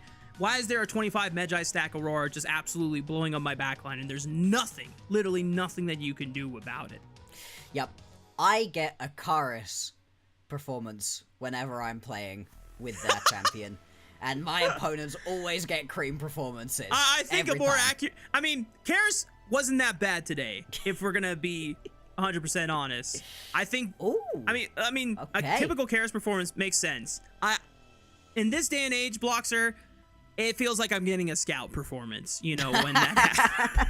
is there a 25 Magi stack Aurora just absolutely blowing up my backline, and there's nothing, literally nothing that you can do about it? Yep, I get a Chorus performance whenever I'm playing with that champion. And my opponents always get Cream performances. I think a more accurate... I mean, Karis wasn't that bad today, if we're going to be 100% honest. I think... Ooh, I mean, okay. A typical Karis performance makes sense. In this day and age, Bloxer, it feels like I'm getting a Scout performance, you know, when that happens.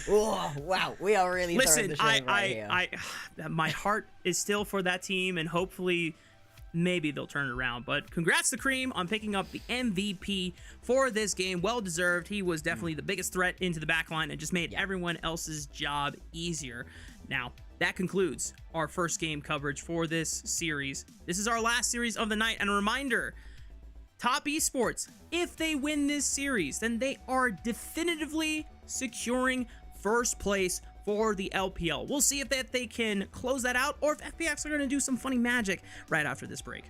Oh, wow, we are really throwing the shade right here. My heart is still for that team, and hopefully... maybe they'll turn it around. But congrats to Cream on picking up the MVP for this game. Well deserved. He was definitely the biggest threat into the backline and just made everyone else's job easier. Now, that concludes our first game coverage for this series. This is our last series of the night. And a reminder, Top Esports, if they win this series, then they are definitively securing first place for the LPL. We'll see if they can close that out, or if FPX are going to do some funny magic right after this break.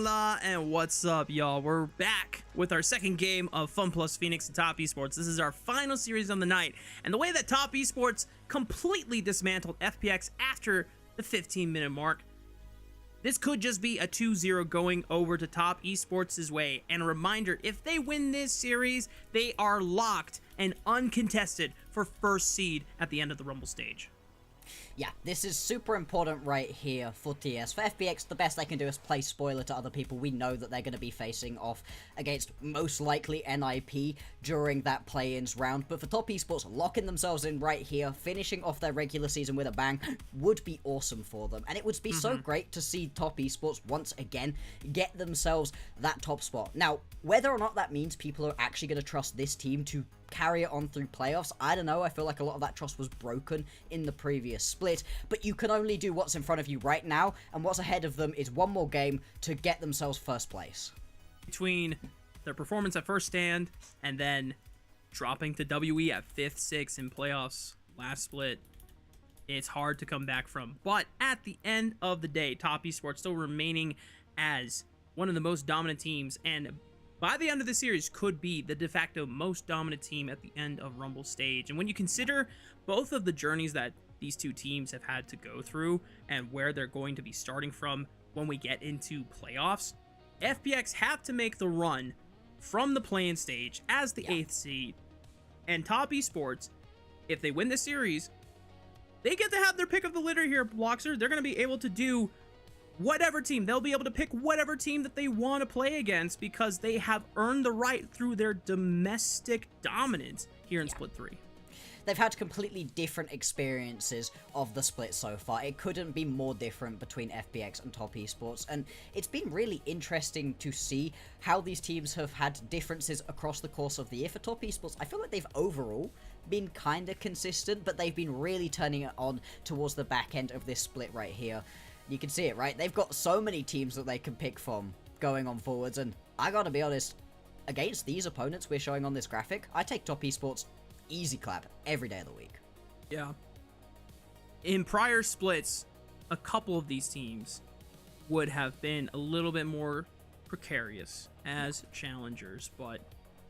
Hola and what's up, y'all? We're back with our second game of Fun Plus Phoenix and Top Esports. This is our final series on the night, and the way that Top Esports completely dismantled FPX after the 15-minute mark, this could just be a 2-0 going over to Top Esports' way. And a reminder, if they win this series, they are locked and uncontested for first seed at the end of the Rumble stage. Yeah, this is super important right here for TES. For FPX, the best they can do is play spoiler to other people. We know that they're going to be facing off against most likely NIP during that play-ins round. But for Top Esports, locking themselves in right here, finishing off their regular season with a bang, would be awesome for them. And it would be so great to see Top Esports once again get themselves that top spot. Now, whether or not that means people are actually going to trust this team to carry it on through playoffs, I don't know. I feel like a lot of that trust was broken in the previous split, but you can only do what's in front of you right now, and what's ahead of them is one more game to get themselves first place. Between their performance at first stand and then dropping to WE at 5th, 6th in playoffs last split, it's hard to come back from. But at the end of the day, Top Esports still remaining as one of the most dominant teams, and by the end of the series could be the de facto most dominant team at the end of Rumble stage. And when you consider both of the journeys that these two teams have had to go through and where they're going to be starting from when we get into playoffs, FPX have to make the run from the play-in stage as the 8th seed. And Top Esports, if they win the series, they get to have their pick of the litter here, Bloxer. They're going to be able to do whatever team. They'll be able to pick whatever team that they want to play against because they have earned the right through their domestic dominance here in Split 3. They've had completely different experiences of the split so far. It couldn't be more different between FPX and Top Esports, and it's been really interesting to see how these teams have had differences across the course of the year. For Top Esports, I feel like they've overall been kind of consistent, but they've been really turning it on towards the back end of this split right here. You can see it, right? They've got so many teams that they can pick from going on forwards, and I gotta be honest, against these opponents we're showing on this graphic, I take Top Esports easy clap every day of the week. Yeah. In prior splits, a couple of these teams would have been a little bit more precarious as challengers, but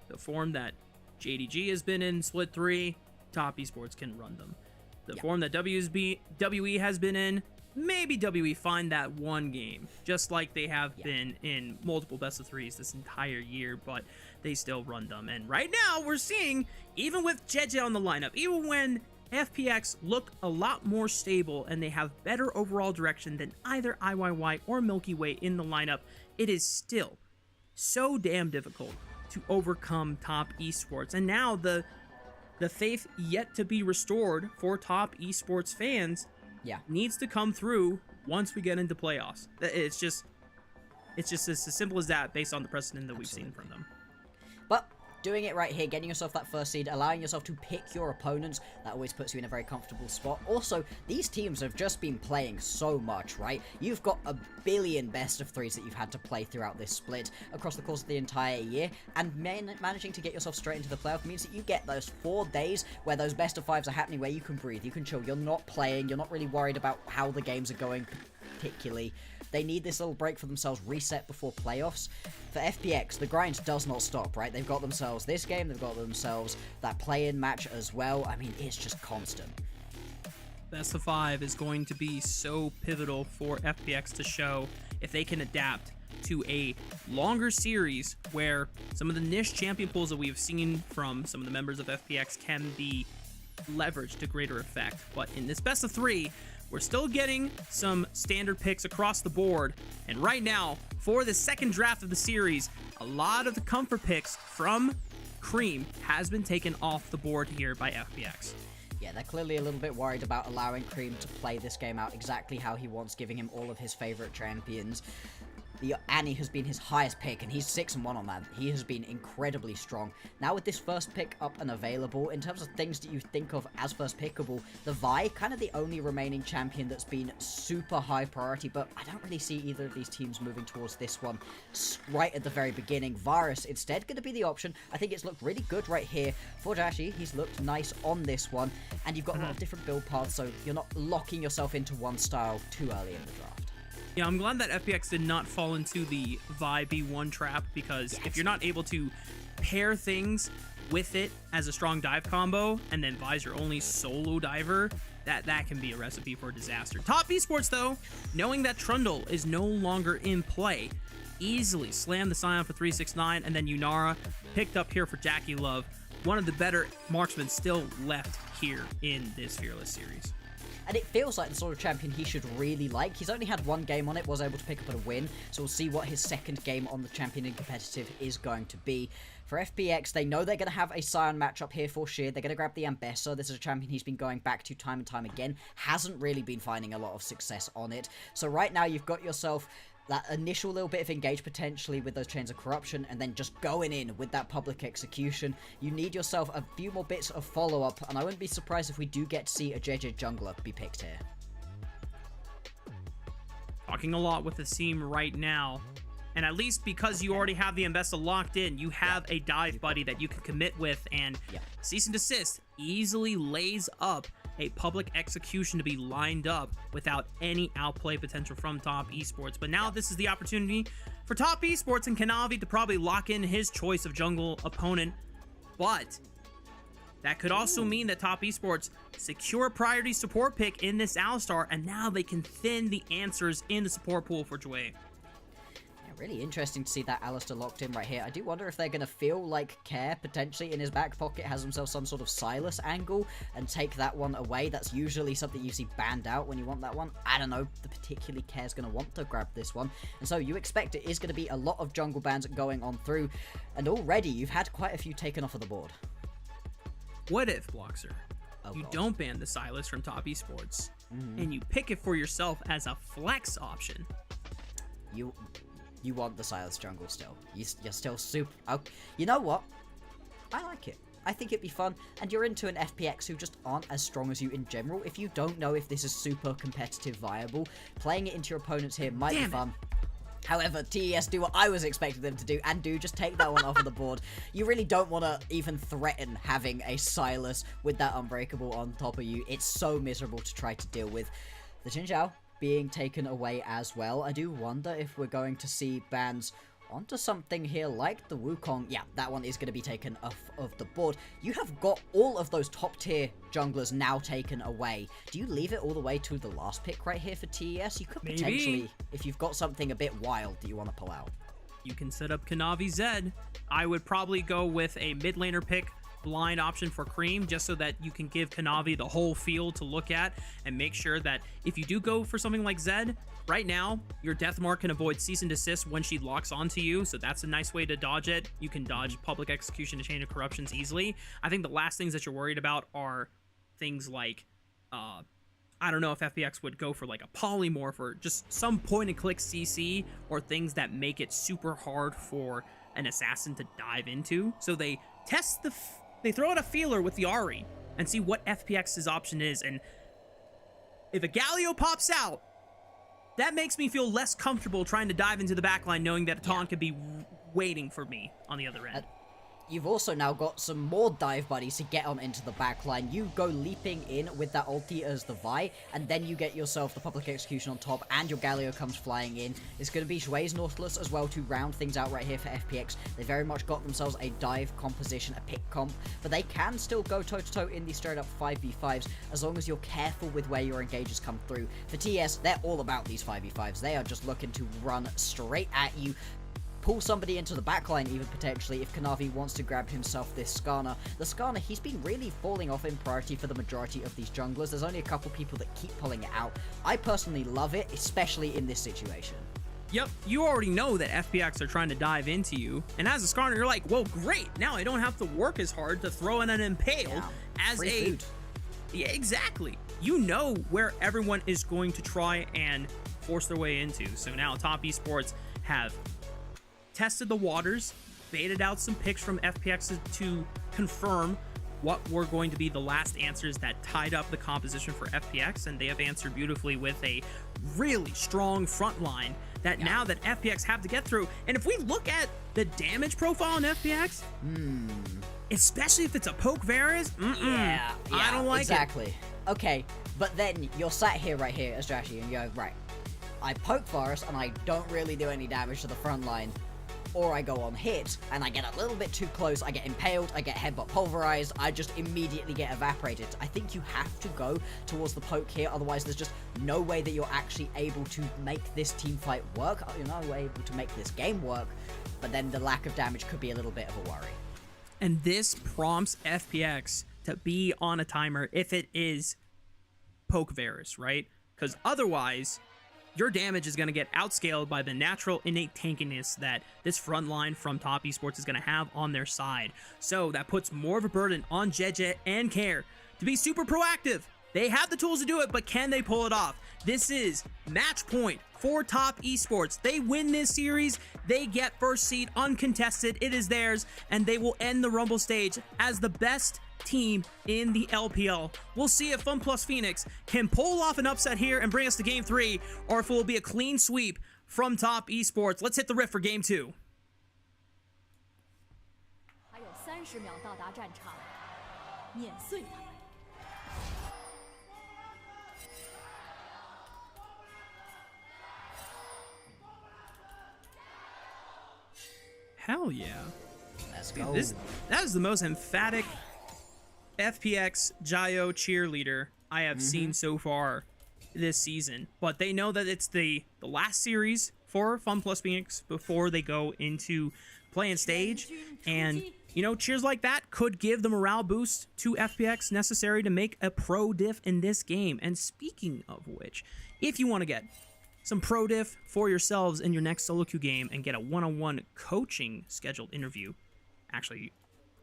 the form that JDG has been in Split 3, Top Esports can run them. The form that WE has been in, maybe WE find that one game, just like they have been in multiple best of threes this entire year, but they still run them. And right now, we're seeing, even with JJ on the lineup, even when FPX look a lot more stable and they have better overall direction than either IYY or Milky Way in the lineup, it is still so damn difficult to overcome Top Esports. And now the faith yet to be restored for Top Esports fans needs to come through once we get into playoffs. It's just as simple as that based on the precedent that we've seen from them. But doing it right here, getting yourself that first seed, allowing yourself to pick your opponents, that always puts you in a very comfortable spot. Also, these teams have just been playing so much, right? You've got a billion best of threes that you've had to play throughout this split across the course of the entire year, and managing to get yourself straight into the playoff means that you get those 4 days where those best of 5s are happening, where you can breathe, you can chill, you're not playing, you're not really worried about how the games are going particularly. They need this little break for themselves, reset before playoffs. For FPX, the grind does not stop, right? They've got themselves this game, they've got themselves that play-in match as well. I mean, it's just constant. Best of 5 is going to be so pivotal for FPX to show if they can adapt to a longer series where some of the niche champion pools that we've seen from some of the members of FPX can be leveraged to greater effect. But in this best of 3, we're still getting some standard picks across the board, and right now, for the second draft of the series, a lot of the comfort picks from Cream has been taken off the board here by FPX. Yeah, they're clearly a little bit worried about allowing Cream to play this game out exactly how he wants, giving him all of his favorite champions. Annie has been his highest pick, and he's 6-1 on that. He has been incredibly strong. Now with this first pick up and available, in terms of things that you think of as first pickable, the Vi, kind of the only remaining champion that's been super high priority, but I don't really see either of these teams moving towards this one right at the very beginning. Varus instead going to be the option. I think it's looked really good right here for Dashi. He's looked nice on this one, and you've got a lot of different build paths, so you're not locking yourself into one style too early in the draft. Yeah, I'm glad that FPX did not fall into the Vi B1 trap, because if you're not able to pair things with it as a strong dive combo, and then Vi's your only solo diver, that can be a recipe for disaster. Top Esports, though, knowing that Trundle is no longer in play, easily slammed the Scion for 369, and then Yunara picked up here for Jackie Love, one of the better marksmen still left here in this Fearless series. And it feels like the sort of champion he should really like. He's only had one game on it, was able to pick up a win, so we'll see what his second game on the champion in competitive is going to be. For FPX, they know they're going to have a Scion matchup here for sure. They're going to grab the Ambessa. This is a champion he's been going back to time and time again. Hasn't really been finding a lot of success on it. So right now you've got yourself that initial little bit of engage potentially with those chains of corruption, and then just going in with that public execution. You need yourself a few more bits of follow-up, and I wouldn't be surprised if we do get to see a JJ jungler be picked here. Talking a lot with the team right now, and at least because you already have the Ambessa locked in, you have a dive buddy that you can commit with, and Cease and Desist easily lays up a public execution to be lined up without any outplay potential from Top Esports. But now this is the opportunity for Top Esports and Kanavi to probably lock in his choice of jungle opponent. But that could also mean that Top Esports secure a priority support pick in this Alistar, and now they can thin the answers in the support pool for Jway. Really interesting to see that Alistar locked in right here. I do wonder if they're going to feel like Care potentially in his back pocket has himself some sort of Silas angle and take that one away. That's usually something you see banned out when you want that one. I don't know. The particularly Care's going to want to grab this one. And so you expect it is going to be a lot of jungle bans going on through. And already you've had quite a few taken off of the board. What if, Bloxer, you don't ban the Silas from Top Esports and you pick it for yourself as a flex option? You want the Silas jungle still. You're still super... Oh, you know what? I like it. I think it'd be fun, and you're into an FPX who just aren't as strong as you in general. If you don't know if this is super competitive viable, playing it into your opponents here might be fun. However, TES do what I was expecting them to do, and do just take that one off of the board. You really don't want to even threaten having a Silas with that Unbreakable on top of you. It's so miserable to try to deal with. The Xin Zhao being taken away as well. I do wonder if we're going to see bans onto something here like the Wukong. Yeah, that one is going to be taken off of the board. You have got all of those top tier junglers now taken away. Do you leave it all the way to the last pick right here for TES? You could potentially, if you've got something a bit wild that you want to pull out. You can set up Kanavi Zed. I would probably go with a mid laner pick, blind option for Cream, just so that you can give Kanavi the whole field to look at and make sure that if you do go for something like Zed, right now, your Deathmark can avoid Cease and Desist when she locks onto you, so that's a nice way to dodge it. You can dodge public execution to Chain of Corruptions easily. I think the last things that you're worried about are things like, I don't know if FPX would go for like a polymorph or just some point and click CC, or things that make it super hard for an assassin to dive into. So they test they throw out a feeler with the Ahri and see what FPX's option is, and if a Galio pops out, that makes me feel less comfortable trying to dive into the backline knowing that a taunt could be waiting for me on the other end. You've also now got some more dive buddies to get on into the backline. You go leaping in with that ulti as the Vi, and then you get yourself the public execution on top, and your Galio comes flying in. It's going to be Jway's Nautilus as well to round things out right here for FPX. They very much got themselves a dive composition, a pick comp, but they can still go toe-to-toe in these straight-up 5v5s as long as you're careful with where your engages come through. For TS, they're all about these 5v5s. They are just looking to run straight at you, pull somebody into the backline even potentially if Kanavi wants to grab himself this Skarner. The Skarner, he's been really falling off in priority for the majority of these junglers. There's only a couple people that keep pulling it out. I personally love it, especially in this situation. Yep, you already know that FPX are trying to dive into you, and as a Skarner, you're like, well, great, now I don't have to work as hard to throw in an Impale as free a... food. Yeah, exactly. You know where everyone is going to try and force their way into. So now Top Esports have tested the waters, baited out some picks from FPX to confirm what were going to be the last answers that tied up the composition for FPX, and they have answered beautifully with a really strong front line that now that FPX have to get through. And if we look at the damage profile on FPX, especially if it's a poke Varus, I don't like it. Exactly. Okay, but then you're sat here right here as Joshy and you go, right, I poke Varus and I don't really do any damage to the front line, or I go on hit and I get a little bit too close, I get impaled, I get headbutt pulverized, I just immediately get evaporated. I think you have to go towards the poke here, otherwise there's just no way that you're actually able to make this team fight work. You're not able to make this game work, but then the lack of damage could be a little bit of a worry. And this prompts FPX to be on a timer if it is poke Varus, right? Because otherwise, your damage is going to get outscaled by the natural innate tankiness that this front line from Top Esports is going to have on their side. So that puts more of a burden on JJ and Care to be super proactive. They have the tools to do it, but can they pull it off? This is match point for Top Esports. They win this series, they get first seed uncontested, it is theirs, and they will end the Rumble stage as the best team in the LPL. We'll see if FunPlus Phoenix can pull off an upset here and bring us to game 3, or if it will be a clean sweep from Top Esports. Let's hit the riff for game 2. 还有30秒到达战场，碾碎他们。 Hell yeah. Let's go. That is the most emphatic FPX Jayo cheerleader I have seen so far this season. But they know that it's the last series for FunPlus Phoenix before they go into playing stage. And, you know, cheers like that could give the morale boost to FPX necessary to make a pro diff in this game. And speaking of which, if you want to get some pro diff for yourselves in your next solo queue game and get a one-on-one coaching scheduled interview, actually,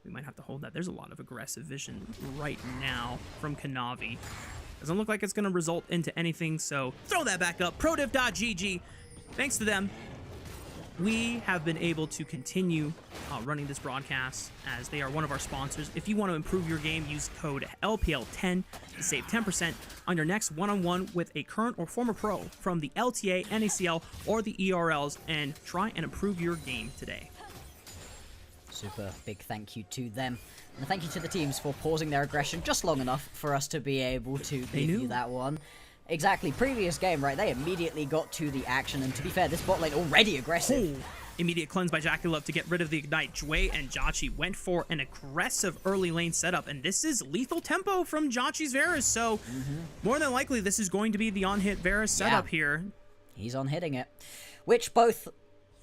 we might have to hold that. There's a lot of aggressive vision right now from Kanavi. Doesn't look like it's going to result into anything, so throw that back up. Prodiff.gg. Thanks to them, we have been able to continue running this broadcast as they are one of our sponsors. If you want to improve your game, use code LPL10 to save 10% on your next one-on-one with a current or former pro from the LTA, NACL, or the ERLs, and try and improve your game today. Super big thank you to them. And thank you to the teams for pausing their aggression just long enough for us to be able to give you that one. Exactly, previous game, right? They immediately got to the action, and to be fair, this bot lane already aggressive. Immediate cleanse by Jackie to get rid of the Ignite. Jway and Jachi went for an aggressive early lane setup, and this is lethal tempo from Jachi's Varus, so more than likely this is going to be the on-hit Varus setup here. He's on hitting it, which both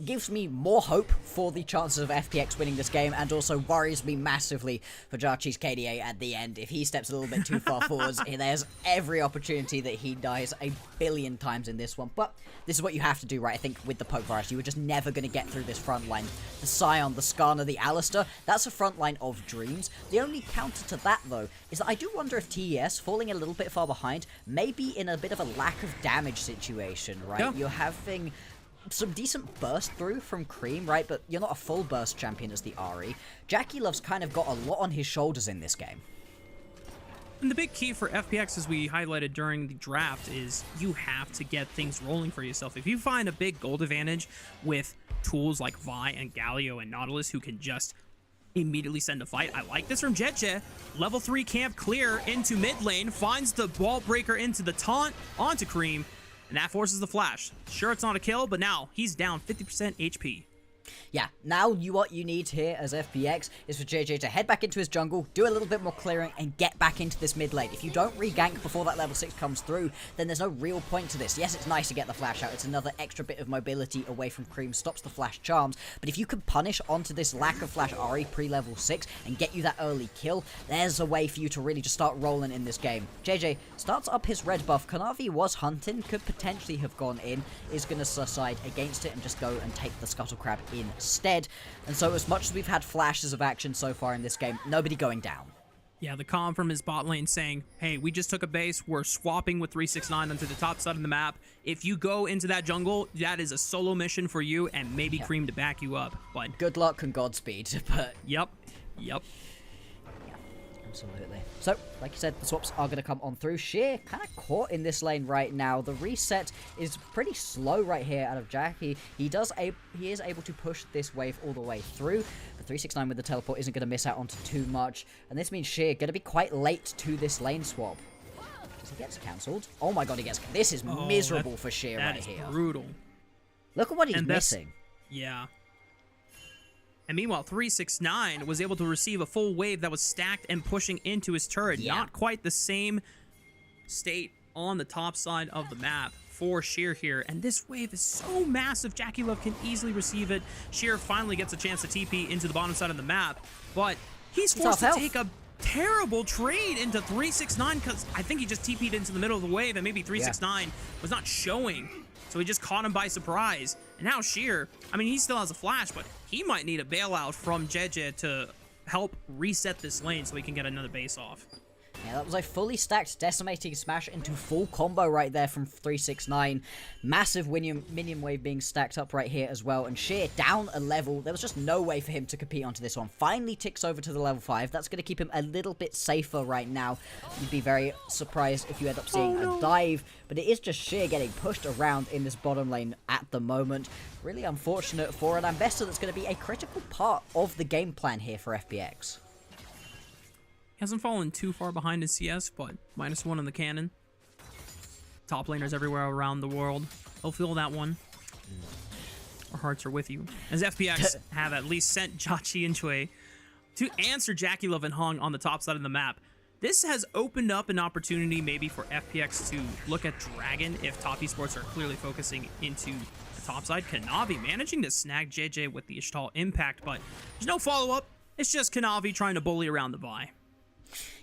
gives me more hope for the chances of FPX winning this game, and also worries me massively for Jachi's KDA at the end. If he steps a little bit too far forwards, there's every opportunity that he dies a billion times in this one. But this is what you have to do, right? I think with the poke virus, you were just never going to get through this front line. The Scion, the Skarner, the Alistair, that's a front line of dreams. The only counter to that, though, is that I do wonder if TES, falling a little bit far behind, may be in a bit of a lack of damage situation, right? Yeah. You're having some decent burst through from Cream, right? But you're not a full burst champion as the Ahri. Jackie Love's kind of got a lot on his shoulders in this game. And the big key for FPX, as we highlighted during the draft, is you have to get things rolling for yourself. If you find a big gold advantage with tools like Vi and Galio and Nautilus who can just immediately send a fight. I like this from Jeje. Level 3 camp clear into mid lane, finds the ball breaker into the taunt onto Cream, and that forces the flash. Sure, it's not a kill, but now he's down 50% HP. Yeah, now what you need here as FPX is for JJ to head back into his jungle, do a little bit more clearing, and get back into this mid lane. If you don't re-gank before that level 6 comes through, then there's no real point to this. Yes, it's nice to get the flash out. It's another extra bit of mobility away from Cream, stops the flash charms, but if you can punish onto this lack of flash Ahri pre-level 6 and get you that early kill, there's a way for you to really just start rolling in this game. JJ starts up his red buff. Kanavi was hunting, could potentially have gone in, is going to decide against it and just go and take the Scuttle Crab instead. And so as much as we've had flashes of action so far in this game, nobody going down. Yeah, the comm from his bot lane saying, hey, we just took a base, we're swapping with 369 onto the top side of the map. If you go into that jungle, that is a solo mission for you and maybe Cream to back you up. But good luck and Godspeed, but Yep. Absolutely. So, like you said, the swaps are going to come on through. Sheer kind of caught in this lane right now. The reset is pretty slow right here out of Jackie. He is able to push this wave all the way through. But 369 with the teleport isn't going to miss out onto too much. And this means Sheer going to be quite late to this lane swap. He gets cancelled. Oh my god, he gets... This is miserable for Sheer right here. That is brutal. Look at what he's missing. Yeah. And meanwhile, 369 was able to receive a full wave that was stacked and pushing into his turret. Yeah. Not quite the same state on the top side of the map for Sheer here. And this wave is so massive, JackeyLove can easily receive it. Sheer finally gets a chance to TP into the bottom side of the map, but he's forced to take a terrible trade into 369 because I think he just TP'd into the middle of the wave and maybe 369 was not showing. So he just caught him by surprise. And now Sheer, I mean, he still has a flash, but he might need a bailout from JJ to help reset this lane so he can get another base off. Yeah, that was a fully stacked Decimating Smash into full combo right there from 369. Massive minion wave being stacked up right here as well. And Sheer down a level. There was just no way for him to compete onto this one. Finally ticks over to the level 5. That's going to keep him a little bit safer right now. You'd be very surprised if you end up seeing a dive. But it is just Sheer getting pushed around in this bottom lane at the moment. Really unfortunate for an Ambessa that's going to be a critical part of the game plan here for FPX. He hasn't fallen too far behind in CS, but -1 on the cannon. Top laners everywhere around the world. He'll feel that one. Our hearts are with you. As FPX have at least sent Jachi and Chue to answer JackeyLove and Hong on the top side of the map. This has opened up an opportunity maybe for FPX to look at Dragon if top esports are clearly focusing into the top side. Kanavi managing to snag JJ with the Ishtal impact, but there's no follow-up. It's just Kanavi trying to bully around the Vi.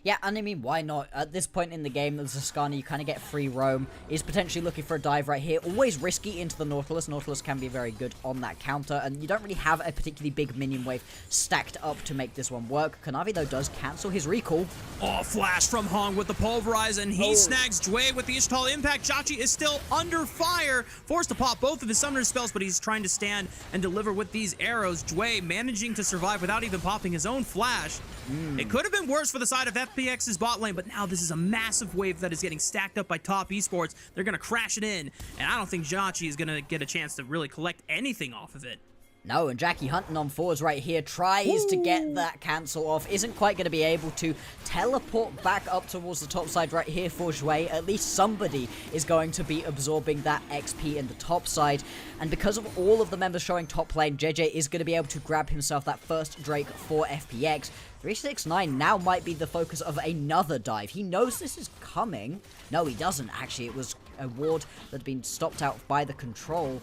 Yeah, and I mean, why not? At this point in the game, the Zaskani, you kind of get free roam. He's potentially looking for a dive right here. Always risky into the Nautilus. Nautilus can be very good on that counter, and you don't really have a particularly big minion wave stacked up to make this one work. Kanavi, though, does cancel his recall. Oh, flash from Hong with the Pulverize, and he snags Jue with the Ishtal impact. Jachi is still under fire, forced to pop both of his summoner spells, but he's trying to stand and deliver with these arrows. Jue managing to survive without even popping his own flash. It could have been worse for the side of FPX's bot lane, but now this is a massive wave that is getting stacked up by top esports. They're going to crash it in, and I don't think Jachi is going to get a chance to really collect anything off of it. No, and Jackie hunting on forwards right here, tries to get that cancel off, isn't quite going to be able to teleport back up towards the top side right here for Jue. At least somebody is going to be absorbing that XP in the top side, and because of all of the members showing top lane, JJ is going to be able to grab himself that first Drake for FPX. 369 now might be the focus of another dive. He knows this is coming. No, he doesn't, actually. It was a ward that had been stopped out by the control.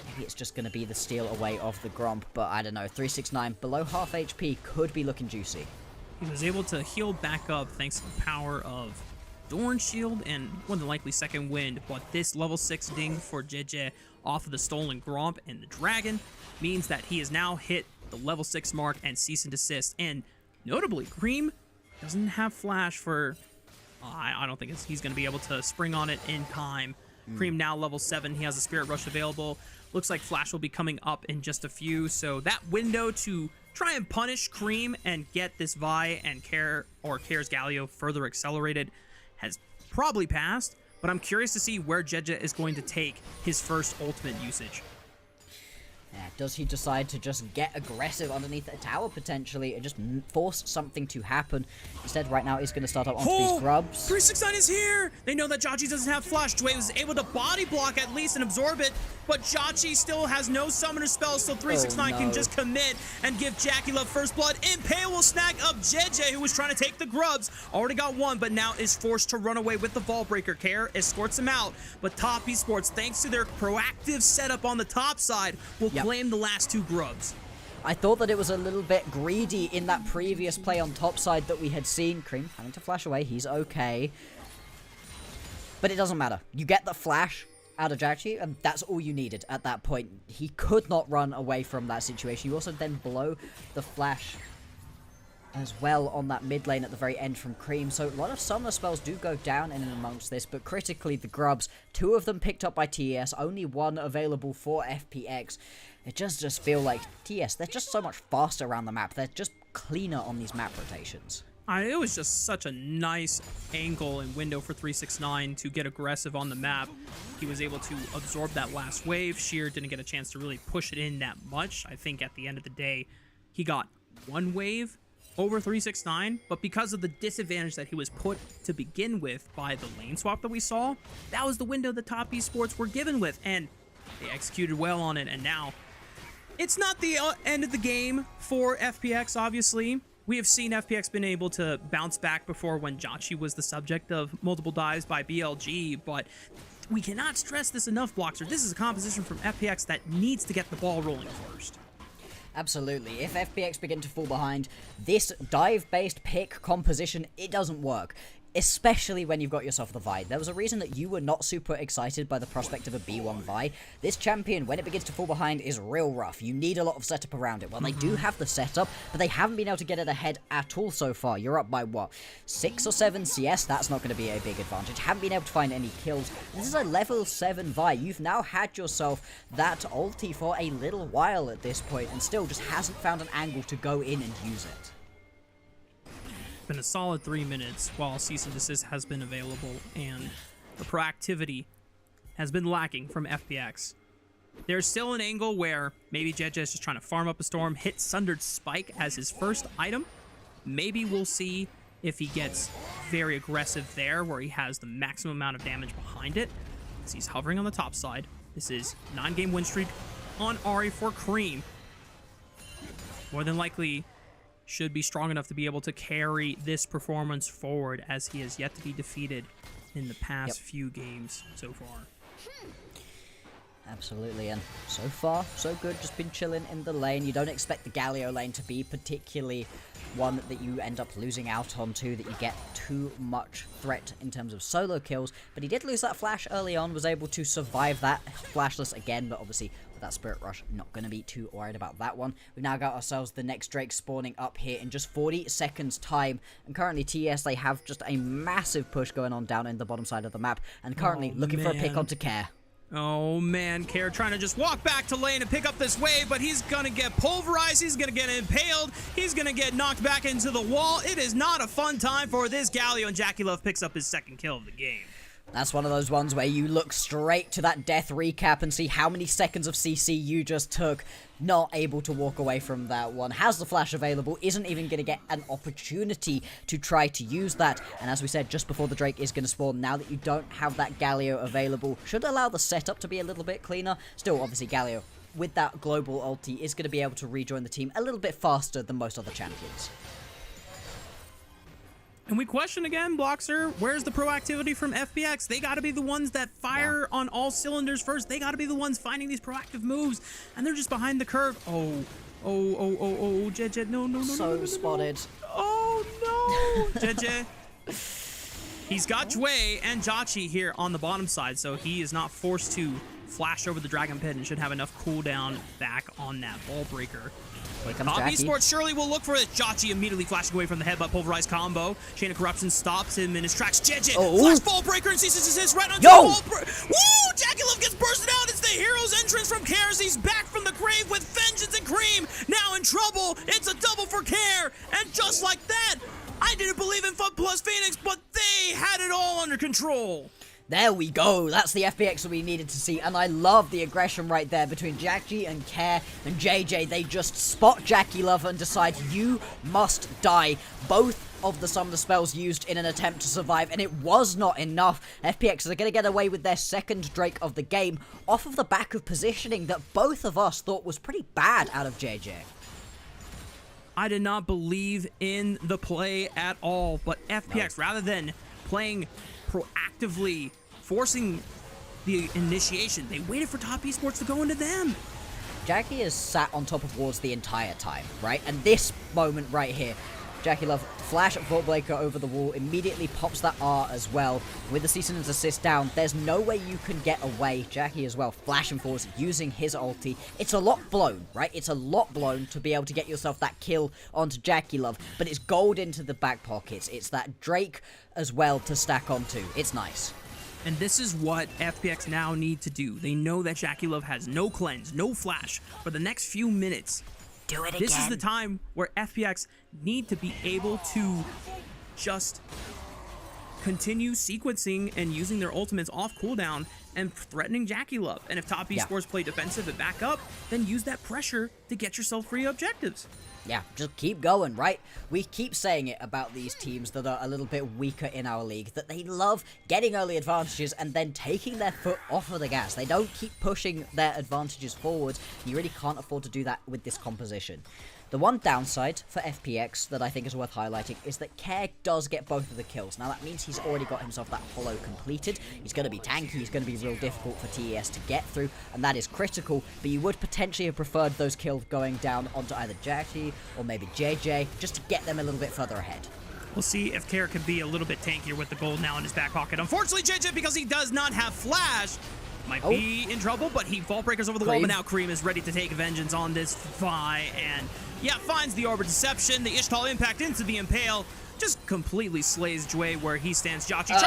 Maybe it's just going to be the steal away of the Gromp, but I don't know. 369 below half HP could be looking juicy. He was able to heal back up thanks to the power of Dorn Shield and more than likely second wind, but this level 6 ding for JJ off of the stolen Gromp and the Dragon means that he has now hit the level 6 mark and cease and desist. And notably, Cream doesn't have flash for... I don't think he's going to be able to spring on it in time. Cream now level 7. He has a Spirit Rush available. Looks like Flash will be coming up in just a few. So that window to try and punish Cream and get this Vi and Kair's Galio further accelerated has probably passed. But I'm curious to see where Jeja is going to take his first ultimate usage. Yeah, does he decide to just get aggressive underneath a tower potentially and just force something to happen? Instead, right now, he's going to start up onto these grubs. 369 is here! They know that Jachi doesn't have flash. Jue was able to body block at least and absorb it, but Jachi still has no summoner spells, so 369 can just commit and give JackeyLove first blood. Impale will snag up JJ, who was trying to take the grubs. Already got one, but now is forced to run away with the Vault Breaker. Kair escorts him out, but top esports, thanks to their proactive setup on the top side, will claim the last two grubs. I thought that it was a little bit greedy in that previous play on top side that we had seen. Cream having to flash away. He's okay. But it doesn't matter. You get the flash out of Jachi, and that's all you needed at that point. He could not run away from that situation. You also then blow the flash as well on that mid lane at the very end from Cream. So a lot of summoner spells do go down in and amongst this, but critically the grubs, 2 of them picked up by TES, only 1 available for FPX. It just feel like TES, they're just so much faster around the map. They're just cleaner on these map rotations. It was just such a nice angle and window for 369 to get aggressive on the map. He was able to absorb that last wave. Sheer didn't get a chance to really push it in that much. I think at the end of the day, he got 1 wave, over 369, but because of the disadvantage that he was put to begin with by the lane swap that we saw, that was the window the top esports were given with, and they executed well on it. And now it's not the end of the game for FPX, obviously. We have seen FPX been able to bounce back before when Jachi was the subject of multiple dives by BLG, but we cannot stress this enough, Bloxer. This is a composition from FPX that needs to get the ball rolling first. Absolutely. If FPX begin to fall behind, this dive-based pick composition, it doesn't work. Especially when you've got yourself the Vi. There was a reason that you were not super excited by the prospect of a B1 Vi. This champion, when it begins to fall behind, is real rough. You need a lot of setup around it. Well, they do have the setup, but they haven't been able to get it ahead at all so far. You're up by, what, 6 or 7 CS? That's not going to be a big advantage. Haven't been able to find any kills. This is a level 7 Vi. You've now had yourself that ulti for a little while at this point, and still just hasn't found an angle to go in and use it. Been a solid 3 minutes while cease and desist has been available, and the proactivity has been lacking from FPX. There's still an angle where maybe JJ is just trying to farm up a storm, hit Sundered Spike as his first item. Maybe we'll see if he gets very aggressive there, where he has the maximum amount of damage behind it, as he's hovering on the top side. This is 9-game win streak on Ahri for Cream. More than likely should be strong enough to be able to carry this performance forward, as he has yet to be defeated in the past few games so far. Absolutely, and so far, so good. Just been chilling in the lane. You don't expect the Galio lane to be particularly one that you end up losing out on to, that you get too much threat in terms of solo kills, but he did lose that flash early on, was able to survive that flashless again, but obviously with that Spirit Rush, not going to be too worried about that one. We've now got ourselves the next Drake spawning up here in just 40 seconds time, and currently TES, they have just a massive push going on down in the bottom side of the map, and currently looking for a pick onto Care. Oh man, Care trying to just walk back to lane and pick up this wave, but he's gonna get pulverized, he's gonna get impaled, he's gonna get knocked back into the wall. It is not a fun time for this Galio, and JackeyLove picks up his second kill of the game. That's one of those ones where you look straight to that death recap and see how many seconds of CC you just took. Not able to walk away from that one. Has the flash available, isn't even going to get an opportunity to try to use that. And as we said, just before the Drake is going to spawn, now that you don't have that Galio available, should allow the setup to be a little bit cleaner. Still, obviously, Galio, with that global ulti, is going to be able to rejoin the team a little bit faster than most other champions. And we question again, Bloxer, where's the proactivity from FPX? They got to be the ones that fire on all cylinders first. They got to be the ones finding these proactive moves, and they're just behind the curve. Oh, JJ, no. So spotted. Oh, no, JJ. He's got Jway and Jachi here on the bottom side, so he is not forced to flash over the Dragon Pit and should have enough cooldown back on that Ball Breaker. Top Esports surely will look for it. Jachi immediately flashing away from the headbutt pulverized combo. Chain of Corruption stops him in his tracks. JJ flash Ball Breaker and ceases desist right onto the Ball Breaker. Woo! JackeyLove gets bursted out. It's the hero's entrance from Care. He's back from the grave with vengeance, and Cream now in trouble. It's a double for Care, and just like that, I didn't believe in FUT plus Phoenix, but they had it all under control. There we go. That's the FPX that we needed to see, and I love the aggression right there between Jackie and Care and JJ. They just spot JackeyLove and decide you must die. Both of the summoner spells used in an attempt to survive, and it was not enough. FPX are going to get away with their second Drake of the game off of the back of positioning that both of us thought was pretty bad out of JJ. I did not believe in the play at all, but FPX, rather than playing proactively, forcing the initiation, they waited for top esports to go into them. Jackie has sat on top of wards the entire time, right? And this moment right here, JackeyLove flash Vault Breaker over the wall, immediately pops that R as well. With the cease and desist down, there's no way you can get away. Jackie as well, flashing forwards, using his ulti. It's a lot blown, right? It's a lot blown to be able to get yourself that kill onto JackeyLove, but it's gold into the back pockets. It's that Drake as well to stack onto. It's nice. And this is what FPX now need to do. They know that JackeyLove has no cleanse, no flash for the next few minutes. Do it again. This is the time where FPX need to be able to just continue sequencing and using their ultimates off cooldown and threatening Jackie Love. And if top esports play defensive and back up, then use that pressure to get yourself free objectives. Yeah, just keep going, right? We keep saying it about these teams that are a little bit weaker in our league, that they love getting early advantages and then taking their foot off of the gas. They don't keep pushing their advantages forwards. You really can't afford to do that with this composition. The one downside for FPX that I think is worth highlighting is that Care does get both of the kills. Now that means he's already got himself that hollow completed. He's going to be tanky, he's going to be real difficult for TES to get through, and that is critical, but you would potentially have preferred those kills going down onto either Jackie or maybe JJ, just to get them a little bit further ahead. We'll see if Care can be a little bit tankier with the gold now in his back pocket. Unfortunately, JJ, because he does not have flash, might be in trouble, but he vault breakers over the wall, but now Cream is ready to take vengeance on this Vi, and yeah, finds the Orbit Deception, the Ishtal Impact into the Impale, just completely slays Jue where he stands. Jackie, no,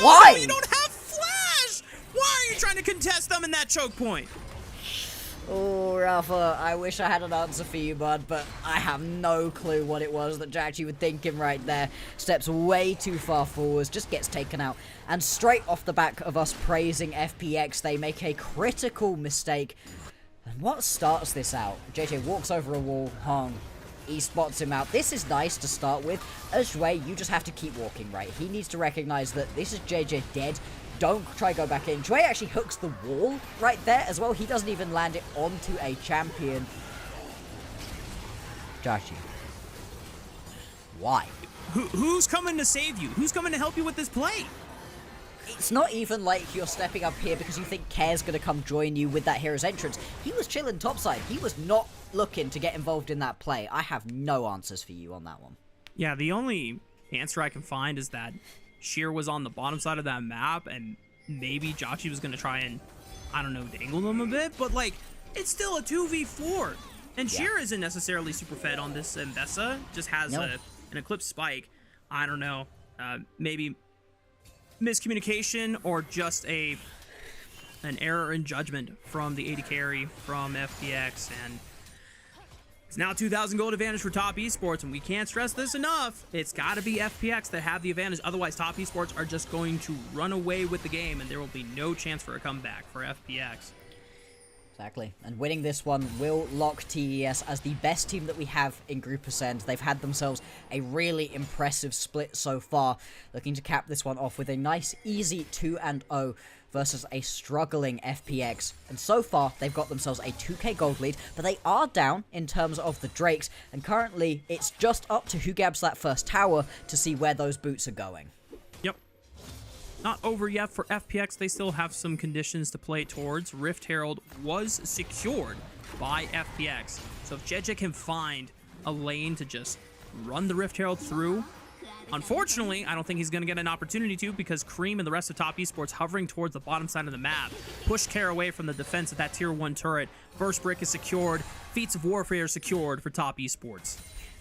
why? You don't have flash! Why are you trying to contest them in that choke point? Oh, Rafa, I wish I had an answer for you, bud, but I have no clue what it was that Jackie was thinking right there. Steps way too far forwards, just gets taken out. And straight off the back of us praising FPX, they make a critical mistake. And what starts this out? JJ walks over a wall, Hong. He spots him out. This is nice to start with. As Jue, you just have to keep walking, right? He needs to recognize that this is JJ dead. Don't try to go back in. Jue actually hooks the wall right there as well. He doesn't even land it onto a champion. Jackie. Why? Who's coming to save you? Who's coming to help you with this play? It's not even like you're stepping up here because you think Care's going to come join you with that hero's entrance. He was chilling topside. He was not looking to get involved in that play. I have no answers for you on that one. Yeah, the only answer I can find is that Sheer was on the bottom side of that map, and maybe Jackie was going to try and, I don't know, dangle them a bit, but, like, it's still a 2v4. And Sheer isn't necessarily super fed on this Mbessa, just has an Eclipse Spike. I don't know, maybe miscommunication or just an error in judgment from the AD carry from FPX, and it's now 2,000 gold advantage for top esports, and we can't stress this enough. It's got to be FPX that have the advantage. Otherwise, top esports are just going to run away with the game, and there will be no chance for a comeback for FPX. Exactly. And winning this one will lock TES as the best team that we have in Group Ascend. They've had themselves a really impressive split so far. Looking to cap this one off with a nice, easy 2-0 versus a struggling FPX. And so far, they've got themselves a 2k gold lead, but they are down in terms of the Drakes. And currently, it's just up to who grabs that first tower to see where those boots are going. Yep. Not over yet for FPX. They still have some conditions to play towards. Rift Herald was secured by FPX. So if JJ can find a lane to just run the Rift Herald through, unfortunately, I don't think he's going to get an opportunity to, because Cream and the rest of top esports hovering towards the bottom side of the map push Care away from the defense of that tier 1 turret. First brick is secured. Feats of Warfare secured for top esports.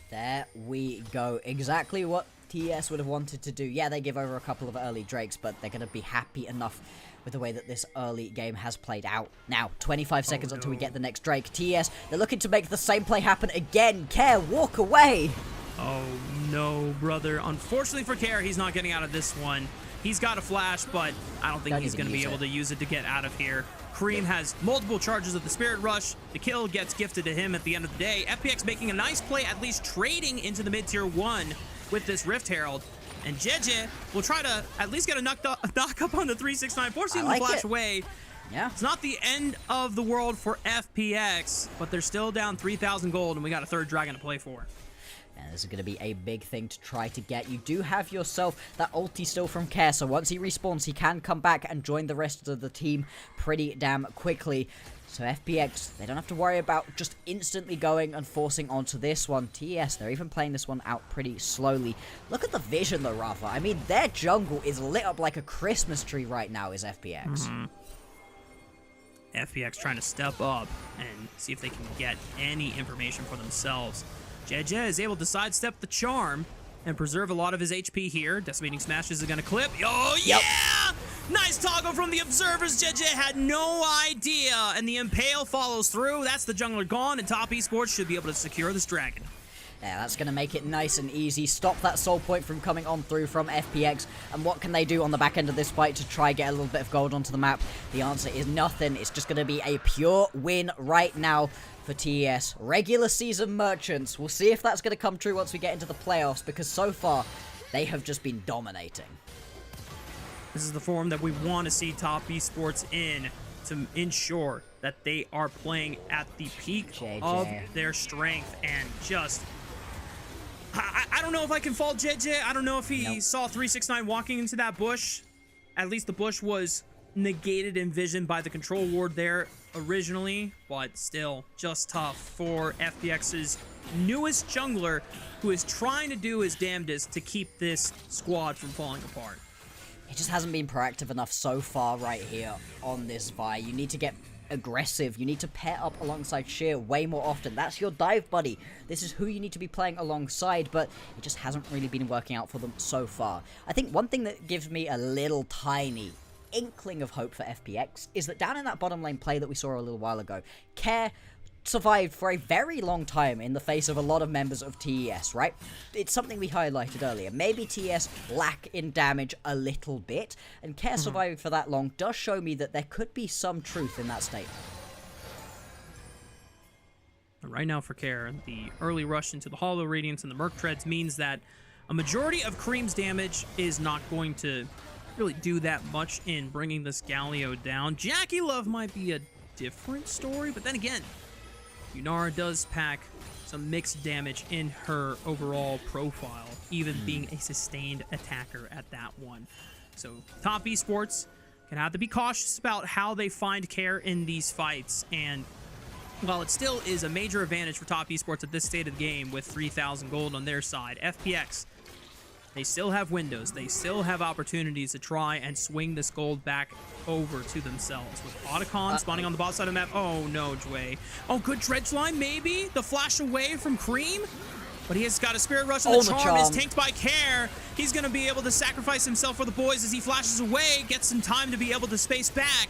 There we go. Exactly what TES would have wanted to do. Yeah, they give over a couple of early Drakes, but they're going to be happy enough with the way that this early game has played out. Now, 25 seconds until we get the next Drake. TES, they're looking to make the same play happen again. Care, walk away. Oh no, brother. Unfortunately for Care, he's not getting out of this one. He's got a flash, but I don't think he's going to be able to use it to get out of here. Cream has multiple charges of the Spirit Rush. The kill gets gifted to him at the end of the day. FPX making a nice play, at least trading into the mid-tier 1 with this Rift Herald. And JJ will try to at least get a knock up on the 369, forcing him to flash away. Yeah. It's not the end of the world for FPX, but they're still down 3,000 gold, and we got a third dragon to play for. And this is going to be a big thing to try to get. You do have yourself that ulti still from Care, so once he respawns, he can come back and join the rest of the team pretty damn quickly. So FPX, they don't have to worry about just instantly going and forcing onto this one. TES, they're even playing this one out pretty slowly. Look at the vision though, Rafa. I mean, their jungle is lit up like a Christmas tree right now, is FPX. FPX trying to step up and see if they can get any information for themselves. JJ is able to sidestep the charm and preserve a lot of his HP here. Decimating Smashes is going to clip. Oh, yeah! Nice toggle from the observers. JJ had no idea, and the Impale follows through. That's the jungler gone, and top esports should be able to secure this dragon. Yeah, that's going to make it nice and easy. Stop that soul point from coming on through from FPX. And what can they do on the back end of this fight to try get a little bit of gold onto the map? The answer is nothing. It's just going to be a pure win right now for TES. Regular season merchants. We'll see if that's going to come true once we get into the playoffs, because so far, they have just been dominating. This is the form that we want to see top esports in, to ensure that they are playing at the peak of their strength. And just, I don't know if I can fault JJ. I don't know if he saw 369 walking into that bush. At least the bush was negated in vision by the control ward there originally, but still just tough for FPX's newest jungler, who is trying to do his damnedest to keep this squad from falling apart. He just hasn't been proactive enough so far right here on this Vi. You need to get aggressive. You need to pair up alongside Sheer way more often. That's your dive buddy. This is who you need to be playing alongside, but it just hasn't really been working out for them so far. I think one thing that gives me a little tiny inkling of hope for FPX is that down in that bottom lane play that we saw a little while ago, Care survived for a very long time in the face of a lot of members of TES, right? It's something we highlighted earlier. Maybe TES lack in damage a little bit, and Care surviving for that long does show me that there could be some truth in that statement. Right now for Care, the early rush into the Hollow Radiance and the Merc Treads means that a majority of Cream's damage is not going to really do that much in bringing this Galio down. Jackie Love might be a different story, but then again, Yunara does pack some mixed damage in her overall profile, even being a sustained attacker at that one. So top esports can have to be cautious about how they find Care in these fights, and while it still is a major advantage for top esports at this state of the game with 3,000 gold on their side, FPX, they still have windows. They still have opportunities to try and swing this gold back over to themselves. With Otacon spawning on the bot side of the map. Oh, no, Jway. Oh, good dredge line, maybe? The flash away from Cream? But he has got a Spirit Rush, and the charm is tanked by Care. He's going to be able to sacrifice himself for the boys as he flashes away, gets some time to be able to space back.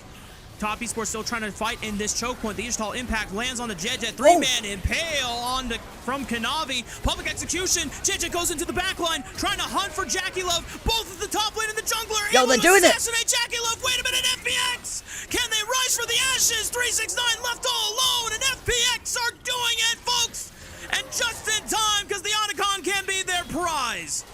Top esports still trying to fight in this choke point. The Ishtal impact lands on the JJ. Three-man impale from Kanavi. Public execution. JJ goes into the back line, trying to hunt for Jackie Love. Both at the top lane and the jungler. Yo, they're doing it. Assassinate Jackie Love. Wait a minute, FPX. Can they rise for the ashes? 369 left all alone, and FPX are doing it, folks. And just in time, because the Otacon can be their prize.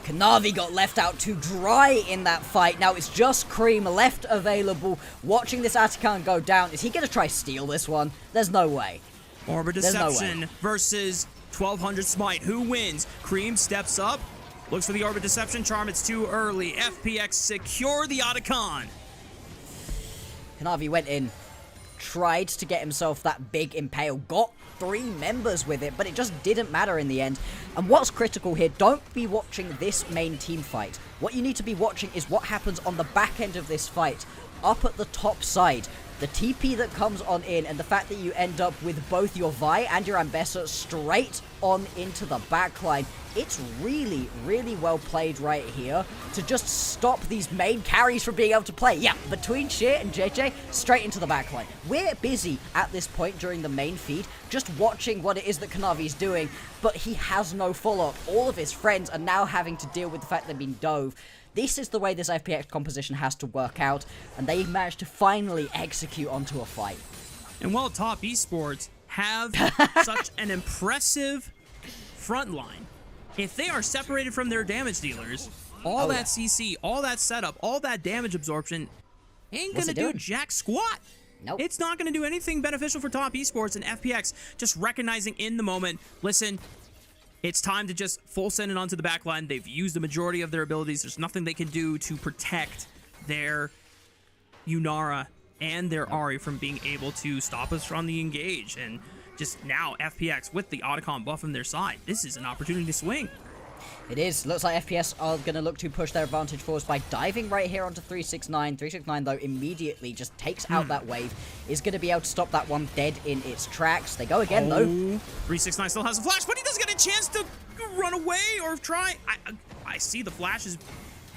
Kanavi got left out to dry in that fight. Now it's just Cream left available, watching this Otacon go down. Is he going to try steal this one? There's no way. Orb of Deception versus 1200 Smite. Who wins? Cream steps up, looks for the Orb of Deception charm. It's too early. FPX secure the Otacon. Kanavi went in, tried to get himself that big impale, got 3 members with it, but it just didn't matter in the end. And what's critical here, don't be watching this main team fight. What you need to be watching is what happens on the back end of this fight, up at the top side. The TP that comes on in, and the fact that you end up with both your Vi and your Ambessa straight on into the backline. It's really, really well played right here to just stop these main carries from being able to play. Yeah, between Sheer and JJ, straight into the backline. We're busy at this point during the main feed, just watching what it is that Kanavi's doing, but he has no follow-up. All of his friends are now having to deal with the fact they've been dove. This is the way this FPX composition has to work out, and they managed to finally execute onto a fight. And while top esports have such an impressive front line, if they are separated from their damage dealers, all that CC, all that setup, all that damage absorption ain't gonna do jack squat. Nope. It's not gonna do anything beneficial for top esports, and FPX just recognizing in the moment, listen, it's time to just full send it onto the backline. They've used the majority of their abilities. There's nothing they can do to protect their Yunara and their Ahri from being able to stop us from the engage. And just now, FPX with the Otacon buff on their side, this is an opportunity to swing. It is. Looks like FPS are going to look to push their advantage forwards by diving right here onto 369. 369, though, immediately just takes out that wave. Is going to be able to stop that one dead in its tracks. They go again, though. 369 still has a flash, but he doesn't get a chance to run away or try. I see the flash is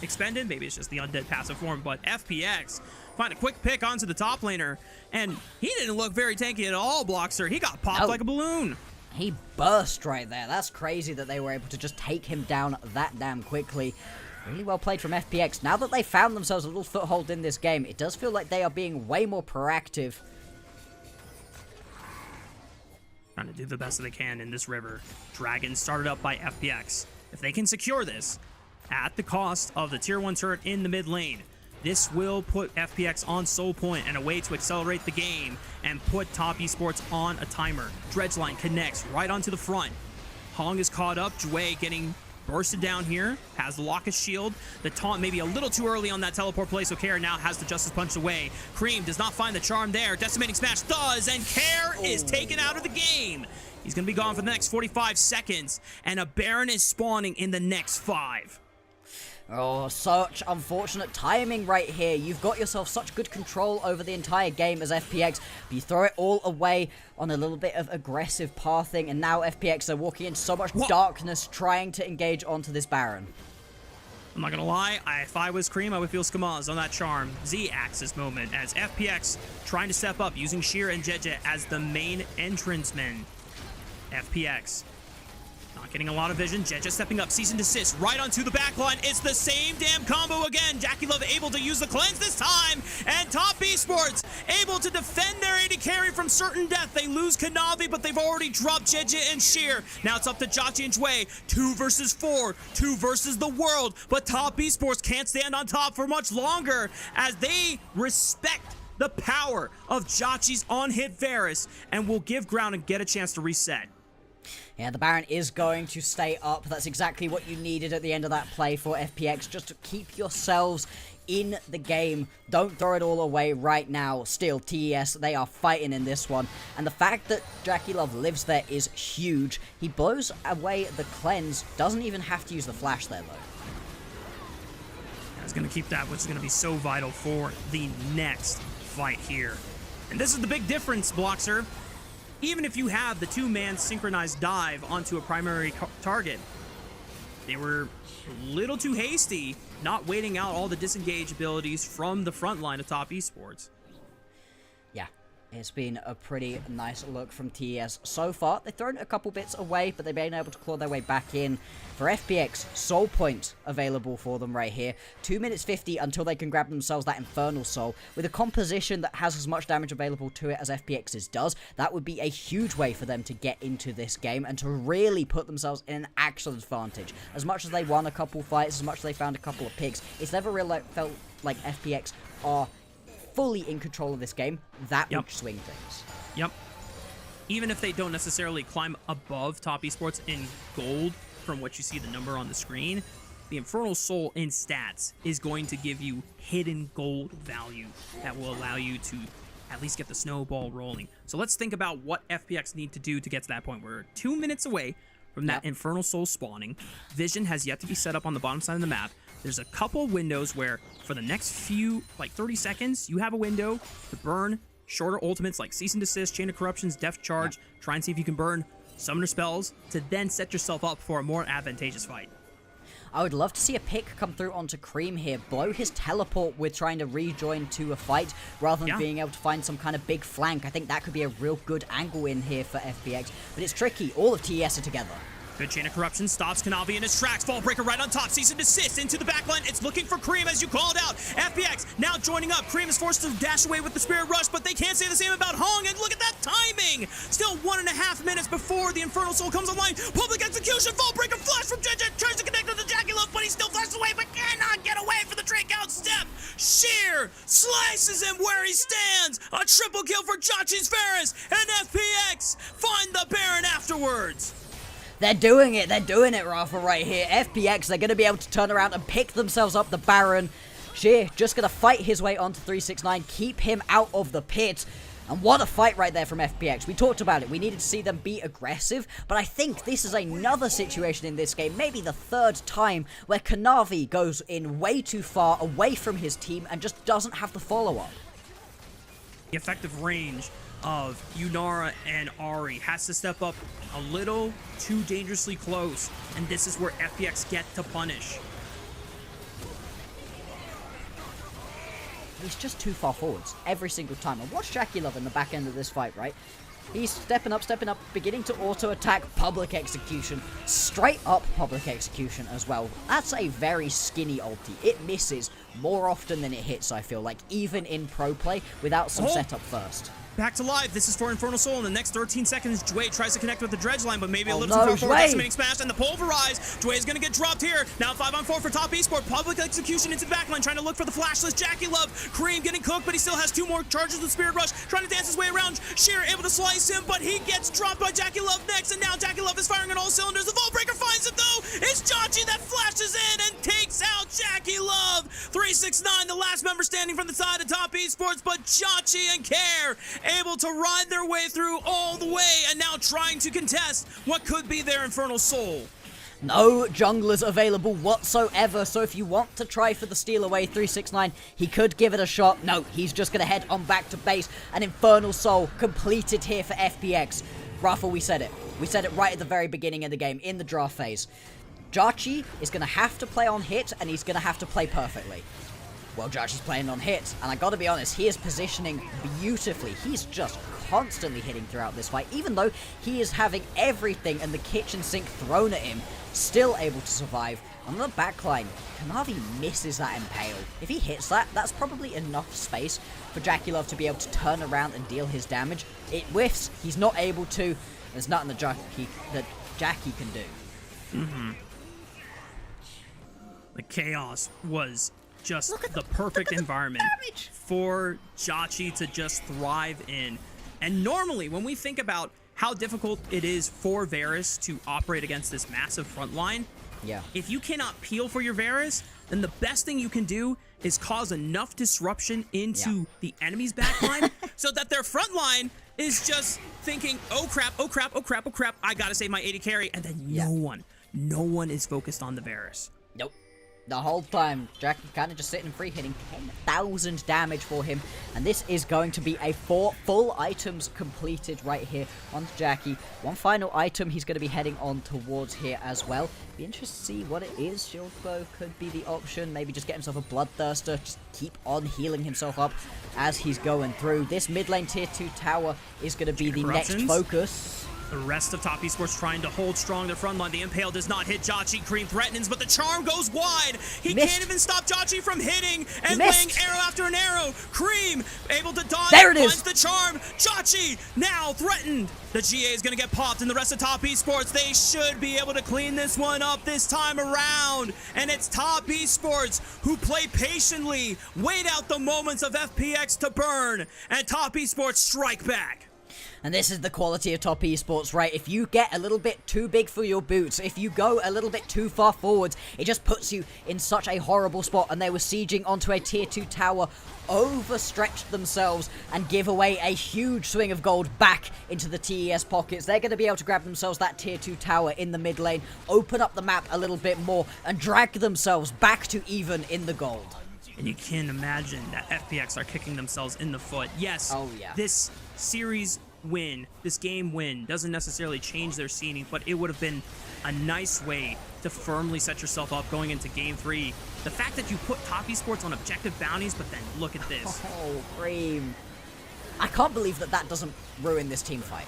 expended. Maybe it's just the undead passive form, but FPX find a quick pick onto the top laner, and he didn't look very tanky at all, Blockster. He got popped like a balloon. He burst right there. That's crazy that they were able to just take him down that damn quickly. Really well played from FPX. Now that they found themselves a little foothold in this game, it does feel like they are being way more proactive. Trying to do the best that they can in this river. Dragon started up by FPX. If they can secure this at the cost of the tier 1 turret in the mid lane, this will put FPX on soul point and a way to accelerate the game and put Top Esports on a timer. Dredgeline connects right onto the front. Hong is caught up. Jue getting bursted down here. Has the lock of shield. The taunt maybe a little too early on that teleport play, so Care now has the Justice Punch away. Cream does not find the charm there. Decimating Smash does, and Care is taken out of the game. He's going to be gone for the next 45 seconds, and a Baron is spawning in the next 5. Oh, such unfortunate timing right here. You've got yourself such good control over the entire game as FPX, but you throw it all away on a little bit of aggressive pathing, and now FPX are walking into so much darkness trying to engage onto this Baron. I'm not gonna lie, if I was Cream, I would feel Skamaz on that charm. Z-axis moment as FPX trying to step up using Sheer and Jeje as the main entrance men. FPX not getting a lot of vision. Jeje stepping up, cease and desist right onto the back line. It's the same damn combo again. Jackie Love able to use the cleanse this time, and Top Esports able to defend their AD carry from certain death. They lose Kanavi, but they've already dropped Jeje and Sheer. Now it's up to Jachi and Jue. 2 versus 4, 2 versus the world, but Top Esports can't stand on top for much longer as they respect the power of Jachi's on-hit Varus and will give ground and get a chance to reset. Yeah, the Baron is going to stay up. That's exactly what you needed at the end of that play for FPX, just to keep yourselves in the game. Don't throw it all away right now. Still, TES, they are fighting in this one. And the fact that Jackie Love lives there is huge. He blows away the cleanse, doesn't even have to use the flash there, though. He's going to keep that, which is going to be so vital for the next fight here. And this is the big difference, Bloxer. Even if you have the 2-man synchronized dive onto a primary target, they were a little too hasty, not waiting out all the disengage abilities from the front line of Top Esports. Yeah, it's been a pretty nice look from TES so far. They've thrown a couple bits away, but they've been able to claw their way back in. For FPX, Soul Point available for them right here. 2 minutes 50 until they can grab themselves that Infernal Soul. With a composition that has as much damage available to it as FPX's does, that would be a huge way for them to get into this game and to really put themselves in an actual advantage. As much as they won a couple fights, as much as they found a couple of picks, it's never really felt like FPX are fully in control of this game. That would swing things. Yep. Even if they don't necessarily climb above Top Esports in gold, from what you see the number on the screen, the Infernal Soul in stats is going to give you hidden gold value that will allow you to at least get the snowball rolling. So let's think about what FPX need to do to get to that point. We're 2 minutes away from that Infernal Soul spawning. Vision has yet to be set up on the bottom side of the map. There's a couple windows where for the next few, like 30 seconds, you have a window to burn shorter ultimates like Cease and Desist, Chain of Corruptions, Deft Charge. Try and see if you can burn Summoner spells to then set yourself up for a more advantageous fight. I would love to see a pick come through onto Cream here, blow his teleport with trying to rejoin to a fight rather than being able to find some kind of big flank. I think that could be a real good angle in here for FPX, but it's tricky. All of TES are together. Good Chain of Corruption stops Kanavi in his tracks. Fallbreaker right on top. Cease and Desist into the backline. It's looking for Cream as you called out. FPX now joining up. Cream is forced to dash away with the Spirit Rush, but they can't say the same about Hong. And look at that timing. Still 1.5 minutes before the Infernal Soul comes online. Public execution. Fallbreaker flash from Jeje. Tries to connect with the Jackie Love, but he still flashes away, but cannot get away for the Drake out step. Sheer slices him where he stands. A triple kill for Jachi's Varus. And FPX find the Baron afterwards. They're doing it, Rafa, right here. FPX, they're going to be able to turn around and pick themselves up the Baron. Sheer just going to fight his way onto 369, keep him out of the pit. And what a fight right there from FPX. We talked about it. We needed to see them be aggressive, but I think this is another situation in this game, maybe the 3rd time, where Kanavi goes in way too far away from his team and just doesn't have the follow-up. The effective range of Yunara and Ari has to step up a little too dangerously close, and this is where FPX get to punish. He's just too far forwards every single time. And watch Jackie Love in the back end of this fight, right? He's stepping up, beginning to auto-attack. Public execution. Straight up public execution as well. That's a very skinny ulti. It misses more often than it hits, I feel like, even in pro play without some setup first. Back to live. This is for Infernal Soul. In the next 13 seconds, Dway tries to connect with the dredge line, but maybe a little too far forward. Decimating smash and the pulverize. Dway is going to get dropped here. Now 5-on-4 for top esport. Public execution into the backline, trying to look for the flashless Jackie Love. Cream getting cooked, but he still has 2 more charges with Spirit Rush. Trying to dance his way around. Sheer able to slice him, but he gets dropped by Jackie Love next. And now Jackie Love is firing on all cylinders. The Vault Breaker finds him though. It's Jachi that flashes in and takes out Jackie Love. 369, the last member standing from the side of top esports, but Jachi and Care able to ride their way through all the way and now trying to contest what could be their Infernal Soul. No junglers available whatsoever, so if you want to try for the steal away 369, he could give it a shot. No, he's just going to head on back to base. An Infernal Soul completed here for FPX. Rafa, we said it. We said it right at the very beginning of the game, in the draft phase. Jachi is going to have to play on hit, and he's going to have to play perfectly. Well, Jachi's playing on hit, and I gotta be honest, he is positioning beautifully. He's just constantly hitting throughout this fight, even though he is having everything and the kitchen sink thrown at him, still able to survive. On the backline, Kanavi misses that Impale. If he hits that, that's probably enough space for Jackie Love to be able to turn around and deal his damage. It whiffs, he's not able to. There's nothing that Jackie can do. The chaos was just the perfect environment for Jachi to just thrive in. And normally, when we think about how difficult it is for Varus to operate against this massive front line, if you cannot peel for your Varus, then the best thing you can do is cause enough disruption into the enemy's backline so that their front line is just thinking, oh crap, oh crap, oh crap, oh crap, I gotta save my AD carry, and then no one is focused on the Varus. Nope. The whole time, Jackie kind of just sitting and free hitting 10,000 damage for him. And this is going to be a 4 full items completed right here on Jackie. One final item he's going to be heading on towards here as well. Be interested to see what it is. Shield Bow could be the option. Maybe just get himself a Bloodthirster. Just keep on healing himself up as he's going through. This mid lane tier 2 tower is going to be the next focus. The rest of top esports trying to hold strong their front line. The Impale does not hit Jachi. Cream threatens, but the charm goes wide. He can't even stop Jachi from hitting and laying arrow after an arrow. Cream able to dodge. There it is. Finds the charm. Jachi now threatened. The GA is going to get popped, and the rest of top esports, they should be able to clean this one up this time around. And it's top esports who play patiently, wait out the moments of FPX to burn, and top esports strike back. And this is the quality of top esports, right? If you get a little bit too big for your boots, if you go a little bit too far forwards, it just puts you in such a horrible spot. And they were sieging onto a tier 2 tower, overstretched themselves, and give away a huge swing of gold back into the TES pockets. They're going to be able to grab themselves that tier 2 tower in the mid lane, open up the map a little bit more, and drag themselves back to even in the gold. And you can imagine that FPX are kicking themselves in the foot. Yes, this series win, this game win, doesn't necessarily change their seeding, but it would have been a nice way to firmly set yourself up going into game 3. The fact that you put top esports on objective bounties, but then look at this. Oh, Cream. I can't believe that doesn't ruin this team fight.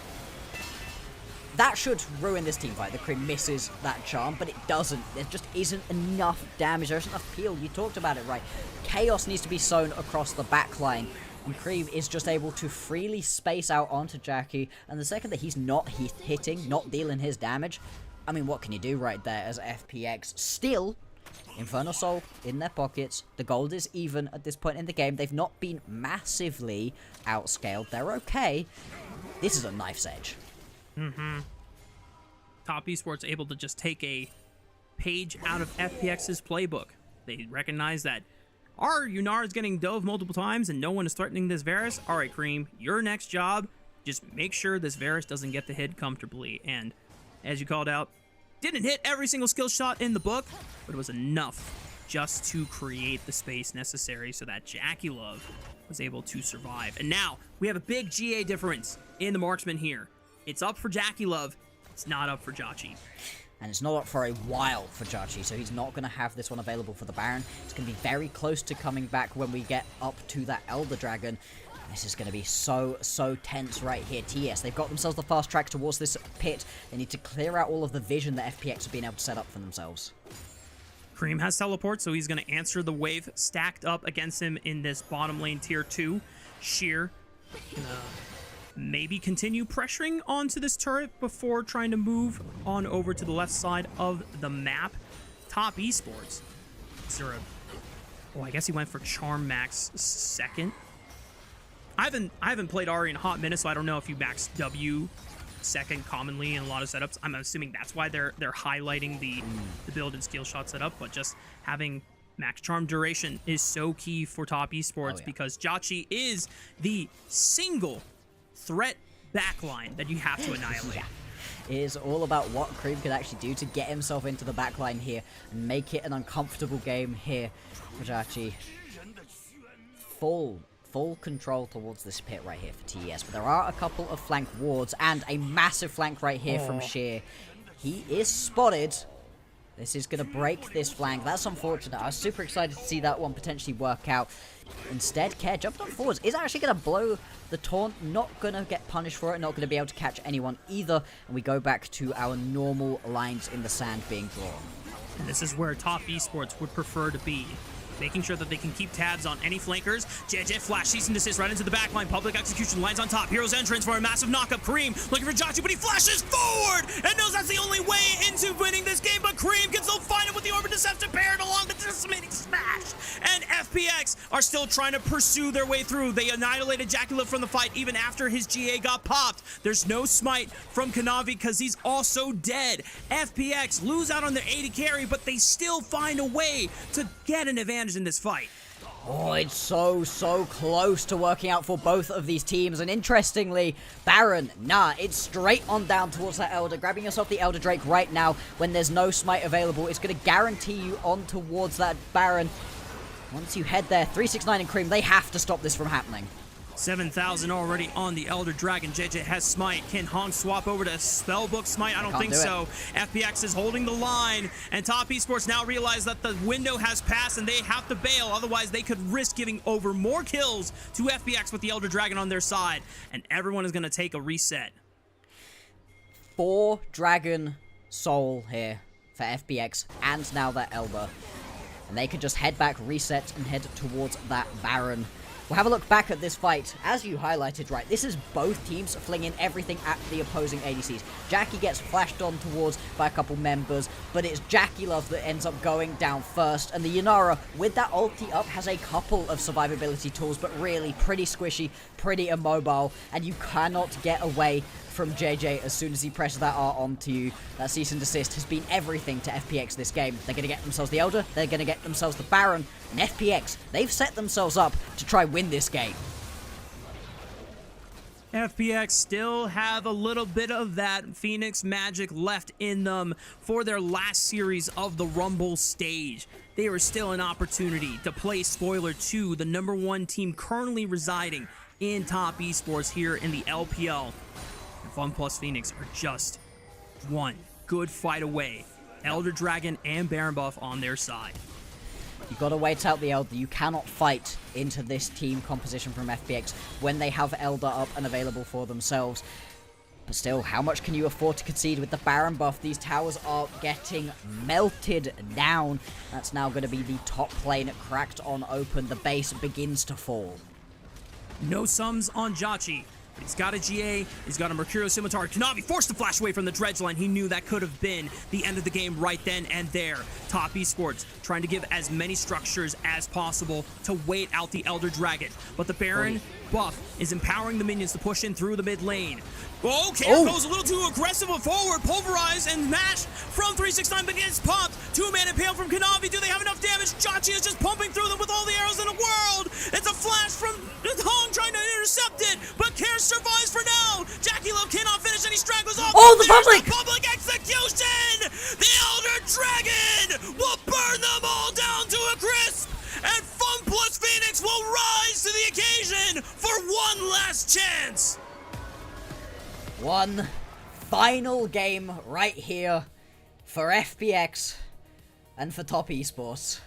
That should ruin this team fight. The Cream misses that charm, but it doesn't. There just isn't enough damage. There isn't enough peel. You talked about it, right? Chaos needs to be sown across the backline. And Cream is just able to freely space out onto Jackie. And the second that he's not hitting, not dealing his damage, I mean, what can you do right there as FPX? Still, Infernal Soul in their pockets. The gold is even at this point in the game. They've not been massively outscaled. They're okay. This is a knife's edge. Top esports able to just take a page out of FPX's playbook. They recognize that our Yunar is getting dove multiple times and no one is threatening this Varus. All right, Cream, your next job, just make sure this Varus doesn't get the hit comfortably. And as you called out, didn't hit every single skill shot in the book, but it was enough just to create the space necessary so that Jackie Love was able to survive. And now we have a big GA difference in the marksman here. It's up for Jackie Love. It's not up for Jachi. And it's not up for a while for Jachi, so he's not going to have this one available for the Baron. It's going to be very close to coming back when we get up to that Elder Dragon. This is going to be so tense right here. TES, they've got themselves the fast track towards this pit. They need to clear out all of the vision that FPX have been able to set up for themselves. Cream has teleport, so he's going to answer the wave stacked up against him in this bottom lane tier 2. Sheer gonna maybe continue pressuring onto this turret before trying to move on over to the left side of the map. Top Esports. Is there a... Oh, I guess he went for Charm Max second. I haven't played Ahri in a hot minute, so I don't know if you max W second commonly in a lot of setups. I'm assuming that's why they're highlighting the build and skill shot setup, but just having max charm duration is so key for top esports because Jauchi is the single threat backline that you have to annihilate. It is all about what Cream could actually do to get himself into the backline here and make it an uncomfortable game here for Jauchi. Full control towards this pit right here for TES, but there are a couple of flank wards and a massive flank right here from Sheer. He is spotted. This is going to break this flank. That's unfortunate. I was super excited to see that one potentially work out. Instead, Care jumped on forwards. Is actually going to blow the taunt. Not going to get punished for it. Not going to be able to catch anyone either. And we go back to our normal lines in the sand being drawn. And this is where top esports would prefer to be. Making sure that they can keep tabs on any flankers. JJ flash, cease and desist right into the backline. Public execution, lines on top. Hero's entrance for a massive knockup. Cream looking for Jauchi, but he flashes forward and knows that's the only way into winning this game. But Cream can still find it with the Orbit Deception paired along the decimating smash. And FPX are still trying to pursue their way through. They annihilated Jacula from the fight even after his GA got popped. There's no smite from Kanavi because he's also dead. FPX lose out on their AD carry, but they still find a way to get an advantage in this fight. Oh, it's so close to working out for both of these teams. And interestingly, Baron, it's straight on down towards that Elder. Grabbing yourself the Elder Drake right now when there's no smite available. It's going to guarantee you on towards that Baron. Once you head there, 369 and Cream, they have to stop this from happening. 7,000 already on the Elder Dragon. JJ has smite. Can Hong swap over to Spellbook smite? I don't think so. FPX is holding the line, and top esports now realize that the window has passed and they have to bail. Otherwise, they could risk giving over more kills to FPX with the Elder Dragon on their side, and everyone is going to take a reset. 4 Dragon Soul here for FPX, and now that Elder. And they could just head back, reset, and head towards that Baron. We'll have a look back at this fight. As you highlighted, right, this is both teams flinging everything at the opposing ADCs. Jackie gets flashed on towards by a couple members, but it's Jackie Love that ends up going down first. And the Yanara, with that ulti up, has a couple of survivability tools, but really pretty squishy, pretty immobile, and you cannot get away from JJ as soon as he presses that R onto you. That cease and desist has been everything to FPX this game. They're going to get themselves the Elder, they're going to get themselves the Baron, and FPX, they've set themselves up to try win this game. FPX still have a little bit of that Phoenix magic left in them for their last series of the Rumble stage. There is still an opportunity to play spoiler to the #1 team currently residing in top esports here in the LPL. Fun plus Phoenix are just one good fight away. Elder Dragon and Baron buff on their side. You gotta wait out the Elder. You cannot fight into this team composition from FPX when they have Elder up and available for themselves. But still, how much can you afford to concede with the Baron buff? These towers are getting melted down. That's now going to be the top lane cracked on open. The base begins to fall. No sums on Jauchi. He's got a GA, he's got a Mercurial Scimitar. Kanavi forced to flash away from the dredge line. He knew that could have been the end of the game right then and there. Top esports trying to give as many structures as possible to wait out the Elder Dragon. But the Baron buff is empowering the minions to push in through the mid lane. Okay, goes a little too aggressive forward. Pulverize and mash from 369, but gets popped. 2-man impale from Kanavi. Do they have enough damage? Jauchi is just pumping through them with all the arrows in the world. It's a flash from Hong trying to intercept it, but Care survives for now. Jackie Love cannot finish, and he straggles off. Oh, the public! Public execution! The Elder Dragon will burn them all down to a crisp, and Fun Plus Phoenix will rise to the occasion for one last chance. One final game right here for FPX and for top esports.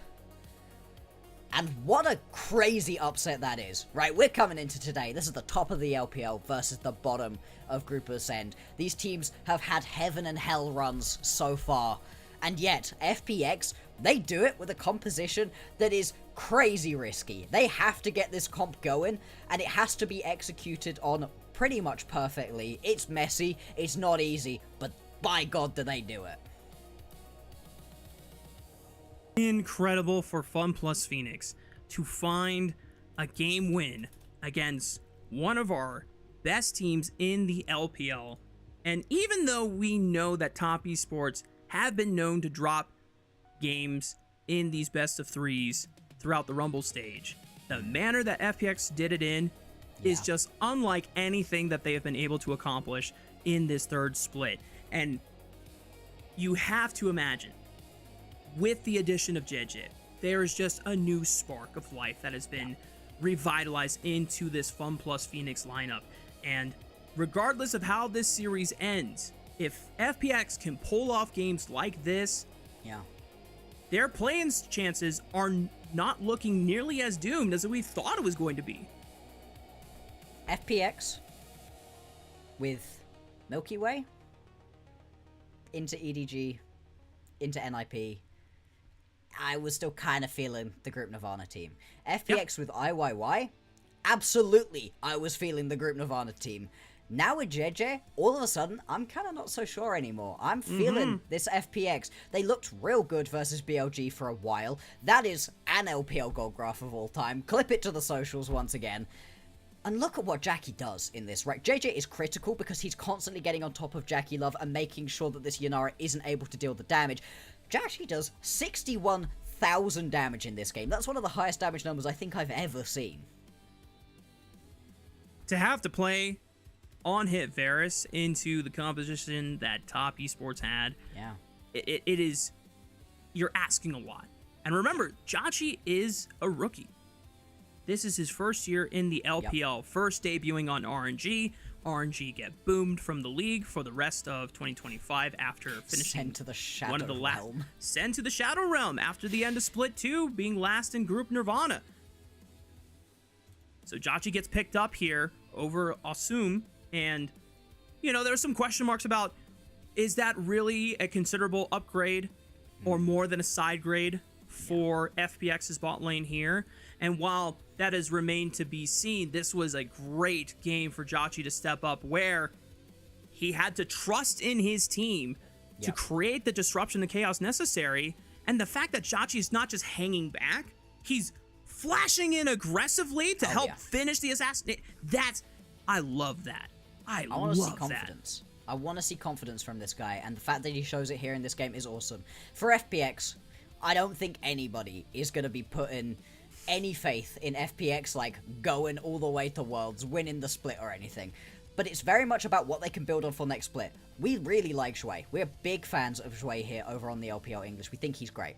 And what a crazy upset that is, right? We're coming into today. This is the top of the LPL versus the bottom of Group Ascend. These teams have had heaven and hell runs so far. And yet, FPX, they do it with a composition that is crazy risky. They have to get this comp going, and it has to be executed on pretty much perfectly. It's messy, it's not easy, but by God do they do it. Incredible for Fun Plus Phoenix to find a game win against one of our best teams in the LPL. And even though we know that Top Esports have been known to drop games in these best of threes throughout the Rumble stage, the manner that FPX did it in is just unlike anything that they have been able to accomplish in this third split. And you have to imagine, with the addition of JJ, there is just a new spark of life that has been revitalized into this Fun Plus Phoenix lineup. And regardless of how this series ends, if FPX can pull off games like this, their playing chances are not looking nearly as doomed as we thought it was going to be. FPX with Milky Way into EDG into NIP, I was still kind of feeling the Group Nirvana team. FPX with IYY, absolutely I was feeling the Group Nirvana team. Now with JJ, all of a sudden, I'm kind of not so sure anymore. I'm feeling this FPX. They looked real good versus BLG for a while. That is an LPL gold graph of all time. Clip it to the socials once again. And look at what Jackie does in this, right? JJ is critical because he's constantly getting on top of Jackie Love and making sure that this Yanara isn't able to deal the damage. Jackie does 61,000 damage in this game. That's one of the highest damage numbers I think I've ever seen. To have to play on-hit Varus into the composition that Top Esports had, it is, you're asking a lot. And remember, Jachi is a rookie. This is his first year in the LPL, first debuting on RNG. RNG get boomed from the league for the rest of 2025 after finishing Sent to the Shadow Realm. Sent to the Shadow Realm after the end of Split 2, being last in Group Nirvana. So Jachi gets picked up here over Asum, and, you know, there's some question marks about, is that really a considerable upgrade or more than a side grade for FPX's bot lane here? And while that has remained to be seen, this was a great game for Jachi to step up, where he had to trust in his team to create the disruption, the chaos necessary. And the fact that Jachi is not just hanging back, he's flashing in aggressively to help finish the assassin. I love that. I want to see confidence. I want to see confidence from this guy, and the fact that he shows it here in this game is awesome. For FPX, I don't think anybody is going to be putting any faith in FPX, like, going all the way to Worlds, winning the split or anything. But it's very much about what they can build on for next split. We really like Shui. We're big fans of Shui here over on the LPL English. We think he's great.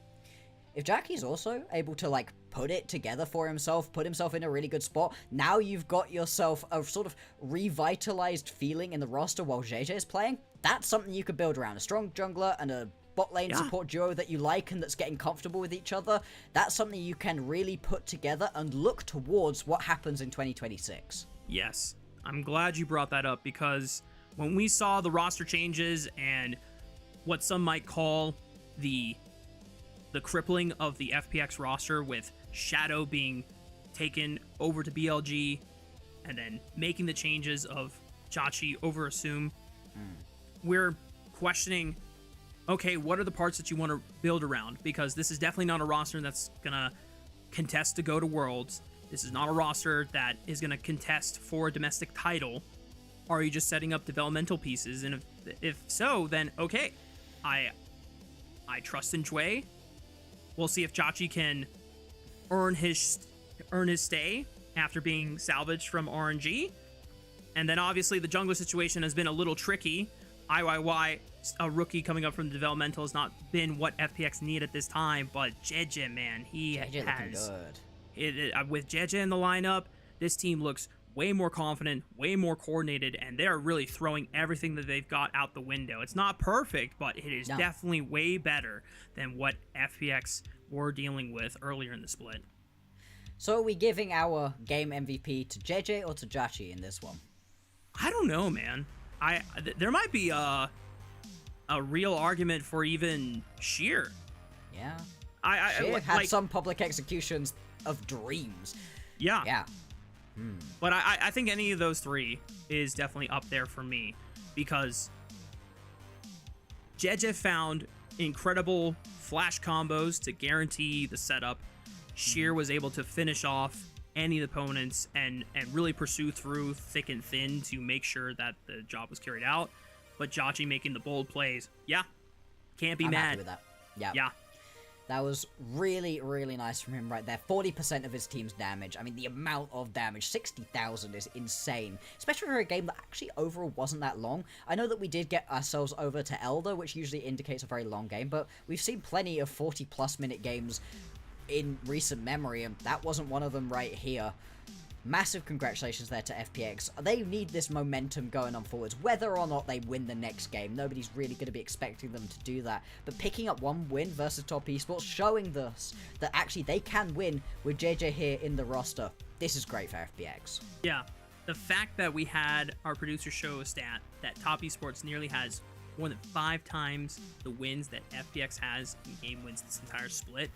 If Jackie's also able to, like, put it together for himself, put himself in a really good spot, now you've got yourself a sort of revitalized feeling in the roster while JJ is playing. That's something you could build around. A strong jungler and a bot lane support duo that you like and that's getting comfortable with each other. That's something you can really put together and look towards what happens in 2026. Yes, I'm glad you brought that up, because when we saw the roster changes and what some might call the crippling of the FPX roster, with Shadow being taken over to BLG and then making the changes of Jachi over Asum, we're questioning, okay, what are the parts that you want to build around? Because this is definitely not a roster that's gonna contest to go to Worlds. This is not a roster that is gonna contest for a domestic title. Are you just setting up developmental pieces? And if so, then okay, I trust in Jue. We'll see if Jachi can earn his stay after being salvaged from RNG. And then obviously the jungler situation has been a little tricky. IYY, a rookie coming up from the developmental, has not been what FPX need at this time, but JJ, man, he has good. With JJ in the lineup, this team looks way more confident, way more coordinated, and they're really throwing everything that they've got out the window. It's not perfect, but it is definitely way better than what FPX were dealing with earlier in the split. So are we giving our game MVP to JJ or to Jachi in this one? I don't know, man. There might be a real argument for even Sheer. Yeah. I had some public executions of dreams. Yeah. Yeah. But I think any of those three is definitely up there for me because JJ found incredible flash combos to guarantee the setup. Sheer was able to finish off any opponents and really pursue through thick and thin to make sure that the job was carried out. But Jachi making the bold plays, yeah, can't be I'm mad. happy with that. Yeah. Yeah. That was really, really nice from him right there. 40% of his team's damage. I mean, the amount of damage, 60,000 is insane. Especially for a game that actually overall wasn't that long. I know that we did get ourselves over to Elder, which usually indicates a very long game, but we've seen plenty of 40-plus minute games in recent memory, and that wasn't one of them right here. Massive congratulations there to FPX. They need this momentum going on forwards. Whether or not they win the next game, nobody's really going to be expecting them to do that. But picking up one win versus Top Esports, showing us that actually they can win with JJ here in the roster. This is great for FPX. Yeah. The fact that we had our producer show a stat that Top Esports nearly has more than 5 times the wins that FPX has in game wins this entire split.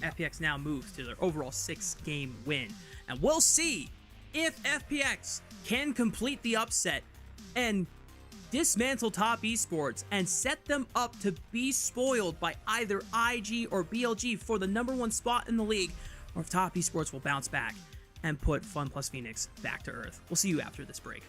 FPX now moves to their overall 6-game win. And we'll see if FPX can complete the upset and dismantle Top Esports and set them up to be spoiled by either IG or BLG for the #1 spot in the league, or if Top Esports will bounce back and put Fun Plus Phoenix back to earth. We'll see you after this break.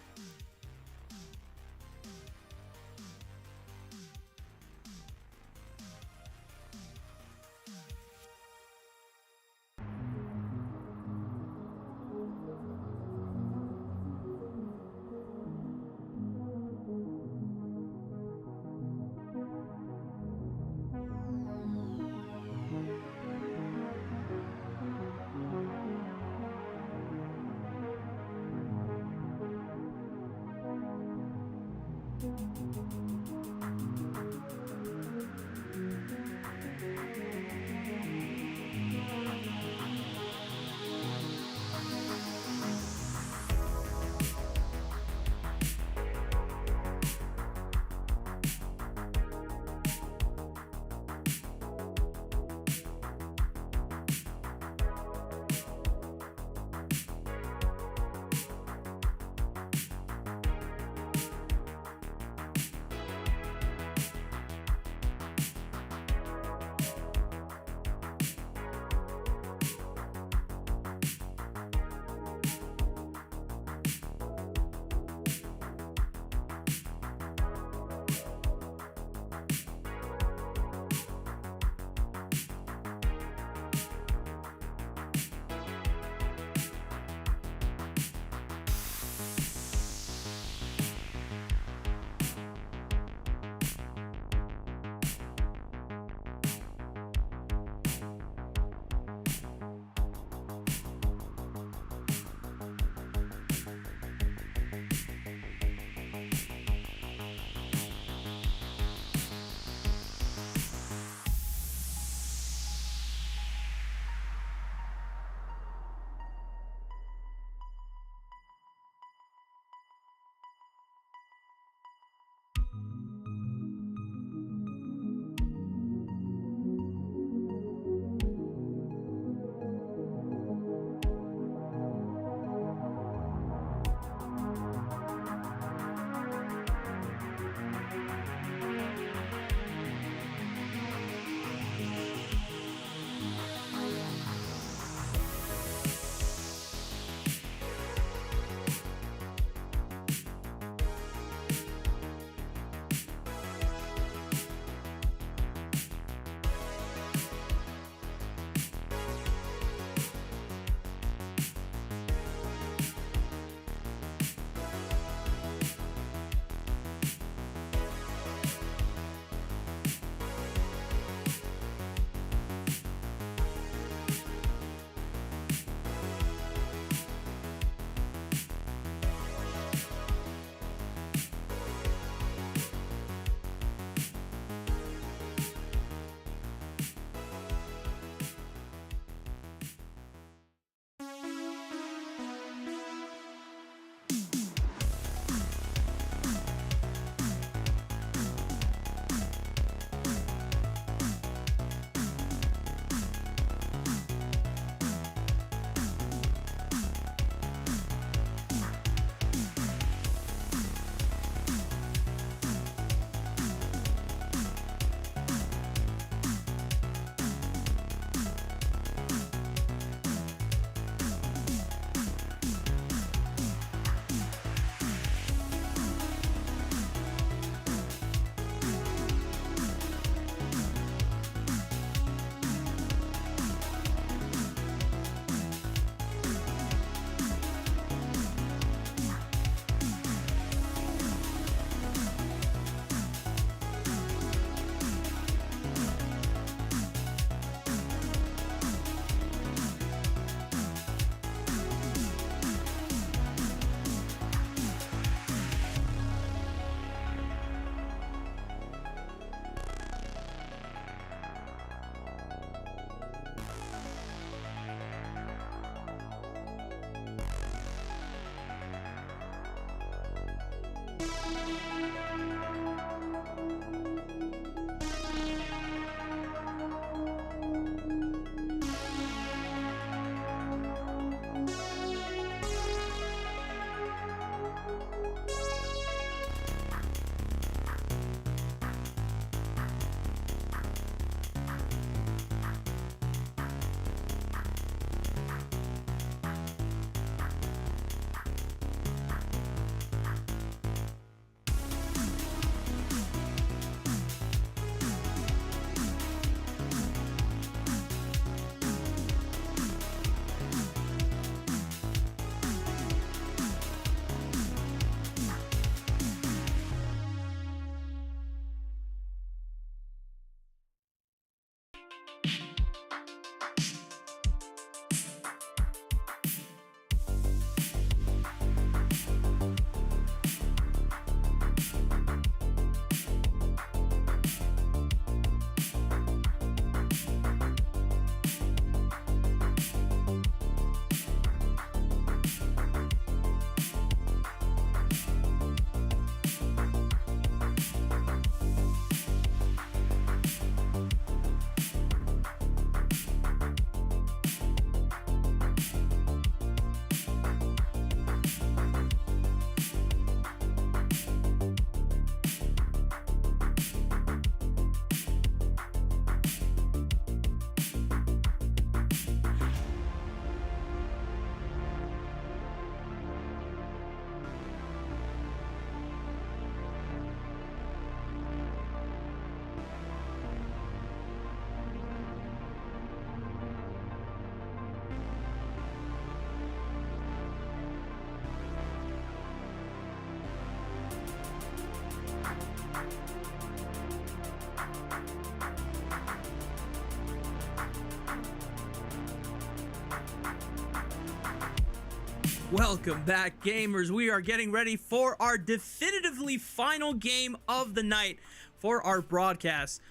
Welcome back, gamers. We are getting ready for our definitively final game of the night for our broadcast.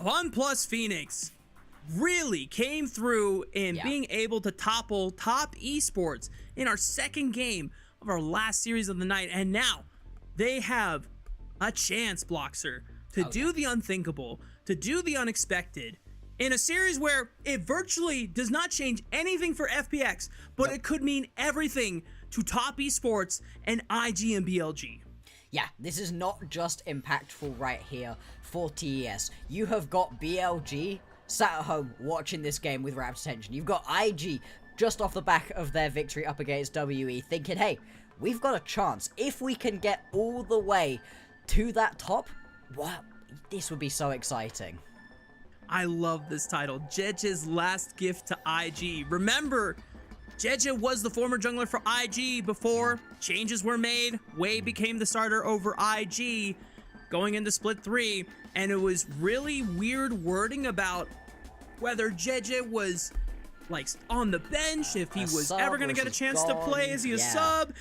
OnePlus Phoenix really came through in being able to topple Top Esports in our second game of our last series of the night, and now they have a chance, Bloxer, to do the unthinkable, to do the unexpected, in a series where it virtually does not change anything for FPX, but it could mean everything to Top Esports and IG and BLG. Yeah, this is not just impactful right here for TES. You have got BLG sat at home watching this game with rapt attention. You've got IG just off the back of their victory up against WE thinking, hey, we've got a chance. If we can get all the way to that top, wow, this would be so exciting. I love this title, Jeje's last gift to IG. Remember, Jeje was the former jungler for IG before changes were made. Wei became the starter over IG going into Split 3, and it was really weird wording about whether Jeje was like on the bench, if he was ever going to get a chance to play. Is he a sub?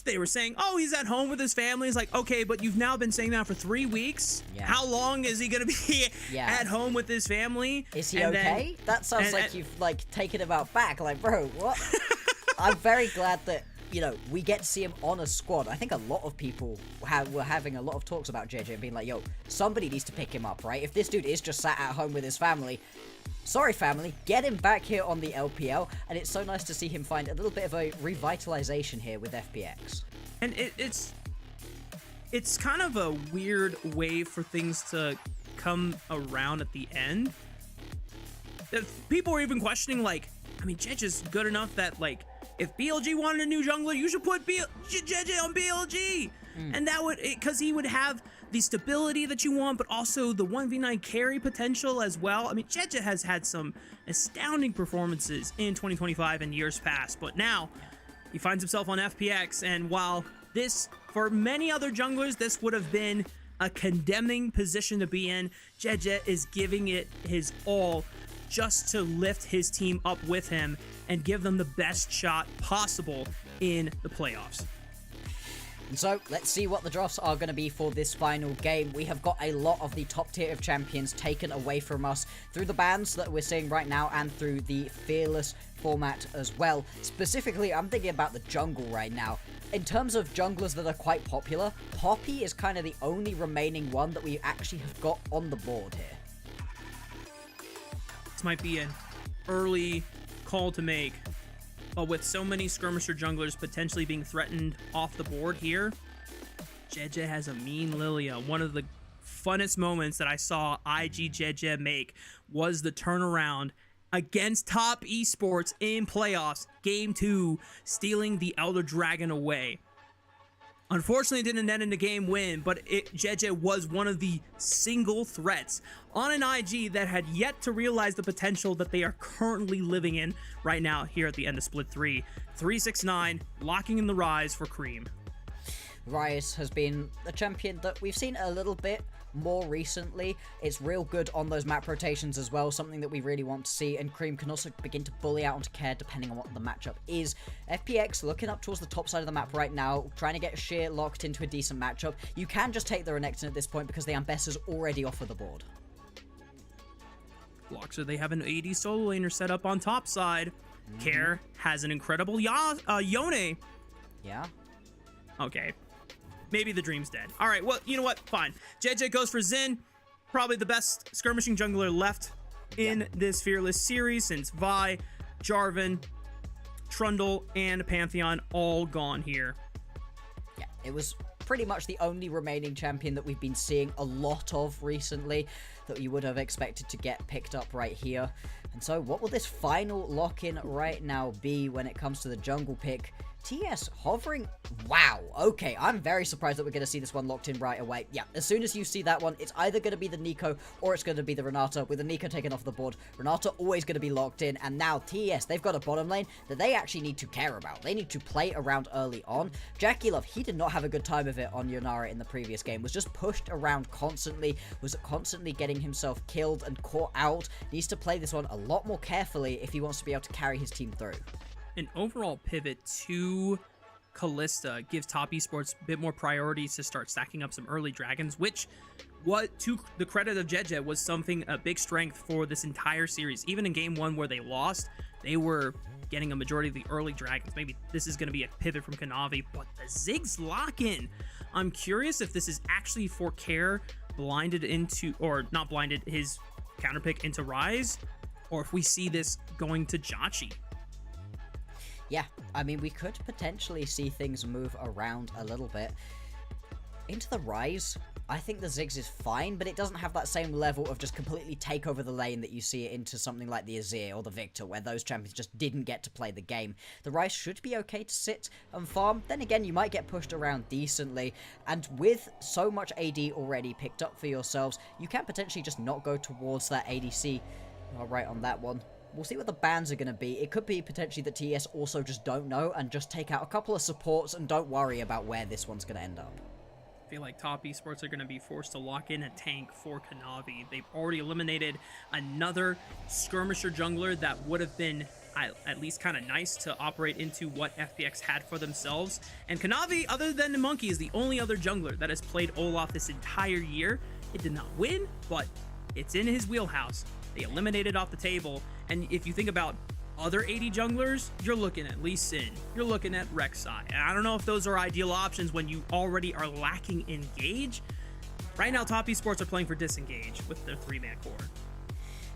They were saying, oh, he's at home with his family. It's like, okay, but you've now been saying that for 3 weeks. How long is he going to be at home with his family? Is he okay? That sounds like you've like taken him out back. Like, bro, what? I'm very glad that, you know, we get to see him on a squad. I think a lot of people were having a lot of talks about JJ and being like, yo, somebody needs to pick him up, right? If this dude is just sat at home with his family, sorry family, get him back here on the LPL, and it's so nice to see him find a little bit of a revitalization here with FPX. And it's kind of a weird way for things to come around at the end. People were even questioning, like, I mean, JJ's good enough that, like, if BLG wanted a new jungler, you should put JJ on BLG. And that would, because he would have the stability that you want, but also the 1v9 carry potential as well. I mean, JJ has had some astounding performances in 2025 and years past, but now he finds himself on FPX, and while this, for many other junglers, this would have been a condemning position to be in, JJ is giving it his all just to lift his team up with him and give them the best shot possible in the playoffs. And so, let's see what the drafts are going to be for this final game. We have got a lot of the top tier of champions taken away from us through the bans that we're seeing right now and through the Fearless format as well. Specifically, I'm thinking about the jungle right now. In terms of junglers that are quite popular, Poppy is kind of the only remaining one that we actually have got on the board here. This might be an early call to make. But with so many skirmisher junglers potentially being threatened off the board here, JJ has a mean Lilia. One of the funnest moments that I saw IG JJ make was the turnaround against Top Esports in playoffs, Game 2, stealing the Elder Dragon away. Unfortunately, it didn't net in a game win, but JJ was one of the single threats on an IG that had yet to realize the potential that they are currently living in right now here at the end of Split 3. 369 locking in the Rise for Cream. Rise has been a champion that we've seen a little bit more recently. It's real good on those map rotations as well, something that we really want to see, and Cream can also begin to bully out onto Care depending on what the matchup is. FPX looking up towards the top side of the map right now, trying to get Sheer locked into a decent matchup. You can just take the Renekton at this point because the Ambessa's already off of the board. Bloxer, they have an AD solo laner set up on top side. Care has an incredible Yone. Yeah. Okay. Maybe the dream's dead. All right, well, you know what? Fine. JJ goes for Xin. Probably the best skirmishing jungler left in this Fearless series since Vi, Jarvan, Trundle, and Pantheon all gone here. Yeah, it was pretty much the only remaining champion that we've been seeing a lot of recently that you would have expected to get picked up right here. And so what will this final lock-in right now be when it comes to the jungle pick? TES hovering. Wow. Okay, I'm very surprised that we're going to see this one locked in right away. Yeah, as soon as you see that one, it's either going to be the Nico or it's going to be the Renata. With the Nico taken off the board, Renata always going to be locked in. And now TES, they've got a bottom lane that they actually need to care about. They need to play around early on. Jackie Love, he did not have a good time of it on Yonara in the previous game. Was just pushed around constantly. Was constantly getting himself killed and caught out. Needs to play this one a lot more carefully if he wants to be able to carry his team through. An overall pivot to Kalista gives Top Esports a bit more priority to start stacking up some early dragons, which, what to the credit of JJ, was a big strength for this entire series. Even in game 1 where they lost, they were getting a majority of the early dragons. Maybe this is going to be a pivot from Kanavi, but the Ziggs lock-in. I'm curious if this is actually for Care blinded into, or not blinded, his counterpick into Rise, or if we see this going to Jachi. Yeah, I mean, we could potentially see things move around a little bit. Into the Rise, I think the Ziggs is fine, but it doesn't have that same level of just completely take over the lane that you see it into something like the Azir or the Victor, where those champions just didn't get to play the game. The Rise should be okay to sit and farm. Then again, you might get pushed around decently, and with so much AD already picked up for yourselves, you can potentially just not go towards that ADC. All right on that one. We'll see what the bans are going to be. It could be potentially that TES also just don't know and just take out a couple of supports and don't worry about where this one's going to end up. I feel like Top Esports are going to be forced to lock in a tank for Kanavi. They've already eliminated another skirmisher jungler that would have been at least kind of nice to operate into what FPX had for themselves. And Kanavi, other than the Monkey, is the only other jungler that has played Olaf this entire year. It did not win, but it's in his wheelhouse. They eliminated off the table. And if you think about other AD junglers, you're looking at Lee Sin, you're looking at Rek'Sai. And I don't know if those are ideal options when you already are lacking Engage. Right now, Top Esports are playing for Disengage with their 3-man core.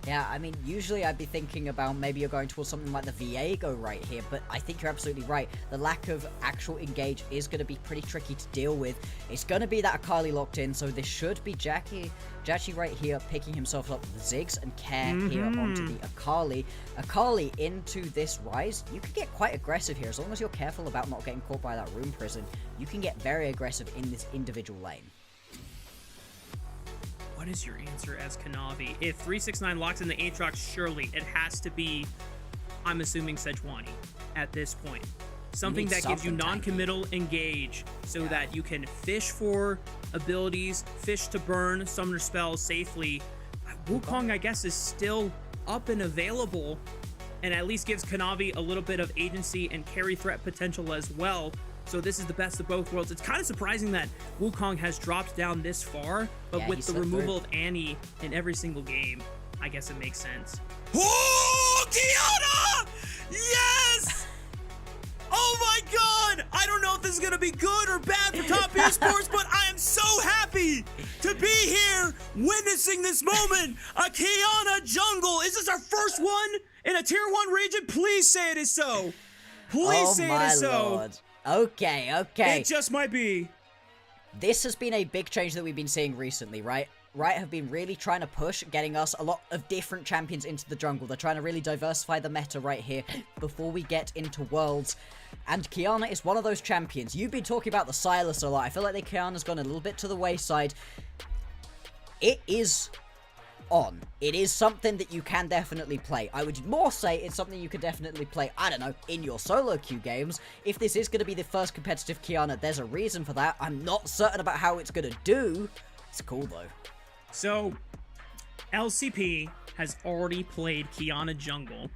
Yeah, I mean, usually I'd be thinking about maybe you're going towards something like the Viego right here, but I think you're absolutely right. The lack of actual Engage is going to be pretty tricky to deal with. It's going to be that Akali locked in, so this should be Jachi right here picking himself up with the Ziggs and Care here onto the Akali. Akali into this Rise, you can get quite aggressive here. As long as you're careful about not getting caught by that Rune Prison, you can get very aggressive in this individual lane. What is your answer as Kanavi? If 369 locks in the Aatrox, surely it has to be, I'm assuming, Sejuani at this point. Something that gives you non-committal Engage so that you can fish for abilities, fish to burn, summoner spells safely. Wukong, I guess, is still up and available. and at least gives Kanavi a little bit of agency and carry threat potential as well. So this is the best of both worlds. It's kind of surprising that Wukong has dropped down this far, but Yeah, with the removal of Annie in every single game, I guess it makes sense. Oh, Kiana! Yes! Oh my god! I don't know if this is gonna be good or bad for Top Esports, but I am so happy to be here witnessing this moment. A Kiana jungle. Is this our first one in a tier 1 region? Please say it is so. Please say it is so. Lord. Okay, okay. It just might be. This has been a big change that we've been seeing recently, right? Riot have been really trying to push, getting us a lot of different champions into the jungle. They're trying to really diversify the meta right here before we get into Worlds. And Kiana is one of those champions. You've been talking about the Silas a lot. I feel like the Kiana's gone a little bit to the wayside. It is on. It is something that you can definitely play. I would more say it's something you could definitely play, I don't know, in your solo queue games. If this is going to be the first competitive Kiana, there's a reason for that. I'm not certain about how it's going to do. It's cool though. So, LCP has already played Kiana jungle.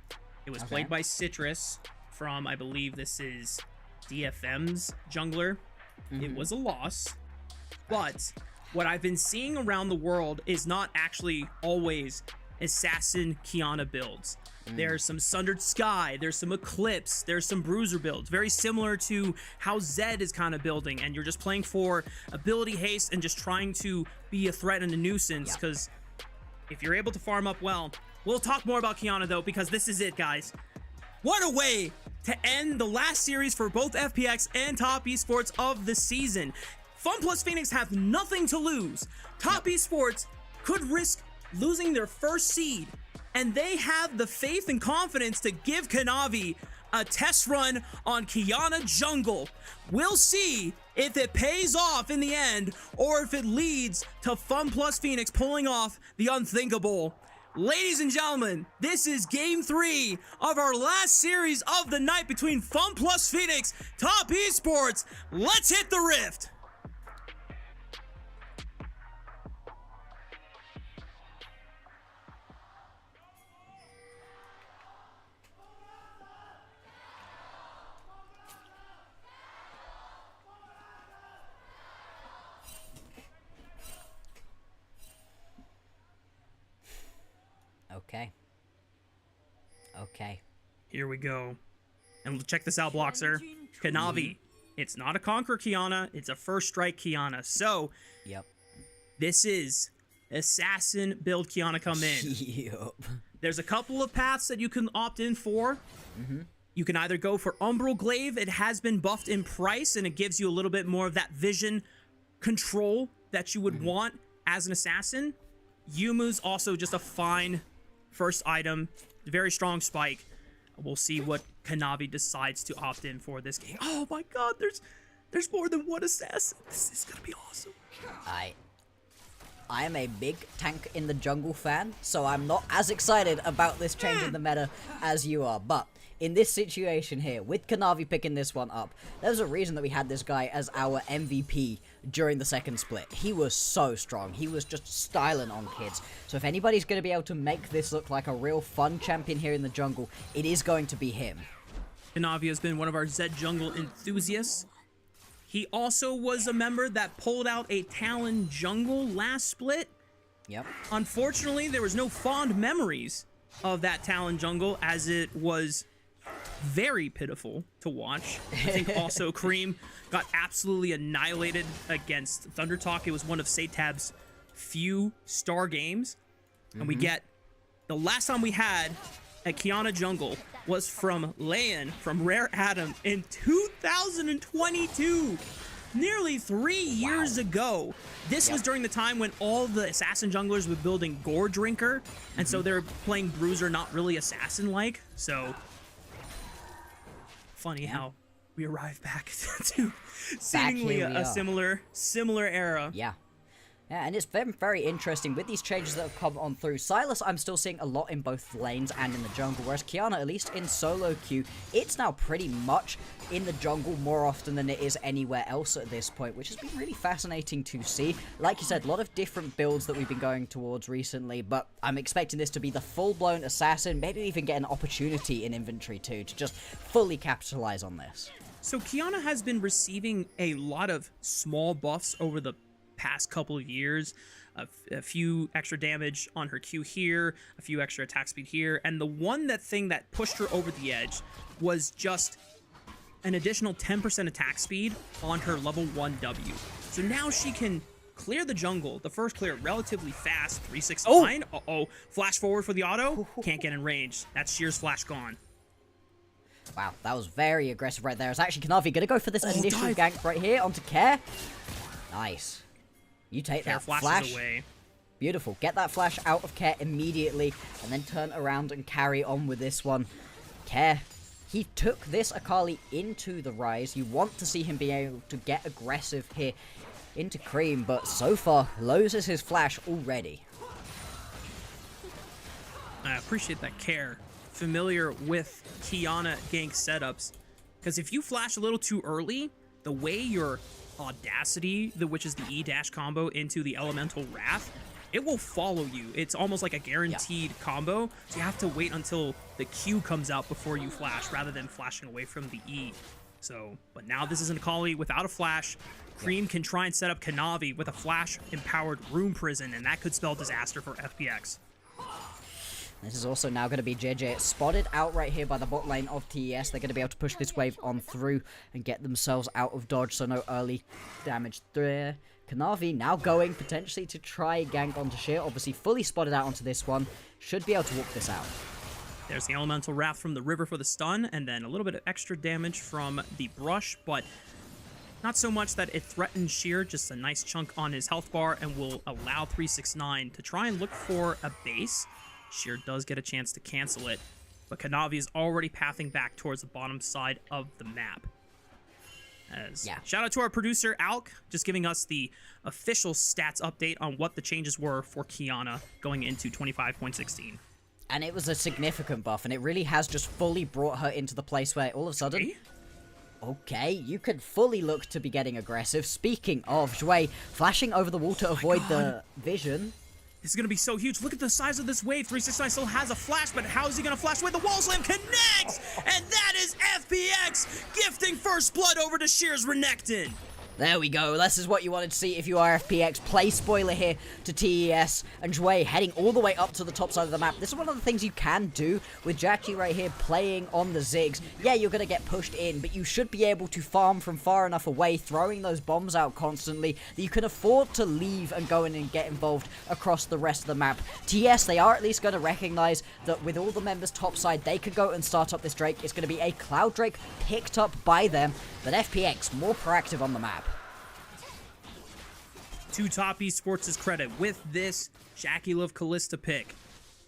It was played by Citrus from, I believe this is DFM's jungler. It was a loss, but what I've been seeing around the world is not actually always Assassin Kiana builds. There's some Sundered Sky, there's some Eclipse, there's some Bruiser builds, very similar to how Zed is kind of building, and you're just playing for ability haste and just trying to be a threat and a nuisance, because if you're able to farm up well, we'll talk more about Kiana though, because this is it, guys. What a way to end the last series for both FPX and Top Esports of the season. Fun plus Phoenix have nothing to lose. Top Esports could risk losing their first seed, and they have the faith and confidence to give Kanavi a test run on Kiana jungle. We'll see if it pays off in the end, or if it leads to Fun plus Phoenix pulling off the unthinkable. Ladies and gentlemen, this is game 3 of our last series of the night between Fun plus Phoenix, Top Esports. Let's hit the rift. Okay. Okay. Here we go. And check this out, Bloxer. Kanavi. It's not a Conquer Kiana, it's a First Strike Kiana. So, Yep. this is Assassin build Kiana come in. Yep. There's a couple of paths that you can opt in for. You can either go for Umbral Glaive. It has been buffed in price, and it gives you a little bit more of that vision control that you would want as an assassin. Yumu's also just a fine first item. Very strong spike. We'll see what Kanavi decides to opt in for this game. Oh my god, there's more than one assassin. This is gonna be awesome. I am a big tank in the jungle fan, so I'm not as excited about this change in the meta as you are. But in this situation here, with Kanavi picking this one up, there's a reason that we had this guy as our MVP during the second split. He was so strong. He was just styling on kids. So if anybody's going to be able to make this look like a real fun champion here in the jungle, it is going to be him. Kanavi has been one of our Zed jungle enthusiasts. He also was a member that pulled out a Talon jungle last split. Yep. Unfortunately, there was no fond memories of that Talon jungle, as it was very pitiful to watch. I think also Cream got absolutely annihilated against Thundertalk. It was one of Satab's few star games. And we get the last time we had a Kiana jungle was from Leon from Rare Adam in 2022. Nearly 3 years ago. This was during the time when all the assassin junglers were building Gore Drinker, and so they're playing Bruiser, not really assassin-like. So funny how we arrived back to seemingly here we a are. similar era. Yeah. Yeah, and it's been very interesting with these changes that have come on through. Sylas, I'm still seeing a lot in both lanes and in the jungle, whereas Qiyana, at least in solo queue, it's now pretty much in the jungle more often than it is anywhere else at this point, which has been really fascinating to see. Like you said, a lot of different builds that we've been going towards recently, but I'm expecting this to be the full-blown assassin, maybe even get an opportunity in inventory too, to just fully capitalize on this. So Qiyana has been receiving a lot of small buffs over the past couple of years, a few extra damage on her Q here, a few extra attack speed here, and the thing that pushed her over the edge was just an additional 10% attack speed on her level 1 W. So now she can clear the jungle, the first clear, relatively fast, 369. Uh-oh, flash forward for the auto, can't get in range. That's Sheer's flash gone. Wow, that was very aggressive right there. It's actually Kanavi gonna go for this initial dive. gank right here onto Care. Nice. You take Care that flashes flash. away. Beautiful. Get that flash out of Care immediately, and then turn around and carry on with this one. Care, he took this Akali into the Rise. You want to see him be able to get aggressive here into Cream, but so far, loses his flash already. I appreciate that Care. Familiar with Qiyana gank setups, because if you flash a little too early, the way your Audacity, which is the E-dash combo into the Elemental Wrath, it will follow you. It's almost like a guaranteed combo, so you have to wait until the Q comes out before you flash, rather than flashing away from the E. So, but now this is an Akali without a flash. Cream can try and set up Kanavi with a flash-empowered Room Prison, and that could spell disaster for FPX. This is also now going to be JJ spotted out right here by the bot lane of TES. They're going to be able to push this wave on through and get themselves out of dodge, so no early damage there. Kanavi now going potentially to try gank onto Sheer. Obviously fully spotted out onto this one. Should be able to walk this out. There's the Elemental Wrath from the river for the stun, and then a little bit of extra damage from the brush, but not so much that it threatens Sheer, just a nice chunk on his health bar, and will allow 369 to try and look for a base. Sheer does get a chance to cancel it, but Kanavi is already pathing back towards the bottom side of the map. Shout out to our producer, Alk, just giving us the official stats update on what the changes were for Qiyana going into 25.16. And it was a significant buff, and it really has just fully brought her into the place where all of a sudden... Okay, you could fully look to be getting aggressive. Speaking of, Zhui flashing over the wall to avoid the vision. This is going to be so huge. Look at the size of this wave. 369 still has a flash, but how is he going to flash away? The wall slam connects! And that is FPX gifting first blood over to Sheer's Renekton. There we go. This is what you wanted to see if you are FPX. Play spoiler here to TES and Zhui heading all the way up to the top side of the map. This is one of the things you can do with Jachi right here playing on the Ziggs. Yeah, you're going to get pushed in, but you should be able to farm from far enough away, throwing those bombs out constantly, that you can afford to leave and go in and get involved across the rest of the map. TES, they are at least going to recognize that with all the members top side, they could go and start up this Drake. It's going to be a Cloud Drake picked up by them, but FPX more proactive on the map. To Top Esports' credit, with this Jackie Love Kalista pick,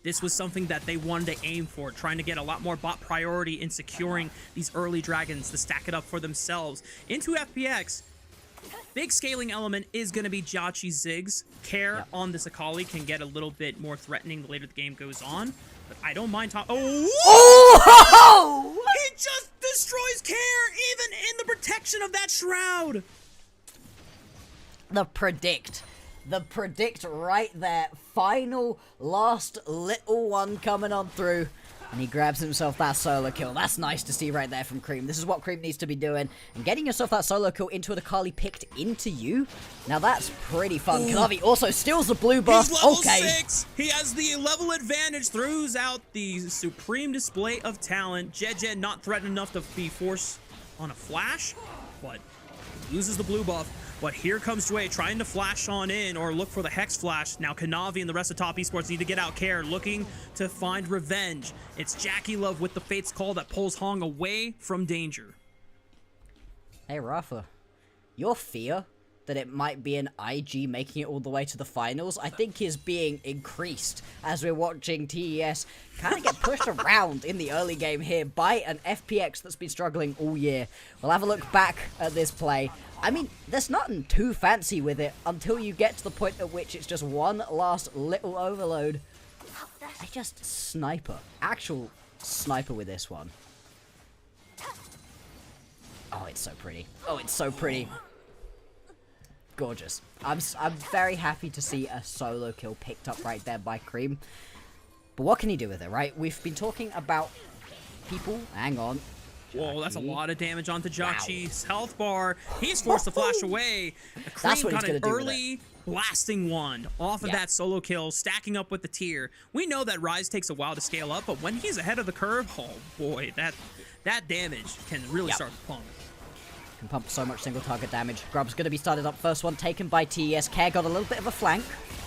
this was something that they wanted to aim for, trying to get a lot more bot priority in securing these early dragons to stack it up for themselves. Into FPX, big scaling element is going to be Jachi's Ziggs. Care on this Akali can get a little bit more threatening the later the game goes on, but I don't mind top. Oh! He just destroys Care, even in the protection of that shroud. The predict right there. Final, last little one coming on through. And he grabs himself that solo kill. That's nice to see right there from Cream. This is what Cream needs to be doing. And getting yourself that solo kill into an Akali picked into you. Now that's pretty fun. Kanavi also steals the blue buff. He's level 6. He has the level advantage. Throws out the supreme display of talent. Jeje not threatened enough to be forced on a flash, but loses the blue buff. But here comes Zhui trying to flash on in or look for the Hex Flash. Now Kanavi and the rest of Top Esports need to get out Care, looking to find revenge. It's Jackie Love with the Fate's Call that pulls Hong away from danger. Hey, Rafa. Your fear that it might be an IG making it all the way to the finals, I think is being increased as we're watching TES kind of get pushed around in the early game here by an FPX that's been struggling all year. We'll have a look back at this play. I mean, there's nothing too fancy with it until you get to the point at which it's just one last little overload. I just sniper. Actual sniper with this one. Oh, it's so pretty. Oh, it's so pretty. Gorgeous. I'm very happy to see a solo kill picked up right there by Cream. But what can he do with it, right? We've been talking about people. Hang on. Whoa, that's a lot of damage onto Jockey's health bar. He's forced to flash away. That's what he's got gonna an do with early blasting wand off of that solo kill, stacking up with the tier. We know that Rise takes a while to scale up, but when he's ahead of the curve, oh boy, that damage can really start to plummet. Can pump so much single target damage. Grub's going to be started up. First one taken by TES. Care got a little bit of a flank.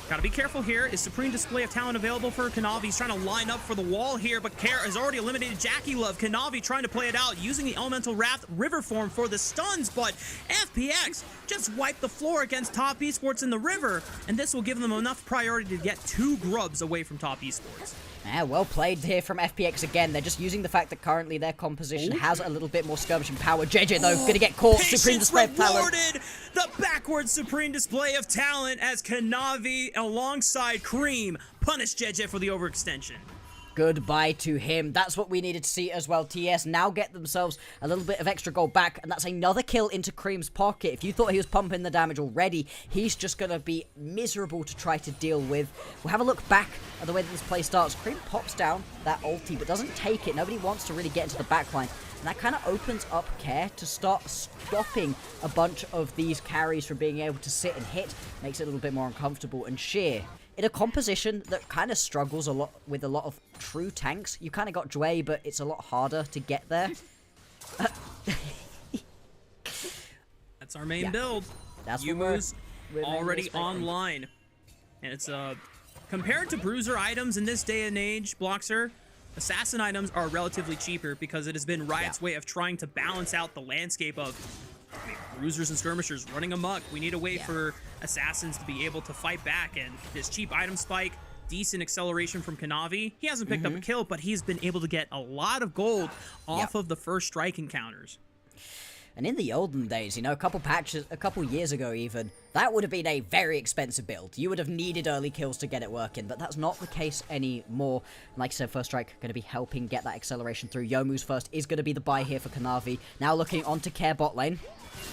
Gotta be careful here. Is Supreme Display of Talent available for Kanavi? He's trying to line up for the wall here, but Care has already eliminated Jackie Love. Kanavi trying to play it out, using the Elemental Wrath River form for the stuns, but FPX just wiped the floor against Top Esports in the river, and this will give them enough priority to get 2 grubs away from Top Esports. Yeah, well played here from FPX again. They're just using the fact that currently their composition has a little bit more skirmishing power. JJ, though, gonna get caught. Supreme Display of Talent. Rewarded! The backwards Supreme Display of Talent as Kanavi alongside Cream punish JJ for the overextension. Goodbye to him. That's what we needed to see as well. TES now get themselves a little bit of extra gold back, and that's another kill into Cream's pocket. If you thought he was pumping the damage already, he's just going to be miserable to try to deal with. We'll have a look back at the way that this play starts. Cream pops down that ulti, but doesn't take it. Nobody wants to really get into the backline. And that kind of opens up Care to start stopping a bunch of these carries from being able to sit and hit. Makes it a little bit more uncomfortable. And Sheer, in a composition that kind of struggles a lot with a lot of true tanks. You kind of got Dway, but it's a lot harder to get there. That's our main build. That's Yumu's already online. And it's compared to bruiser items in this day and age, Bloxer, assassin items are relatively cheaper because it has been Riot's way of trying to balance out the landscape of bruisers and skirmishers running amok. We need a way for assassins to be able to fight back, and this cheap item spike, decent acceleration from Kanavi. He hasn't picked up a kill, but he's been able to get a lot of gold off of the first strike encounters. And in the olden days, you know, a couple years ago even, that would have been a very expensive build. You would have needed early kills to get it working, but that's not the case anymore. And like I said, first strike going to be helping get that acceleration through. Youmu's first is going to be the buy here for Kanavi. Now looking onto Care bot lane.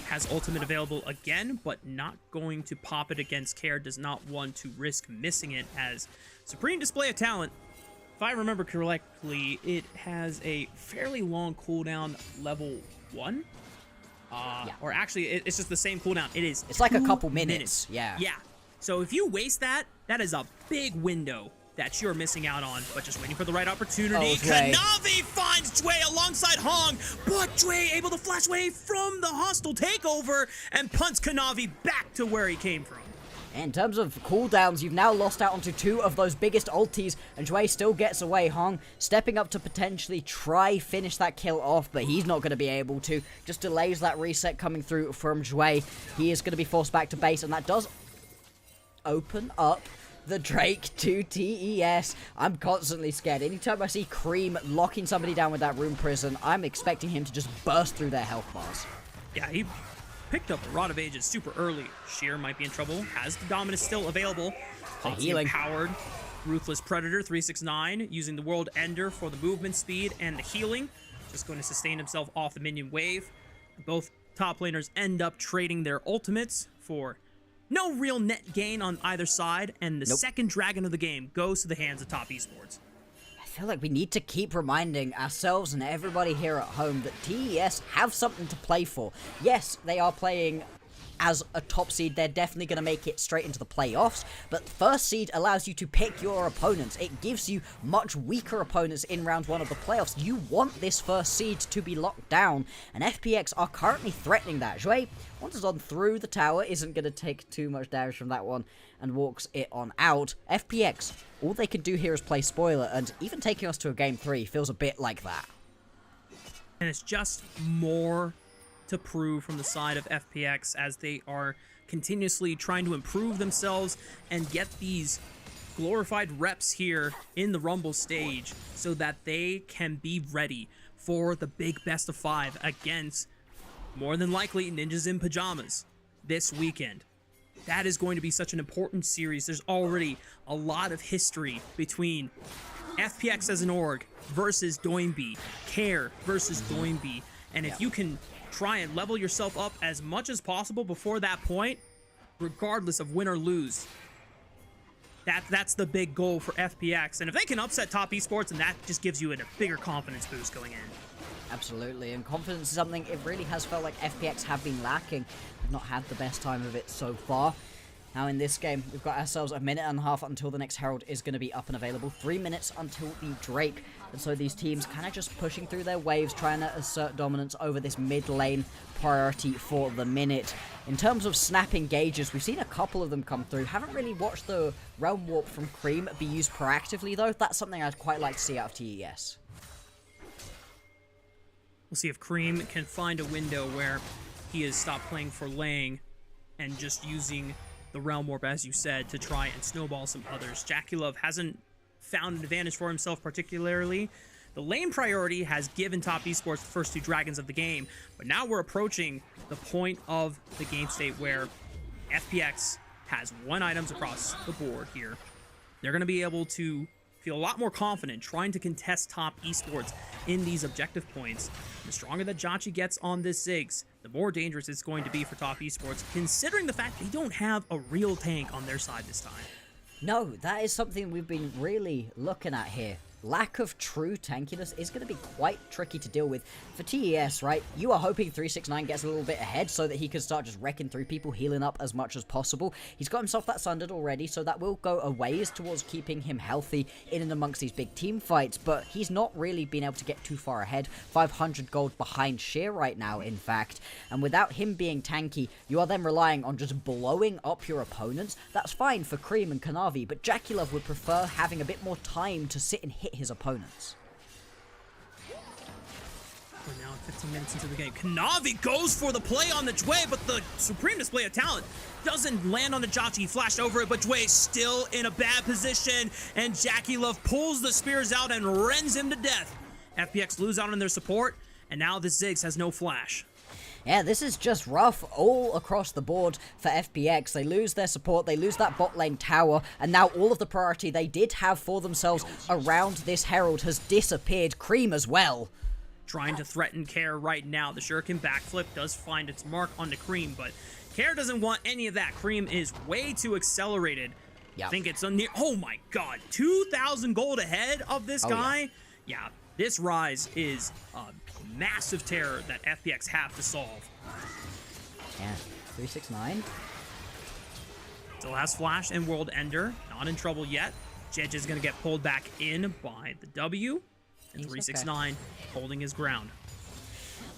Has ultimate available again, but not going to pop it against Care. Does not want to risk missing it as Supreme Display of Talent. If I remember correctly, it has a fairly long cooldown, level 1. Or actually, it's just the same cooldown. It's like a couple minutes. Yeah. So if you waste that, that is a big window that you're missing out on, but just waiting for the right opportunity. Kanavi finds Dway alongside Hong, but Dway able to flash away from the hostile takeover and punts Kanavi back to where he came from. In terms of cooldowns, you've now lost out onto 2 of those biggest ultis, and Dway still gets away. Hong stepping up to potentially try finish that kill off, but he's not going to be able to. Just delays that reset coming through from Dway. He is going to be forced back to base, and that does open up the Drake to TES. I'm constantly scared. Anytime I see Cream locking somebody down with that Rune Prison, I'm expecting him to just burst through their health bars. Yeah, he picked up a Rod of Ages super early. Sheer might be in trouble. Has the Dominus still available. Healing Powered Ruthless Predator 369 using the World Ender for the movement speed and the healing. Just going to sustain himself off the minion wave. Both top laners end up trading their ultimates for no real net gain on either side, and the second dragon of the game goes to the hands of Top Esports. I feel like we need to keep reminding ourselves and everybody here at home that TES have something to play for. Yes, they are playing as a top seed. They're definitely going to make it straight into the playoffs, but first seed allows you to pick your opponents. It gives you much weaker opponents in round 1 of the playoffs. You want this first seed to be locked down, and FPX are currently threatening that. Jouet wanders on through the tower, isn't going to take too much damage from that one, and walks it on out. FPX, all they can do here is play spoiler, and even taking us to a game 3 feels a bit like that. And it's just more to prove from the side of FPX as they are continuously trying to improve themselves and get these glorified reps here in the Rumble stage so that they can be ready for the big best of 5 against, more than likely, Ninjas in Pajamas this weekend. That is going to be such an important series. There's already a lot of history between FPX as an org versus Doinby, Care versus Doinby, and if you can try and level yourself up as much as possible before that point, regardless of win or lose, that's the big goal for FPX. And if they can upset Top Esports, then that just gives you a bigger confidence boost going in. Absolutely, and confidence is something it really has felt like FPX have been lacking. They've not had the best time of it so far. Now in this game, we've got ourselves a minute and a half until the next Herald is going to be up and available. 3 minutes until the Drake. And so these teams kind of just pushing through their waves, trying to assert dominance over this mid lane priority for the minute. In terms of snap engages, we've seen a couple of them come through. Haven't really watched the Realm Warp from Cream be used proactively though. That's something I'd quite like to see out of TES. We'll see if Cream can find a window where he has stopped playing for Lang and just using the Realm Warp, as you said, to try and snowball some others. JackieLove hasn't found an advantage for himself particularly. The lane priority has given Top Esports the first 2 dragons of the game, but now we're approaching the point of the game state where FPX has 1 items across the board here. They're going to be able to feel a lot more confident trying to contest Top Esports in these objective points. The stronger that Jackie gets on this Ziggs, the more dangerous it's going to be for Top Esports, considering the fact they don't have a real tank on their side this time. No, that is something we've been really looking at here. Lack of true tankiness is going to be quite tricky to deal with. For TES, right, you are hoping 369 gets a little bit ahead so that he can start just wrecking through people, healing up as much as possible. He's got himself that Sundered already, so that will go a ways towards keeping him healthy in and amongst these big team fights, but he's not really been able to get too far ahead. 500 gold behind Sheer right now, in fact, and without him being tanky, you are then relying on just blowing up your opponents. That's fine for Cream and Kanavi, but JackieLove would prefer having a bit more time to sit and hit his opponents. We're now 15 minutes into the game. Kanavi goes for the play on the Dway, but the supreme display of talent doesn't land on the Jackie. He flashed over it, but Dway still in a bad position, and JackieLove pulls the spears out and rends him to death. FPX lose out on their support, and now the Ziggs has no flash. Yeah, this is just rough all across the board for FPX. They lose their support, they lose that bot lane tower, and now all of the priority they did have for themselves around this Herald has disappeared. Cream as well. Trying to threaten Care right now. The Shuriken backflip does find its mark onto Cream, but Care doesn't want any of that. Cream is way too accelerated. Yep. I think it's near. Oh my god, 2,000 gold ahead of this guy? Yeah, this rise is a massive terror that FPX have to solve. Yeah, 369. Still has Flash and World Ender. Not in trouble yet. Jedge is going to get pulled back in by the W. And 369 holding his ground.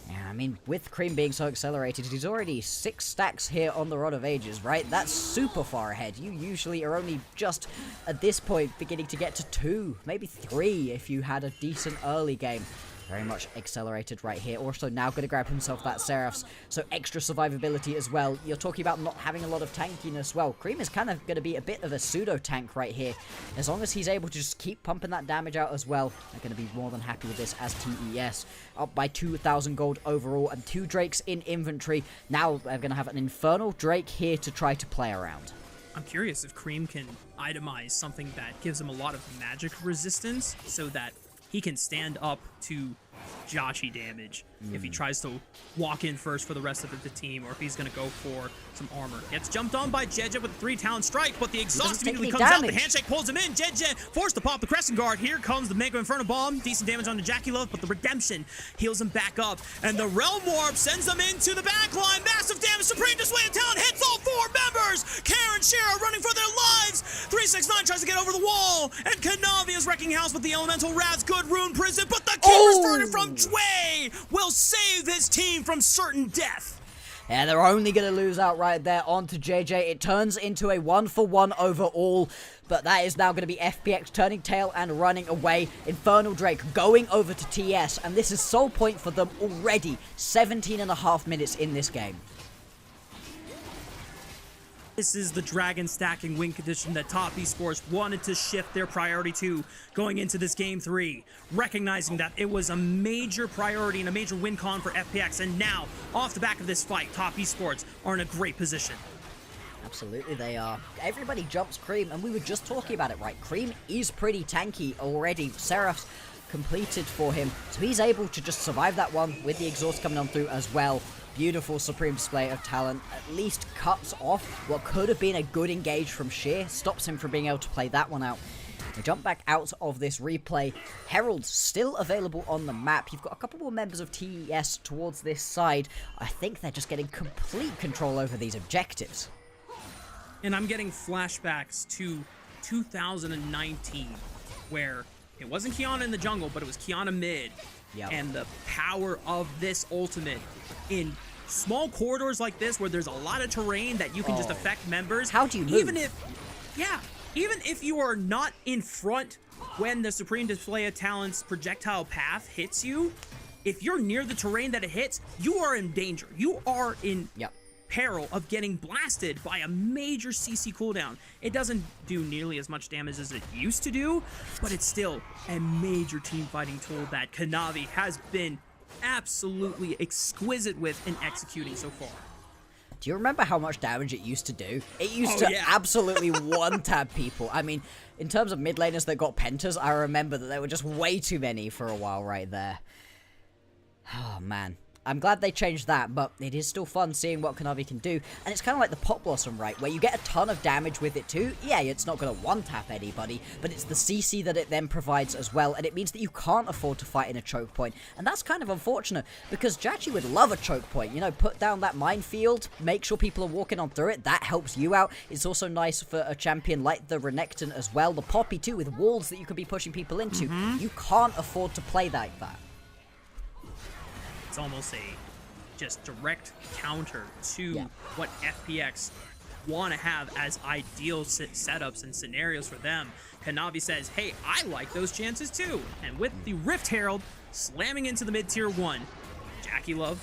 Yeah, I mean, with Cream being so accelerated, he's already 6 stacks here on the Rod of Ages, right? That's super far ahead. You usually are only just, at this point, beginning to get to 2, maybe 3 if you had a decent early game. Very much accelerated right here. Also now going to grab himself that Seraphs, so extra survivability as well. You're talking about not having a lot of tankiness. Well, Cream is kind of going to be a bit of a pseudo tank right here. As long as he's able to just keep pumping that damage out as well, they're going to be more than happy with this as TES. Up by 2,000 gold overall and 2 Drakes in inventory. Now they're going to have an Infernal Drake here to try to play around. I'm curious if Cream can itemize something that gives him a lot of magic resistance so that he can stand up to Joshy damage if he tries to walk in first for the rest of the team, or if he's going to go for some armor. Gets jumped on by Jeje with a 3-talent strike, but the exhaust immediately comes out. The handshake pulls him in. Jeje forced to pop the Crescent Guard. Here comes the Mega Inferno Bomb. Decent damage on the JackieLove, but the Redemption heals him back up. And the Realm Warp sends them into the backline. Massive damage. Supreme Display of Talent hits all 4 members. Karen and Shira running for their lives. 369 tries to get over the wall. And Kanavi is wrecking house with the Elemental Rats. Good Rune Prison, but the Keeper started from Dway will save his team from certain death. Yeah, they're only going to lose out right there onto JJ. It turns into a 1-for-1 overall, but that is now going to be FPX turning tail and running away. Infernal Drake going over to TES, and this is sole point for them already. 17.5 minutes in this game. This is the dragon stacking win condition that Top Esports wanted to shift their priority to going into this game 3, recognizing that it was a major priority and a major win con for FPX, and now, off the back of this fight, Top Esports are in a great position. Absolutely, they are. Everybody jumps Cream, and we were just talking about it, right? Cream is pretty tanky already. Seraph's completed for him, so he's able to just survive that one with the exhaust coming on through as well. Beautiful supreme display of talent, at least cuts off what could have been a good engage from Sheer, stops him from being able to play that one out. We jump back out of this replay. Herald's still available on the map. You've got a couple more members of TES towards this side. I think they're just getting complete control over these objectives. And I'm getting flashbacks to 2019, where it wasn't Kiana in the jungle, but it was Kiana mid. Yep. And the power of this ultimate in small corridors like this, where there's a lot of terrain that you can just affect members. How do you move? Even if you are not in front when the Supreme Display of Talent's projectile path hits you, if you're near the terrain that it hits, you are in danger. You are in peril of getting blasted by a major CC cooldown. It doesn't do nearly as much damage as it used to do, but it's still a major team fighting tool that Kanavi has been absolutely exquisite with in executing so far. Do you remember how much damage it used to do? It used to absolutely one-tap people. I mean, in terms of mid laners that got pentas, I remember that there were just way too many for a while right there. Oh, man. I'm glad they changed that, but it is still fun seeing what Kanavi can do. And it's kind of like the Pop Blossom, right? Where you get a ton of damage with it too. Yeah, it's not going to one-tap anybody, but it's the CC that it then provides as well. And it means that you can't afford to fight in a choke point. And that's kind of unfortunate, because Jachi would love a choke point. You know, put down that minefield, make sure people are walking on through it. That helps you out. It's also nice for a champion like the Renekton as well. The Poppy too, with walls that you could be pushing people into. You can't afford to play like that. It's almost a just direct counter to what FPX want to have as ideal setups and scenarios for them. Kanavi says, hey, I like those chances too. And with the Rift Herald slamming into the mid-tier 1, Jackie Love,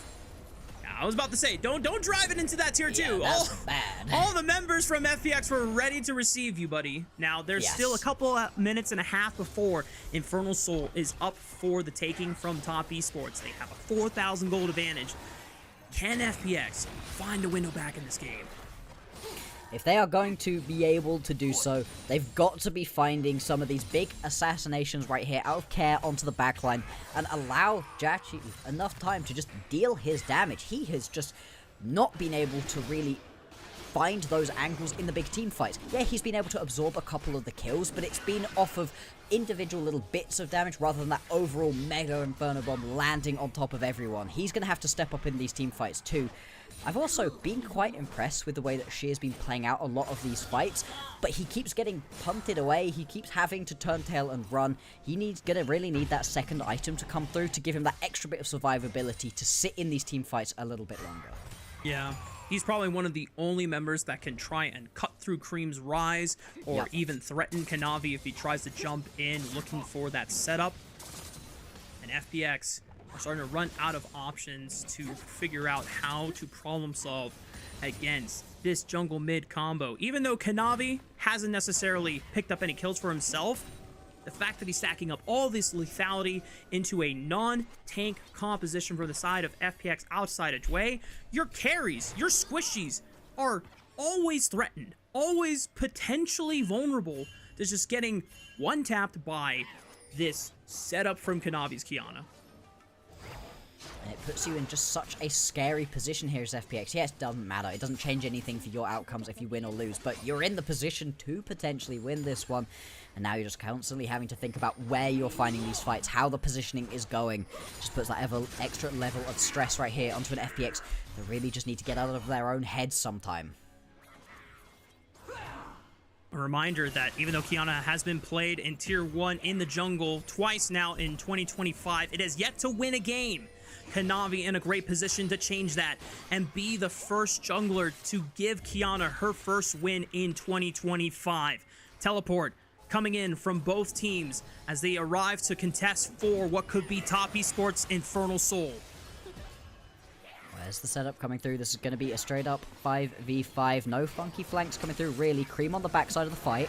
I was about to say, don't drive it into that tier 2. That's bad. All the members from FPX were ready to receive you, buddy. Now, there's still a couple of minutes and a half before Infernal Soul is up for the taking from Top Esports. They have a 4,000 gold advantage. Can FPX find a window back in this game? If they are going to be able to do so, they've got to be finding some of these big assassinations right here out of care onto the backline and allow Jachi enough time to just deal his damage. He has just not been able to really find those angles in the big team fights. Yeah, he's been able to absorb a couple of the kills, but it's been off of individual little bits of damage rather than that overall mega Inferno Bomb landing on top of everyone. He's going to have to step up in these team fights too. I've also been quite impressed with the way that Sheer's been playing out a lot of these fights, but he keeps getting punted away. He keeps having to turn tail and run. He's gonna really need that second item to come through to give him that extra bit of survivability to sit in these team fights a little bit longer. Yeah, he's probably one of the only members that can try and cut through Cream's rise or even threaten Kanavi if he tries to jump in looking for that setup. And FPX are starting to run out of options to figure out how to problem solve against this jungle mid combo. Even though Kanavi hasn't necessarily picked up any kills for himself, the fact that he's stacking up all this lethality into a non-tank composition for the side of FPX outside of Dway, your carries, your squishies are always threatened, always potentially vulnerable to just getting one-tapped by this setup from Kanavi's Kiana. And it puts you in just such a scary position here as FPX. Yes, it doesn't matter. It doesn't change anything for your outcomes if you win or lose, but you're in the position to potentially win this one. And now you're just constantly having to think about where you're finding these fights, how the positioning is going. Just puts that extra level of stress right here onto an FPX that really just need to get out of their own heads sometime. A reminder that even though Kiana has been played in Tier 1 in the jungle twice now in 2025, it has yet to win a game. Kanavi in a great position to change that and be the first jungler to give Qiyana her first win in 2025. Teleport coming in from both teams as they arrive to contest for what could be Top Esports Infernal Soul. Where's the setup coming through? This is going to be a straight up 5v5. No funky flanks coming through, really. Cream on the backside of the fight.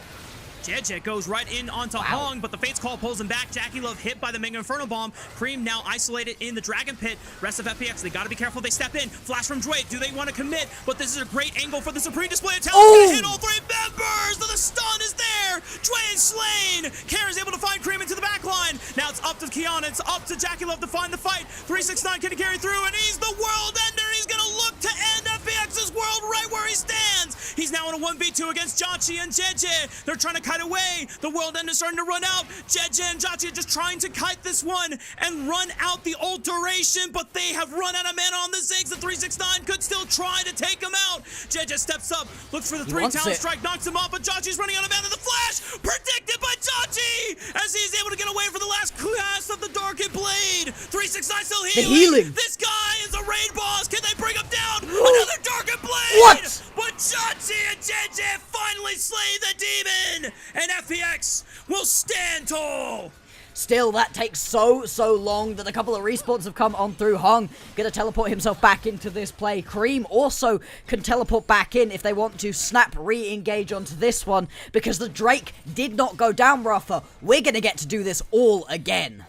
JJ goes right in onto Hong, but the Fate's Call pulls him back. Jackie Love hit by the Mega Inferno Bomb. Cream now isolated in the Dragon Pit. Rest of FPX, they gotta be careful. They step in. Flash from Dwayne. Do they want to commit? But this is a great angle for the Supreme Display of Talent. Gonna hit all three members. The stun is there. Dwayne slain. Karen's able to find Cream into the back line. Now it's up to Qiyana. It's up to Jackie Love to find the fight. 369 can he carry through, and he's the world ender. He's gonna look to end FPX's world right where he stands. He's now in a 1v2 against Jachi and JJ. They're trying to kite away. The world end is starting to run out. JJ and Jachi are just trying to kite this one and run out the alteration, but they have run out of mana on the Ziggs. The 369 could still try to take him out. JJ steps up, looks for the talent strike, knocks him off, but Jachi's running out of mana. The flash predicted by Jachi as he's able to get away for the last class of the Darkened Blade. 369 still healing. This guy is a raid boss. Can they bring him down? Another Darkened Blade. What? But Jachi and JJ finally slay the demon, and FPX will stand tall. Still, that takes so long that a couple of respawns have come on through. Hong gonna teleport himself back into this play. Cream also can teleport back in if they want to. Snap re-engage onto this one because the Drake did not go down, Rafa. We're gonna get to do this all again.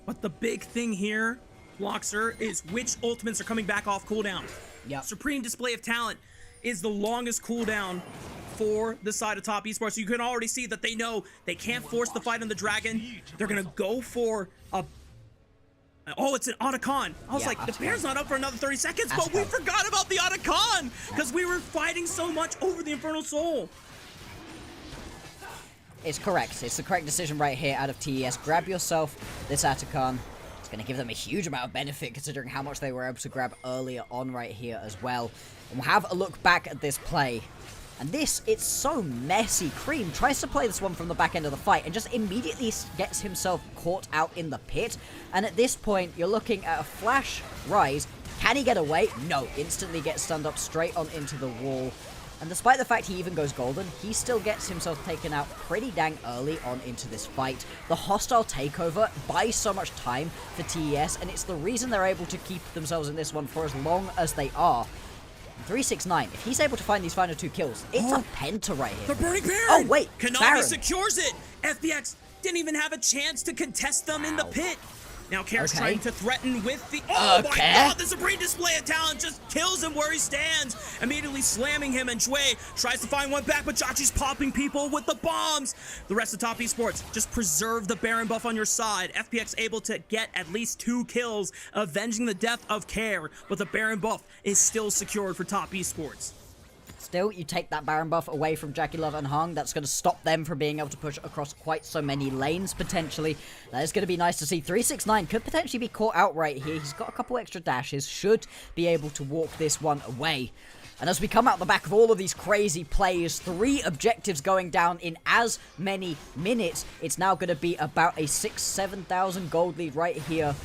But the big thing here, Bloxer, is which ultimates are coming back off cooldown. Yep. Supreme Display of Talent is the longest cooldown for the side of Top Esports. So you can already see that they know they can't force the fight on the Dragon. They're gonna go for a... Oh, it's an Otacon. I was like, the Bear's not up for another 30 seconds, but we forgot about the Otacon because we were fighting so much over the Infernal Soul. It's correct. It's the correct decision right here out of TES. Grab yourself this Otacon. It's going to give them a huge amount of benefit considering how much they were able to grab earlier on right here as well. And we'll have a look back at this play. And this, it's so messy. Cream tries to play this one from the back end of the fight and just immediately gets himself caught out in the pit. And at this point, you're looking at a flash rise. Can he get away? No. Instantly gets stunned up straight on into the wall. And despite the fact he even goes golden, he still gets himself taken out pretty dang early on into this fight. The hostile takeover buys so much time for TES, and it's the reason they're able to keep themselves in this one for as long as they are. 369, if he's able to find these final 2 kills, it's a penta right here. The Burning Baron! Oh, wait, Kanavi secures it! FPX didn't even have a chance to contest them in the pit. Now Karen's trying to threaten with the... Oh my god, the Supreme Display of Talent just kills him where he stands, immediately slamming him, and Shui tries to find one back, but Jachi's popping people with the bombs. The rest of Top Esports, just preserve the Baron buff on your side. FPX able to get at least 2 kills, avenging the death of Care, but the Baron buff is still secured for Top Esports. Still, you take that Baron buff away from Jackie Love and Hong. That's going to stop them from being able to push across quite so many lanes, potentially. That is going to be nice to see. 369 could potentially be caught out right here. He's got a couple extra dashes. Should be able to walk this one away. And as we come out the back of all of these crazy plays, 3 objectives going down in as many minutes, it's now going to be about a 6,000-7,000 gold lead right here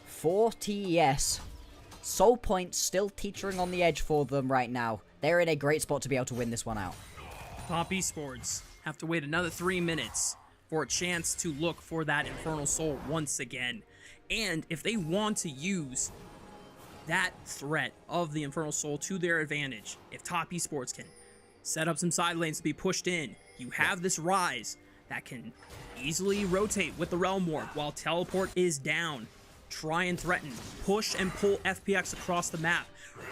for TES. Soul points still teetering on the edge for them right now. They're in a great spot to be able to win this one out. Top Esports have to wait another 3 minutes for a chance to look for that Infernal Soul once again. And if they want to use that threat of the Infernal Soul to their advantage, if Top Esports can set up some side lanes to be pushed in, you have this Rise that can easily rotate with the Realm Warp while Teleport is down. Try and threaten, push and pull FPX across the map.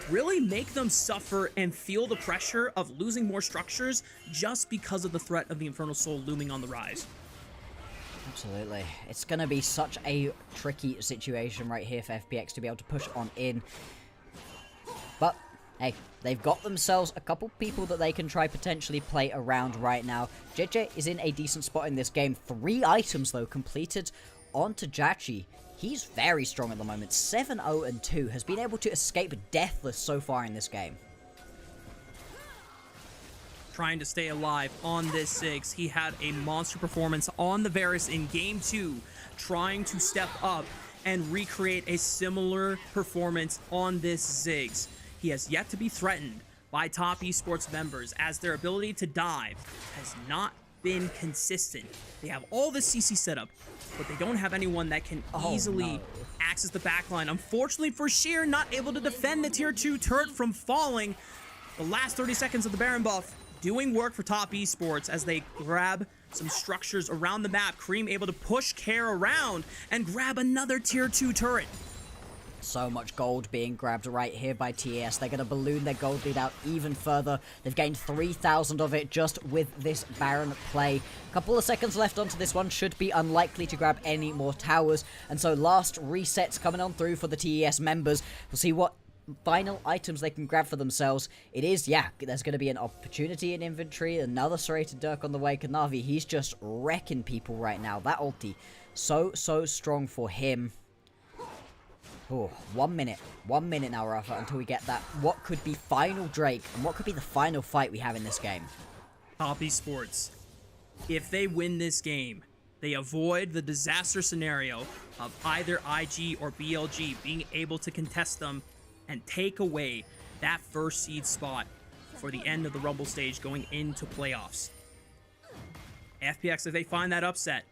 Really make them suffer and feel the pressure of losing more structures just because of the threat of the Infernal Soul looming on the rise. Absolutely. It's going to be such a tricky situation right here for FPX to be able to push on in. But, hey, they've got themselves a couple people that they can try potentially play around right now. JJ is in a decent spot in this game. 3 items, though, completed onto Jachi. He's very strong at the moment. 7-0-2. Has been able to escape deathless so far in this game. Trying to stay alive on this 6. He had a monster performance on the Varus in Game 2. trying to step up and recreate a similar performance on this Ziggs. He has yet to be threatened by top esports members, as their ability to dive has not been consistent. They have all the CC setup, but they don't have anyone that can easily access the backline. Unfortunately for Sheer, not able to defend the tier 2 turret from falling. The last 30 seconds of the Baron buff doing work for top esports as they grab some structures around the map. Cream able to push Care around and grab another tier 2 turret. So much gold being grabbed right here by TES. They're going to balloon their gold lead out even further. They've gained 3,000 of it just with this Baron play. A couple of seconds left onto this one. Should be unlikely to grab any more towers. And so last resets coming on through for the TES members. We'll see what final items they can grab for themselves. It is, yeah, there's going to be an opportunity in inventory. Another serrated Dirk on the way. Kanavi, he's just wrecking people right now. That ulti, so strong for him. Oh, 1 minute. 1 minute now, Rafa, until we get that. What could be final Drake, and what could be the final fight we have in this game? Top esports, if they win this game, they avoid the disaster scenario of either IG or BLG being able to contest them and take away that first seed spot for the end of the Rumble stage going into playoffs. FPX, if they find that upset,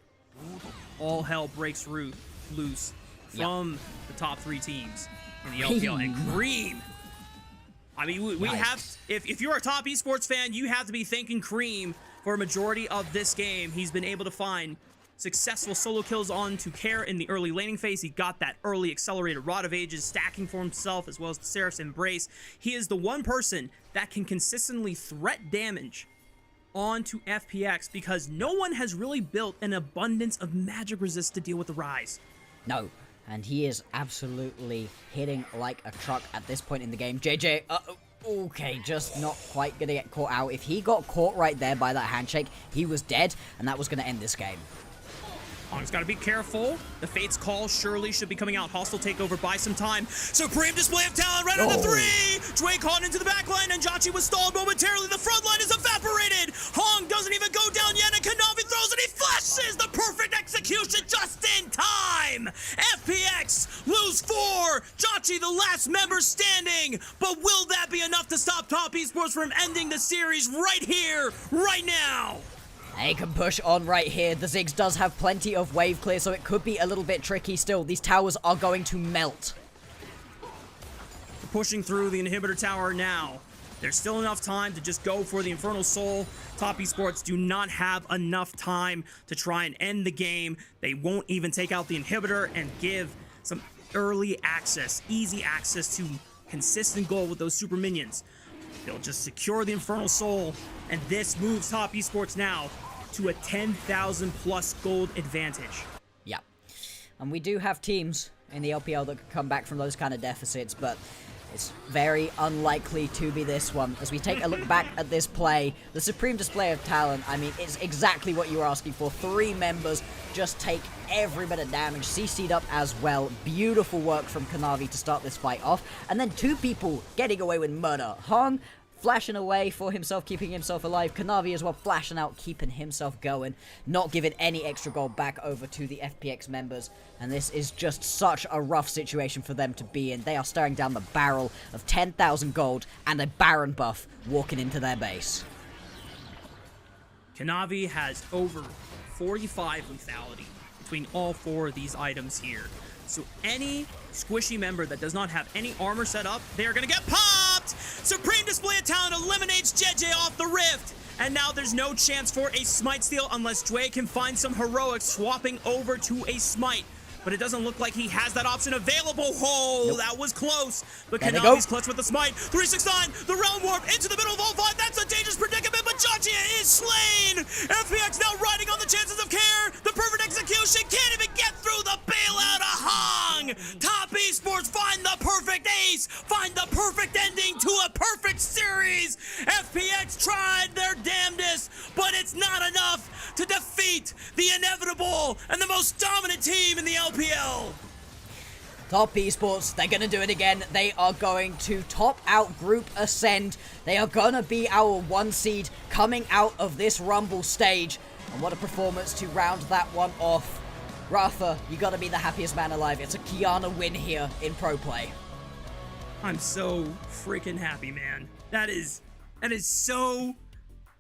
all hell breaks loose from the top 3 teams in the LPL. And Cream, I mean, we have, if you're a top esports fan, you have to be thanking Cream for a majority of this game. He's been able to find successful solo kills on to Care in the early laning phase. He got that early accelerated Rod of Ages stacking for himself, as well as the Seraph's Embrace. He is the one person that can consistently threat damage onto FPX because no one has really built an abundance of magic resist to deal with the Rise. No. And he is absolutely hitting like a truck at this point in the game. JJ, okay, just not quite gonna get caught out. If he got caught right there by that handshake, he was dead, and that was gonna end this game. Hong's got to be careful. The Fate's Call surely should be coming out. Hostile takeover by some time. Supreme display of talent right on the 3. Dwayne caught into the back line, and Jachi was stalled momentarily. The front line is evaporated. Hong doesn't even go down yet, and Kanavi throws it. He flashes the perfect execution just in time. FPX lose 4. Jachi the last member standing. But will that be enough to stop top esports from ending the series right here, right now? They can push on right here. The Ziggs does have plenty of wave clear, so it could be a little bit tricky still. These towers are going to melt. We're pushing through the inhibitor tower now. There's still enough time to just go for the Infernal Soul. Top esports do not have enough time to try and end the game. They won't even take out the inhibitor and give some early access, easy access to consistent gold with those super minions. They'll just secure the Infernal Soul, and this moves top esports now to a 10,000 plus gold advantage. Yeah. And we do have teams in the LPL that could come back from those kind of deficits, but it's very unlikely to be this one. As we take a look back at this play, the supreme display of talent, I mean, it's exactly what you were asking for. 3 members just take every bit of damage, CC'd up as well. Beautiful work from Kanavi to start this fight off. And then 2 people getting away with murder. Hong flashing away for himself, keeping himself alive. Kanavi as well flashing out, keeping himself going, not giving any extra gold back over to the FPX members. And this is just such a rough situation for them to be in. They are staring down the barrel of 10,000 gold and a Baron buff walking into their base. Kanavi has over 45 lethality between all 4 of these items here. So any squishy member that does not have any armor set up, they are going to get popped! Supreme display of talent eliminates JJ off the rift. And now there's no chance for a smite steal unless Dway can find some heroics swapping over to a smite. But it doesn't look like he has that option available. Oh, nope. That was close. But Kanavi's clutch with the smite. 369, the realm warp into the middle of all 5. That's a dangerous predicament, but Jachi is slain. FPX now riding on the chances of Care. The perfect execution can't even get through the bailout of Hong. Top esports find the perfect ace. Find the perfect ending to a perfect series. FPX tried their damnedest, but it's not enough to defeat the inevitable and the most dominant team in the LPL. Top esports, they're gonna do it again. They are going to top out Group Ascend. They are gonna be our 1 seed coming out of this Rumble stage. And what a performance to round that one off. Rafa, you gotta be the happiest man alive. It's a Kiana win here in pro play. I'm so freaking happy, man. That is so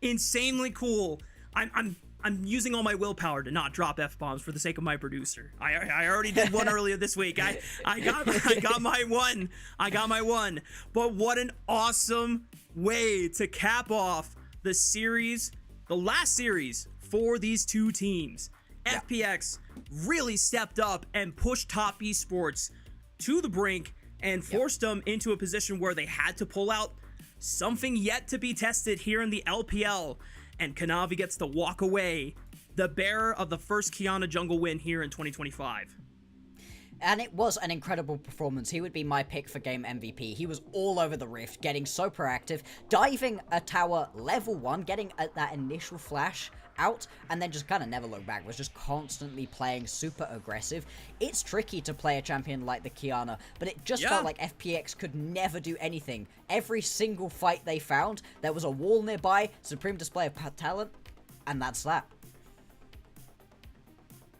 insanely cool. I'm using all my willpower to not drop F-bombs for the sake of my producer. I already did one earlier this week. I got my one. I got my one. But what an awesome way to cap off the series, the last series for these two teams. Yeah. FPX really stepped up and pushed Top Esports to the brink and forced them into a position where they had to pull out something yet to be tested here in the LPL. And Kanavi gets to walk away, the bearer of the first Kiana jungle win here in 2025. And it was an incredible performance. He would be my pick for game MVP. He was all over the rift, getting so proactive, diving a tower level 1, getting that initial flash out, and then just kind of never looked back, was just constantly playing super aggressive. It's tricky to play a champion like the Kiana, but it just felt like FPX could never do anything. Every single fight they found, there was a wall nearby, supreme display of talent, and that's that.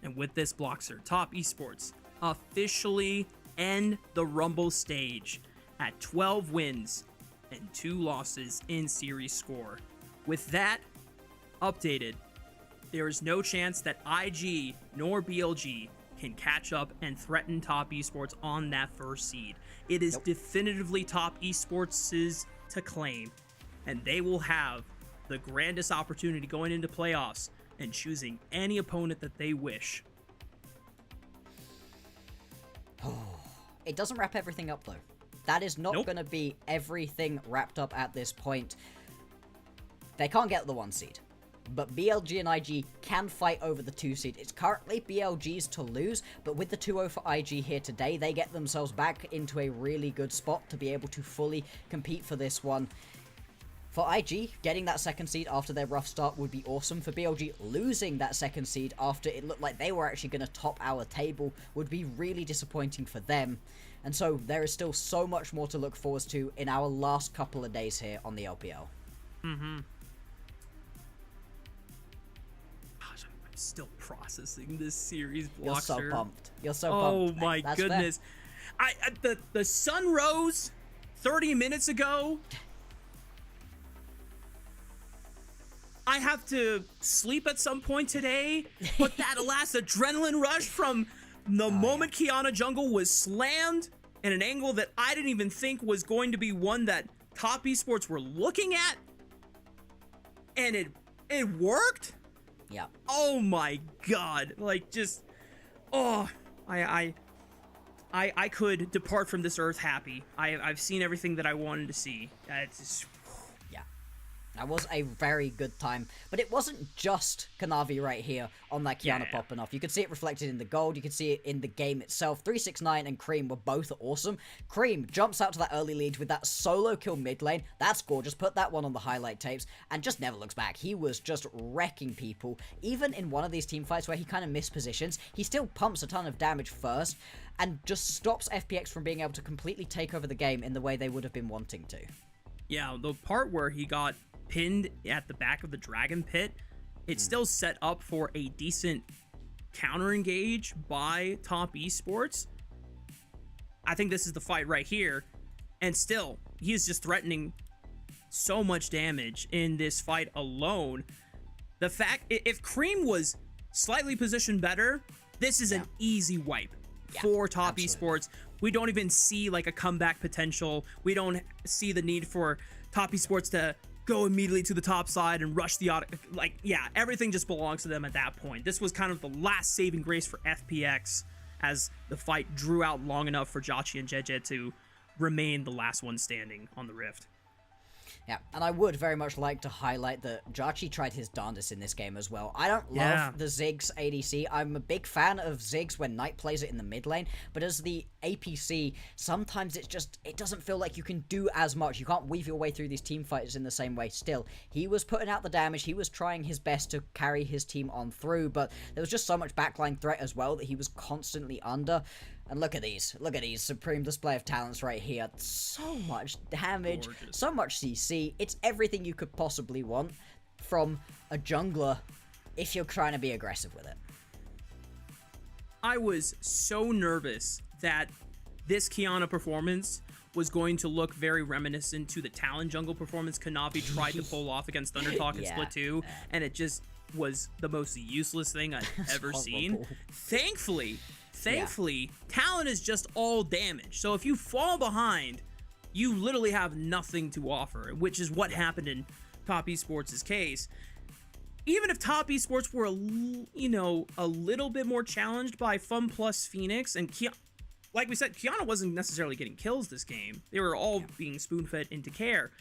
And with this, Bloxer, Top Esports officially end the Rumble stage at 12 wins and 2 losses in series score. With that updated, there is no chance that IG nor BLG can catch up and threaten Top Esports on that first seed. It is definitively Top Esports' to claim, and they will have the grandest opportunity going into playoffs and choosing any opponent that they wish. It doesn't wrap everything up, though. That is not going to be everything wrapped up at this point. They can't get the 1 seed. But BLG and IG can fight over the 2 seed. It's currently BLG's to lose, but with the 2-0 for IG here today, they get themselves back into a really good spot to be able to fully compete for this one. For IG, getting that 2nd seed after their rough start would be awesome. For BLG, losing that 2nd seed after it looked like they were actually going to top our table would be really disappointing for them. And so there is still so much more to look forward to in our last couple of days here on the LPL. Gosh, I'm still processing this series, Bloxer. You're so pumped. You're so pumped. pumped. Oh my goodness. The sun rose 30 minutes ago. I have to sleep at some point today, but that last adrenaline rush from the moment Kiana Jungle was slammed in an angle that I didn't even think was going to be one that Top Esports were looking at, and it worked? Yeah. Oh my god. Like, just, I could depart from this earth happy. I've seen everything that I wanted to see. It's just... That was a very good time, but it wasn't just Kanavi right here on that Kiana popping off. You could see it reflected in the gold, you could see it in the game itself. 369 and Cream were both awesome. Cream jumps out to that early lead with that solo kill mid lane. That's gorgeous. Put that one on the highlight tapes and just never looks back. He was just wrecking people. Even in one of these team fights where he kind of missed positions, he still pumps a ton of damage first and just stops FPX from being able to completely take over the game in the way they would have been wanting to. Yeah, the part where he got pinned at the back of the dragon pit, it's still set up for a decent counter engage by Top Esports. I think this is the fight right here, and still he is just threatening so much damage in this fight alone. The fact, if Cream was slightly positioned better, this is an easy wipe for Top Esports. We don't even see like a comeback potential. We don't see the need for Top Esports to go immediately to the top side and rush the auto. Like, yeah, everything just belongs to them at that point. This was kind of the last saving grace for FPX as the fight drew out long enough for Jachi and Jeje to remain the last one standing on the Rift. Yeah, and I would very much like to highlight that Jachi tried his darndest in this game as well. I don't love the Ziggs ADC. I'm a big fan of Ziggs when Knight plays it in the mid lane, but as the APC, sometimes it doesn't feel like you can do as much. You can't weave your way through these team fights in the same way. Still, he was putting out the damage. He was trying his best to carry his team on through, but there was just so much backline threat as well that he was constantly under. And look at these supreme display of talents right here. So much damage, so much CC. It's everything you could possibly want from a jungler if you're trying to be aggressive with it. I was so nervous that this Kiana performance was going to look very reminiscent to the Talon jungle performance Kanavi tried to pull off against Thundertalk in Yeah. Split 2, and it just was the most useless thing I've ever seen. Thankfully, Talon is just all damage. So if you fall behind, you literally have nothing to offer, which is what happened in Top Esports' case. Even if Top Esports were, a little bit more challenged by Fun Plus Phoenix, and like we said, Kiana wasn't necessarily getting kills this game. They were all being spoon-fed into care,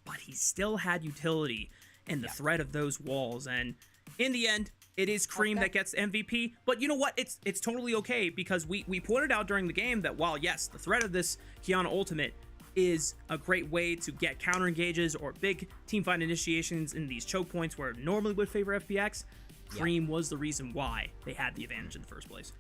but he still had utility and the threat of those walls. And in the end, it is Cream that gets MVP. But you know what? It's totally okay, because we pointed out during the game that while, yes, the threat of this Kiana ultimate is a great way to get counter engages or big teamfight initiations in these choke points where it normally would favor FPX, Cream was the reason why they had the advantage in the first place.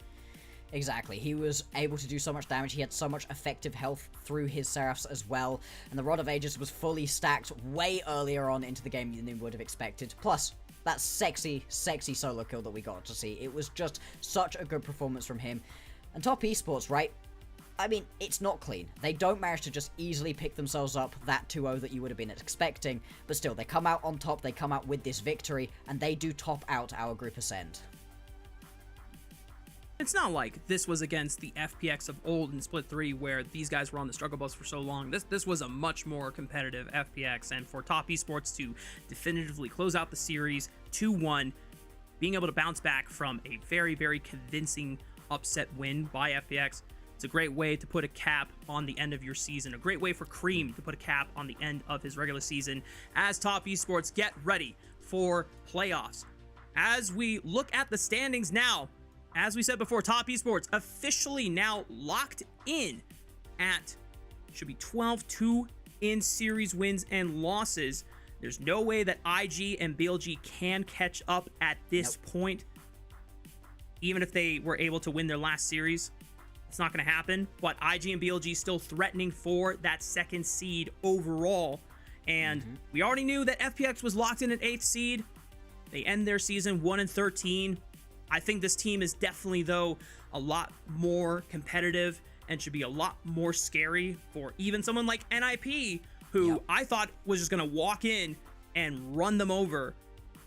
Exactly. He was able to do so much damage. He had so much effective health through his Seraphs as well. And the Rod of Ages was fully stacked way earlier on into the game than we would have expected. Plus, that sexy solo kill that we got to see. It was just such a good performance from him. And Top Esports, right? I mean, it's not clean. They don't manage to just easily pick themselves up that 2-0 that you would have been expecting. But still, they come out on top. They come out with this victory. And they do top out our Group Ascend. It's not like this was against the FPX of old in Split 3 where these guys were on the struggle bus for so long. This was a much more competitive FPX, and for Top Esports to definitively close out the series 2-1, being able to bounce back from a very, very convincing upset win by FPX, it's a great way to put a cap on the end of your season, a great way for Cream to put a cap on the end of his regular season as Top Esports get ready for playoffs. As we look at the standings now, as we said before, Top Esports officially now locked in at, should be 12-2 in series wins and losses. There's no way that IG and BLG can catch up at this point. Even if they were able to win their last series, it's not going to happen. But IG and BLG still threatening for that second seed overall. And we already knew that FPX was locked in at 8th seed. They end their season 1-13. I think this team is definitely, though, a lot more competitive and should be a lot more scary for even someone like NIP, who I thought was just going to walk in and run them over.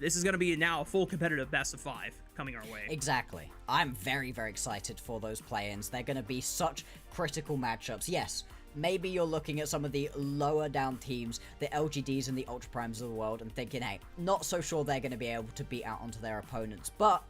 This is going to be now a full competitive best of 5 coming our way. Exactly. I'm very, very excited for those play-ins. They're going to be such critical matchups. Yes, maybe you're looking at some of the lower down teams, the LGDs and the Ultra Primes of the world, and thinking, hey, not so sure they're going to be able to beat out onto their opponents. But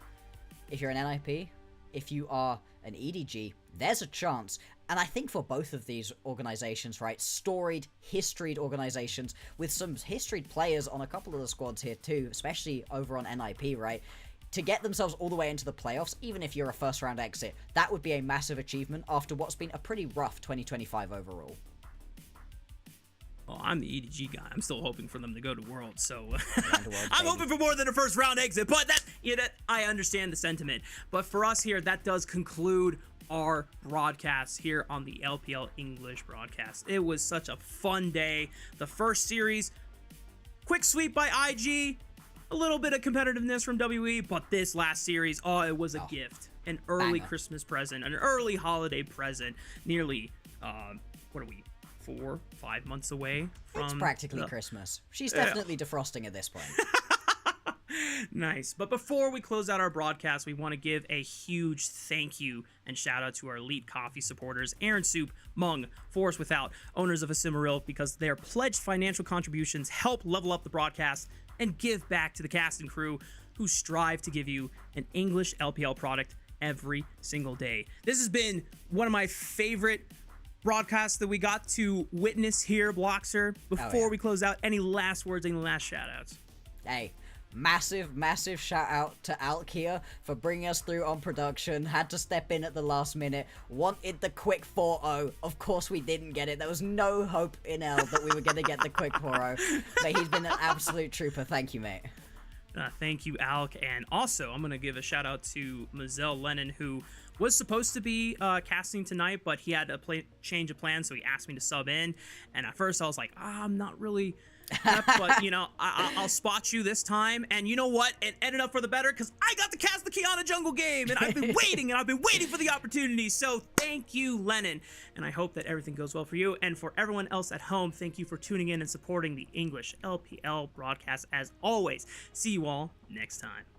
if you're an NIP, if you are an EDG, there's a chance. And I think for both of these organizations, right, storied, historied organizations with some historied players on a couple of the squads here too, especially over on NIP, right, to get themselves all the way into the playoffs, even if you're a first round exit, that would be a massive achievement after what's been a pretty rough 2025 overall. Well, I'm the EDG guy. I'm still hoping for them to go to Worlds, so I'm hoping for more than a first round exit, but I understand the sentiment. But for us here, that does conclude our broadcast here on the LPL English broadcast. It was such a fun day. The first series, quick sweep by IG, a little bit of competitiveness from WE, but this last series, it was a gift. An early Christmas present, an early holiday present, nearly, what are we, 4-5 months away from... It's practically Christmas. She's definitely defrosting at this point. Nice. But before we close out our broadcast, we want to give a huge thank you and shout out to our Elite Coffee supporters, Aaron Soup, Mung, Force Without, owners of Asimaril, because their pledged financial contributions help level up the broadcast and give back to the cast and crew who strive to give you an English LPL product every single day. This has been one of my favorite broadcasts that we got to witness here, Bloxer. Before we close out, any last words, any last shout outs? Hey, massive shout out to Alk here for bringing us through on production. Had to step in at the last minute. Wanted the quick 4-0. Of course we didn't get it. There was no hope in hell that we were going to get the quick 4-0. But he's been an absolute trooper. Thank you, mate. Thank you, Alk. And also, I'm going to give a shout out to Mazel Lennon, who was supposed to be casting tonight, but he had a change of plans, so he asked me to sub in. And at first, I was like, I'm not really But, you know, I'll spot you this time. And you know what? It ended up for the better because I got to cast the Kiana jungle game. And I've been waiting, and I've been waiting for the opportunity. So thank you, Lennon. And I hope that everything goes well for you. And for everyone else at home, thank you for tuning in and supporting the English LPL broadcast as always. See you all next time.